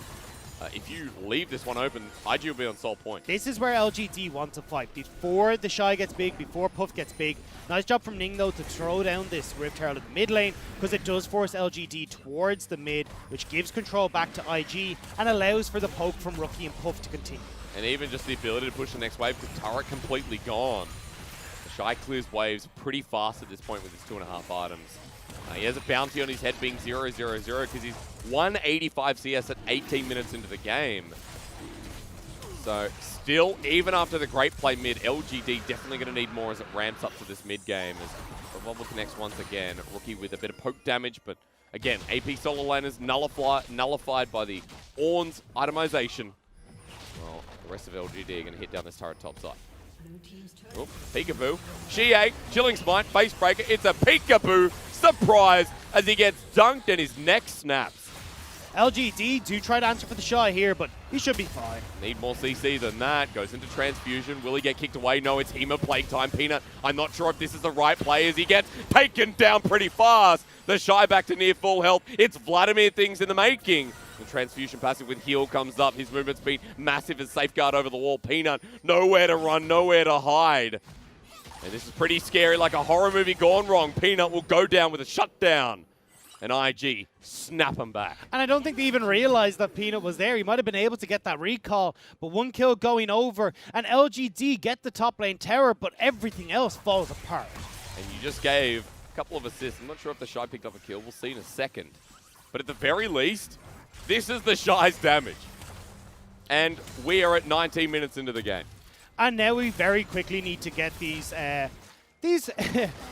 if you leave this one open, IG will be on Soul Point. This is where LGD wants to fight. Before the Shy gets big, before Puff gets big. Nice job from Ning, though, to throw down this Rift Herald in the mid lane, because it does force LGD towards the mid, which gives control back to IG, and allows for the poke from Rookie and Puff to continue. And even just the ability to push the next wave, because turret completely gone. The Shy clears waves pretty fast at this point with his 2.5 items. He has a bounty on his head being 0-0-0 because he's 185 CS at 18 minutes into the game. So still, even after the great play mid, LGD definitely going to need more as it ramps up to this mid game. As Revolver connects once again. Rookie with a bit of poke damage, but again, AP Solar Lane is nullified by the Ornn's itemization. Well, the rest of LGD are going to hit down this turret top side. Oh, peekaboo. Xie, Chilling Smite, Face Breaker. It's a peekaboo surprise as he gets dunked and his neck snaps. LGD do try to answer for the Shy here, but he should be fine. Need more CC than that. Goes into Transfusion. Will he get kicked away? No, it's Hema Plague time. Peanut, I'm not sure if this is the right play as he gets taken down pretty fast. The Shy back to near full health. It's Vladimir things in the making. The Transfusion passive with heal comes up. His movement's been massive as Safeguard over the wall. Peanut, nowhere to run, nowhere to hide. And this is pretty scary, like a horror movie gone wrong. Peanut will go down with a shutdown. And IG snap him back. And I don't think they even realized that Peanut was there. He might have been able to get that recall, but one kill going over. And LGD get the top lane tower, but everything else falls apart. And you just gave a couple of assists. I'm not sure if the Shy picked up a kill. We'll see in a second. But at the very least, this is the Shy's damage. And we are at 19 minutes into the game. And now we very quickly need to get these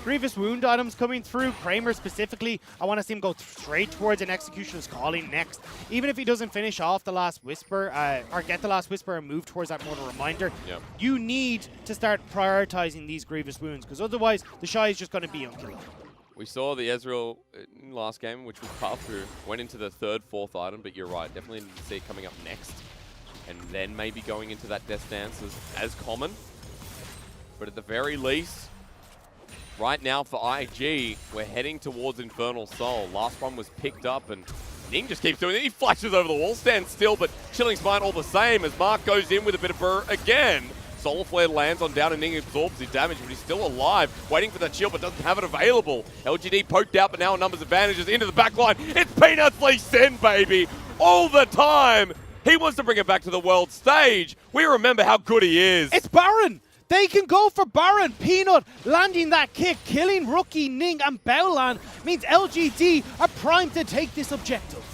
Grievous Wound items coming through. Kramer specifically, I want to see him go straight towards an Executioner's Calling next. Even if he doesn't finish off the Last Whisper, or get the Last Whisper and move towards that Mortal Reminder, you need to start prioritizing these Grievous Wounds, because otherwise the Shy is just going to be unkillable. We saw the Ezreal in last game, which was Puff, who went into the 3rd, 4th item, but you're right, definitely need to see it coming up next. And then maybe going into that Death Dance as common. But at the very least, right now for IG, we're heading towards Infernal Soul. Last one was picked up, and Ning just keeps doing it. He flashes over the wall, stands still, but Chilling Spine all the same as Mark goes in with a bit of burr again. Solar Flare lands on down and Ning absorbs the damage, but he's still alive, waiting for that shield, but doesn't have it available. LGD poked out, but now numbers advantages into the back line. It's Peanuts Lee Sin, baby, all the time. He wants to bring it back to the world stage. We remember how good he is. It's Baron. They can go for Baron. Peanut landing that kick, killing Rookie, Ning, and Baolan means LGD are primed to take this objective.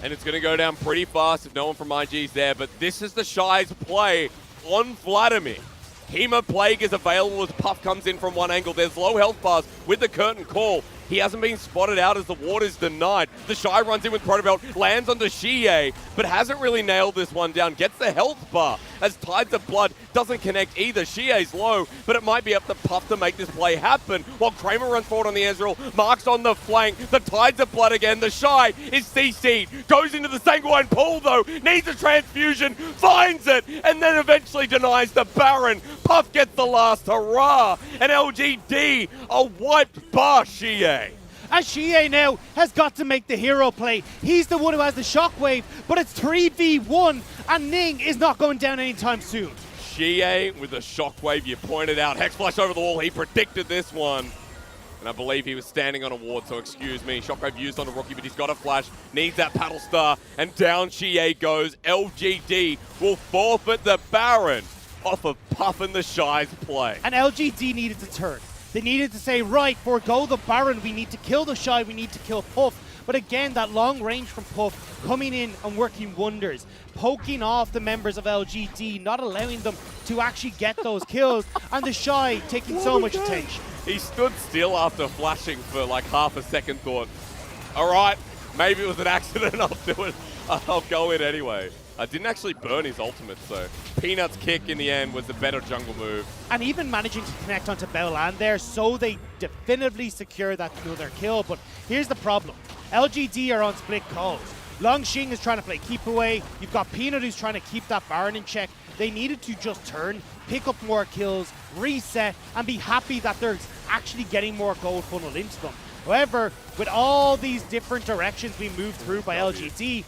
And it's going to go down pretty fast if no one from IG's there, but this is the Shy's play on Vladimir. Hema Plague is available as Puff comes in from one angle. There's low health bars with the curtain call. He hasn't been spotted out as the ward is denied. The Shy runs in with Protobelt, lands onto Xie, but hasn't really nailed this one down. Gets the health bar as Tides of Blood doesn't connect either. Xie's low, but it might be up to Puff to make this play happen. While Kramer runs forward on the Ezreal, Mark's on the flank. The Tides of Blood again. The Shy is CC'd. Goes into the Sanguine pool though. Needs a transfusion. Finds it. And then eventually denies the Baron. Puff gets the last hurrah. And LGD are wiped by Xie. As Xie now has got to make the hero play. He's the one who has the shockwave, but it's 3v1, and Ning is not going down anytime soon. Xie with the shockwave, you pointed out. Hex Flash over the wall, he predicted this one. And I believe he was standing on a ward, so excuse me. Shockwave used on a Rookie, but he's got a flash. Needs that paddle star, and down Xie goes. LGD will forfeit the Baron off of Puff and the Shy's play. And LGD needed to turn. They needed to say, right, forego the Baron, we need to kill the Shy, we need to kill Puff. But again, that long range from Puff coming in and working wonders, poking off the members of LGD, not allowing them to actually get those kills, and the Shy taking so much attention. He stood still after flashing for like half a second, thought, all right, maybe it was an accident, I'll do it. I'll go in anyway. I didn't actually burn his ultimate, so Peanut's kick in the end was the better jungle move. And even managing to connect onto Baolan there, so they definitively secure that another kill. But here's the problem. LGD are on split calls. Longxing is trying to play keep away. You've got Peanut who's trying to keep that Baron in check. They needed to just turn, pick up more kills, reset, and be happy that they're actually getting more gold funneled into them. However, with all these different directions we move through by LGD,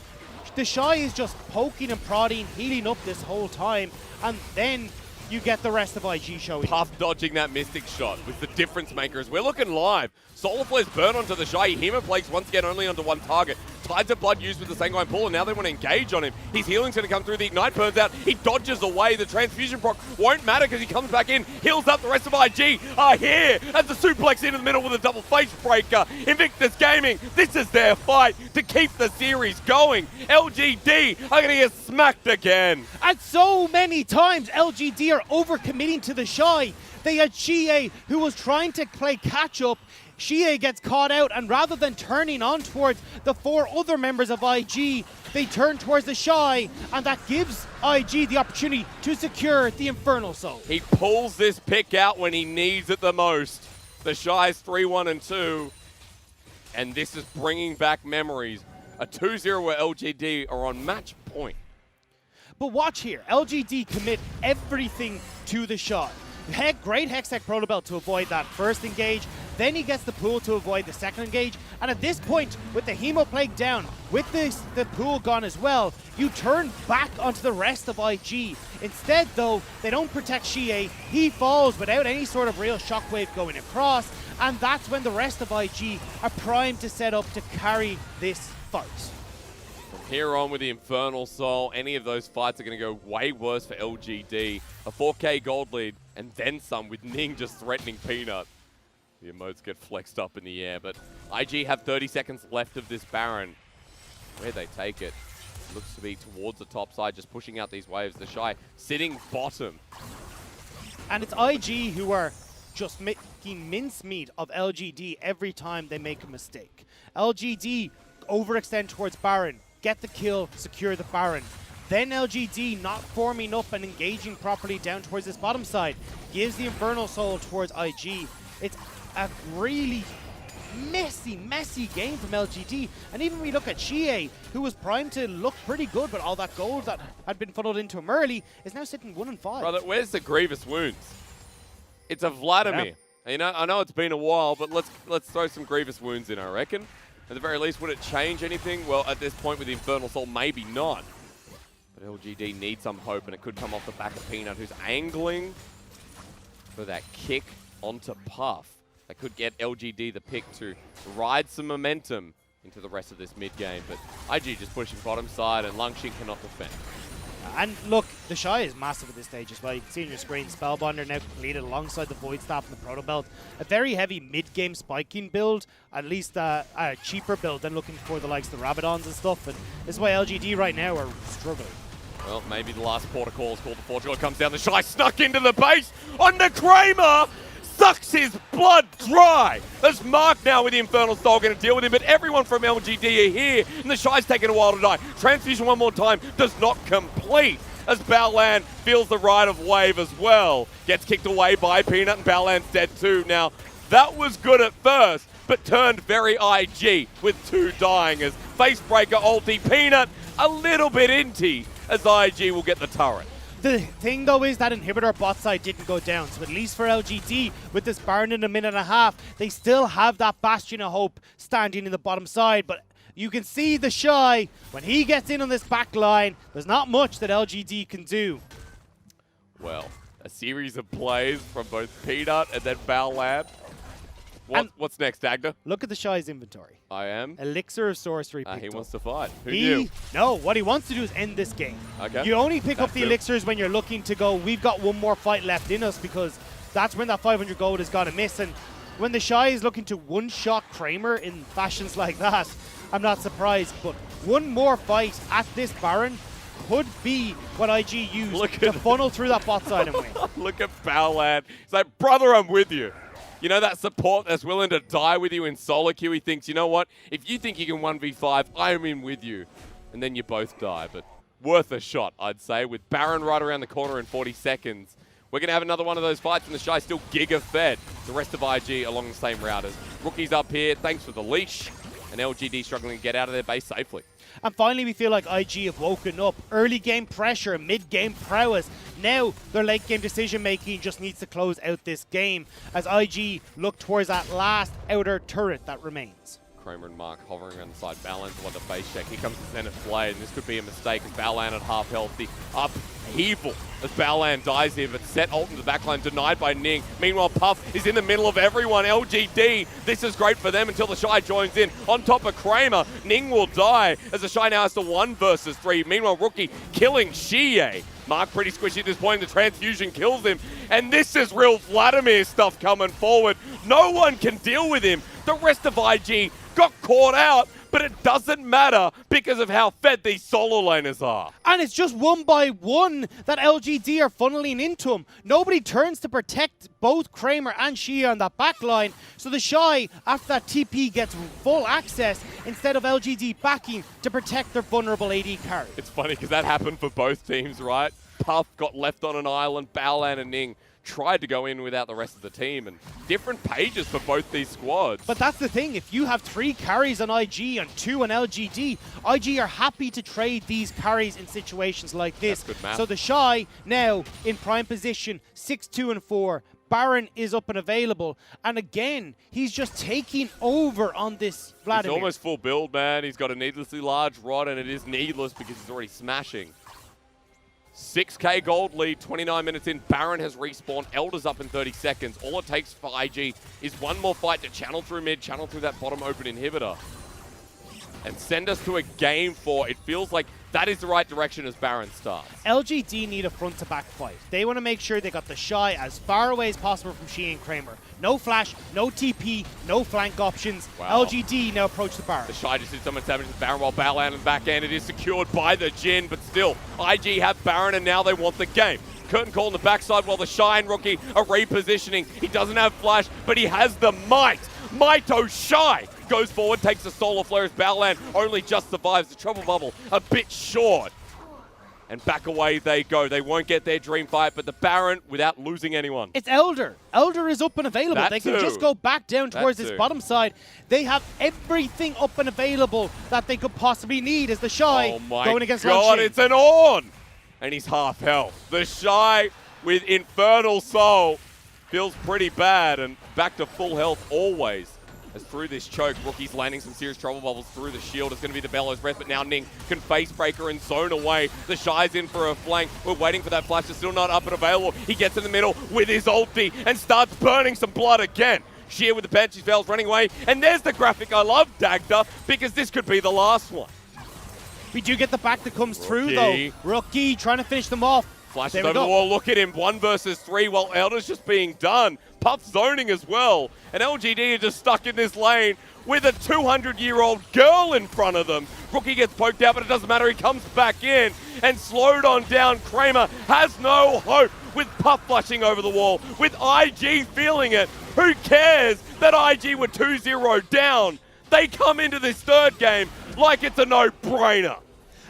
the Shy is just poking and prodding, healing up this whole time, and then you get the rest of IG showing. Puff dodging that Mystic shot was the difference makers. We're looking live. Solar Flare's burn onto the Shy. Hema Plagues once again only onto one target. Tides of Blood used with the Sanguine Pool, and now they want to engage on him. His healing's going to come through. The Ignite burns out. He dodges away. The Transfusion proc won't matter because he comes back in, heals up. The rest of IG are here as the suplex into the middle with a double face breaker. Invictus Gaming, this is their fight to keep the series going. LGD are going to get smacked again. And so many times LGD are overcommitting to the Shy. They had Xie who was trying to play catch up. Xie gets caught out, and rather than turning on towards the four other members of IG, they turn towards the Shy, and that gives IG the opportunity to secure the Infernal Soul. He pulls this pick out when he needs it the most. The Shy's 3-1-2, and this is bringing back memories. A 2-0 where LGD are on match point. But watch here, LGD commit everything to the Shy. Great Hextech Protobelt to avoid that first engage. Then he gets the pool to avoid the second engage. And at this point, with the Hemo Plague down, with the pool gone as well, you turn back onto the rest of IG. Instead, though, they don't protect Xie. He falls without any sort of real shockwave going across. And that's when the rest of IG are primed to set up to carry this fight. From here on with the Infernal Soul, any of those fights are going to go way worse for LGD. A 4K gold lead, and then some with Ning just threatening Peanut. The emotes get flexed up in the air, but IG have 30 seconds left of this Baron. Where they take it looks to be towards the top side, just pushing out these waves. The Shy sitting bottom. And it's IG who are just making mincemeat of LGD every time they make a mistake. LGD overextend towards Baron, get the kill, secure the Baron. Then LGD not forming up and engaging properly down towards this bottom side gives the Infernal Soul towards IG. It's a really messy game from LGD. And even when we look at Xie, who was primed to look pretty good, but all that gold that had been funneled into him early is now sitting 1-5. Brother, where's the Grievous Wounds? It's a Vladimir. Yeah. You know, I know it's been a while, but let's throw some Grievous Wounds in, I reckon. At the very least, would it change anything? Well, at this point with the Infernal Soul, maybe not. But LGD needs some hope, and it could come off the back of Peanut, who's angling for that kick onto Puff. That could get LGD the pick to ride some momentum into the rest of this mid-game. But IG just pushing bottom side, and Lungshin cannot defend. And look, the Shy is massive at this stage as well. You can see on your screen, Spellbinder now completed alongside the Void Staff and the Proto Belt. A very heavy mid-game spiking build, at least a cheaper build than looking for the likes of the Rabadons and stuff. And this is why LGD right now are struggling. Well, maybe the last port of call is called before Joy comes down. The Shy snuck into the base onto Kramer. Sucks his blood dry. As Mark now with the Infernal Soul going to deal with him, but everyone from LGD are here, and the Shy's taking a while to die. Transfusion one more time does not complete, as Baolan feels the ride of wave as well. Gets kicked away by Peanut, and Baolan's dead too. Now, that was good at first, but turned very IG with 2 dying as Facebreaker ulti. Peanut a little bit inty, as IG will get the turret. The thing, though, is that inhibitor bot side didn't go down. So at least for LGD, with this Baron in a minute and a half, they still have that bastion of hope standing in the bottom side. But you can see the Shy, when he gets in on this back line, there's not much that LGD can do. Well, a series of plays from both Peanut and then Baolan. What's next, Dagda? Look at the Shy's inventory. I am. Elixir of Sorcery. He wants to fight. Who knew? No, what he wants to do is end this game. Okay. You only pick up the elixirs when you're looking to go, we've got one more fight left in us, because that's when that 500 gold is going to miss. And when the Shy is looking to one-shot Kramer in fashions like that, I'm not surprised. But one more fight at this Baron could be what IG used to funnel through that bot side and win. Look at Baolan. He's like, brother, I'm with you. You know that support that's willing to die with you in solo queue? He thinks, you know what? If you think you can 1v5, I'm in with you. And then you both die. But worth a shot, I'd say, with Baron right around the corner in 40 seconds. We're going to have another one of those fights, and the Shy still giga-fed. The rest of IG along the same routers. Rookie's up here, thanks for the leash. And LGD struggling to get out of their base safely. And finally, we feel like IG have woken up. Early game pressure, mid-game prowess. Now, their late-game decision-making just needs to close out this game as IG look towards that last outer turret that remains. Kramer and Mark hovering on the side. Baolan's the one to face check. Here comes the Zenith Blade, and this could be a mistake as Baolan at half health. The upheaval as Baolan dies here, but set ult into the backline, denied by Ning. Meanwhile, Puff is in the middle of everyone. LGD, this is great for them until the Shy joins in. On top of Kramer, Ning will die as the Shy now has to 1 versus 3. Meanwhile, Rookie killing Xie. Mark pretty squishy at this point. The transfusion kills him. And this is real Vladimir stuff coming forward. No one can deal with him. The rest of IG got caught out, but it doesn't matter because of how fed these solo laners are. And it's just one by one that LGD are funneling into him. Nobody turns to protect both Kramer and Xie on that back line. So the Shy, after that TP, gets full access instead of LGD backing to protect their vulnerable AD carry. It's funny because that happened for both teams, right? Puff got left on an island, Baolan and Ning tried to go in without the rest of the team, and different pages for both these squads. But that's the thing, if you have 3 carries on IG and 2 on LGD, IG are happy to trade these carries in situations like this. That's good math. So the Shy now in prime position, 6-2 and 4. Baron is up and available, and again, he's just taking over on this Vladimir. He's almost full build, man. He's got a needlessly large rod, and it is needless because he's already smashing. 6k gold lead, 29 minutes in. Baron has respawned. Elder's up in 30 seconds. All it takes for IG is one more fight to channel through mid, channel through that bottom open inhibitor, and send us to a game 4. It feels like that is the right direction as Baron starts. LGD need a front-to-back fight. They want to make sure they got the Shy as far away as possible from Xie and Kramer. No flash, no TP, no flank options. Wow. LGD now approach the Baron. The Shy just did someone savage the Baron while Baolan in the back end. It is secured by the Jhin, but still, IG have Baron and now they want the game. Curtain call on the backside while the Shy and Rookie are repositioning. He doesn't have flash, but he has the might. Mighto Shy goes forward, takes the solar flare as Baolan only just survives the trouble bubble a bit short. And back away they go. They won't get their dream fight, but the Baron without losing anyone. It's Elder. Elder is up and available. That they can too. just go back down towards this bottom side. They have everything up and available that they could possibly need as the Shy going against God, Lungshin. it's an Ornn! And he's half health. The Shy with Infernal Soul feels pretty bad and back to full health always As through this choke, Rookie's landing some serious trouble bubbles through the shield. It's going to be the Bellow's Breath, but now Ning can face breaker and zone away. The Shy's in for a flank. We're waiting for that flash. It's still not up and available. He gets in the middle with his ulti and starts burning some blood again. Sheer with the Banshee spells running away. And there's the graphic I love, Dagda, because this could be the last one. We do get the back that comes through, though. Rookie trying to finish them off. Flashes over the wall. Look at him. 1 versus 3 while Elder's just being done. Puff zoning as well. And LGD are just stuck in this lane with a 200-year-old girl in front of them. Rookie gets poked out, but it doesn't matter. He comes back in and slowed on down. Kramer has no hope with Puff flashing over the wall, with IG feeling it. Who cares that IG were 2-0 down? They come into this third game like it's a no-brainer.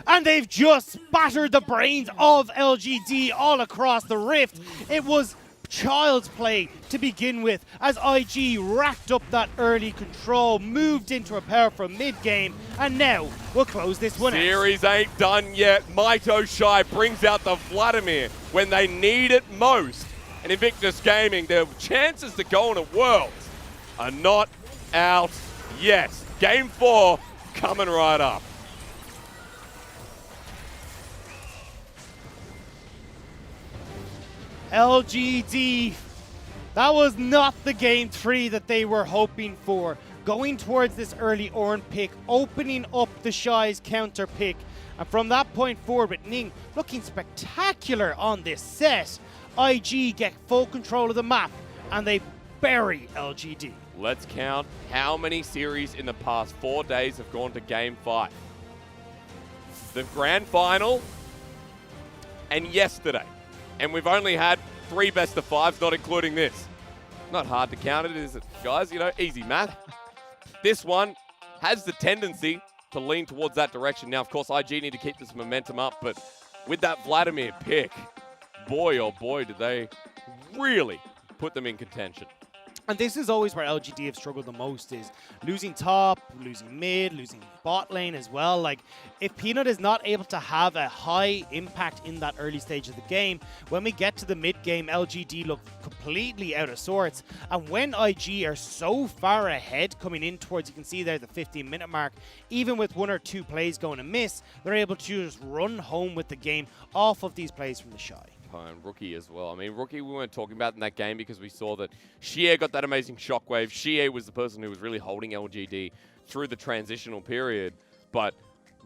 And they've just spattered the brains of LGD all across the Rift. It was child's play to begin with as IG racked up that early control, moved into a power from mid-game, and now we'll close this one out. Series ain't done yet. Maito Shy brings out the Vladimir when they need it most. And Invictus Gaming, their chances to go on a Worlds are not out yet. Game 4 coming right up. LGD, that was not the game 3 that they were hoping for. Going towards this early Ornn pick, opening up the Shy's counter pick. And from that point forward with Ning looking spectacular on this set, IG get full control of the map and they bury LGD. Let's count how many series in the past 4 days have gone to Game 5. The Grand Final and yesterday. And we've only had 3 best-of-5s, not including this. Not hard to count it, is it, guys? You know, easy math. This one has the tendency to lean towards that direction. Now, of course, IG need to keep this momentum up, but with that Vladimir pick, boy, oh boy, did they really put them in contention. And this is always where LGD have struggled the most, is losing top, losing mid, losing bot lane as well. Like, if Peanut is not able to have a high impact in that early stage of the game, when we get to the mid game, LGD look completely out of sorts. And when IG are so far ahead coming in towards, you can see there, the 15-minute mark, even with 1 or 2 plays going amiss, they're able to just run home with the game off of these plays from the Shy. And Rookie as well. I mean, Rookie we weren't talking about in that game because we saw that Sheer got that amazing shockwave. Sheer was the person who was really holding LGD through the transitional period. But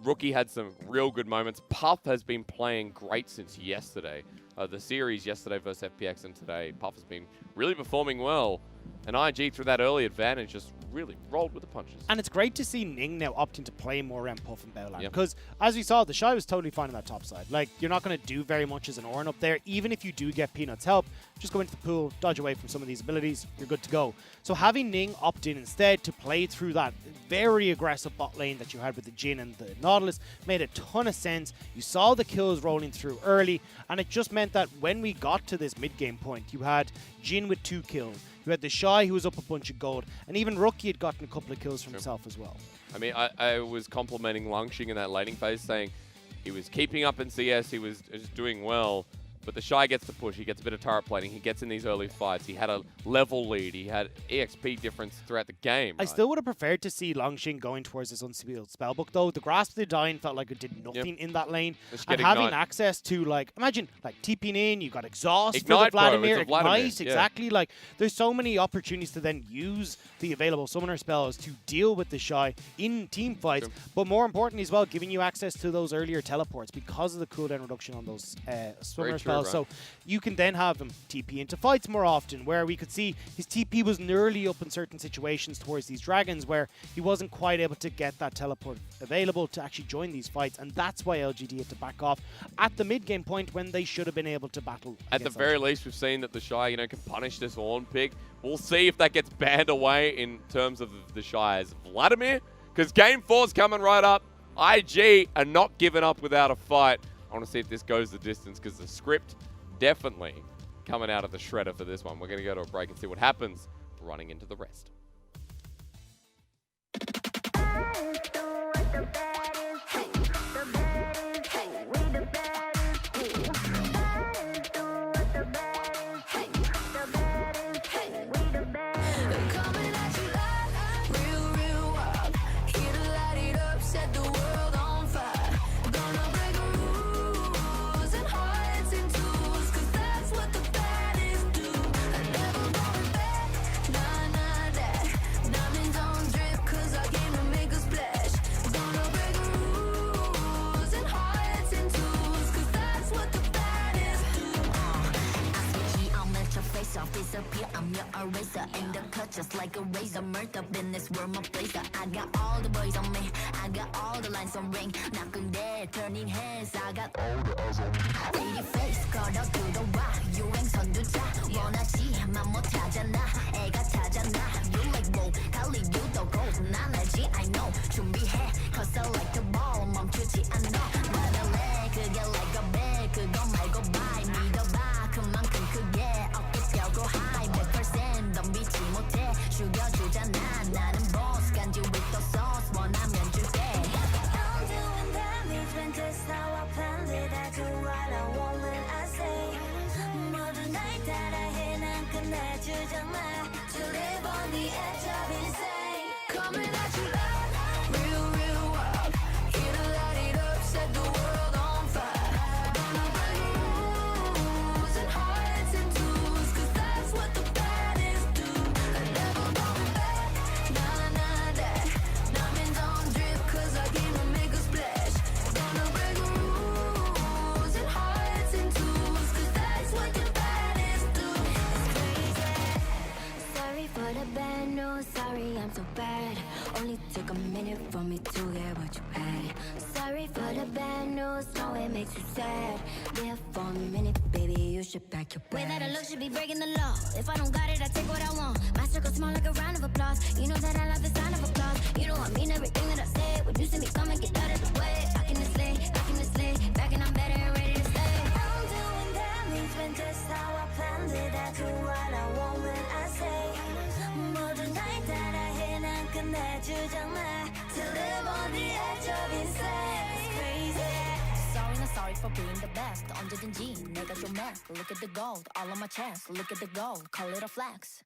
Rookie had some real good moments. Puff has been playing great since yesterday. The series yesterday versus FPX and today, Puff has been really performing well. And IG, through that early advantage, just really rolled with the punches. And it's great to see Ning now opting to play more around Puff and Bowland. Because, as we saw, the Shy was totally fine on that top side. Like, you're not going to do very much as an Ornn up there. Even if you do get Peanut's help, just go into the pool, dodge away from some of these abilities, you're good to go. So having Ning opt in instead to play through that very aggressive bot lane that you had with the Jhin and the Nautilus made a ton of sense. You saw the kills rolling through early, and it just meant that when we got to this mid-game point, you had Jhin with 2 kills. You had the Shy who was up a bunch of gold, and even Rookie had gotten a couple of kills for himself as well. I mean, I was complimenting Langxing in that laning phase, saying he was keeping up in CS, he was just doing well, but the Shy gets to push, he gets a bit of turret plating, he gets in these early fights, he had a level lead, he had EXP difference throughout the game. I still would have preferred to see Langxing going towards this unsealed spellbook though. The Grasp of the Dying felt like it did nothing in that lane. And having access to, like, imagine, like, TPing in, you've got Exhaust for the Vladimir, Ignite, exactly. Like, there's so many opportunities to then use the available summoner spells to deal with the Shy in team fights, but more importantly as well, giving you access to those earlier teleports because of the cooldown reduction on those summoner spells. So you can then have him TP into fights more often, where we could see his TP was nearly up in certain situations towards these dragons where he wasn't quite able to get that teleport available to actually join these fights, and that's why LGD had to back off at the mid-game point when they should have been able to battle. At the very least, we've seen that the Shy, can punish this Ornn pick. We'll see if that gets banned away in terms of the Shy's Vladimir, because Game 4's coming right up. IG are not giving up without a fight. I want to see if this goes the distance, because the script definitely coming out of the shredder for this one. We're going to go to a break and see what happens running into the rest. off, disappear. I'm your eraser. Ain't the cut just like a razor. Murked up in this world, my blazer. I got all the boys on me. I got all the lines on ring. Knocking dead, turning heads. I got all the eyes on me. Lady face, caught up to the rock. 유행 선두자. 원하지만 못하잖아. 애가 타잖아. You like roll, 달리 you 더 gold. 난 알지, I know. 준비해, cause I like the ball. 멈추지 않아. 말할래, 그게 like a bag. 그거 말고 bye. 믿어봐, 그만큼 크게. 어깨 펴고 high. 100% 덤비지 못해. 죽여주잖아. 나는 boss. 간지 with the sauce. 원하면 줄게. I'm doing damage when that's how I planned it. I do what I want when I say. 모두 날 따라해. 난 끝내주잖아. To live on the edge of insane. Coming at you loud, real, real wild. Here to light it up, set the world on fire. Gonna break rules and hearts and tools, cause that's what the baddest do. Never going back, nah, nah, that. Diamonds on drip, cause I came to make a splash. Gonna break rules and hearts and tools, cause that's what the baddest do. It's crazy. Sorry for the bad news. Sorry, I'm so bad. Only took a minute for me to get what you had. Sorry for the bad news. No, it makes you sad. There for a minute, baby, you should pack your bags. Way that I look should be breaking the law. If I don't got it, I take what I want. My circle small like a round of applause. You know that I love the sound of applause. You know I mean everything that I say. When you see me coming, get out of the way. Back in the sleigh, back and I'm better and ready to stay. I'm doing damage when just how I planned it. I do what I want when I say. 모두 날 따라해. 난 끝내주잖아. To live on the edge of insane. It's crazy. Sorry, not sorry for being the best. 언제든지 내가 좀 해. Look at the gold, all on my chest. Look at the gold, call it a flex.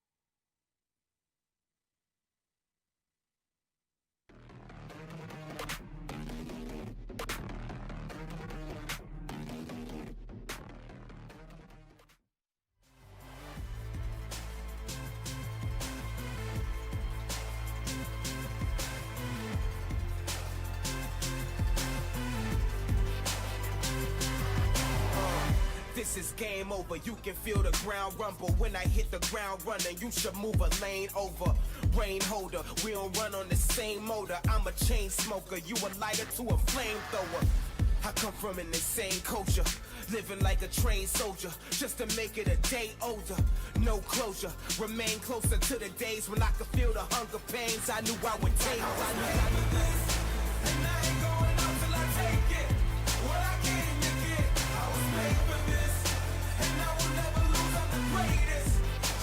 This is game over, you can feel the ground rumble. When I hit the ground running, you should move a lane over. Rain holder, we don't run on the same motor. I'm a chain smoker, you a lighter to a flamethrower. I come from an insane culture, living like a trained soldier, just to make it a day older. No closure, remain closer to the days when I could feel the hunger pains I knew I would take. I knew this, and I ain't going out till I take it. What I came to get, I was made for this, and I will never lose, I'm the greatest.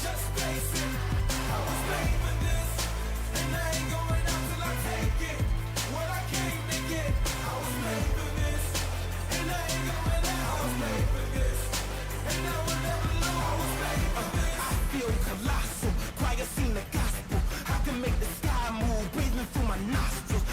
Just face it, I was made for this, and I ain't going out till I take it. What I came to get, I was made for this, and I ain't going out. I was made for this, and I will never lose. I was made for this. I feel colossal, choir sing the gospel. I can make the sky move, breathing through my nostrils.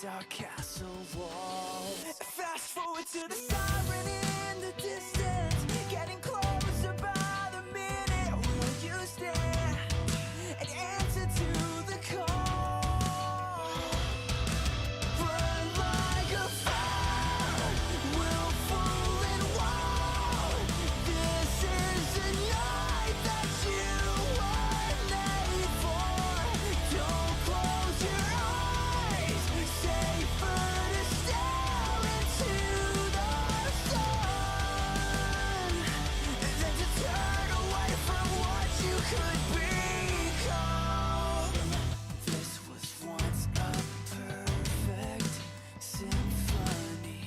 our castle walls. Fast forward to the siren in the distance, getting closer by the minute. Will you stand and answer to the call? Burn like a fire, willful and wild. This is the night that you were made for. Don't close your eyes, safer to stare into the sun than to turn away from what you could become. This was once a perfect symphony,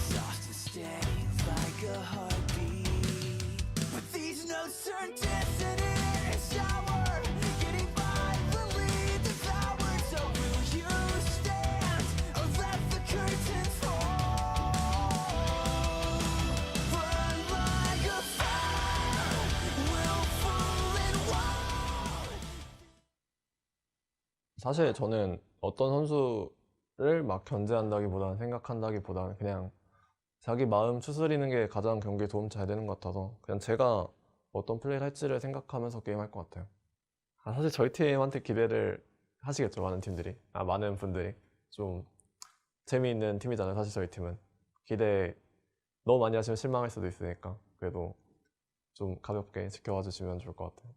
soft and steady like a heartbeat. But these notes turn dissonant and sour, getting violently devoured. So will you stand or let the curtains fall? Burn like a fire, willful and wild. 사실 저는 어떤 선수를 막 견제한다기보다는 생각한다기보다는 그냥 자기 마음 추스리는 게 가장 경기에 도움 잘 되는 것 같아서 그냥 제가 어떤 플레이를 할지를 생각하면서 게임할 것 같아요. 사실 저희 팀한테 기대를 하시겠죠, 많은 팀들이. 많은 분들이. 좀 재미있는 팀이잖아요, 사실 저희 팀은. 기대 너무 많이 하시면 실망할 수도 있으니까 그래도 좀 가볍게 지켜봐 주시면 좋을 것 같아요.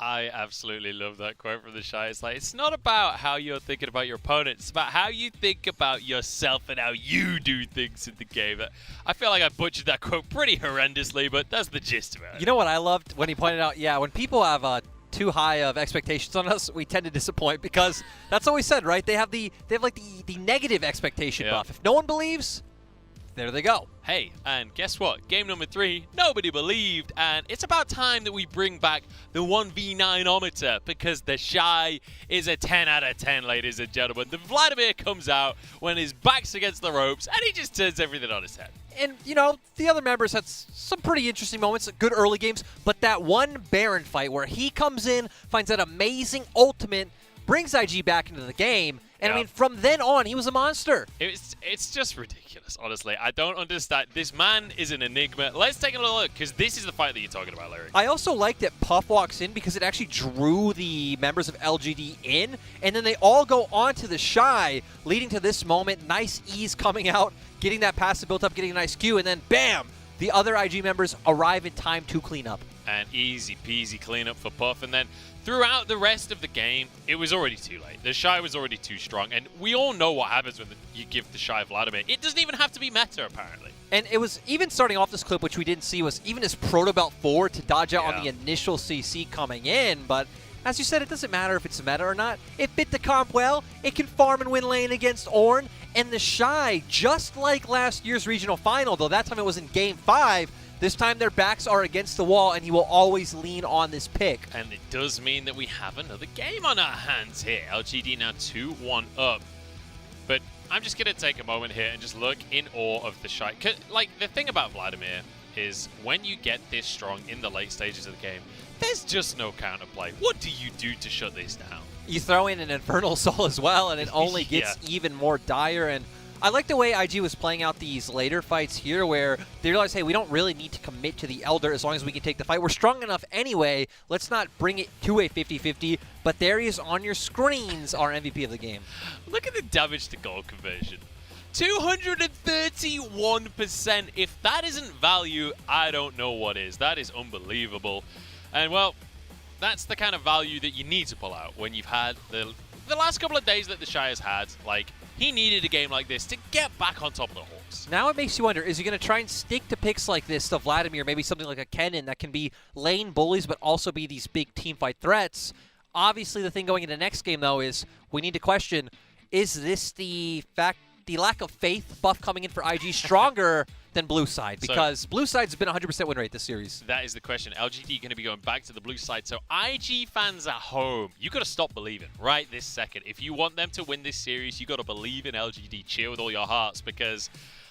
I absolutely love that quote from the Shy. It's like, it's not about how you're thinking about your opponent. It's about how you think about yourself and how you do things in the game. I feel like I butchered that quote pretty horrendously, but that's the gist of it. You know what I loved when he pointed out, yeah, when people have too high of expectations on us, we tend to disappoint because that's what we said, right? They have like the negative expectation buff. If no one believes, there they go. Hey, and guess what? Game number 3, nobody believed, and it's about time that we bring back the 1v9-ometer because the Shy is a 10 out of 10, ladies and gentlemen. The Vladimir comes out when his back's against the ropes, and he just turns everything on his head. And, you know, the other members had some pretty interesting moments, good early games, but that one Baron fight where he comes in, finds that amazing ultimate, brings IG back into the game, and I mean, from then on, he was a monster. It's just ridiculous, honestly. I don't understand. This man is an enigma. Let's take a look, because this is the fight that you're talking about, Larry. I also like that Puff walks in because it actually drew the members of LGD in, and then they all go onto the Shy, leading to this moment. Nice ease coming out, getting that passive built up, getting a nice Q, and then bam! The other IG members arrive in time to clean up. And easy peasy cleanup for Puff, and then throughout the rest of the game, it was already too late. The Shy was already too strong, and we all know what happens when you give the Shy Vladimir. It doesn't even have to be meta, apparently. And it was, even starting off this clip, which we didn't see, was even his Proto Belt forward to dodge out on the initial CC coming in, but as you said, it doesn't matter if it's meta or not. It fit the comp well, it can farm and win lane against Ornn, and the Shy, just like last year's regional final, though that time it was in Game 5, this time their backs are against the wall, and he will always lean on this pick. And it does mean that we have another game on our hands here. LGD now 2-1 up. But I'm just going to take a moment here and just look in awe of the Shy. Like, the thing about Vladimir is when you get this strong in the late stages of the game, there's just no counterplay. What do you do to shut this down? You throw in an Infernal Soul as well, and it only gets even more dire. And I like the way IG was playing out these later fights here where they realized, hey, we don't really need to commit to the Elder as long as we can take the fight. We're strong enough anyway. Let's not bring it to a 50-50. But there he is on your screens, our MVP of the game. Look at the damage to goal conversion. 231%. If that isn't value, I don't know what is. That is unbelievable. And, well, that's the kind of value that you need to pull out when you've had the last couple of days that the Shy has had. Like, he needed a game like this to get back on top of the horse. Now it makes you wonder, is he going to try and stick to picks like this to Vladimir, maybe something like a Kennen that can be lane bullies but also be these big teamfight threats? Obviously, the thing going into the next game, though, is we need to question, is this the lack of faith buff coming in for IG stronger than Blue Side? Because Blue Side's been 100% win rate this series. That is the question. LGD going to be going back to the Blue Side. So IG fans at home, you got to stop believing right this second. If you want them to win this series, you got to believe in LGD. Cheer with all your hearts because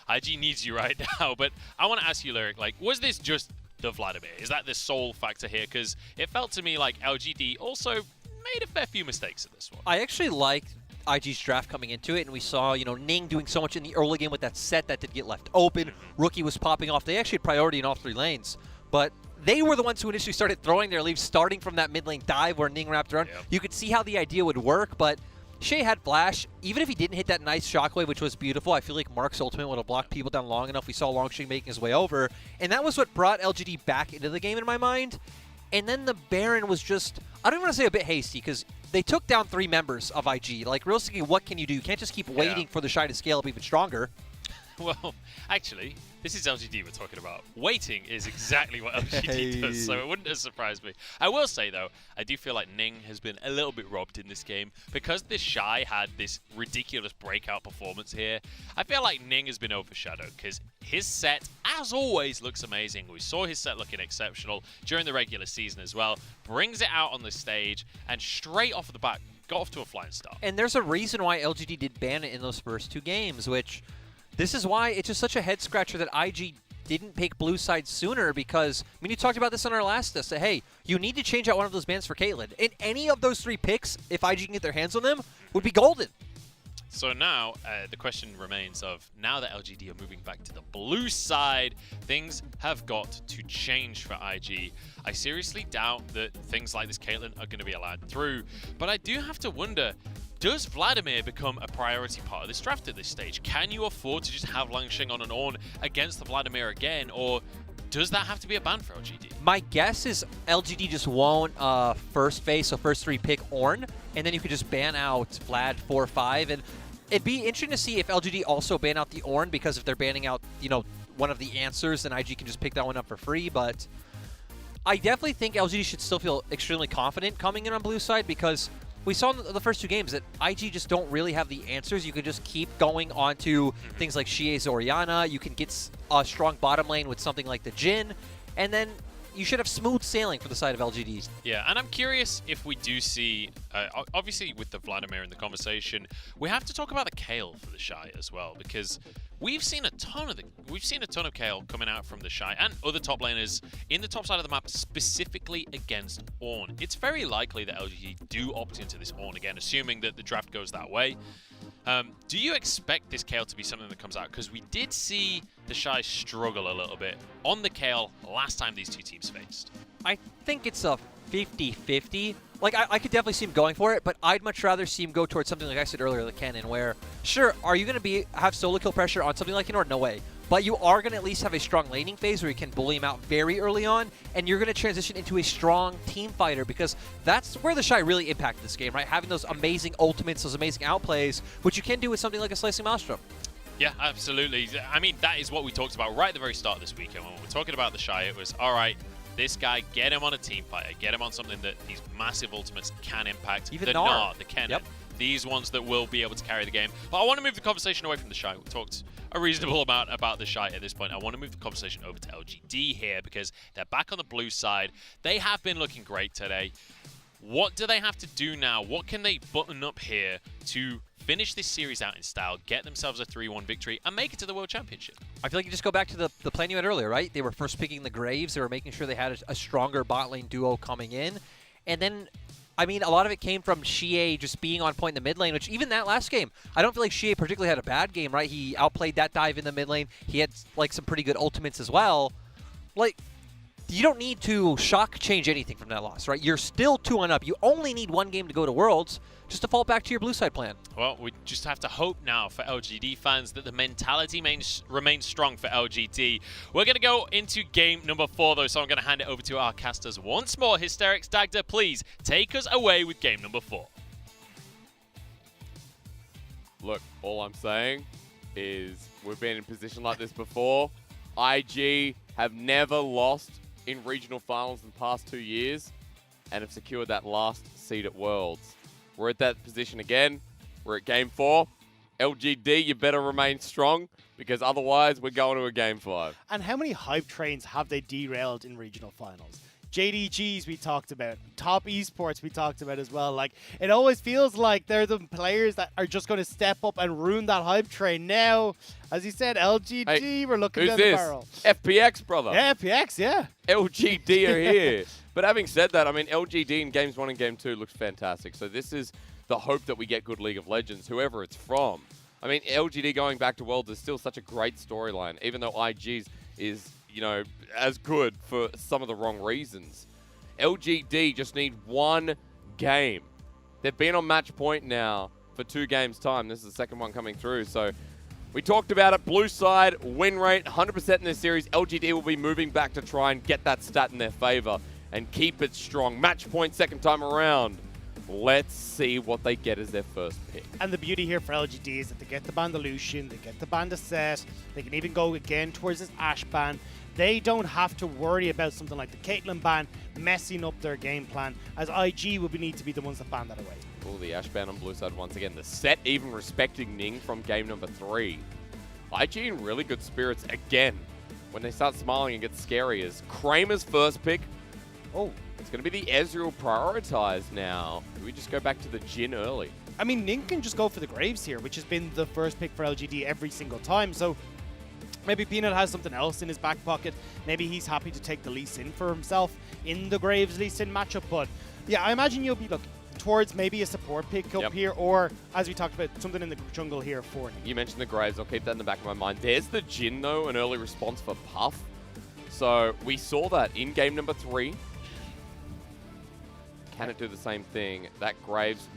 IG needs you right now. But I want to ask you, Lyric, like, was this just the Vladimir? Is that the sole factor here? Because it felt to me like LGD also made a fair few mistakes in this one. I actually liked IG's draft coming into it, and we saw, you know, Ning doing so much in the early game with that set that did get left open. Rookie was popping off. They actually had priority in all 3 lanes, but they were the ones who initially started throwing their leaves, starting from that mid lane dive where Ning wrapped around. You could see how the idea would work, but Shay had flash. Even if he didn't hit that nice shockwave, which was beautiful, I feel like Mark's ultimate would have blocked people down long enough. We saw Longshay making his way over, and that was what brought LGD back into the game in my mind. And then the Baron was just, I don't even want to say a bit hasty, because they took down 3 members of IG. Like, realistically, what can you do? You can't just keep waiting for the Shy to scale up even stronger. Well, actually, this is LGD we're talking about. Waiting is exactly what LGD does, so it wouldn't have surprised me. I will say, though, I do feel like Ning has been a little bit robbed in this game. Because this Shy had this ridiculous breakout performance here, I feel like Ning has been overshadowed, because his set, as always, looks amazing. We saw his set looking exceptional during the regular season as well. Brings it out on the stage, and straight off the bat, got off to a flying start. And there's a reason why LGD did ban it in those first 2 games, which... This is why it's just such a head-scratcher that IG didn't pick blue side sooner, because, I mean, you talked about this on our last test, that, hey, you need to change out one of those bans for Caitlyn. And any of those 3 picks, if IG can get their hands on them, would be golden. So now, the question remains of, now that LGD are moving back to the blue side, things have got to change for IG. I seriously doubt that things like this Caitlyn are going to be allowed through, but I do have to wonder, does Vladimir become a priority part of this draft at this stage? Can you afford to just have Langsheng on an Ornn against the Vladimir again, or does that have to be a ban for LGD? My guess is LGD just won't first phase, so first 3 pick Ornn, and then you could just ban out Vlad 4-5, and it'd be interesting to see if LGD also ban out the Ornn, because if they're banning out, you know, one of the answers, then IG can just pick that one up for free, but I definitely think LGD should still feel extremely confident coming in on blue side, because we saw in the first 2 games that IG just don't really have the answers. You can just keep going on to things like Xie Orianna. You can get a strong bottom lane with something like the Jhin, and then you should have smooth sailing for the side of LGD. Yeah, and I'm curious if we do see, obviously with the Vladimir in the conversation, we have to talk about the Kayle for the Shy as well, because we've seen a ton of Kayle coming out from the Shy and other top laners in the top side of the map, specifically against Ornn. It's very likely that LGD do opt into this Ornn again, assuming that the draft goes that way. Do you expect this Kayle to be something that comes out? Because we did see the Shy struggle a little bit on the Kayle last time these 2 teams faced. I think it's a 50-50. Like, I could definitely see him going for it, but I'd much rather see him go towards something like I said earlier, the Cannon, where, sure, are you going to have solo kill pressure on something like an Ornn? No way. But you are going to at least have a strong laning phase where you can bully him out very early on, and you're going to transition into a strong team fighter, because that's where the Shy really impacted this game, right? Having those amazing ultimates, those amazing outplays, which you can do with something like a Slicing Maelstrom. Yeah, absolutely. I mean, that is what we talked about right at the very start of this weekend. When we were talking about the Shy, it was, all right, this guy, get him on a team fighter, get him on something that these massive ultimates can impact. Even the Gnar, the Kennen. Yep. These ones that will be able to carry the game. But I want to move the conversation away from the Shy. We talked a reasonable amount about the Shy at this point. I want to move the conversation over to LGD here, because they're back on the blue side. They have been looking great today. What do they have to do now? What can they button up here to finish this series out in style, get themselves a 3-1 victory, and make it to the World Championship? I feel like you just go back to the plan you had earlier, right? They were first picking the Graves. They were making sure they had a stronger bot lane duo coming in. And then, I mean, a lot of it came from Xie just being on point in the mid lane, which even that last game, I don't feel like Xie particularly had a bad game, right? He outplayed that dive in the mid lane. He had, like, some pretty good ultimates as well. Like, you don't need to shock change anything from that loss, right? You're still 2-1 You only need 1 game to go to Worlds just to fall back to your blue side plan. Well, we just have to hope now for LGD fans that the mentality remains strong for LGD. We're going to go into game number 4, though, so I'm going to hand it over to our casters once more. Hysterics, Dagda, please take us away with game number 4. Look, all I'm saying is we've been in a position like this before. IG have never lost in regional finals in the past 2 years and have secured that last seed at Worlds. We're at that position again. We're at game 4. LGD, you better remain strong, because otherwise we're going to a game 5. And how many hype trains have they derailed in regional finals? JDGs we talked about, top esports we talked about as well. Like, it always feels like they're the players that are just going to step up and ruin that hype train. Now, as you said, LGD, hey, we're looking down the barrel. FPX, brother. Yeah, FPX, yeah. LGD are here. But having said that, I mean, LGD in games 1 and game 2 looks fantastic. So this is the hope that we get good League of Legends, whoever it's from. I mean, LGD going back to Worlds is still such a great storyline, even though IG's is, you know, as good for some of the wrong reasons. LGD just need one game. They've been on match point now for 2 games' time. This is the second one coming through, so we talked about it. Blue side, win rate, 100% in this series. LGD will be moving back to try and get that stat in their favor and keep it strong. Match point second time around. Let's see what they get as their first pick. And the beauty here for LGD is that they get the ban the Lucian, they get the ban the Set, they can even go again towards this Ashe ban. They don't have to worry about something like the Caitlyn ban messing up their game plan, as IG will need to be the ones that ban that away. Oh, the Ashe ban on blue side once again. The Set even respecting Ning from game number 3. IG in really good spirits again. When they start smiling, it gets scary as Kramer's first pick. Oh, it's going to be the Ezreal prioritized now. Do we just go back to the Jhin early? I mean, Ning can just go for the Graves here, which has been the first pick for LGD every single time. So maybe Peanut has something else in his back pocket. Maybe he's happy to take the Lee Sin for himself in the Graves Lee Sin matchup. But yeah, I imagine you'll be looking towards maybe a support pick up here, or as we talked about, something in the jungle here for Ning. You mentioned the Graves. I'll keep that in the back of my mind. There's the Jhin, though, an early response for Puff. So we saw that in game number 3. Can it do the same thing? That Graves,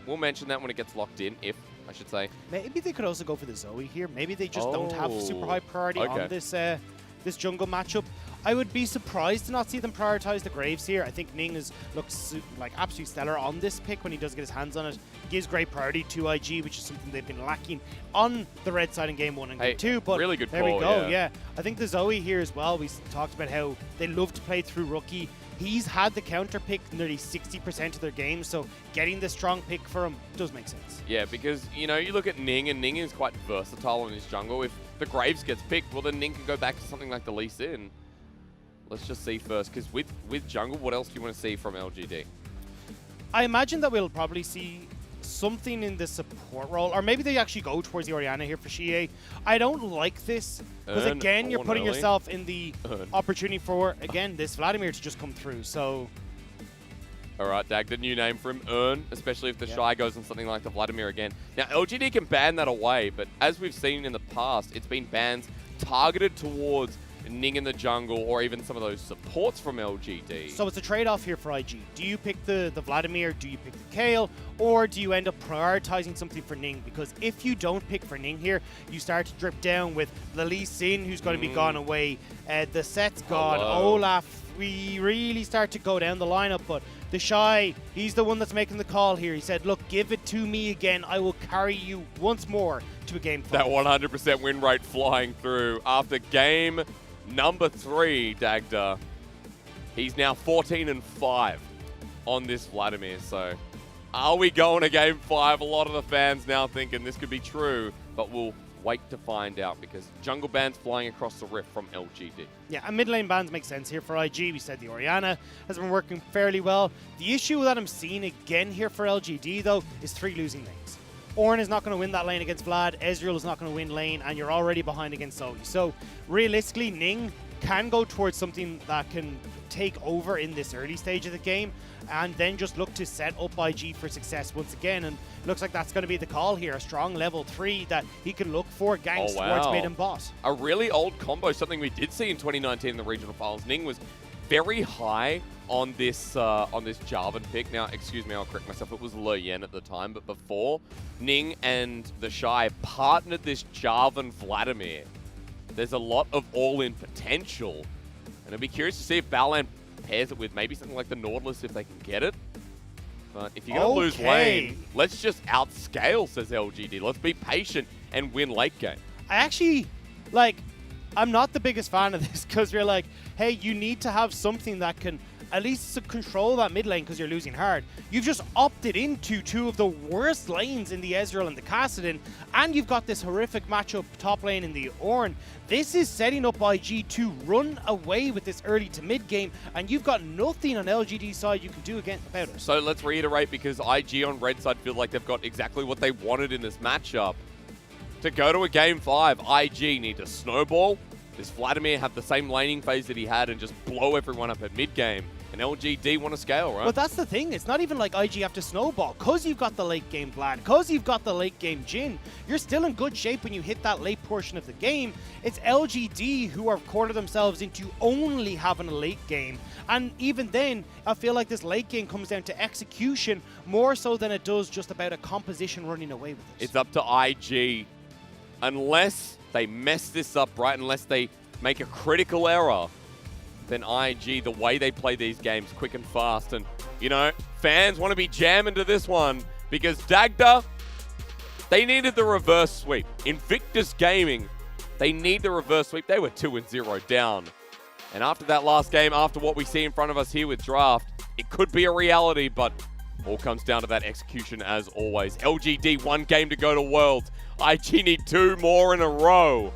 we'll mention that when it gets locked in, if I should say. Maybe they could also go for the Zoe here. Maybe they just don't have super high priority on this this jungle matchup. I would be surprised to not see them prioritize the Graves here. I think Ning looks like absolutely stellar on this pick when he does get his hands on it. Gives great priority to IG, which is something they've been lacking on the red side in game 1 and game 2. But really good there call, we go. Yeah, I think the Zoe here as well. We talked about how they love to play through rookie. He's had the counter pick nearly 60% of their games, so getting the strong pick for him does make sense. Yeah, because, you know, you look at Ning, and Ning is quite versatile in his jungle. If the Graves gets picked, well, then Ning can go back to something like the Lee Sin. Let's just see first, because with jungle, what else do you want to see from LGD? I imagine that we'll probably see something in the support role, or maybe they actually go towards the Orianna here for Xie. I don't like this, because again, you're putting yourself in the opportunity for, again, this Vladimir to just come through, so... Alright, Dag, the new name for him, Earn, especially if the Shy goes on something like the Vladimir again. Now, LGD can ban that away, but as we've seen in the past, it's been bans targeted towards Ning in the jungle, or even some of those supports from LGD. So it's a trade-off here for IG. Do you pick the Vladimir, do you pick the Kayle, or do you end up prioritizing something for Ning? Because if you don't pick for Ning here, you start to drip down with the Lee Sin, who's going to be gone away. The Set's gone. Olaf, we really start to go down the lineup, but the Shy, he's the one that's making the call here. He said, look, give it to me again. I will carry you once more to a game 5. That 100% win rate flying through after game number 3, Dagda. He's now 14-5 on this Vladimir. So, are we going to game 5? A lot of the fans now thinking this could be true, but we'll wait to find out because jungle bans flying across the rift from LGD. Yeah, and mid lane bans make sense here for IG. We said the Orianna has been working fairly well. The issue that I'm seeing again here for LGD, though, is 3 losing lanes. Ornn is not going to win that lane against Vlad. Ezreal is not going to win lane, and you're already behind against Zoe. So, realistically, Ning can go towards something that can take over in this early stage of the game, and then just look to set up IG for success once again. And looks like that's going to be the call here. A strong level 3 that he can look for ganks towards mid and bot. A really old combo, something we did see in 2019 in the regional finals. Ning was very high on this Jarvan pick. Now, excuse me, I'll correct myself. It was Le Yen at the time, but before, Ning and the Shy partnered this Jarvan Vladimir. There's a lot of all-in potential, and I'd be curious to see if Balan pairs it with maybe something like the Nautilus if they can get it. But if you're going to lose lane, let's just outscale, says LGD. Let's be patient and win late game. I actually, I'm not the biggest fan of this because you're like, hey, you need to have something that can at least control that mid lane because you're losing hard. You've just opted into 2 of the worst lanes in the Ezreal and the Kassadin, and you've got this horrific matchup top lane in the Ornn. This is setting up IG to run away with this early to mid game, and you've got nothing on LGD's side you can do again about it. So let's reiterate, because IG on red side feel like they've got exactly what they wanted in this matchup. To go to a game 5, IG need to snowball. Does Vladimir have the same laning phase that he had and just blow everyone up at mid game? And LGD want to scale, right? But that's the thing. It's not even like IG have to snowball. Because you've got the late game Vlad, because you've got the late game Jin, you're still in good shape when you hit that late portion of the game. It's LGD who have cornered themselves into only having a late game. And even then, I feel like this late game comes down to execution more so than it does just about a composition running away with it. It's up to IG. Unless they mess this up, right? Unless they make a critical error, then IG, the way they play these games, quick and fast. And, you know, fans want to be jamming to this one because Dagda, they needed the reverse sweep. Invictus Gaming, they need the reverse sweep. They were 2-0 down. And after that last game, after what we see in front of us here with Draft, it could be a reality, but all comes down to that execution as always. LGD, 1 game to go to Worlds. IG need 2 more in a row.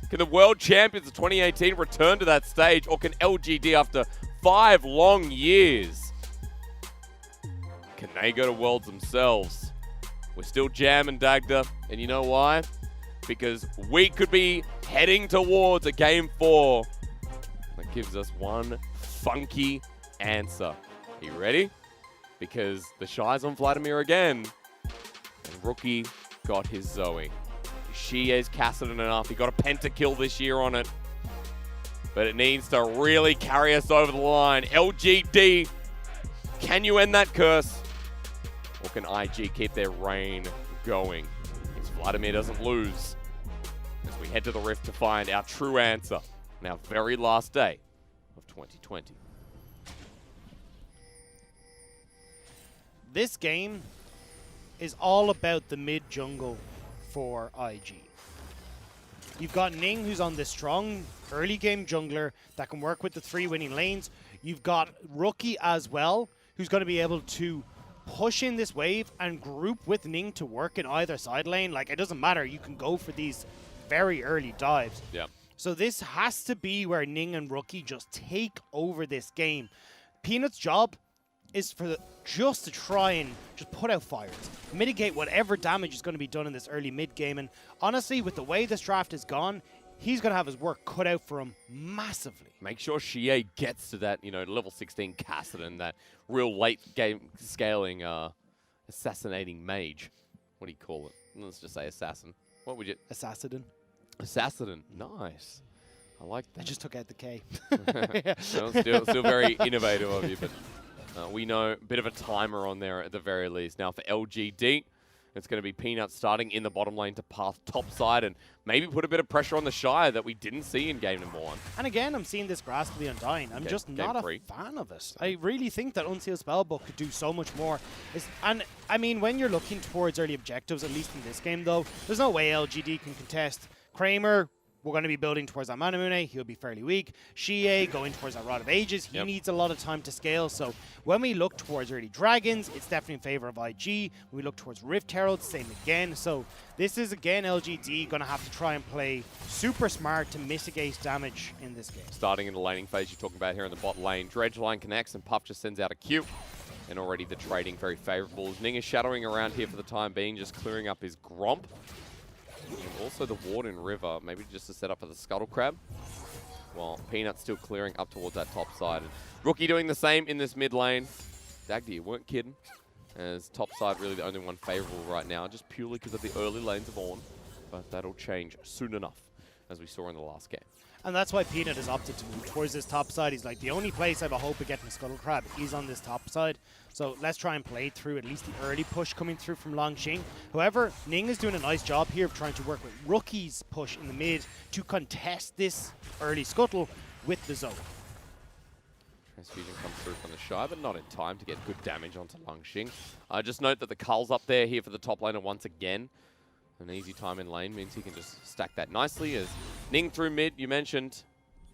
Can the world champions of 2018 return to that stage, or can LGD, after 5 long years, can they go to Worlds themselves? We're still jamming Dagda, and you know why? Because we could be heading towards a Game 4 that gives us one funky answer. Are you ready? Because the Shy's on Vladimir again, and Rookie got his Zoe. She is Cassidy enough. He got a pentakill this year on it. But it needs to really carry us over the line. LGD, can you end that curse? Or can IG keep their reign going? As Vladimir doesn't lose. As we head to the Rift to find our true answer on our very last day of 2020. This game is all about the mid jungle for IG. You've got Ning, who's on this strong early game jungler that can work with the 3 winning lanes. You've got Rookie as well, who's going to be able to push in this wave and group with Ning to work in either side lane. Like, it doesn't matter. You can go for these very early dives. Yeah. So this has to be where Ning and Rookie just take over this game. Peanut's job is for just to try and just put out fires, mitigate whatever damage is going to be done in this early mid game. And honestly, with the way this draft has gone, he's going to have his work cut out for him massively. Make sure Xie gets to that, you know, level 16 Cassidy, that real late game scaling assassinating mage. What do you call it? Let's just say assassin. What would you? Assassin. Assassin. Nice. I like that. I just took out the K. Well, still very innovative of you, but we know a bit of a timer on there at the very least. Now for LGD, it's going to be Peanut starting in the bottom lane to path top side and maybe put a bit of pressure on the Shire that we didn't see in game number 1. And again, I'm seeing this Grass to the Undying. I'm just not a fan of it. I really think that Unsealed Spellbook could do so much more. And I mean, when you're looking towards early objectives, at least in this game though, there's no way LGD can contest. Kramer, we're going to be building towards that Manamune. He'll be fairly weak. Xie going towards that Rod of Ages. He needs a lot of time to scale. So when we look towards early Dragons, it's definitely in favor of IG. When we look towards Rift Heralds, same again. So this is, again, LGD going to have to try and play super smart to mitigate damage in this game. Starting in the laning phase, you're talking about here in the bot lane. Dredge line connects and Puff just sends out a Q. And already the trading very favorable. As Ning is shadowing around here for the time being, just clearing up his Gromp. And also the Warden River, maybe just to set up for the Scuttle Crab. While Peanut's still clearing up towards that top side. And Rookie doing the same in this mid lane. Dagda, you weren't kidding. As top side really the only one favorable right now, just purely because of the early lanes of Ornn. But that'll change soon enough, as we saw in the last game. And that's why Peanut has opted to move towards this top side. He's like, the only place I have a hope of getting a Scuttle Crab is on this top side. So let's try and play through at least the early push coming through from Longxing. However, Ning is doing a nice job here of trying to work with Rookie's push in the mid to contest this early Scuttle with the Zoe. Transfusion comes through from the Shy, but not in time to get good damage onto Longxing. Just note that the Cull's up there here for the top laner once again. An easy time in lane means he can just stack that nicely. As Ning through mid, you mentioned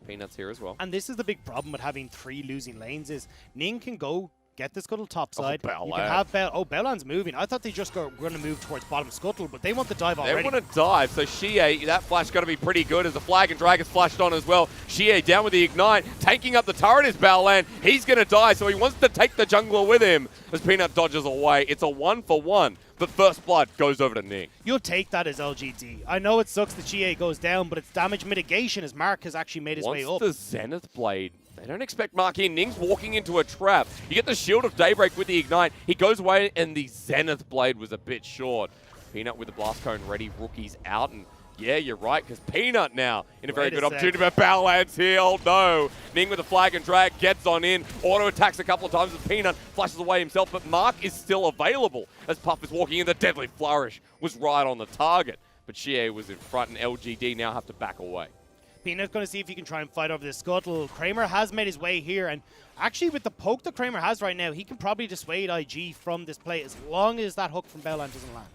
Peanuts here as well. And this is the big problem with having 3 losing lanes is Ning can go get the Scuttle top side. You can have Bell. Oh, Bellan's moving. I thought they just were going to move towards bottom Scuttle, but they want the dive already. They want to dive, so Xie, that flash got to be pretty good as the Flag and Dragon's flashed on as well. Xie down with the Ignite, tanking up the turret is Baolan. He's going to die, so he wants to take the jungler with him as Peanut dodges away. It's a 1-for-1. But First Blood goes over to Ning. You'll take that as LGD. I know it sucks that Xie goes down, but it's damage mitigation as Mark has actually made his way up. Once the Zenith Blade They don't expect Mark in. Ning's walking into a trap. You get the Shield of Daybreak with the Ignite. He goes away, and the Zenith Blade was a bit short. Peanut with the Blast Cone ready. Rookie's out, and yeah, you're right, because Peanut now in a very good opportunity, but Baolan's here. Oh no. Ning with a flag and drag gets on in. Auto attacks a couple of times, and Peanut flashes away himself, but Mark is still available as Puff is walking in. The Deadly Flourish was right on the target, but Xie was in front, and LGD now have to back away. Peanut's going to see if he can try and fight over the scuttle. Kramer has made his way here, and actually with the poke that Kramer has right now, he can probably dissuade IG from this play as long as that hook from Baolan doesn't land.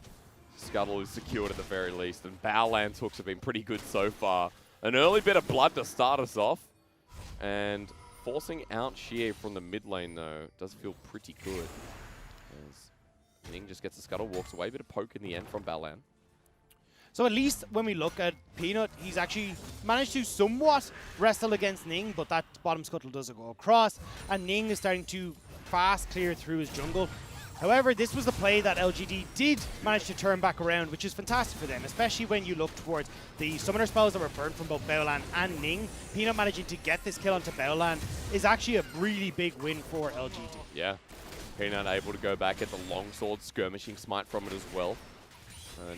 Scuttle is secured at the very least, and Baolan's hooks have been pretty good so far. An early bit of blood to start us off, and forcing out Xie from the mid lane, though, does feel pretty good. As Ning just gets the Scuttle, walks away, bit of poke in the end from Baolan. So at least when we look at Peanut, he's actually managed to somewhat wrestle against Ning, but that bottom scuttle doesn't go across, and Ning is starting to fast clear through his jungle. However, this was the play that LGD did manage to turn back around, which is fantastic for them, especially when you look towards the summoner spells that were burned from both Baolan and Ning. Peanut managing to get this kill onto Baolan is actually a really big win for LGD. Yeah, Peanut able to go back at the longsword skirmishing smite from it as well.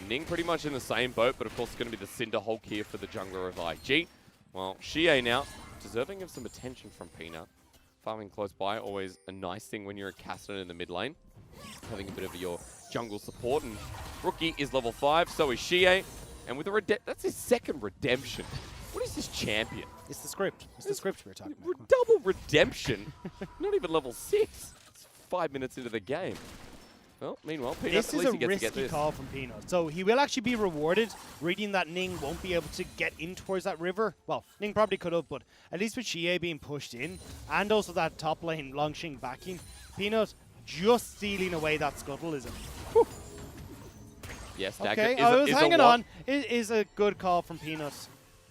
Ning pretty much in the same boat, but of course it's going to be the Cinder Hulk here for the jungler of IG. Well, Xie now, deserving of some attention from Peanut. Farming close by, always a nice thing when you're a Caster in the mid lane. Having a bit of your jungle support, and Rookie is level 5, so is Xie. And with a that's his second redemption. What is this champion? It's the script. It's the script we're talking about. Double redemption? Not even level 6. It's 5 minutes into the game. Well, meanwhile, Peanut this is a risky call from Peanut. So he will actually be rewarded, reading that Ning won't be able to get in towards that river. Well, Ning probably could have, but at least with Xie being pushed in, and also that top lane Longxing backing, Peanut just stealing away that scuttle is a... Whew. Yes, okay, I was hanging on. It is a good call from Peanut.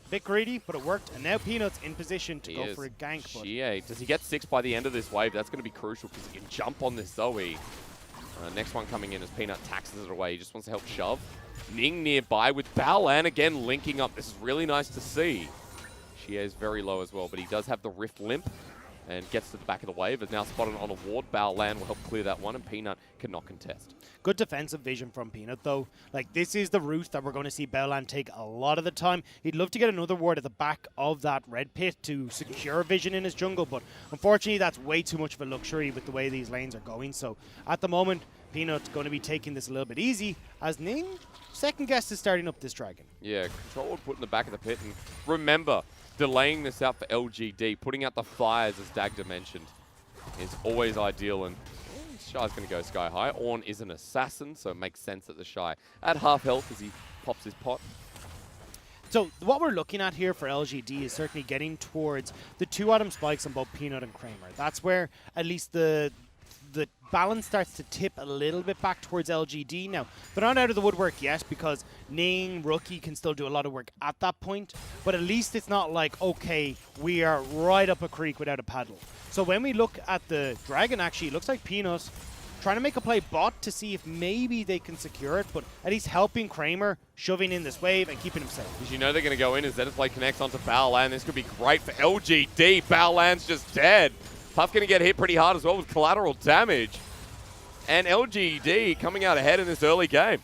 A bit greedy, but it worked, and now Peanut's in position to go for a gank. Xie, does he get 6 by the end of this wave? That's going to be crucial, because he can jump on this Zoe. Next one coming in as Peanut taxes it away. He just wants to help shove. Ning nearby with Baolan again linking up. This is really nice to see. Xie is very low as well, but he does have the Rift Limp and gets to the back of the wave. Is now spotted on a ward. Baolan will help clear that one, and Peanut cannot contest. Good defensive vision from Peanut, though. Like, this is the route that we're going to see Baolan take a lot of the time. He'd love to get another ward at the back of that red pit to secure vision in his jungle, but unfortunately that's way too much of a luxury with the way these lanes are going. So at the moment, Peanut's going to be taking this a little bit easy, as Ning, second guess, is starting up this dragon. Yeah, control would put in the back of the pit, and remember, delaying this out for LGD, putting out the fires, as Dagda mentioned, is always ideal, and Shy's going to go sky high. Ornn is an assassin, so it makes sense that the Shy at half health as he pops his pot. So what we're looking at here for LGD is certainly getting towards the 2-item spikes on both Peanut and Kramer. That's where at least the balance starts to tip a little bit back towards LGD. Now, they're not out of the woodwork yet, because Ning, Rookie can still do a lot of work at that point, but at least it's not like, okay, we are right up a creek without a paddle. So when we look at the dragon, actually, it looks like Peanut trying to make a play bot to see if maybe they can secure it, but at least helping Kramer, shoving in this wave and keeping him safe. Because you know they're going to go in as Zenith Blade connects onto Baolan. This could be great for LGD. Baolan's just dead. Puff going to get hit pretty hard as well with collateral damage. And LGD coming out ahead in this early game.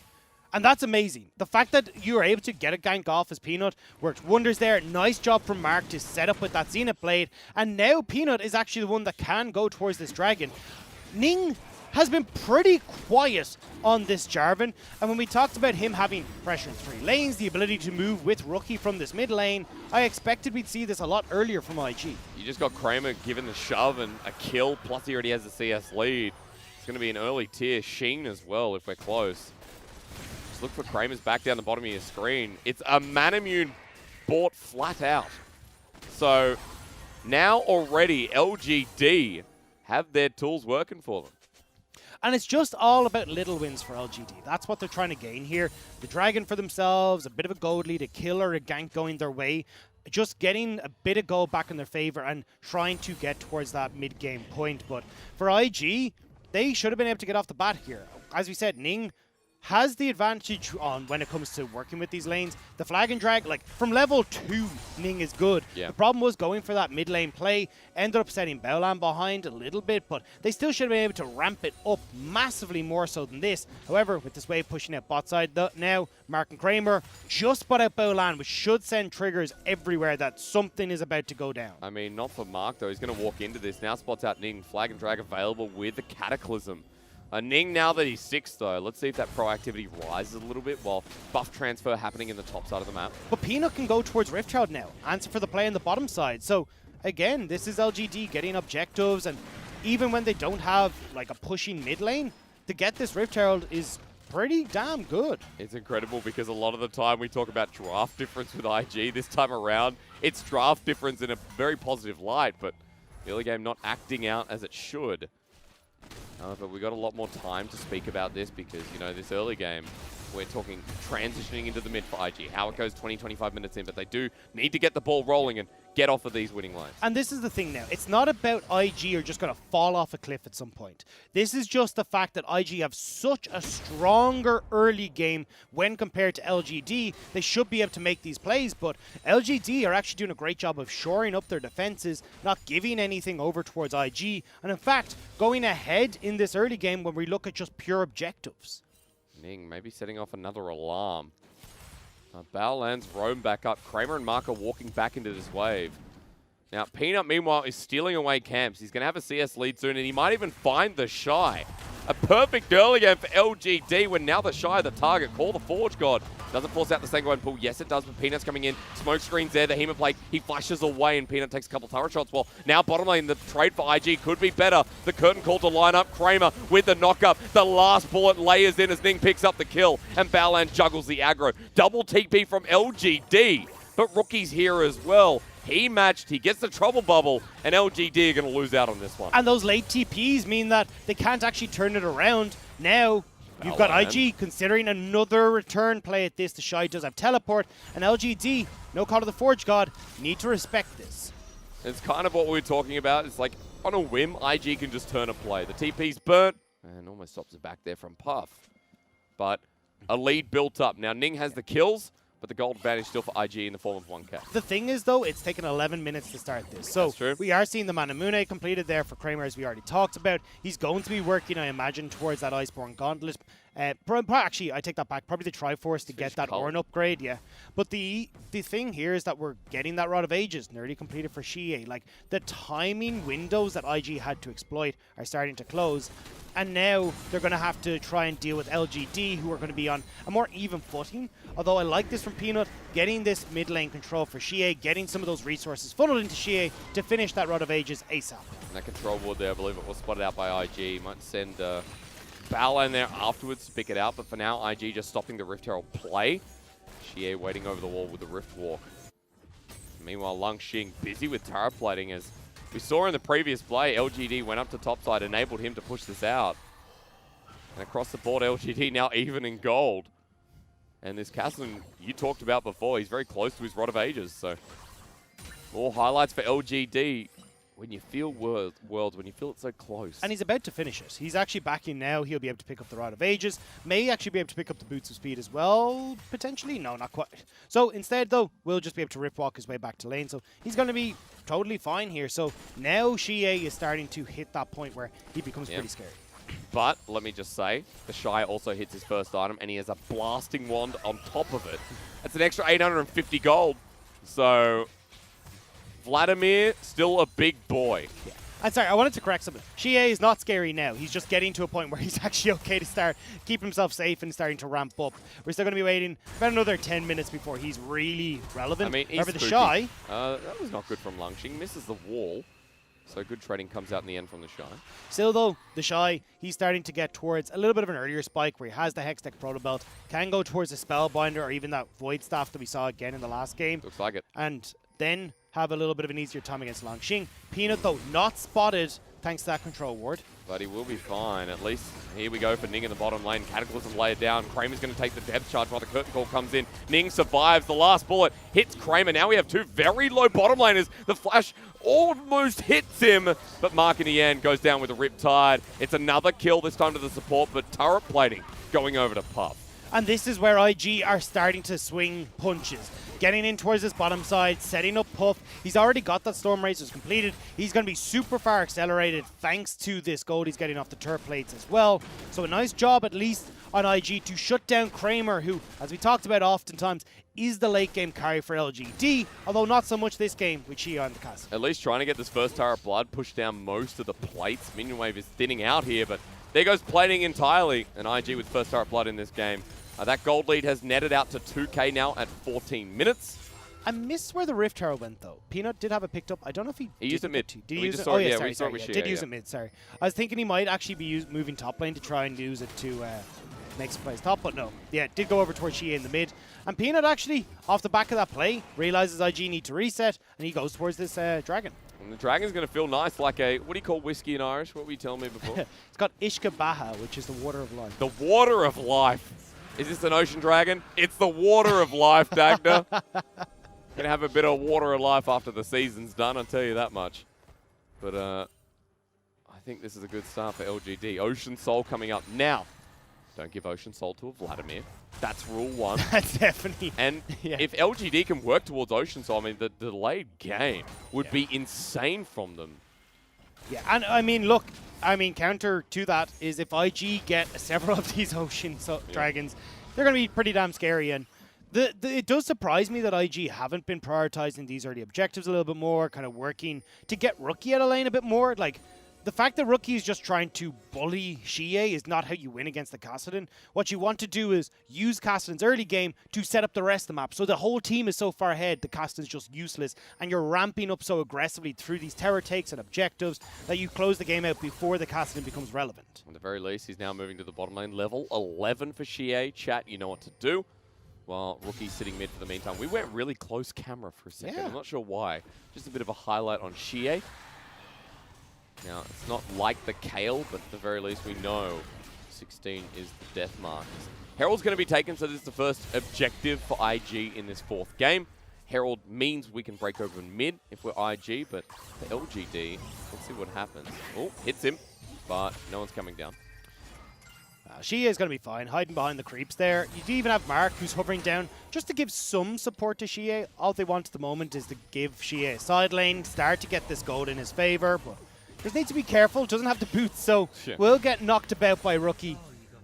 And that's amazing. The fact that you were able to get a gank off as Peanut worked wonders there. Nice job from Mark to set up with that Zenith Blade. And now Peanut is actually the one that can go towards this dragon. Ning has been pretty quiet on this Jarvan. And when we talked about him having pressure in 3 lanes, the ability to move with Rookie from this mid lane, I expected we'd see this a lot earlier from IG. You just got Kramer given the shove and a kill, plus he already has the CS lead. It's going to be an early tier Sheen as well if we're close. Just look for Kramer's back down the bottom of your screen. It's a Manamune bought flat out. So now already LGD have their tools working for them. And it's just all about little wins for LGD. That's what they're trying to gain here. The dragon for themselves, a bit of a gold lead, a kill or a gank going their way. Just getting a bit of gold back in their favor and trying to get towards that mid-game point. But for IG, they should have been able to get off the bat here. As we said, Ning has the advantage on when it comes to working with these lanes. The flag and drag, like from level 2, Ning is good. Yeah. The problem was going for that mid lane play, ended up setting Baolan behind a little bit, but they still should have been able to ramp it up massively more so than this. However, with this wave pushing out bot side now, Mark and Kramer just spot out Baolan, which should send triggers everywhere that something is about to go down. I mean, not for Mark though. He's going to walk into this. Now spots out Ning, flag and drag available with the Cataclysm. Ning, now that he's 6th though, let's see if that proactivity rises a little bit while buff transfer happening in the top side of the map. But Peanut can go towards Rift Herald now, answer for the play on the bottom side. So again, this is LGD getting objectives, and even when they don't have like a pushing mid lane, to get this Rift Herald is pretty damn good. It's incredible because a lot of the time we talk about draft difference with IG. This time around, it's draft difference in a very positive light, but the early game not acting out as it should. But we got a lot more time to speak about this because, you know, this early game, we're talking transitioning into the mid for IG. How it goes 20, 25 minutes in, but they do need to get the ball rolling and get off of these winning lines. And this is the thing now. It's not about IG are just going to fall off a cliff at some point. This is just the fact that IG have such a stronger early game when compared to LGD. They should be able to make these plays, but LGD are actually doing a great job of shoring up their defenses, not giving anything over towards IG, and in fact, going ahead in this early game when we look at just pure objectives. Ning maybe setting off another alarm. Baolan's roam back up. Kramer and Mark are walking back into this wave. Now, Peanut, meanwhile, is stealing away camps. He's going to have a CS lead soon, and he might even find the Shy. A perfect early game for LGD when now the Shy are the target. Call the Forge God. Doesn't force out the Sanguine pool. Yes, it does, but Peanut's coming in. Smoke screen's there. The Hemoplate, he flashes away, and Peanut takes a couple turret shots. Well, now bottom lane, the trade for IG could be better. The curtain call to line up. Kramer with the knock-up. The last bullet layers in as Ning picks up the kill, and Baolan juggles the aggro. Double TP from LGD, but Rookie's here as well. He matched, he gets the trouble bubble, and LGD are going to lose out on this one. And those late TPs mean that they can't actually turn it around. Now, you've got IG considering another return play at this. The Shy does have teleport, and LGD, no call to the Forge God, need to respect this. It's kind of what we were talking about. It's like, on a whim, IG can just turn a play. The TP's burnt, and almost stops it back there from Puff. But a lead built up. Now, Ning has the kills, but the gold advantage still for IG in the form of 1K. The thing is, though, it's taken 11 minutes to start this. So we are seeing the Manamune completed there for Kramer, as we already talked about. He's going to be working, I imagine, towards that Iceborne Gauntlet. Actually, I take that back. Probably the Triforce to get that Ornn upgrade, yeah. But the thing here is that we're getting that Rod of Ages nearly completed for Xie. Like, the timing windows that IG had to exploit are starting to close. And now they're going to have to try and deal with LGD, who are going to be on a more even footing. Although I like this from Peanut, getting this mid lane control for Xie, getting some of those resources funneled into Xie to finish that Rod of Ages ASAP. And that control ward there, I believe it was spotted out by IG. Might send Baolan there afterwards to pick it out, but for now, IG just stopping the Rift Herald play. Xie waiting over the wall with the Rift Walk. Meanwhile, Lung Xing busy with turret plating as we saw in the previous play, LGD went up to topside, enabled him to push this out. And across the board, LGD now even in gold. And this Castlin you talked about before, he's very close to his Rod of Ages. So more highlights for LGD. When you feel Worlds, when you feel it so close. And he's about to finish it. He's actually back in now. He'll be able to pick up the Rod of Ages. May actually be able to pick up the Boots of Speed as well, potentially. No, not quite. So instead, though, we'll just be able to rip walk his way back to lane. So he's going to be totally fine here. So now Xie is starting to hit that point where he becomes pretty scary. But let me just say, the Shy also hits his first item, and he has a blasting wand on top of it. That's an extra 850 gold. So Vladimir, still a big boy. Yeah. I'm sorry, I wanted to correct something. Xie is not scary now. He's just getting to a point where he's actually okay to start, keep himself safe and starting to ramp up. We're still going to be waiting about another 10 minutes before he's really relevant. I mean, he's However, the Shy... that was not good from Lungxing. Misses the wall. So good trading comes out in the end from the Shy. Still, though, the Shy, he's starting to get towards a little bit of an earlier spike where he has the Hextech Proto Belt, can go towards the Spellbinder or even that Void Staff that we saw again in the last game. Looks like it. And then have a little bit of an easier time against Longxing. Peanut, though, not spotted thanks to that control ward. But he will be fine. At least here we go for Ning in the bottom lane. Cataclysm laid down. Kramer's going to take the depth charge while the curtain call comes in. Ning survives. The last bullet hits Kramer. Now we have two very low bottom laners. The flash almost hits him, but Mark in the end goes down with a Riptide. It's another kill, this time to the support, but turret plating going over to Puff. And this is where IG are starting to swing punches. Getting in towards this bottom side, setting up Puff. He's already got that Storm Razors completed. He's going to be super far accelerated thanks to this gold he's getting off the turret plates as well. So a nice job at least on IG to shut down Kramer, who, as we talked about oftentimes, is the late game carry for LGD, although not so much this game with Shia on the cast. At least trying to get this first turret blood, push down most of the plates. Minion wave is thinning out here, but there goes plating entirely. And IG with first turret blood in this game. That gold lead has netted out to 2K now at 14 minutes. I missed where the Rift Herald went, though. Peanut did have it picked up. I don't know if he used it mid. Did he use it? Oh, yeah, sorry. Did use it mid, sorry. I was thinking he might actually be moving top lane to try and use it to make some plays top, but no. Yeah, did go over towards Shia in the mid. And Peanut actually, off the back of that play, realizes IG need to reset, and he goes towards this dragon. And the dragon's going to feel nice, like a, what do you call whiskey in Irish? What were you telling me before? It's got Ishka Baha, which is the water of life. The water of life. Is this an ocean dragon? It's the water of life, Dagda. Gonna have a bit of water of life after the season's done, I'll tell you that much. But I think this is a good start for LGD. Ocean Soul coming up now. Don't give Ocean Soul to a Vladimir. That's rule one. That's definitely. And if LGD can work towards Ocean Soul, I mean, the delayed game would be insane from them. Yeah, and I mean, look, counter to that is if IG get several of these Ocean Dragons, they're going to be pretty damn scary. And it does surprise me that IG haven't been prioritizing these early objectives a little bit more, kind of working to get Rookie out of lane a bit more. Like, the fact that Rookie is just trying to bully Shie is not how you win against the Kassadin. What you want to do is use Kassadin's early game to set up the rest of the map. So the whole team is so far ahead, the Kassadin's just useless, and you're ramping up so aggressively through these tower takes and objectives that you close the game out before the Kassadin becomes relevant. At the very least, he's now moving to the bottom lane. Level 11 for Shie. Chat, you know what to do. While Rookie's sitting mid for the meantime. We went really close camera for a second. I'm not sure why. Just a bit of a highlight on Shie. Now, it's not like the Kale, but at the very least we know 16 is the death mark. Herald's going to be taken, so this is the first objective for IG in this fourth game. Herald means we can break open mid if we're IG, but for LGD, let's see what happens. Oh, hits him, but no one's coming down. Shia is going to be fine, hiding behind the creeps there. You do even have Mark, who's hovering down, just to give some support to Shia. All they want at the moment is to give Shia a side lane, start to get this gold in his favor, but just needs to be careful, doesn't have the boots, so will get knocked about by Rookie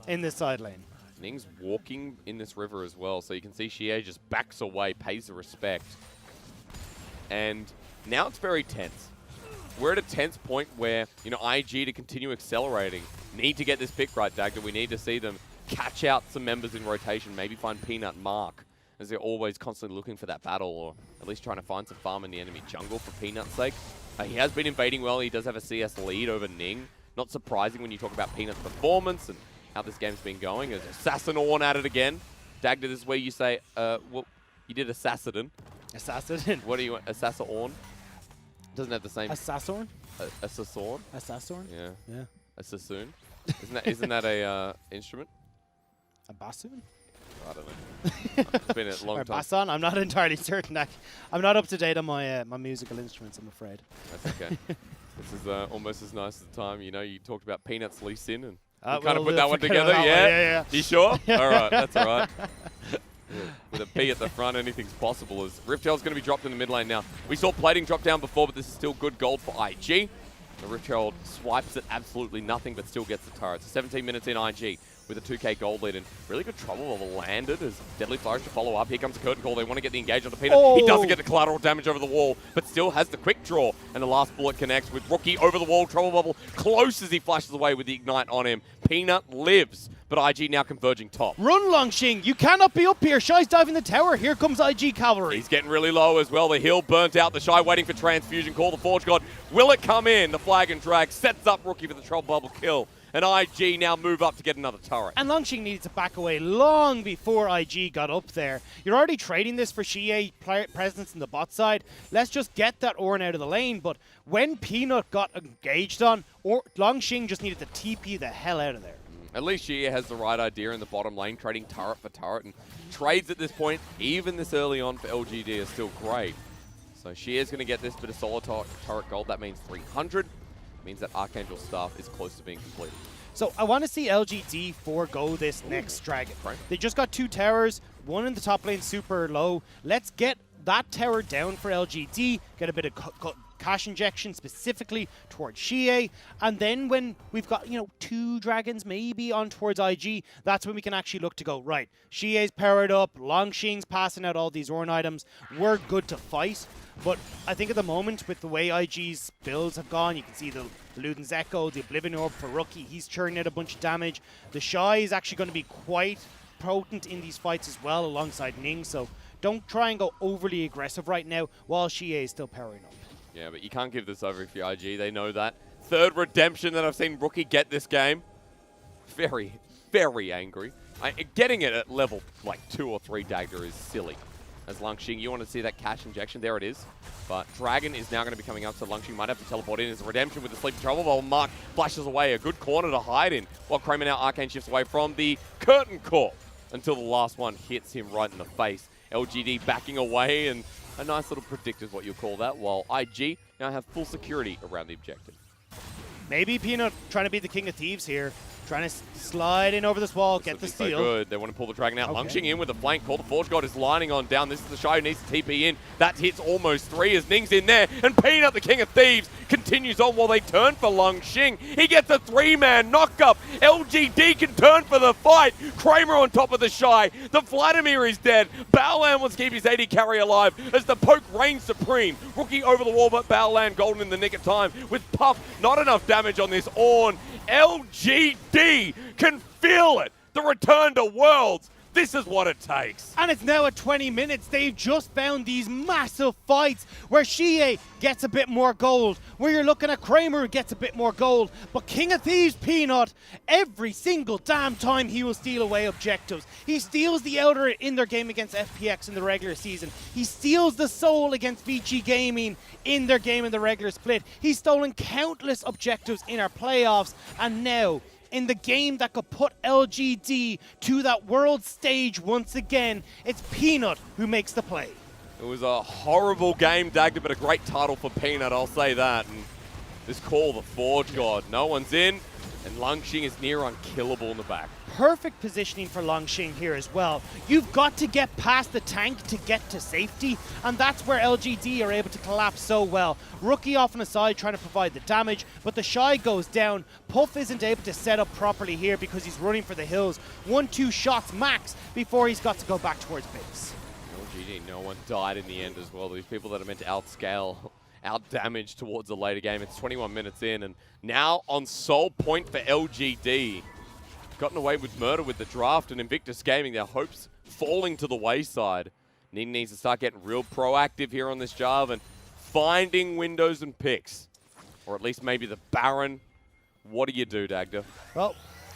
in this side lane. Ning's walking in this river as well, so you can see Shie just backs away, pays the respect. And now it's very tense. We're at a tense point where, you know, IG to continue accelerating need to get this pick right, Dagda. We need to see them catch out some members in rotation, maybe find Peanut Mark, as they're always constantly looking for that battle, or at least trying to find some farm in the enemy jungle for Peanut's sake. He has been invading well. He does have a CS lead over Ning. Not surprising when you talk about Peanut's performance and how this game's been going. As Assassin Orn at it again. Dagda, this is where you say, well, you did Assassin. Assassin? What do you want? Assassin Orn? Doesn't have the same. Assassin? Assassin? Assassin? Yeah. Yeah. A sassoon? Isn't that a instrument? A bassoon? I don't know. It's been a long time. Basson? I'm not entirely certain. I'm not up to date on my my musical instruments, I'm afraid. That's okay. This is almost as nice as the time, you know, you talked about Peanut's Lee Sin and we'll kind of put that one together. Yeah? You sure? All right, that's all right. With a P at the front, anything's possible. As Riftail's going to be dropped in the mid lane now. We saw plating drop down before, but this is still good gold for IG. The Riftail swipes at absolutely nothing, but still gets the turret. So 17 minutes in IG with a 2K gold lead, and really good trouble of landed as Deadly Flourish to follow up. Here comes the curtain call. They want to get the engage onto Peanut. He doesn't get the collateral damage over the wall, but still has the quick draw. And the last bullet connects with Rookie over the wall. Trouble bubble close as he flashes away with the ignite on him. Peanut lives, but IG now converging top. Run, Longxing! You cannot be up here. Shy's diving the tower. Here comes IG Cavalry. He's getting really low as well. The heal burnt out. The Shy waiting for transfusion. Call the Forge God. Will it come in? The flag and drag sets up Rookie for the trouble bubble kill. and IG now move up to get another turret. And Longxing needed to back away long before IG got up there. You're already trading this for Xie presence in the bot side. Let's just get that Ornn out of the lane. But when Peanut got engaged on, Longxing just needed to TP the hell out of there. At least Xie has the right idea in the bottom lane, trading turret for turret. And trades at this point, even this early on for LGD, is still great. So Xie is going to get this bit of solo turret gold. That means 300. Means that Archangel staff is close to being completed. So I want to see LGD forego this next dragon. Right. They just got 2 towers, one in the top lane super low. Let's get that tower down for LGD, get a bit of cash injection specifically towards Xie, and then when we've got, 2 dragons maybe on towards IG, that's when we can actually look to go, right, Xie's powered up, Longxing's passing out all these Ornn items, we're good to fight. But I think at the moment, with the way IG's builds have gone, you can see the Luden's Echo, the Oblivion Orb for Rookie, he's churning out a bunch of damage. The Shy is actually going to be quite potent in these fights as well, alongside Ning, so don't try and go overly aggressive right now while Xie is still powering up. Yeah, but you can't give this over if you're IG. They know that. Third redemption that I've seen Rookie get this game. Very, very angry. Getting it at level like 2 or 3 Dagger is silly. As Longxing, you want to see that cash injection. There it is. But Dragon is now going to be coming up, so Longxing might have to teleport in as a redemption with the Sleeping Trouble while Mark flashes away. A good corner to hide in while Kramer now Arcane shifts away from the Curtain Core until the last one hits him right in the face. LGD backing away, and a nice little predict is what you'll call that, while IG now have full security around the objective. Maybe Peanut trying to be the King of Thieves here. Trying to slide in over this wall, get the steal. So good. They want to pull the Dragon out. Okay. Longxing in with the flank call. The Forge God is lining on down. This is the Shy who needs to TP in. That hits almost 3 as Ning's in there. And Peanut, the King of Thieves, continues on while they turn for Longxing. He gets a 3-man knock-up. LGD can turn for the fight. Kramer on top of the Shy. The Vladimir is dead. Baolan wants to keep his AD carry alive as the poke reigns supreme. Rookie over the wall, but Baolan golden in the nick of time. With Puff, not enough damage on this Ornn. LGD can feel it. The return to Worlds. This is what it takes. And it's now at 20 minutes. They've just found these massive fights where Xie gets a bit more gold, where you're looking at Kramer who gets a bit more gold. But King of Thieves Peanut, every single damn time he will steal away objectives. He steals the Elder in their game against FPX in the regular season. He steals the Soul against VG Gaming in their game in the regular split. He's stolen countless objectives in our playoffs, and now in the game that could put LGD to that world stage once again, it's Peanut who makes the play. It was a horrible game, Dagda, but a great title for Peanut, I'll say that. And this call, the Forge God, no one's in, and Longxing is near unkillable in the back. Perfect positioning for Longxing here as well. You've got to get past the tank to get to safety, and that's where LGD are able to collapse so well. Rookie off on the side trying to provide the damage, but the Shy goes down. Puff isn't able to set up properly here because he's running for the hills. 1-2 shots max before he's got to go back towards base. LGD, no one died in the end as well. These people that are meant to outscale, out-damage towards the later game. It's 21 minutes in, and now on sole point for LGD. Gotten away with murder with the draft, and Invictus Gaming, their hopes falling to the wayside. Ning needs to start getting real proactive here on this job and finding windows and picks. Or at least maybe the Baron. What do you do, Dagda? Well,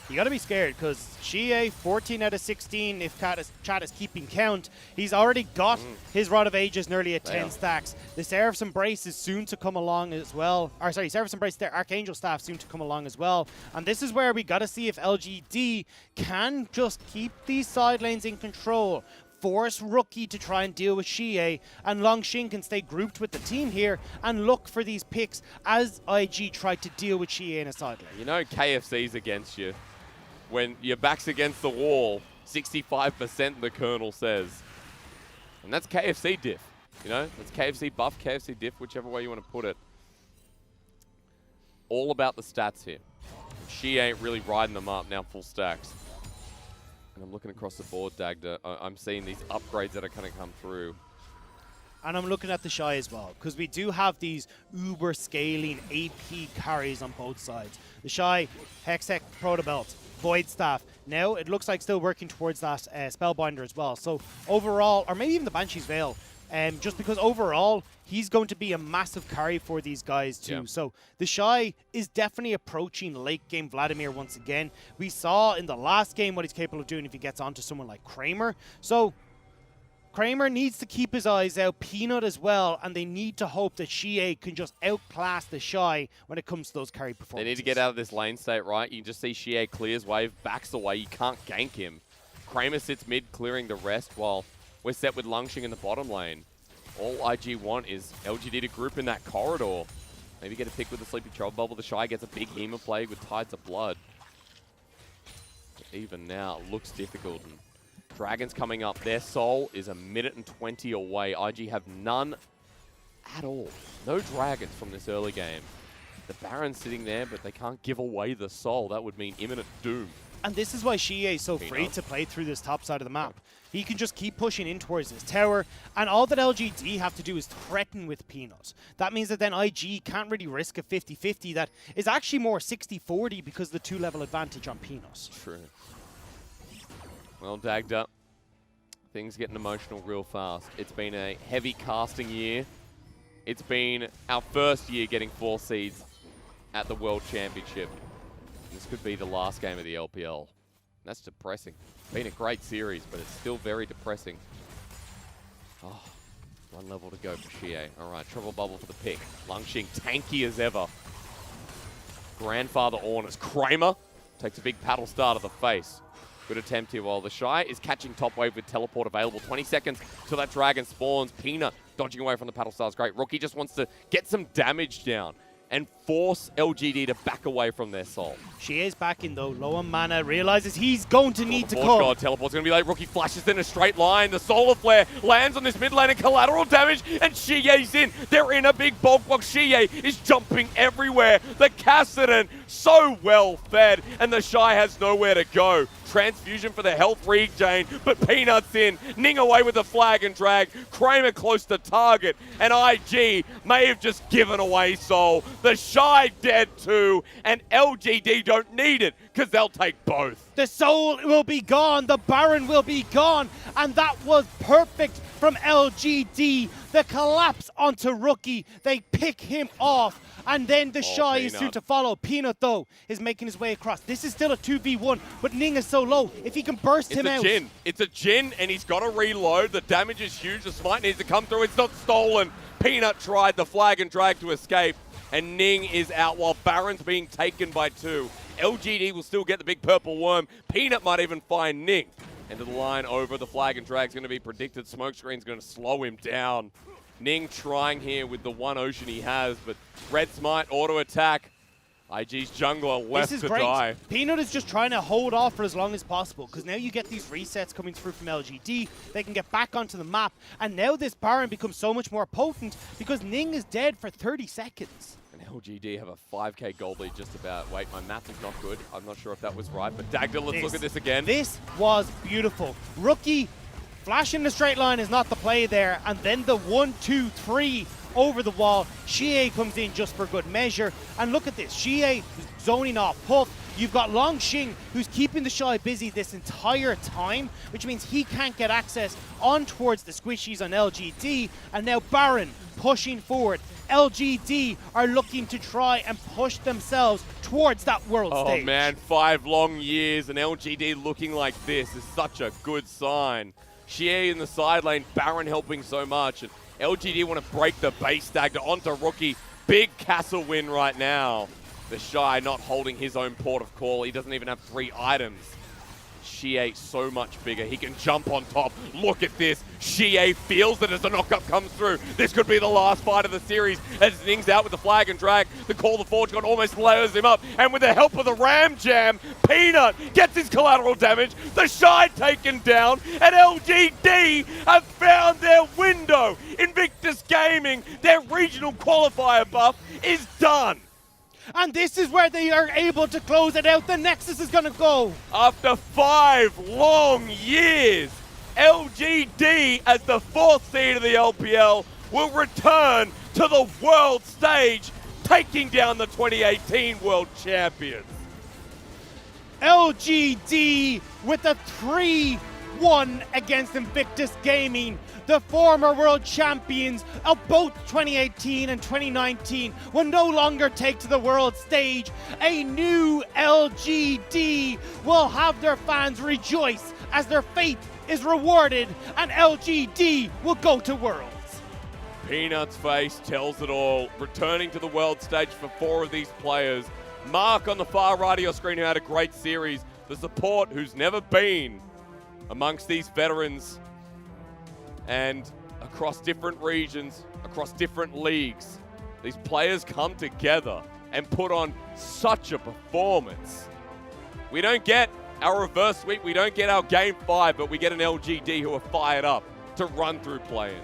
you got to be scared because Xie, 14 out of 16, if chat is keeping count. He's already got his Rod of Ages nearly at 10 stacks. The Seraph's Embrace is soon to come along as well. Or sorry, Seraph's Embrace, their Archangel Staff soon to come along as well. And this is where we got to see if LGD can just keep these side lanes in control. Force Rookie to try and deal with Xie, and Longxing can stay grouped with the team here and look for these picks as IG tried to deal with Xie in a side lane. You know KFC's against you. When your back's against the wall, 65% the Colonel says. And that's KFC diff, you know? That's KFC buff, KFC diff, whichever way you want to put it. All about the stats here. She ain't really riding them up now, full stacks. And I'm looking across the board, Dagda. I'm seeing these upgrades that are going to come through. And I'm looking at the Shy as well, because we do have these uber scaling AP carries on both sides. The Shy, Hextech, Protobelt, Void Staff. Now it looks like still working towards that Spellbinder as well. So overall, or maybe even the Banshee's Veil, just because overall, he's going to be a massive carry for these guys too. Yeah. So the Shy is definitely approaching late game Vladimir once again. We saw in the last game what he's capable of doing if he gets onto someone like Kramer. So Kramer needs to keep his eyes out, Peanut as well, and they need to hope that Xie can just outclass the Shy when it comes to those carry performances. They need to get out of this lane state, right? You can just see Xie clears wave, backs away. You can't gank him. Kramer sits mid, clearing the rest, while we're set with Lungxing in the bottom lane. All IG want is LGD to group in that corridor. Maybe get a pick with the Sleepy Trouble Bubble. The Shy gets a big Hema Plague with Tides of Blood. But even now, it looks difficult. And Dragons coming up. Their soul is 1 minute and 20 away. IG have none at all. No Dragons from this early game. The Baron's sitting there, but they can't give away the soul. That would mean imminent doom. And this is why Xie is so free to play through this top side of the map. He can just keep pushing in towards his tower, and all that LGD have to do is threaten with Peanut. That means that then IG can't really risk a 50-50 that is actually more 60-40 because of the 2-level advantage on Peanut. True. Well, dagged up. Things getting emotional real fast. It's been a heavy casting year. It's been our first year getting 4 seeds at the World Championship. This could be the last game of the LPL. That's depressing. Been a great series, but it's still very depressing. Oh, 1 level to go for Xie. All right, Trouble Bubble for the pick. Lungxing tanky as ever. Grandfather Ornus. Kramer takes a big paddle star to the face. Good attempt here while the Shy is catching top wave with teleport available. 20 seconds till that dragon spawns. Peanut dodging away from the paddle stars. Great. Rookie just wants to get some damage down and force LGD to back away from their soul. Xie is back in though, low on mana, realizes he's going to need to come. God, teleport's going to be late. Rookie flashes in a straight line. The Solar Flare lands on this mid lane and collateral damage, and Xie's in. They're in a big bulk while Xie is jumping everywhere. The Kassadin so well fed, and the Shy has nowhere to go. Transfusion for the health regain, but Peanut's in. Ning away with the flag and drag. Kramer close to target, and IG may have just given away soul. The Shy dead too, and LGD don't need it because they'll take both. The soul will be gone, the Baron will be gone, and that was perfect from LGD. The collapse onto Rookie, they pick him off, and then the Shy is soon to follow. Peanut, though, is making his way across. This is still a 2v1, but Ning is so low. If he can burst him out. It's a Jin, and he's got to reload. The damage is huge. The smite needs to come through. It's not stolen. Peanut tried the flag and drag to escape, and Ning is out while Baron's being taken by 2. LGD will still get the big purple worm. Peanut might even find Ning. End of the line over. The flag and drag's going to be predicted. Smokescreen's going to slow him down. Ning trying here with the 1 ocean he has, but Red Smite auto attack. IG's jungler left this is to great. die. Peanut is just trying to hold off for as long as possible because now you get these resets coming through from LGD. They can get back onto the map, and now this Baron becomes so much more potent because Ning is dead for 30 seconds. And LGD have a 5k gold lead just about. Wait, my math is not good. I'm not sure if that was right, but Dagda, let's look at this again. This was beautiful. Rookie flash in the straight line is not the play there, and then the 1-2-3 over the wall. Xie comes in just for good measure, and look at this. Xie zoning off Puff. You've got Longxing, who's keeping the Shy busy this entire time, which means he can't get access on towards the squishies on LGD, and now Baron pushing forward. LGD are looking to try and push themselves towards that world stage. Oh man, 5 long years and LGD looking like this is such a good sign. Xie in the side lane, Baron helping so much, and LGD want to break the base stagger onto Rookie. Big castle win right now. The Shy not holding his own port of call. He doesn't even have 3 items. Xie so much bigger. He can jump on top. Look at this. Xie feels that as the knockup comes through. This could be the last fight of the series as Ning's out with the flag and drag. The Call of Forge God almost layers him up. And with the help of the Ram Jam, Peanut gets his collateral damage. The Shy taken down. And LGD have found their window. Invictus Gaming, their regional qualifier buff is done. And this is where they are able to close it out. The Nexus is going to go. After 5 long years, LGD, as the 4th seed of the LPL, will return to the world stage, taking down the 2018 world champions. LGD with a 3-1 1 against Invictus Gaming. The former world champions of both 2018 and 2019 will no longer take to the world stage. A new LGD will have their fans rejoice as their faith is rewarded, and LGD will go to Worlds. Peanut's face tells it all. Returning to the world stage for 4 of these players. Mark on the far right of your screen, who had a great series. The support who's never been amongst these veterans. And across different regions, across different leagues, these players come together and put on such a performance. We don't get our reverse sweep, we don't get our game 5, but we get an LGD who are fired up to run through play-ins.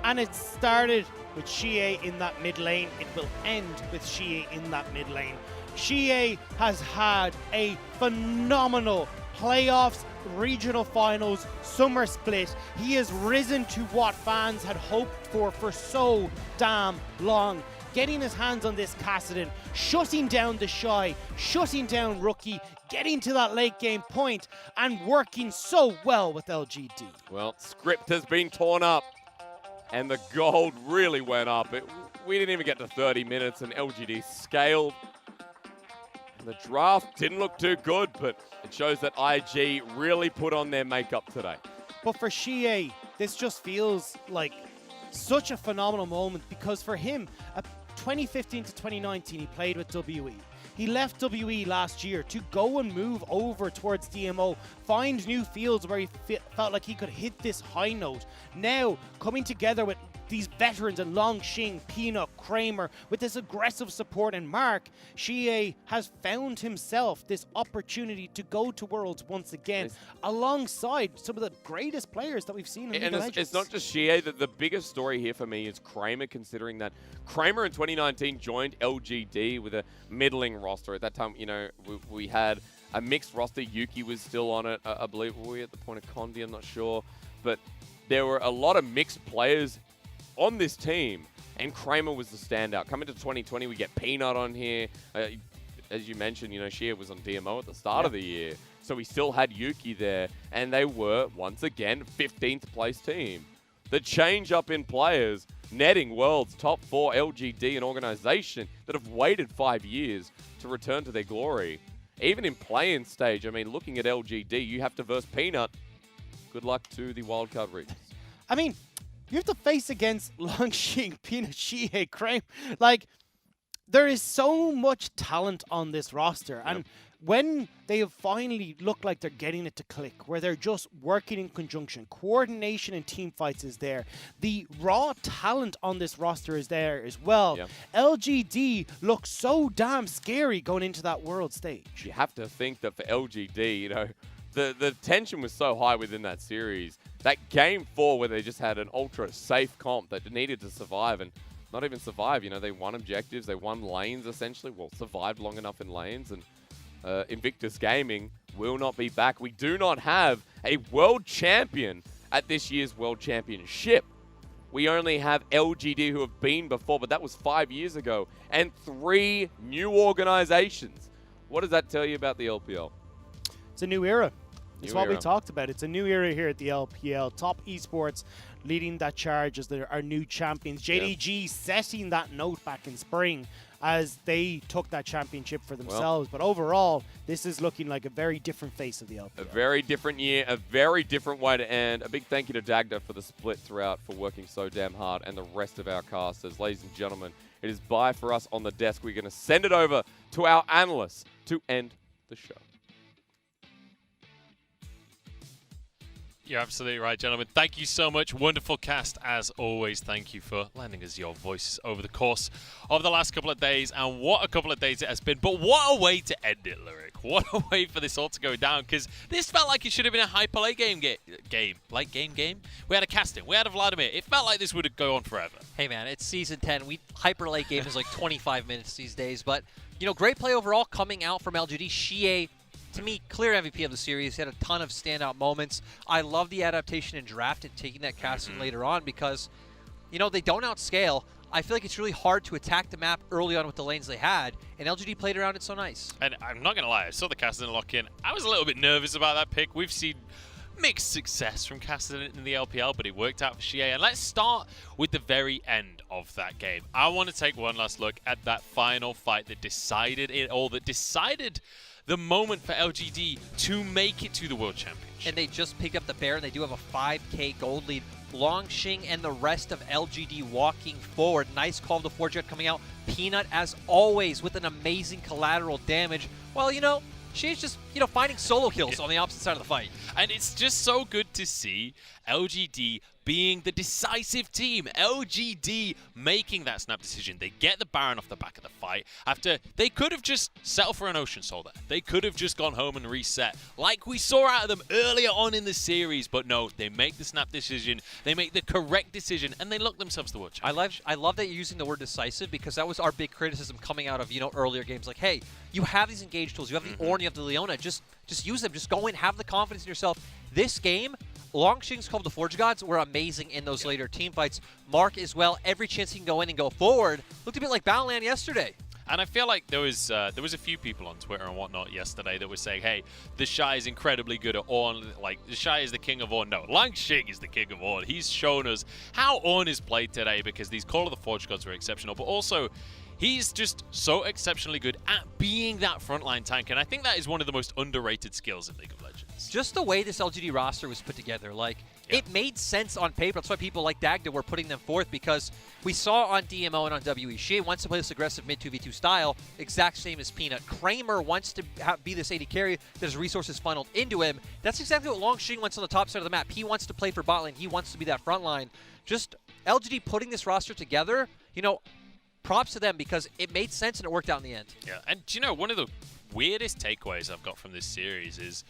And it started with Xie in that mid lane. It will end with Xie in that mid lane. Xie has had a phenomenal playoffs, regional finals, summer split. He has risen to what fans had hoped for so damn long. Getting his hands on this Kassadin, shutting down the Shy, shutting down Rookie, getting to that late game point, and working so well with LGD. Well, script has been torn up, and the gold really went up. We didn't even get to 30 minutes, and LGD scaled. And the draft didn't look too good, but it shows that IG really put on their makeup today. But for Xie, this just feels like such a phenomenal moment, because for him, 2015 to 2019, he played with WE. He left WE last year to go and move over towards DMO, find new fields where he felt like he could hit this high note. Now, coming together with these veterans and Longxing, Peanut, Kramer, with this aggressive support and Mark, Xie has found himself this opportunity to go to Worlds once again, alongside some of the greatest players that we've seen in League of Legends. It's not just Xie. The biggest story here for me is Kramer, considering that Kramer in 2019 joined LGD with a middling roster. At that time, you know, we had a mixed roster. Yuki was still on it. I believe, were we at the point of Condi? I'm not sure. But there were a lot of mixed players on this team, and Kramer was the standout. Coming to 2020, we get Peanut on here. As you mentioned, you know, Xie was on DMO at the start of the year, so we still had Yuki there, and they were, once again, 15th place team. The change up in players, netting Worlds top 4 LGD, an organization that have waited 5 years to return to their glory. Even in play-in stage, I mean, looking at LGD, you have to verse Peanut. Good luck to the wildcard regions. I mean, you have to face against Longxing, Peanut, Xie, Kramer. Like, there is so much talent on this roster. Yep. And when they have finally looked like they're getting it to click, where they're just working in conjunction, coordination and team fights is there. The raw talent on this roster is there as well. Yep. LGD looks so damn scary going into that world stage. You have to think that for LGD, you know, the tension was so high within that series. That game 4 where they just had an ultra safe comp that needed to survive, and not even survive, you know, they won objectives, they won lanes essentially, well, survived long enough in lanes, and Invictus Gaming will not be back. We do not have a world champion at this year's World Championship. We only have LGD who have been before, but that was 5 years ago, and 3 new organizations. What does that tell you about the LPL? It's a new era. It's what we talked about. It's a new era here at the LPL. Top Esports leading that charge as our new champions. JDG setting that note back in spring as they took that championship for themselves. But overall, this is looking like a very different face of the LPL. A very different year, a very different way to end. A big thank you to Dagda for the split throughout, for working so damn hard, and the rest of our casters. Ladies and gentlemen, it is bye for us on the desk. We're going to send it over to our analysts to end the show. You're absolutely right, gentlemen. Thank you so much. Wonderful cast, as always. Thank you for lending us your voices over the course of the last couple of days. And what a couple of days it has been. But what a way to end it, Lyric. What a way for this all to go down. Because this felt like it should have been a hyper late game. We had a casting. We had a Vladimir. It felt like this would go on forever. Hey, man, it's Season 10. Hyper late game is like 25 minutes these days. But, you know, great play overall coming out from LGD. Xie, to me, clear MVP of the series. He had a ton of standout moments. I love the adaptation in draft and taking that casting later on because, you know, they don't outscale. I feel like it's really hard to attack the map early on with the lanes they had, and LGD played around it so nice. And I'm not going to lie, I saw the casting lock in. I was a little bit nervous about that pick. We've seen Mixed success from Cassidy in the LPL, but it worked out for Xie. And let's start with the very end of that game. I want to take one last look at that final fight that decided it all, that decided the moment for LGD to make it to the World Championship. And they just picked up the Baron. They do have a 5k gold lead. Longxing and the rest of LGD walking forward. Nice call to Forget coming out. Peanut, as always, with an amazing collateral damage. Well, you know, she's just, finding solo kills on the opposite side of the fight. And it's just so good to see LGD being the decisive team. LGD making that snap decision. They get the Baron off the back of the fight after they could have just settled for an Ocean Soul there. They could have just gone home and reset like we saw out of them earlier on in the series. But no, they make the snap decision. They make the correct decision and they look themselves the world champion. I love that you're using the word decisive because that was our big criticism coming out of, earlier games. Like, hey, you have these engage tools. You have the Ornn, you have the Leona. Just use them. Just go in, have the confidence in yourself. This game, Longxing's Call of the Forge Gods were amazing in those later team fights. Mark as well, every chance he can go in and go forward. Looked a bit like Battleland yesterday. And I feel like there was a few people on Twitter and whatnot yesterday that were saying, hey, the Shy is incredibly good at Ornn. Like, the Shy is the king of Ornn. No, Longxing is the king of Ornn. He's shown us how Ornn is played today because these Call of the Forge Gods were exceptional. But also, he's just so exceptionally good at being that frontline tank. And I think that is one of the most underrated skills in League of Legends. Just the way this LGD roster was put together, it made sense on paper. That's why people like Dagda were putting them forth, because we saw on DMO and on WE, Xie wants to play this aggressive mid 2v2 style, exact same as Peanut. Kramer wants to be this AD carry that his resources funneled into him. That's exactly what Longxing wants on the top side of the map. He wants to play for bot lane. He wants to be that front line. Just LGD putting this roster together, props to them because it made sense and it worked out in the end. Yeah, and one of the weirdest takeaways I've got from this series is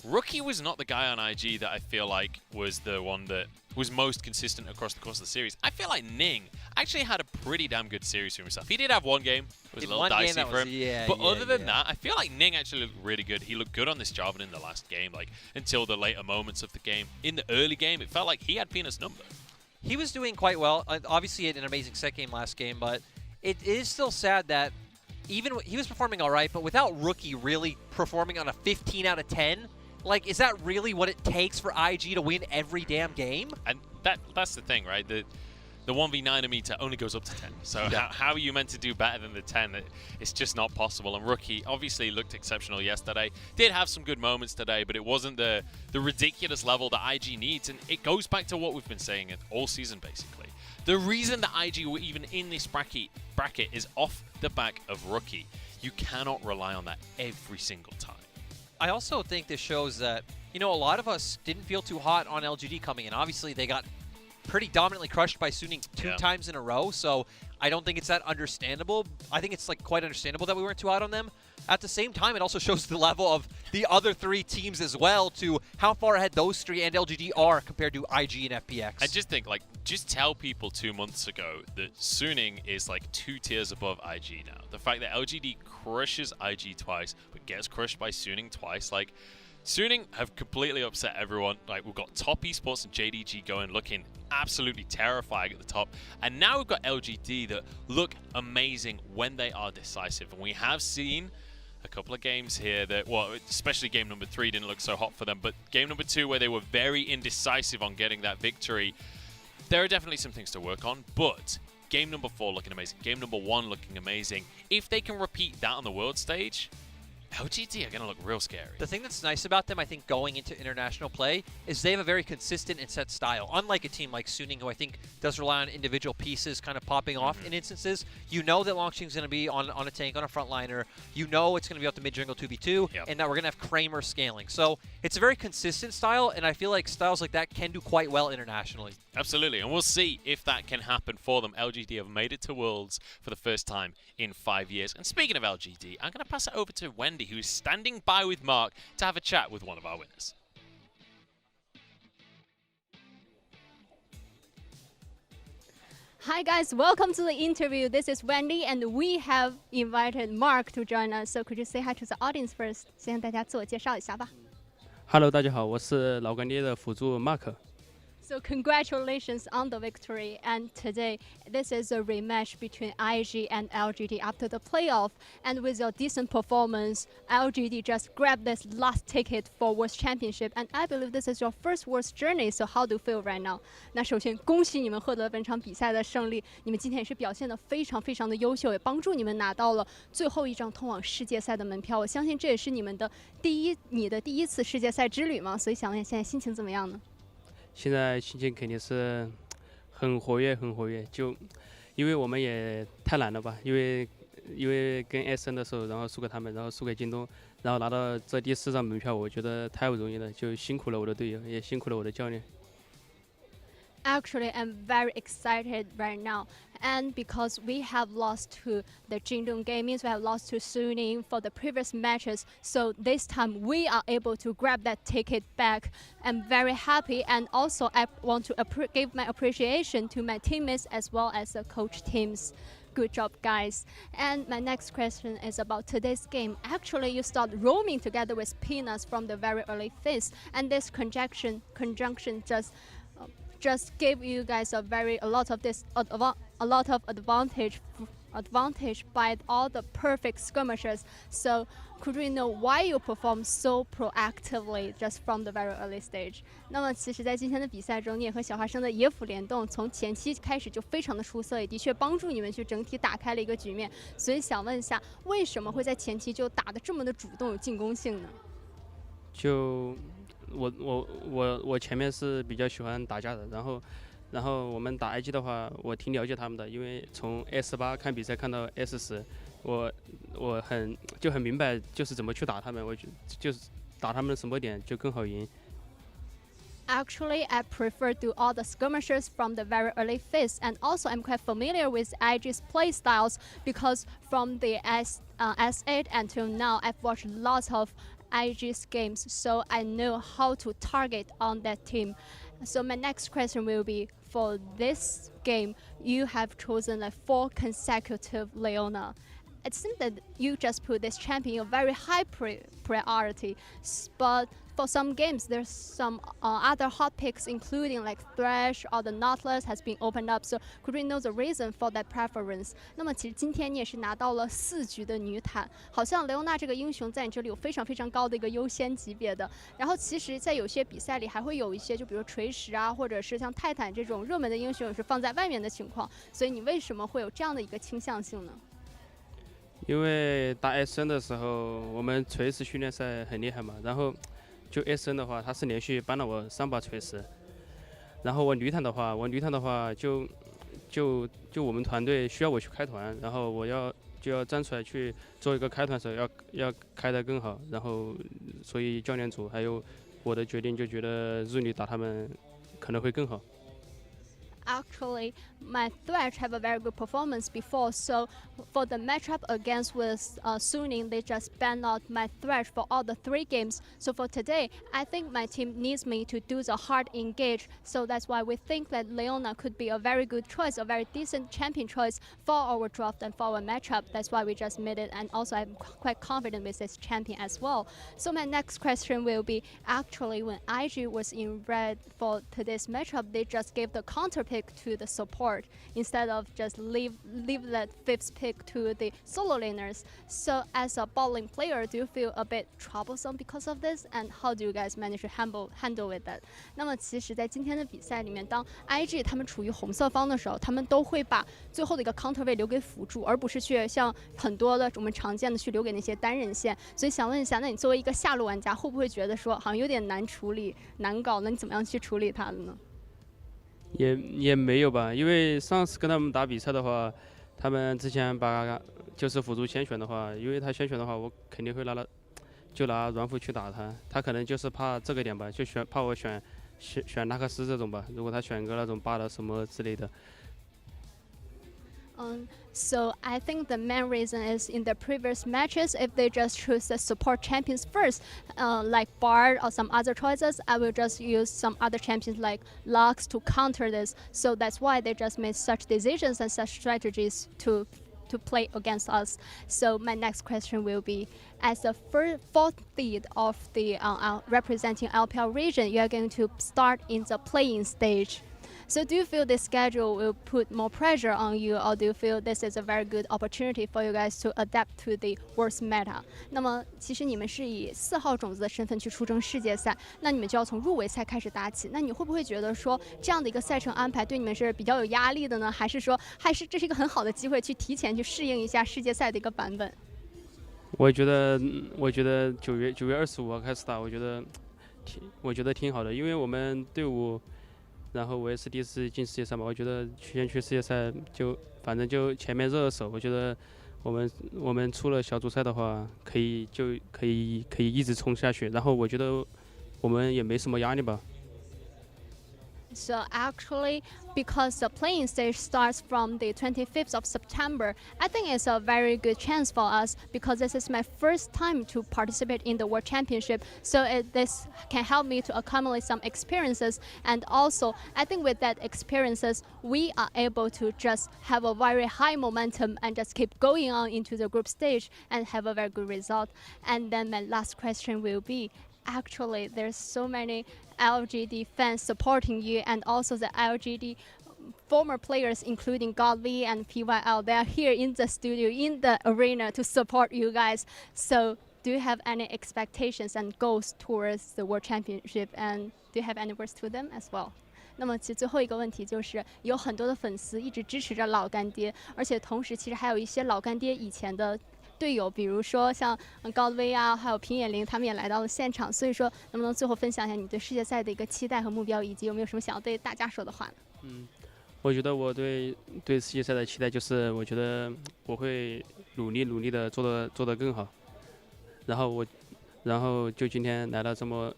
Rookie was not the guy on IG that I feel like was the one that was most consistent across the course of the series. I feel like Ning actually had a pretty damn good series for himself. He did have one game. It was a little dicey for him. But other than that, I feel like Ning actually looked really good. He looked good on this Jarvan in the last game, until the later moments of the game. In the early game, it felt like he had Peanut's number. He was doing quite well. Obviously, he had an amazing set game last game, but it is still sad that even he was performing all right, but without Rookie really performing on a 15 out of 10, is that really what it takes for IG to win every damn game? And that's the thing, right? The 1v9 meter only goes up to 10. So how are you meant to do better than the 10? It's just not possible. And Rookie obviously looked exceptional yesterday. Did have some good moments today, but it wasn't the ridiculous level that IG needs. And it goes back to what we've been saying all season, basically. The reason that IG were even in this bracket is off the back of Rookie. You cannot rely on that every single time. I also think this shows that, a lot of us didn't feel too hot on LGD coming in. Obviously, they got pretty dominantly crushed by Suning two times in a row, so I don't think it's that understandable. I think it's quite understandable that we weren't too hot on them. At the same time, it also shows the level of the other three teams as well, to how far ahead those three and LGD are compared to IG and FPX. I just think, just tell people 2 months ago that Suning is 2 tiers above IG now. The fact that LGD crushes IG twice, but gets crushed by Suning twice, Suning have completely upset everyone. We've got top esports and JDG going, looking absolutely terrifying at the top. And now we've got LGD that look amazing when they are decisive. And we have seen a couple of games here that, especially game number 3 didn't look so hot for them, but game number 2 where they were very indecisive on getting that victory, there are definitely some things to work on, but game number 4 looking amazing, game number 1 looking amazing. If they can repeat that on the world stage, LGD are going to look real scary. The thing that's nice about them, I think, going into international play, is they have a very consistent and set style. Unlike a team like Suning, who I think does rely on individual pieces kind of popping off in instances. You know that Longxing's going to be on a tank, on a frontliner. You know it's going to be up to mid-jungle 2v2, and that we're going to have Kramer scaling. So it's a very consistent style, and I feel like styles like that can do quite well internationally. Absolutely, and we'll see if that can happen for them. LGD have made it to Worlds for the first time in 5 years. And speaking of LGD, I'm going to pass it over to Wendy, who's standing by with Mark to have a chat with one of our winners. Hi guys, welcome to the interview. This is Wendy, and we have invited Mark to join us. So could you say hi to the audience first? 先向大家自我介绍一下吧。Hello， 大家好，我是老干爹的辅助 Mark。So So congratulations on the victory. And today, this is a rematch between IG and LGD after the playoff. And with your decent performance, LGD just grabbed this last ticket for World Championship. And I believe this is your first World journey. So how do you feel right now? 那首先恭喜你们获得本场比赛的胜利。你们今天也是表现得非常非常的优秀，也帮助你们拿到了最后一张通往世界赛的门票。我相信这也是你的第一次世界赛之旅嘛。所以想问现在心情怎么样呢？现在心情肯定是很活跃，就因为我们也太难了吧，因为跟 SN 的时候，然后输给他们，然后输给京东，然后拿到这第4张门票，我觉得太不容易了，就辛苦了我的队友，也辛苦了我的教练。Actually, I'm very excited right now. And because we have lost to the Jingdong Gaming, we have lost to Suning for the previous matches. So this time we are able to grab that ticket back. I'm very happy. And also I want to give my appreciation to my teammates as well as the coach teams. Good job, guys. And my next question is about today's game. Actually, you start roaming together with Peanuts from the very early phase. And this conjunction just gave you guys a lot of advantage by all the perfect skirmishes. So could we know why you perform so proactively just from the very early stage? 那么其实在今天的比赛中，你也和小花生的野辅联动从前期开始就非常的出色，也的确帮助你们去整体打开了一个局面。所以想问一下，为什么会在前期就打得这么的主动有进攻性呢？就我前面是比较喜欢打架的，然后我们打 IG 的话，我挺了解他们的，因为从 S8 看比赛看到 S10，我很明白就是怎么去打他们，我就是打他们的什么点就更好赢。Actually, I prefer to all the skirmishers from the very early phase, and also I'm quite familiar with IG's play styles because from the S8 until now, I've watched lots of IG's games, so I know how to target on that team. So my next question will be, for this game, you have chosen like 4 consecutive Leona. It seems that you just put this champion a very high priority, but for some games, there's some other hot picks, including like Thresh or the Nautilus has been opened up. So could we know the reason for that preference? 那么其实今天你也是拿到了4局的女坦，好像雷欧娜这个英雄在你这里有非常非常高的一个优先级别的。然后其实，在有些比赛里还会有一些，就比如锤石啊，或者是像泰坦这种热门的英雄也是放在外面的情况。所以你为什么会有这样的一个倾向性呢？因为打 SN 的时候，我们锤石训练赛很厉害嘛，然后。就 SN 的话，他是连续搬了我3把锤石，然后我女坦的话就我们团队需要我去开团，然后我就要站出来去做一个开团手，要开得更好，然后所以教练组还有我的决定就觉得日女打他们可能会更好。Actually, my Thresh have a very good performance before, so for the matchup against with Suning, they just banned out my Thresh for all the 3 games. So for today, I think my team needs me to do the hard engage, so that's why we think that Leona could be a very good choice, a very decent champion choice for our draft and for our matchup. That's why we just made it, and also I'm quite confident with this champion as well. So my next question will be, actually when IG was in red for today's matchup, they just gave the counter pick to the support instead of just leave that 5th pick to the solo laners. So as a bot lane player, do you feel a bit troublesome because of this? And how do you guys manage to handle with that? 那么其实在今天的比赛里面，当 IG 他们处于红色方的时候，他们都会把最后的一个 counter 位留给辅助，而不是去像很多的我们常见的去留给那些单人线。所以想问一下，那你作为一个下路玩家，会不会觉得说好像有点难处理、难搞？那你怎么样去处理它的呢？也没有吧，因为上次跟他们打比赛的话，他们之前把就是辅助先选的话，因为他先选的话，我肯定会拿软辅去打他，他可能就是怕这个点吧，就怕我选纳克斯这种吧，如果他选个那种巴的什么之类的。So I think the main reason is in the previous matches, if they just choose the support champions first, like Bard or some other choices, I will just use some other champions like Lux to counter this. So that's why they just made such decisions and such strategies to to play against us. So my next question will be, as the fourth seed of the representing LPL region, you are going to start in the playing stage. So do you feel this schedule will put more pressure on you, or do you feel this is a very good opportunity for you guys to adapt to the world's meta? 那么其实你们是以4号种子的身份去出征世界赛，那你们就要从入围赛开始打起。那你会不会觉得说这样的一个赛程安排对你们是比较有压力的呢？还是说这是一个很好的机会去提前去适应一下世界赛的一个版本？我觉得9月25号开始打，我觉得挺好的，因为我们队伍。然后我也是第一次进世界赛嘛，我觉得先去世界赛反正就前面热手，我觉得我们出了小组赛的话，可以一直冲下去，然后我觉得我们也没什么压力吧。So actually, because the playing stage starts from the 25th of September, I think it's a very good chance for us because this is my first time to participate in the World Championship. So this can help me to accumulate some experiences, and also I think with that experiences, we are able to just have a very high momentum and just keep going on into the group stage and have a very good result. And then my last question will be, actually there's so many LGD fans supporting you, and also the LGD former players including Godly and PYL, they are here in the studio, in the arena to support you guys. So do you have any expectations and goals towards the World Championship, and do you have any words to them as well? 那么其实最后一个问题就是有很多的粉丝一直支持着老干爹，而且同时其实还有一些老干爹以前的队友，比如说像高威啊，还有平野绫，他们也来到了现场。所以说，能不能最后分享一下你对世界赛的一个期待和目标，以及有没有什么想要对大家说的话呢？我觉得我对世界赛的期待就是，我觉得我会努力的做得更好。然后就今天来了这么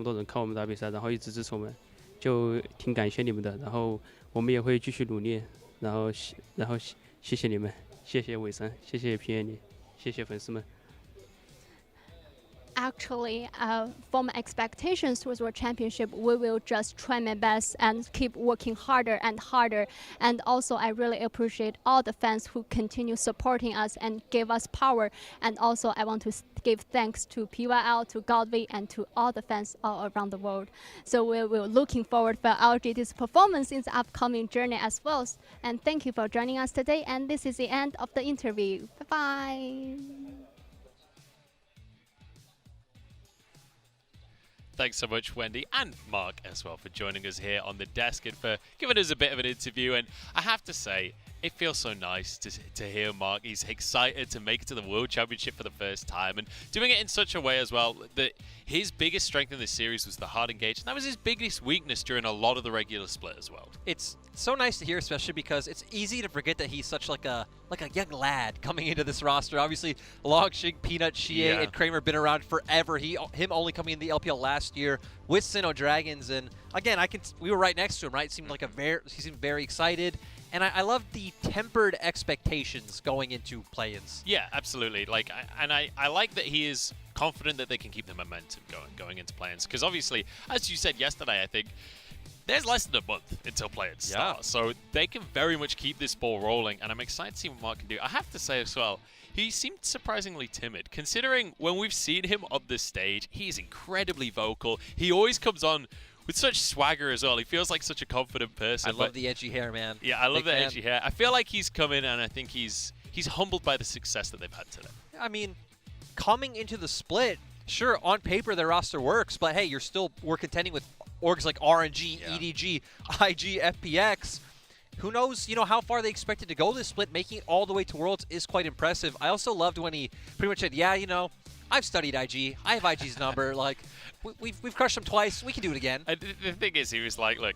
多人看我们打比赛，然后一直支持我们，就挺感谢你们的。然后我们也会继续努力。然后谢谢你们，谢谢伟生，谢谢平野绫。谢谢粉丝们。Actually, for my expectations towards World Championship, we will just try my best and keep working harder and harder. And also, I really appreciate all the fans who continue supporting us and give us power. And also, I want to give thanks to PYL, to Godly, and to all the fans all around the world. So we're looking forward for LGD's performance in the upcoming journey as well. And thank you for joining us today. And this is the end of the interview. Bye-bye. Thanks so much, Wendy, and Mark as well, for joining us here on the desk and for giving us a bit of an interview. And I have to say, it feels so nice to hear Mark. He's excited to make it to the World Championship for the first time, and doing it in such a way as well that his biggest strength in this series was the hard engage, and that was his biggest weakness during a lot of the regular split as well. It's so nice to hear, especially because it's easy to forget that he's such like a young lad coming into this roster. Obviously, Longshing, Peanut, Shie, and Kramer been around forever. Him only coming in the LPL last year with Sinnoh Dragons, and again, we were right next to him, right? It seemed like he seemed very excited. And I love the tempered expectations going into play-ins. Yeah, absolutely. I like that he is confident that they can keep the momentum going into play-ins. Because obviously, as you said yesterday, I think, there's less than a month until play-ins start. So they can very much keep this ball rolling. And I'm excited to see what Mark can do. I have to say as well, he seemed surprisingly timid. Considering when we've seen him on the stage, he's incredibly vocal. He always comes on with such swagger as well. He feels like such a confident person. I love the edgy hair, man. Yeah, I love the edgy hair. I feel like he's come in, and I think he's humbled by the success that they've had today. I mean, coming into the split, sure, on paper their roster works, but hey, we're contending with orgs like RNG, EDG, IG, FPX. Who knows, how far they expected to go this split. Making it all the way to Worlds is quite impressive. I also loved when he pretty much said, I've studied IG. I have IG's number. Like, we've crushed them twice. We can do it again. The thing is, he was like, look,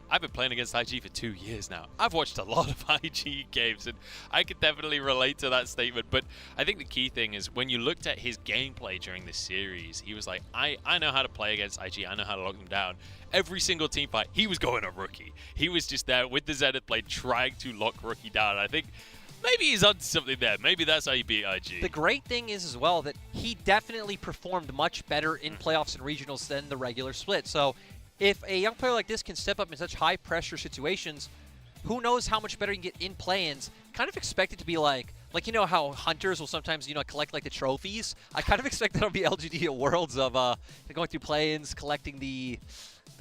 I've been playing against IG for 2 years now. I've watched a lot of IG games, and I could definitely relate to that statement. But I think the key thing is when you looked at his gameplay during this series, he was like, I know how to play against IG. I know how to lock them down. Every single team fight, he was going on Rookie. He was just there with the Zenith blade trying to lock Rookie down. And I think maybe he's on something there. Maybe that's how you beat IG. The great thing is as well that he definitely performed much better in playoffs and regionals than the regular split. So if a young player like this can step up in such high pressure situations, who knows how much better you can get in play-ins. Kind of expect it to be like you know how hunters will sometimes, you know, collect like the trophies. I kind of expect that'll be LGD at Worlds of going through play-ins, collecting the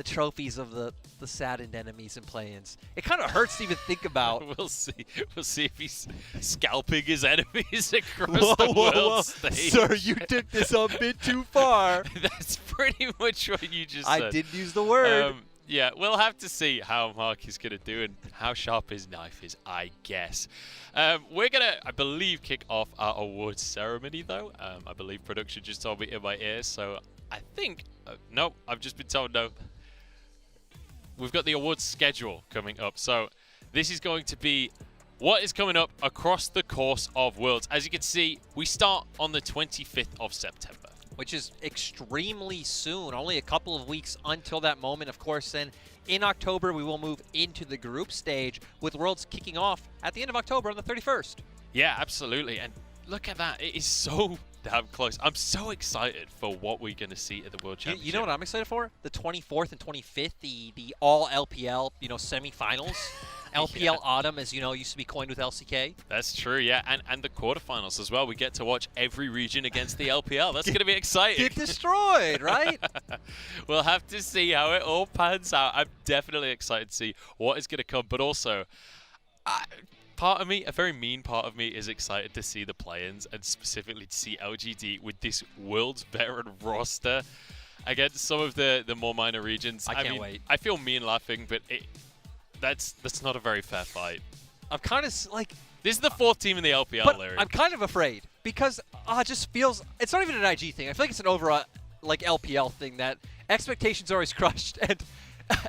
trophies of the saddened enemies in play-ins. It kind of hurts to even think about. We'll see. We'll see if he's scalping his enemies across the world stage. Sir, you took this a bit too far. That's pretty much what you just said. I didn't use the word. Yeah, we'll have to see how Mark is going to do and how sharp his knife is, I guess. We're going to, I believe, kick off our awards ceremony, though. I believe production just told me in my ears, so I think... no, I've just been told no. We've got the awards schedule coming up, so this is going to be what is coming up across the course of Worlds. As you can see, we start on the 25th of September. Which is extremely soon, only a couple of weeks until that moment. Of course, then in October, we will move into the group stage with Worlds kicking off at the end of October on the 31st. Yeah, absolutely. And look at that. It is so damn close. I'm so excited for what we're going to see at the World Championship. You know what I'm excited for? The 24th and 25th, the all LPL, you know, semifinals. LPL Autumn, as you know, used to be coined with LCK. That's true, yeah. And the quarterfinals as well. We get to watch every region against the LPL. That's going to be exciting. Get destroyed, right? We'll have to see how it all pans out. I'm definitely excited to see what is going to come. But also, part of me, a very mean part of me, is excited to see the play-ins and specifically to see LGD with this world's veteran roster against some of the more minor regions. I can't wait. I feel mean laughing, but that's not a very fair fight. I'm kind of like... This is the 4th team in the LPL, but Larry. I'm kind of afraid because it just feels... It's not even an IG thing. I feel like it's an overall like LPL thing that expectations are always crushed, and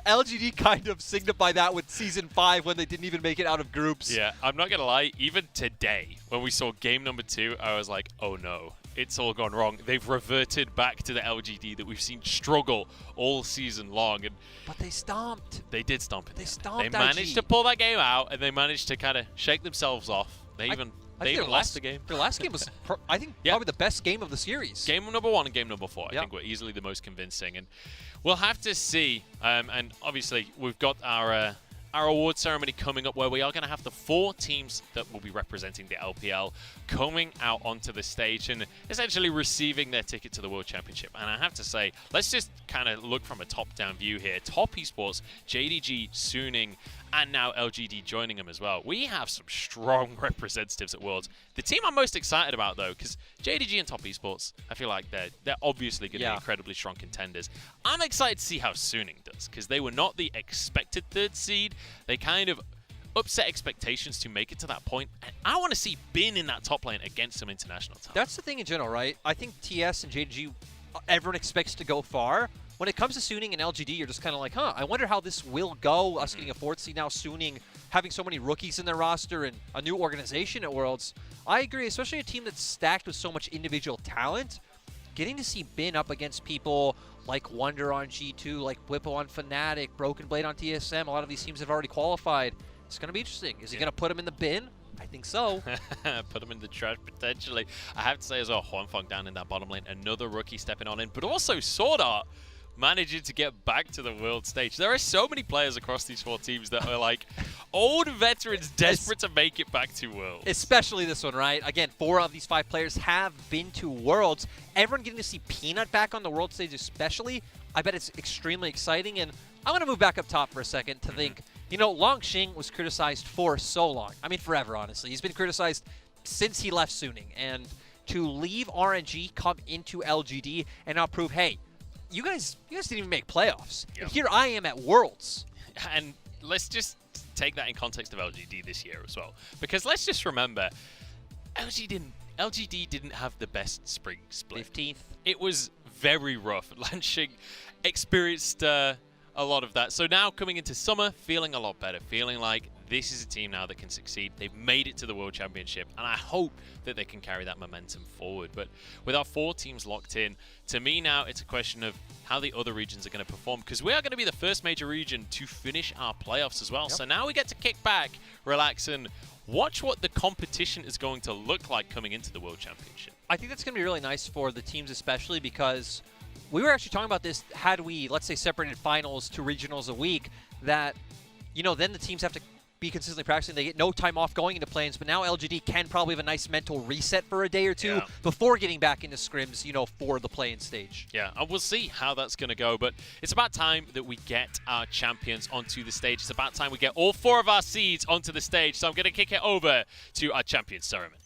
LGD kind of signified that with Season 5 when they didn't even make it out of groups. Yeah, I'm not going to lie. Even today, when we saw game number 2, I was like, oh no. It's all gone wrong. They've reverted back to the LGD that we've seen struggle all season long. But they stomped. They did stomp it. They stomped They managed IG. to pull that game out, and they managed to kind of shake themselves off. They even lost the game. Their last game was, I think, probably the best game of the series. Game number 1 and game number 4, I think, were easily the most convincing. And we'll have to see. And obviously, we've got our award ceremony coming up where we are going to have the 4 teams that will be representing the LPL coming out onto the stage and essentially receiving their ticket to the World Championship. And I have to say, let's just kind of look from a top-down view here. Top Esports, JDG, Suning, and now LGD joining them as well. We have some strong representatives at Worlds. The team I'm most excited about, though, because JDG and Top Esports, I feel like they're obviously going to be incredibly strong contenders. I'm excited to see how Suning does, because they were not the expected 3rd seed. They kind of upset expectations to make it to that point. And I want to see Bin in that top lane against some international talent. That's the thing in general, right? I think TS and JDG, everyone expects to go far. When it comes to Suning and LGD, you're just kind of like, I wonder how this will go. Us getting a 4th seed now, Suning having so many rookies in their roster and a new organization at Worlds. I agree, especially a team that's stacked with so much individual talent. Getting to see Bin up against people like Wonder on G2, like Whippo on Fnatic, Broken Blade on TSM. A lot of these teams have already qualified. It's going to be interesting. Is he going to put him in the bin? I think so. Put him in the trash, potentially. I have to say as well, Huanfeng down in that bottom lane. Another rookie stepping on in, but also Sword Art managing to get back to the world stage. There are so many players across these 4 teams that are like old veterans desperate to make it back to Worlds. Especially this one, right? Again, 4 of these 5 players have been to Worlds. Everyone getting to see Peanut back on the world stage especially, I bet it's extremely exciting. And I'm going to move back up top for a second to think, you know, Longxing was criticized for so long. I mean, forever, honestly. He's been criticized since he left Suning. And to leave RNG, come into LGD, and now prove, hey, you guys didn't even make playoffs. And here I am at Worlds. And let's just take that in context of LGD this year as well. Because let's just remember, LGD didn't have the best spring split. 15th. It was very rough. Lanshing experienced a lot of that. So now coming into summer, feeling a lot better. Feeling like this is a team now that can succeed. They've made it to the World Championship, and I hope that they can carry that momentum forward. But with our 4 teams locked in, to me now it's a question of how the other regions are going to perform, because we are going to be the first major region to finish our playoffs as well. Yep. So now we get to kick back, relax, and watch what the competition is going to look like coming into the World Championship. I think that's going to be really nice for the teams, especially because we were actually talking about this, had we, let's say, separated finals to regionals a week, that, you know, then the teams have to be consistently practicing. They get no time off going into plans, but now LGD can probably have a nice mental reset for a day or two before getting back into scrims, you know, for the play-in stage. Yeah, and we'll see how that's going to go, but it's about time that we get our champions onto the stage. It's about time we get all 4 of our seeds onto the stage, so I'm going to kick it over to our champions ceremony.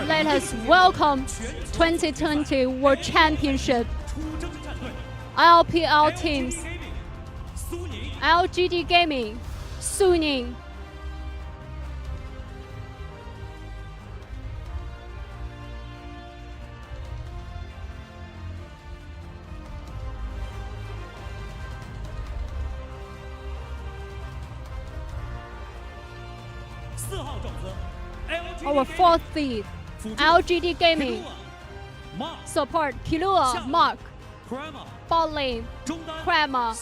Let us welcome 2020 World Championship LPL teams. LGD Gaming, Suning. Our 4th seed, LGD Gaming. Support Kilua, Mark. Bot lane, Krama.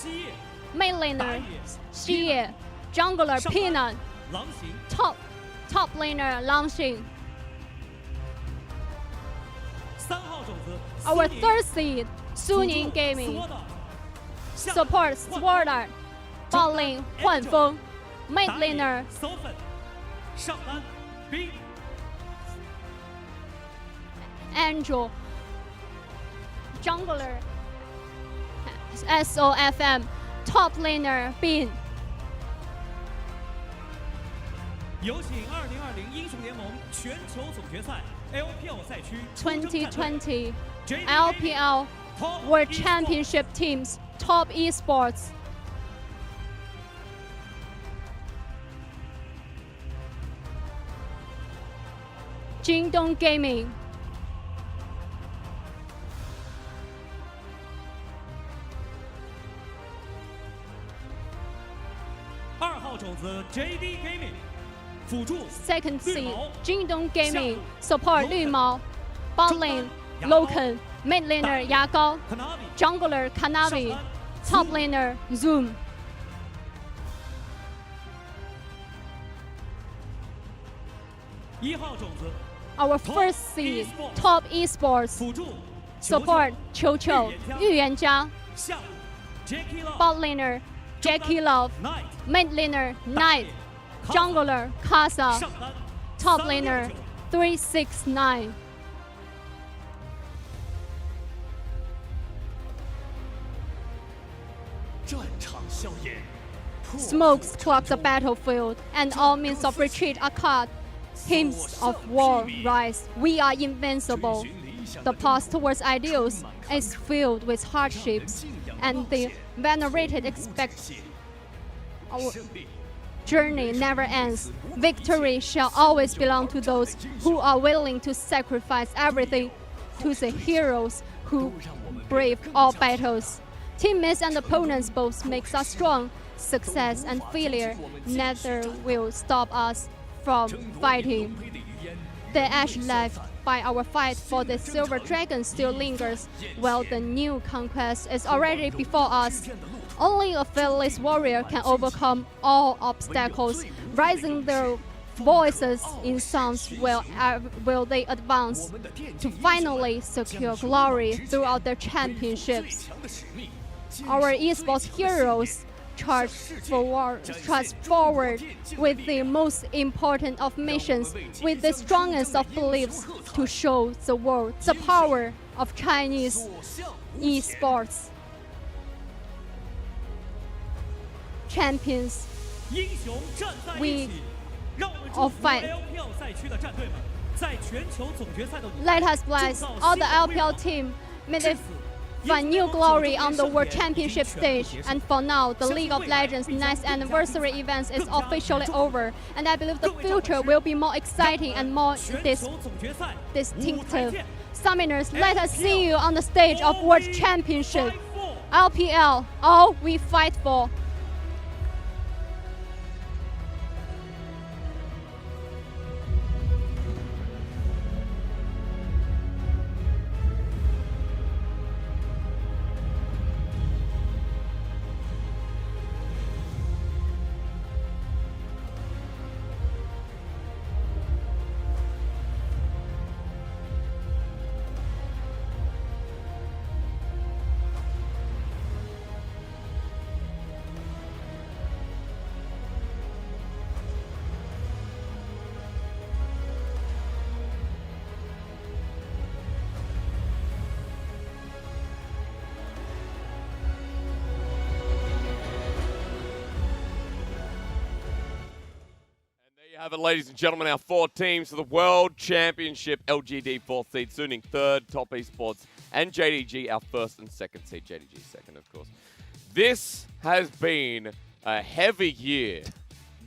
Main laner, Xie. Jungler, Peanut. Top laner, Langxing. Our 3rd seed, Suning Gaming. Support Sword Art. Bot lane, Huanfeng. Main laner, Angel. Jungler, SOFM. Top laner, Bin. 有请2020英雄联盟全球总决赛 LPL 赛区2020 LPL World Championship Teams Top Esports. Jingdong Gaming. 2号种子 JD Gaming， Second seed, Jingdong Gaming. Support 绿毛 Bot lane, Loken. Mid laner, Yagao. Jungler, Kanavi. Top laner, Zoom. Our first seed, Top Esports. Support 球球 预言家 Bot laner Jackie Love Mid laner Knight Jungler Casa Top laner 369 Smokes clog the battlefield and all means of retreat are cut. Hymns of war rise. We are invincible. The path towards ideals is filled with hardships, and the venerated expect our journey never ends. Victory shall always belong to those who are willing to sacrifice everything, to the heroes who brave all battles. Teammates and opponents both makes us strong. Success and failure neither will stop us from fighting. The ash left by our fight for the silver dragon still lingers, while the new conquest is already before us. Only a fearless warrior can overcome all obstacles, raising their voices in songs will they advance to finally secure glory throughout their championships. Our esports heroes charge forward with the most important of missions, with the strongest of beliefs to show the world the power of Chinese esports. Champions, we all fight. Let us bless all the LPL team. May they find new glory on the World Championship stage. And for now, the League of Legends' next anniversary event is officially over, and I believe the future will be more exciting and more distinctive. Summoners, let us see you on the stage of World Championship. LPL, all we fight for. Have it, ladies and gentlemen, our 4 teams for the World Championship. LGD 4th seed, Suning 3rd, Top Esports, and JDG our 1st and 2nd seed. JDG 2nd, of course. This has been a heavy year.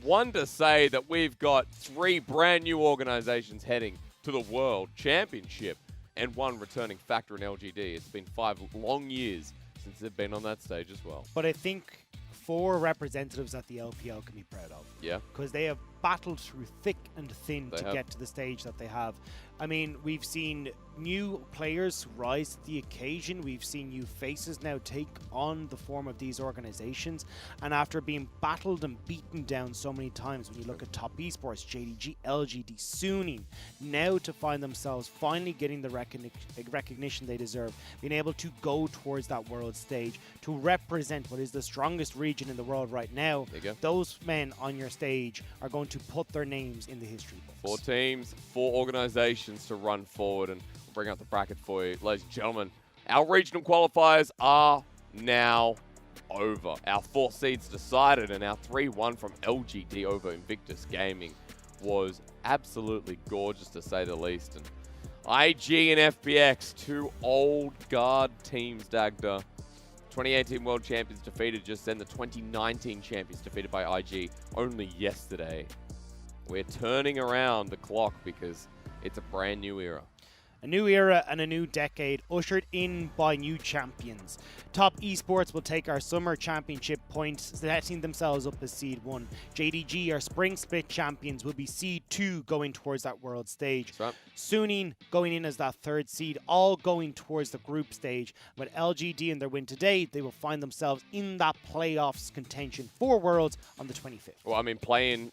One to say that we've got 3 brand new organizations heading to the World Championship and 1 returning factor in LGD. It's been 5 long years since they've been on that stage as well. But I think 4 representatives that the LPL can be proud of. Yeah. Because they have battled through thick and thin to get to the stage that they have. I mean, we've seen new players rise to the occasion. We've seen new faces now take on the form of these organizations. And after being battled and beaten down so many times, when you look at Top Esports, JDG, LGD, Suning, now to find themselves finally getting the recognition they deserve, being able to go towards that world stage, to represent what is the strongest region in the world right now, those men on your stage are going to put their names in the history books. 4 teams, 4 organizations to run forward, and we'll bring out the bracket for you. Ladies and gentlemen, our regional qualifiers are now over. Our 4 seeds decided, and our 3-1 from LGD over Invictus Gaming was absolutely gorgeous, to say the least. And IG and FPX, 2 old guard teams, Dagda. 2018 World Champions defeated just then. The 2019 champions defeated by IG only yesterday. We're turning around the clock because it's a brand new era. A new era and a new decade ushered in by new champions. Top Esports will take our summer championship points, setting themselves up as Seed 1. JDG, our spring split champions, will be Seed 2 going towards that world stage. Suning going in as that third seed, all going towards the group stage. With LGD and their win today, they will find themselves in that playoffs contention for Worlds on the 25th. Well, I mean,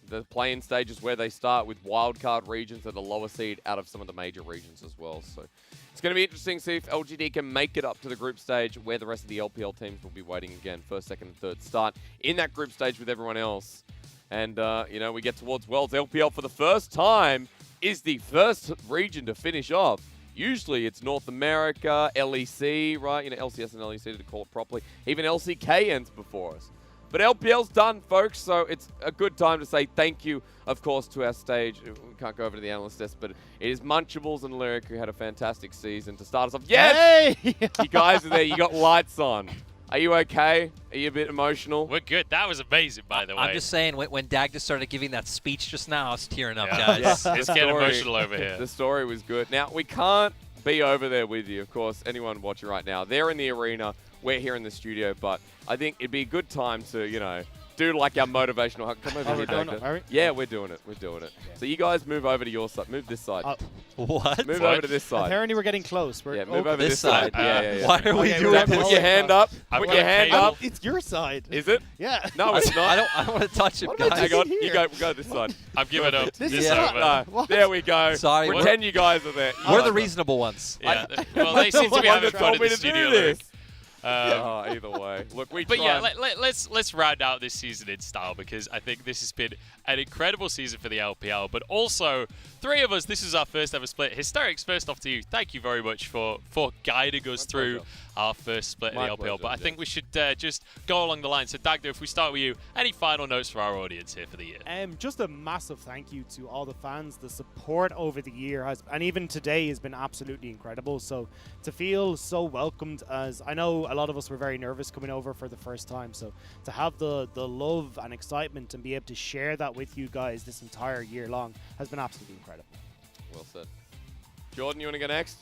the play-in stage is where they start with wildcard regions at the lower seed out of some of the major regions as well. So it's going to be interesting to see if LGD can make it up to the group stage where the rest of the LPL teams will be waiting again. First, second, and third start in that group stage with everyone else. And, you know, we get towards Worlds. LPL for the first time is the first region to finish off. Usually it's North America, LEC, right? You know, LCS and LEC to call it properly. Even LCK ends before us. But LPL's done, folks, so it's a good time to say thank you, of course, to our stage. We can't go over to the analyst desk, but it is Munchables and Lyric who had a fantastic season to start us off. Yes! Hey! You guys are there. You got lights on. Are you okay? Are you a bit emotional? We're good. That was amazing, by the way. I'm just saying, when Dag just started giving that speech just now, I was tearing up, guys. Yes, it's getting emotional over here. The story was good. Now, we can't be over there with you, of course, anyone watching right now. They're in the arena. We're here in the studio, but I think it'd be a good time to, you know, do like our motivational hug. Come over here, Dag. Yeah, we're doing it. We're doing it. So you guys move over to your side. Move this side. What? Move over to this side. Apparently we're getting close. Yeah, move over this side. Yeah. Why are we doing Dag, this? put your hand up. Put your hand up. It's your side. Is it? Yeah. No, it's not. I don't want to touch it, guys. Hang on. You go this side. I've given up. This This is over. No, there we go. Sorry. Pretend you guys are there. We're the reasonable ones. Yeah. Well, they seem to be having fun in the studio. Lyric. Either way. Look, we But try. yeah, let's round out this season in style, because I think this has been an incredible season for the LPL. But also, three of us, this is our first ever split. Hysterics, first off to you, thank you very much for guiding us through our first split in the LPL. But I think we should just go along the line. So Dagdo, if we start with you, any final notes for our audience here for the year? Just a massive thank you to all the fans. The support over the year and even today has been absolutely incredible. So to feel so welcomed, as I know a lot of us were very nervous coming over for the first time. So to have the love and excitement and be able to share that with you guys this entire year long has been absolutely incredible. Well said. Jordan, you want to go next?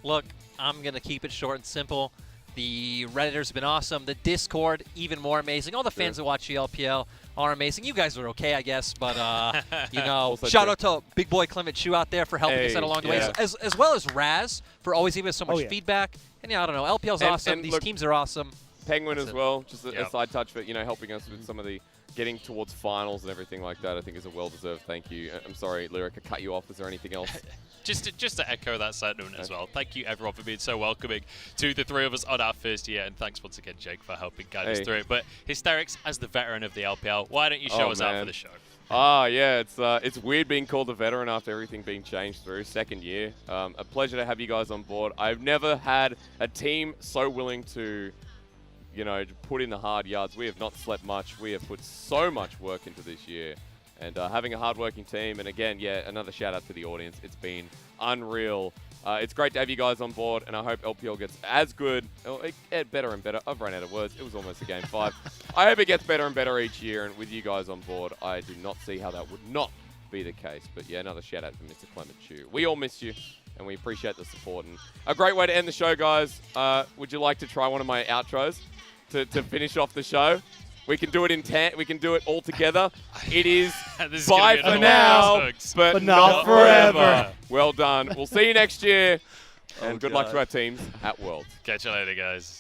Look, I'm going to keep it short and simple. The Redditors have been awesome. The Discord, even more amazing. All the fans that watch the LPL are amazing. You guys are okay, I guess, but, you know, shout out to Big Boy Clement Chu out there for helping us out along the way, as well as Raz for always giving us so much feedback. And, yeah, I don't know, LPL's awesome. These teams are awesome. Penguin as well, just a side touch for, you know, helping us with some of the getting towards finals and everything like that, I think is a well-deserved thank you. I'm sorry, Lyric, I cut you off. Is there anything else? Just to echo that sentiment as well. Thank you, everyone, for being so welcoming to the three of us on our first year. And thanks once again, Jake, for helping guide us through it. But Hysterics, as the veteran of the LPL, why don't you show us out for the show? Yeah, it's weird being called a veteran after everything being changed through. Second year. A pleasure to have you guys on board. I've never had a team so willing to, you know, put in the hard yards. We have not slept much. We have put so much work into this year. And having a hard-working team, and again, another shout-out to the audience. It's been unreal. It's great to have you guys on board, and I hope LPL gets as good, better and better. I've run out of words. It was almost a Game 5. I hope it gets better and better each year, and with you guys on board, I do not see how that would not be the case. But yeah, another shout-out to Mr. Clement Chu. We all miss you, and we appreciate the support. And a great way to end the show, guys. Would you like to try one of my outros to finish off the show? We can do it in we can do it all together. It is bye for now, but not forever. Well done. We'll see you next year, and good luck to our teams at Worlds. Catch you later, guys.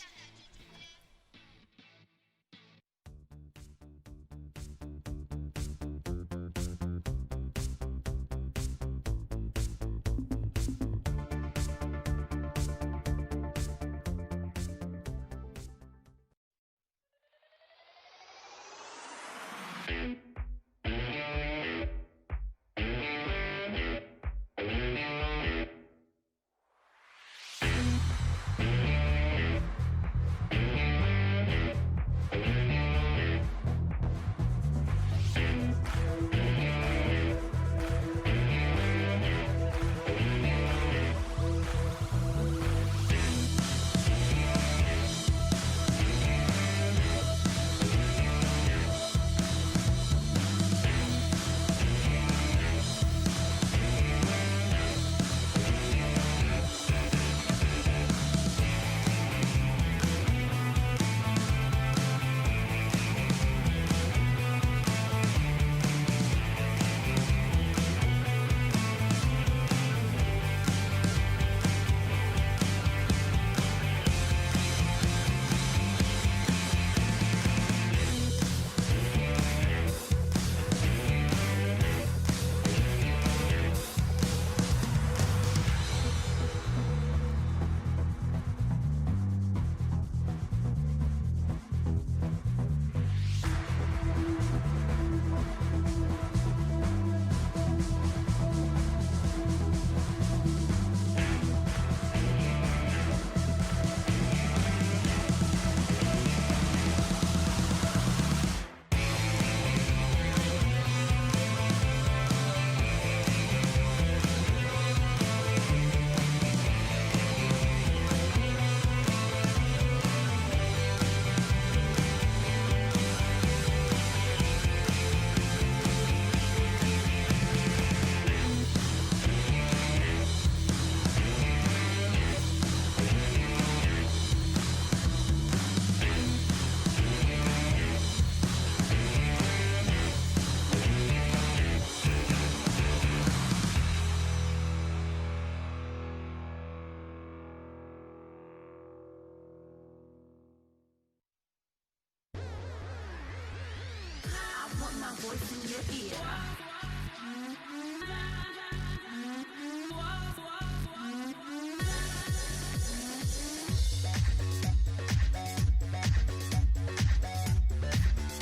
my voice in your ear.